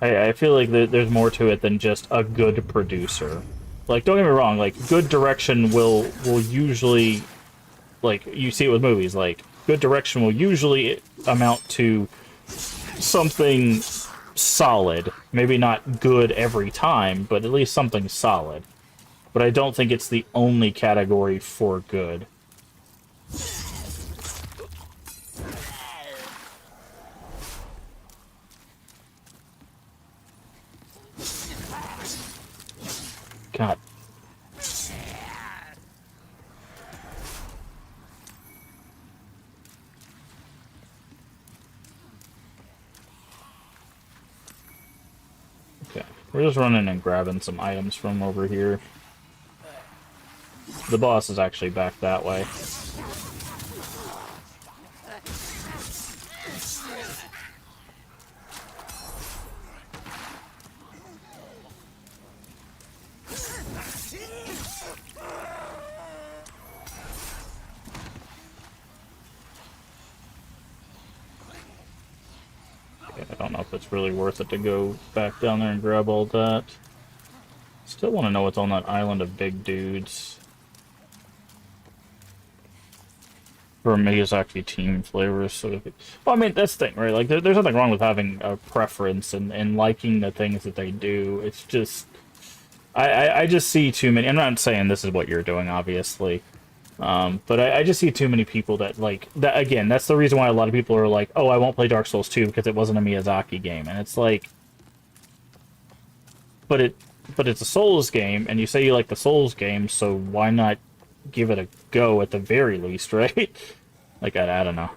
I feel like there's more to it than just a good producer. Like, don't get me wrong, like, good direction will usually, like, you see it with movies, like, good direction will usually amount to something solid. Maybe not good every time, but at least something solid. But I don't think it's the only category for good. God. Okay, we're just running and grabbing some items from over here. The boss is actually back that way. I don't know if it's really worth it to go back down there and grab all that. Still want to know what's on that island of big dudes. For Miyazaki team flavors, so if it, well, I mean, that's the thing, right? Like, there's nothing wrong with having a preference and liking the things that they do. It's just, I just see too many. I'm not saying this is what you're doing, obviously. But I just see too many people that, like, that, again, that's the reason why a lot of people are like, oh, I won't play Dark Souls 2 because it wasn't a Miyazaki game. And it's like, but it's a Souls game, and you say you like the Souls game, so why not give it a go at the very least, right? Like, I don't know.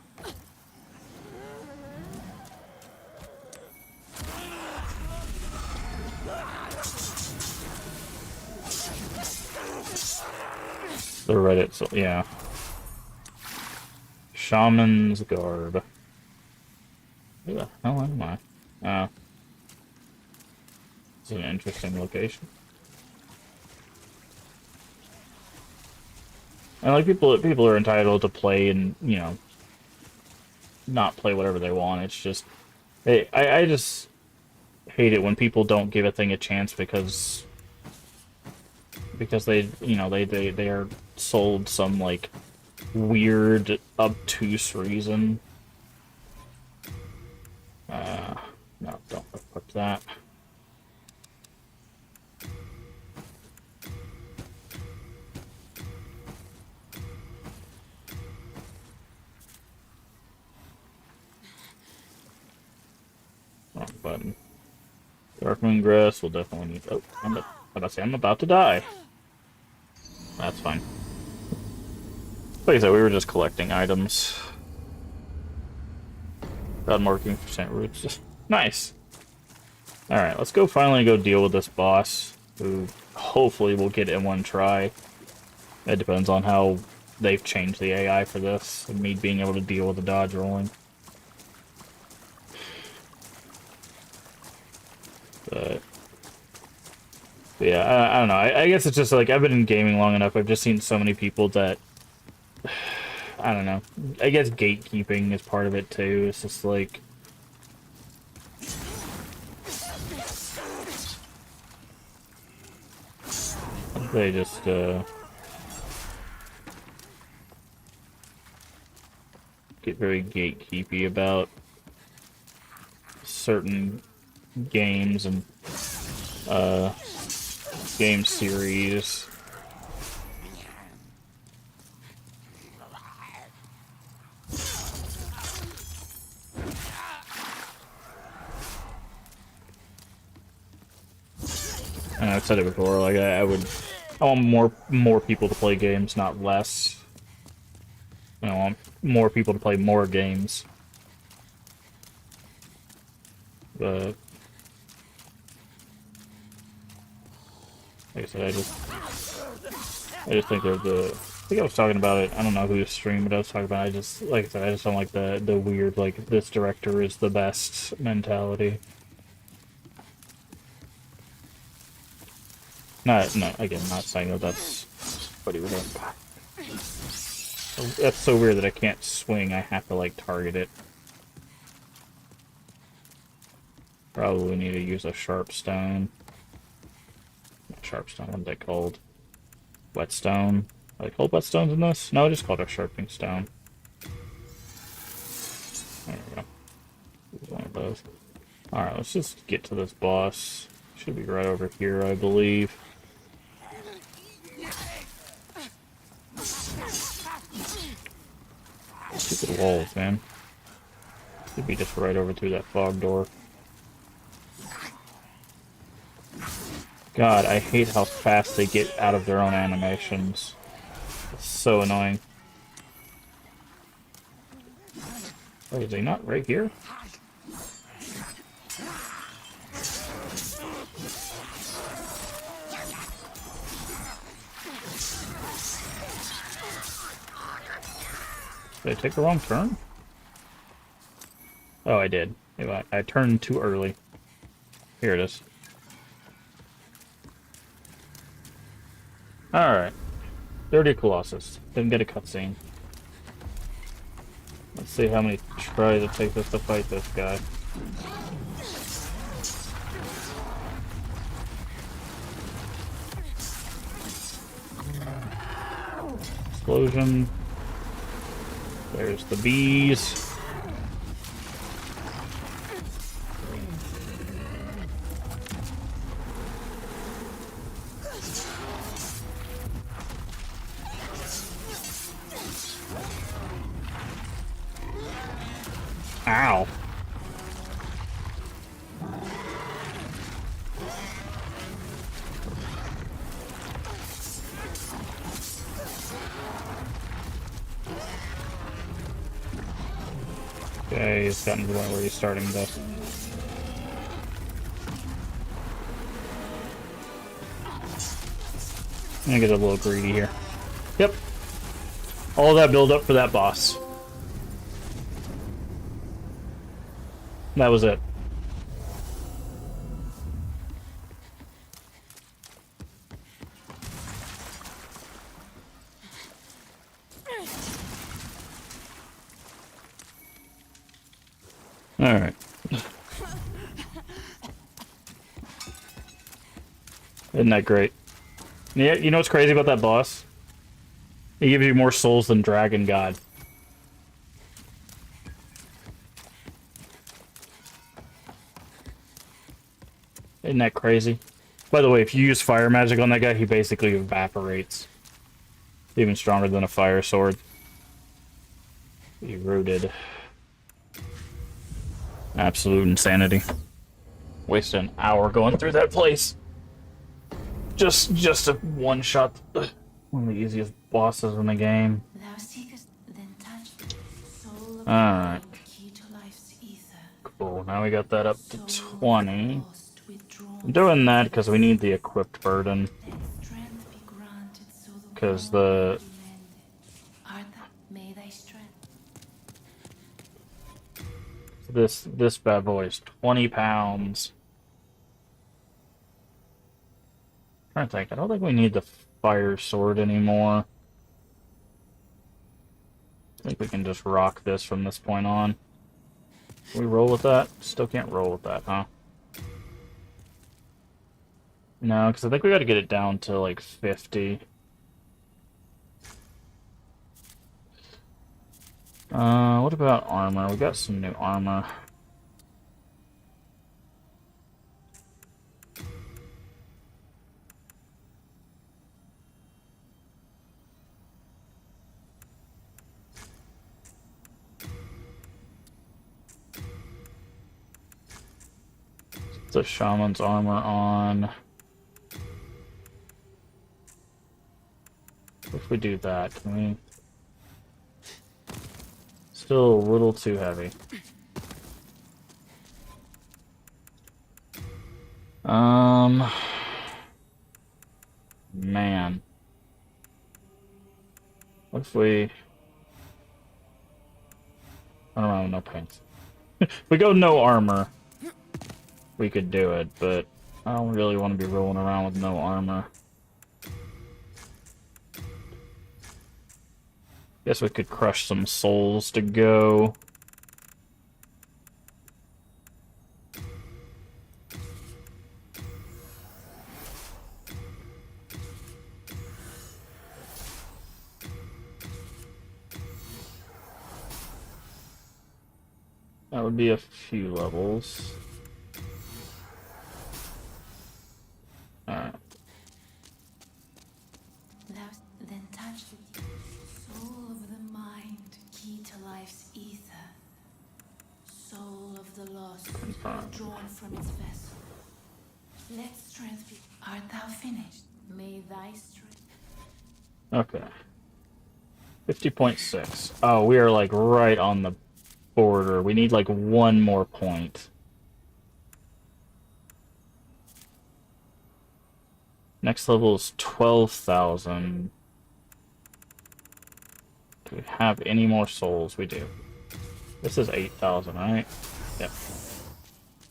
The Reddit, so yeah. Shaman's Guard. Where the hell am I? Oh. It's an interesting location. And like people are entitled to play and, you know, not play whatever they want. It's just I just hate it when people don't give a thing a chance because they, you know, they are sold some like weird obtuse reason. No, don't equip that. Wrong button. Darkmoon Grass will definitely need. Oh, I'm about to say I'm about to die. That's fine. Like I said, we were just collecting items. God marking percent roots. Nice. All right, let's go finally go deal with this boss, who hopefully we'll get in one try. It depends on how they've changed the AI for this, and me being able to deal with the dodge rolling. But yeah, I don't know. I guess it's just like I've been in gaming long enough. I've just seen so many people that I don't know. I guess gatekeeping is part of it too. It's just like they just get very gatekeepy about certain games and game series. And I've said it before, like I want more people to play games, not less. I want more people to play more games. But like I said, I just think they're the. I think I was talking about it. I don't know who streamed, but I was talking about. Like I said, I just don't like the weird like this director is the best mentality. No, again, not saying that that's what he would have. That's so weird that I can't swing. I have to like target it. Probably need to use a sharp stone. Not sharp stone, what are they called? Whetstone. Are they called whetstones in this? No, just called a sharpening stone. There we go. Use one of those. Alright, let's just get to this boss. Should be right over here, I believe. Stupid walls, man. Should be just right over through that fog door. God, I hate how fast they get out of their own animations. It's so annoying. Oh, is they not right here? Did I take the wrong turn? Oh, I did. I turned too early. Here it is. Alright. Dirty Colossus. Didn't get a cutscene. Let's see how many tries it takes us to fight this guy. Explosion. There's the bees. Ow. Okay, he's gotten to the point where he's starting to... I'm gonna get a little greedy here. Yep. All that build up for that boss. That was it. Alright. Isn't that great? Yeah, you know what's crazy about that boss? He gives you more souls than Dragon God. Isn't that crazy? By the way, if you use fire magic on that guy, he basically evaporates. Even stronger than a fire sword. Eroded. Absolute insanity. Wasted an hour going through that place. Just a one-shot. One of the easiest bosses in the game. Thou seekest, then touch soul of Alright. the key to life's ether. Cool, now we got that up to Soul of 20. the lost withdrawn I'm doing that because we need the equipped burden. Let strength be granted so the Because world the... may be mended. Art thou, may thy strength. This bad boy is 20 pounds. I'm trying to think. I don't think we need the fire sword anymore. I think we can just rock this from this point on. Can we roll with that? Still can't roll with that, huh? No, because I think we got to get it down to like 50. What about armor? We got some new armor. The shaman's armor on. If we do that, can we? Still a little too heavy. Man. What if we... I don't know, no paint. If we go no armor, we could do it, but I don't really want to be rolling around with no armor. Guess we could crush some souls to go. That would be a few levels. Alright. Then touch the soul of the mind, key to life's ether. Soul of the lost, withdrawn from its vessel. Let strength be. Art thou finished? May thy strength. Okay. 50.6. Oh, we are like right on the border. We need like one more point. Next level is 12,000. Do we have any more souls? We do. This is 8,000, right? Yep.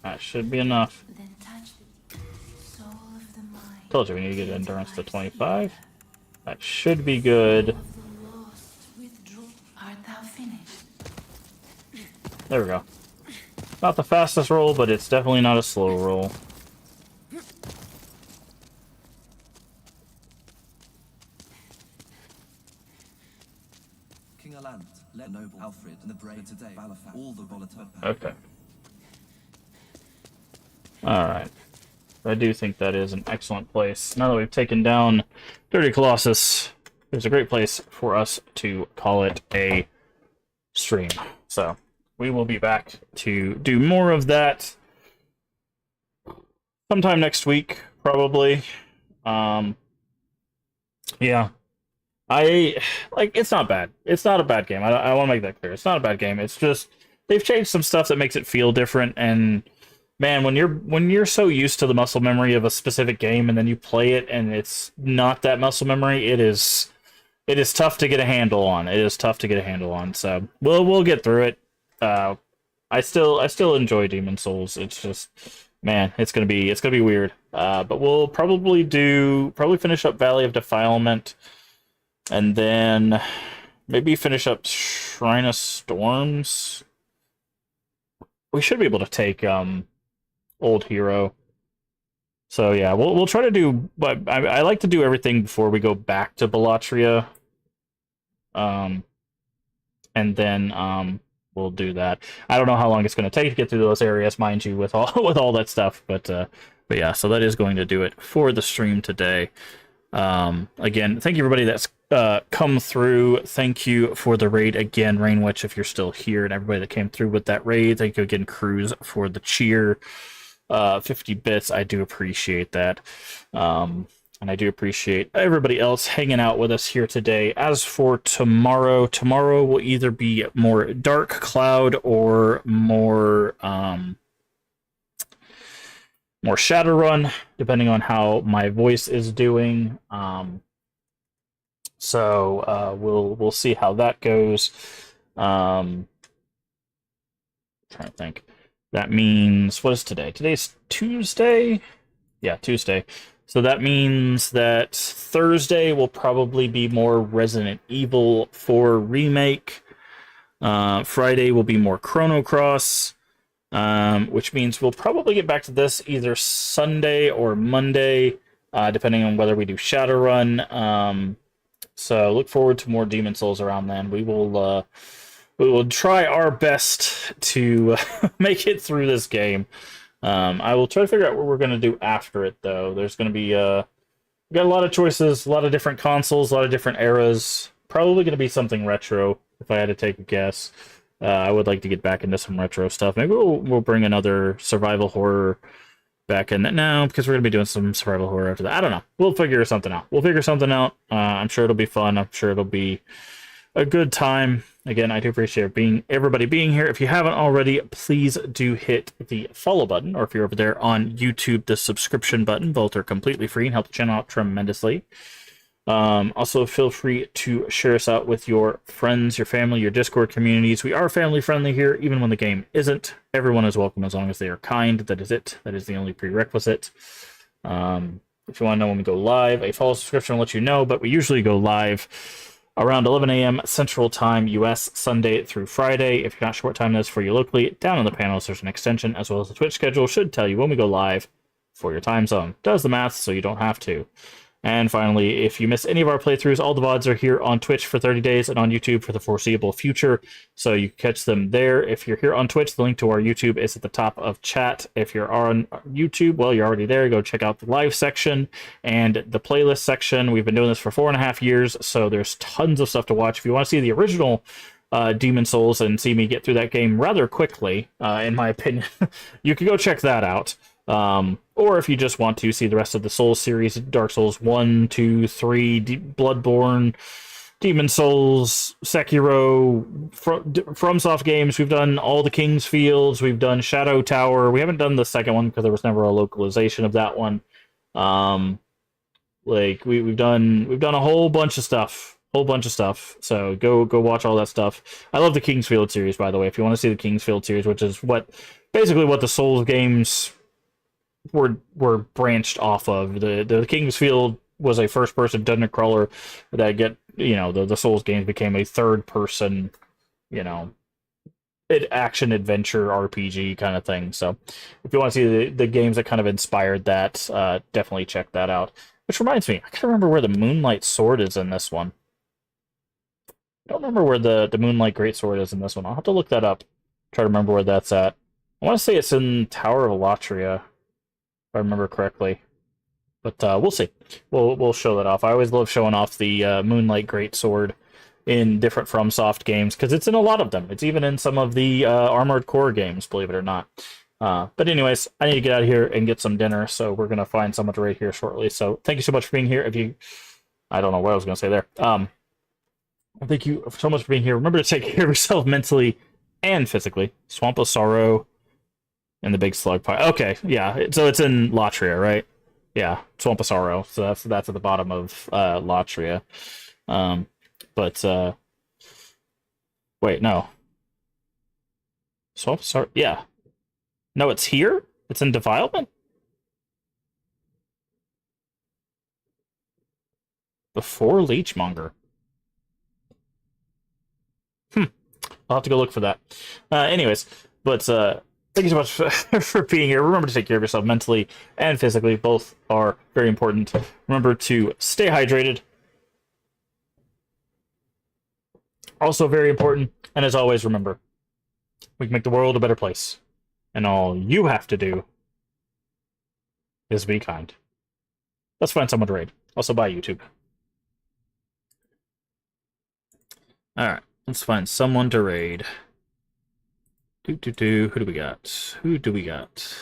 That should be enough. Then touch the soul of the mind. Told you we need to get endurance to 25. That should be good. Of the lost, withdraw. Art thou finished? There we go. Not the fastest roll, but it's definitely not a slow roll. King Alant, let noble Alfred and the brave today, Balafat, all the volatile. Okay. Alright. I do think that is an excellent place. Now that we've taken down Dirty Colossus, there's a great place for us to call it a stream. So, we will be back to do more of that sometime next week, probably. Yeah. It's not bad. It's not a bad game. I want to make that clear. It's not a bad game. It's just, they've changed some stuff that makes it feel different, and man, when you're so used to the muscle memory of a specific game and then you play it and it's not that muscle memory, it is it is tough to get a handle on. It is tough to get a handle on. So we'll get through it. I still enjoy Demon Souls. It's just, man, it's gonna be weird. But we'll probably finish up Valley of Defilement, and then maybe finish up Shrine of Storms. We should be able to take Old Hero. So yeah, we'll try to do. But I like to do everything before we go back to Balatria. And then we'll do that. I don't know how long it's going to take to get through those areas, mind you, with all that stuff. But yeah, so that is going to do it for the stream today. Again, thank you everybody that's come through. Thank you for the raid again, Rainwitch, if you're still here, and everybody that came through with that raid. Thank you again, Cruz, for the cheer. 50 bits, I do appreciate that. And I do appreciate everybody else hanging out with us here today. As for tomorrow will either be more Dark Cloud or more Shadowrun, depending on how my voice is doing. So we'll see how that goes. Trying to think. That means, what is today? Today's Tuesday? Yeah, Tuesday. So that means that Thursday will probably be more Resident Evil 4 Remake. Friday will be more Chrono Cross, which means we'll probably get back to this either Sunday or Monday, depending on whether we do Shadowrun. So look forward to more Demon Souls around then. We will try our best to make it through this game. I will try to figure out what we're going to do after it, though. There's going to be we got a lot of choices, a lot of different consoles, a lot of different eras. Probably going to be something retro, if I had to take a guess. I would like to get back into some retro stuff. Maybe we'll bring another survival horror back in. No, because we're going to be doing some survival horror after that. I don't know. We'll figure something out. I'm sure it'll be fun. I'm sure it'll be a good time. Again, I do appreciate everybody being here. If you haven't already, please do hit the follow button, or if you're over there on YouTube, the subscription button. Both are completely free and help the channel out tremendously. Also, feel free to share us out with your friends, your family, your Discord communities. We are family friendly here, even when the game isn't. Everyone is welcome as long as they are kind. That is it. That is the only prerequisite. If you want to know when we go live, a follow subscription will let you know, but we usually go live around 11 a.m. Central Time, US, Sunday through Friday. If you're not sure what time that is for you locally, down on the panels there's an extension, as well as the Twitch schedule should tell you when we go live for your time zone. Does the math so you don't have to. And finally, if you miss any of our playthroughs, all the VODs are here on Twitch for 30 days and on YouTube for the foreseeable future, so you can catch them there. If you're here on Twitch, the link to our YouTube is at the top of chat. If you're on YouTube, well, you're already there. Go check out the live section and the playlist section. We've been doing this for 4.5 years, so there's tons of stuff to watch. If you want to see the original Demon Souls and see me get through that game rather quickly, in my opinion, you can go check that out. Or if you just want to see the rest of the Souls series, Dark Souls 1, 2, 3, Bloodborne, Demon Souls, Sekiro, FromSoft games, we've done all the King's Fields, we've done Shadow Tower. We haven't done the second one because there was never a localization of that one. Like we've done a whole bunch of stuff. So go watch all that stuff. I love the Kingsfield series, by the way. If you want to see the Kingsfield series, which is basically what the Souls games were branched off of. The Kingsfield was a first-person dungeon crawler that the Souls games became a third-person, action adventure RPG kind of thing. So if you want to see the games that kind of inspired that, definitely check that out. Which reminds me, I can't remember where the Moonlight Sword is in this one. I don't remember where the Moonlight Greatsword is in this one. I'll have to look that up. Try to remember where that's at. I want to say it's in Tower of Elatria, if I remember correctly. But we'll see. We'll show that off. I always love showing off the Moonlight Greatsword in different FromSoft games, because it's in a lot of them. It's even in some of the Armored Core games, believe it or not. But anyways, I need to get out of here and get some dinner, so we're going to find someone to raid here shortly. So thank you so much for being here. I don't know what I was going to say there. Thank you so much for being here. Remember to take care of yourself mentally and physically. Swamp of Sorrow and the Big Slug Pie. Okay, yeah. So it's in Latria, right? Yeah, Swamp of Sorrow. So that's at the bottom of Latria. But wait, no. Swamp start. Yeah. No, it's here. It's in development. Before Leechmonger. I'll have to go look for that. Anyways, but thank you so much for being here. Remember to take care of yourself mentally and physically. Both are very important. Remember to stay hydrated. Also very important. And as always, remember, we can make the world a better place. And all you have to do is be kind. Let's find someone to raid. Also, buy YouTube. Alright, let's find someone to raid. Who do we got? Who do we got?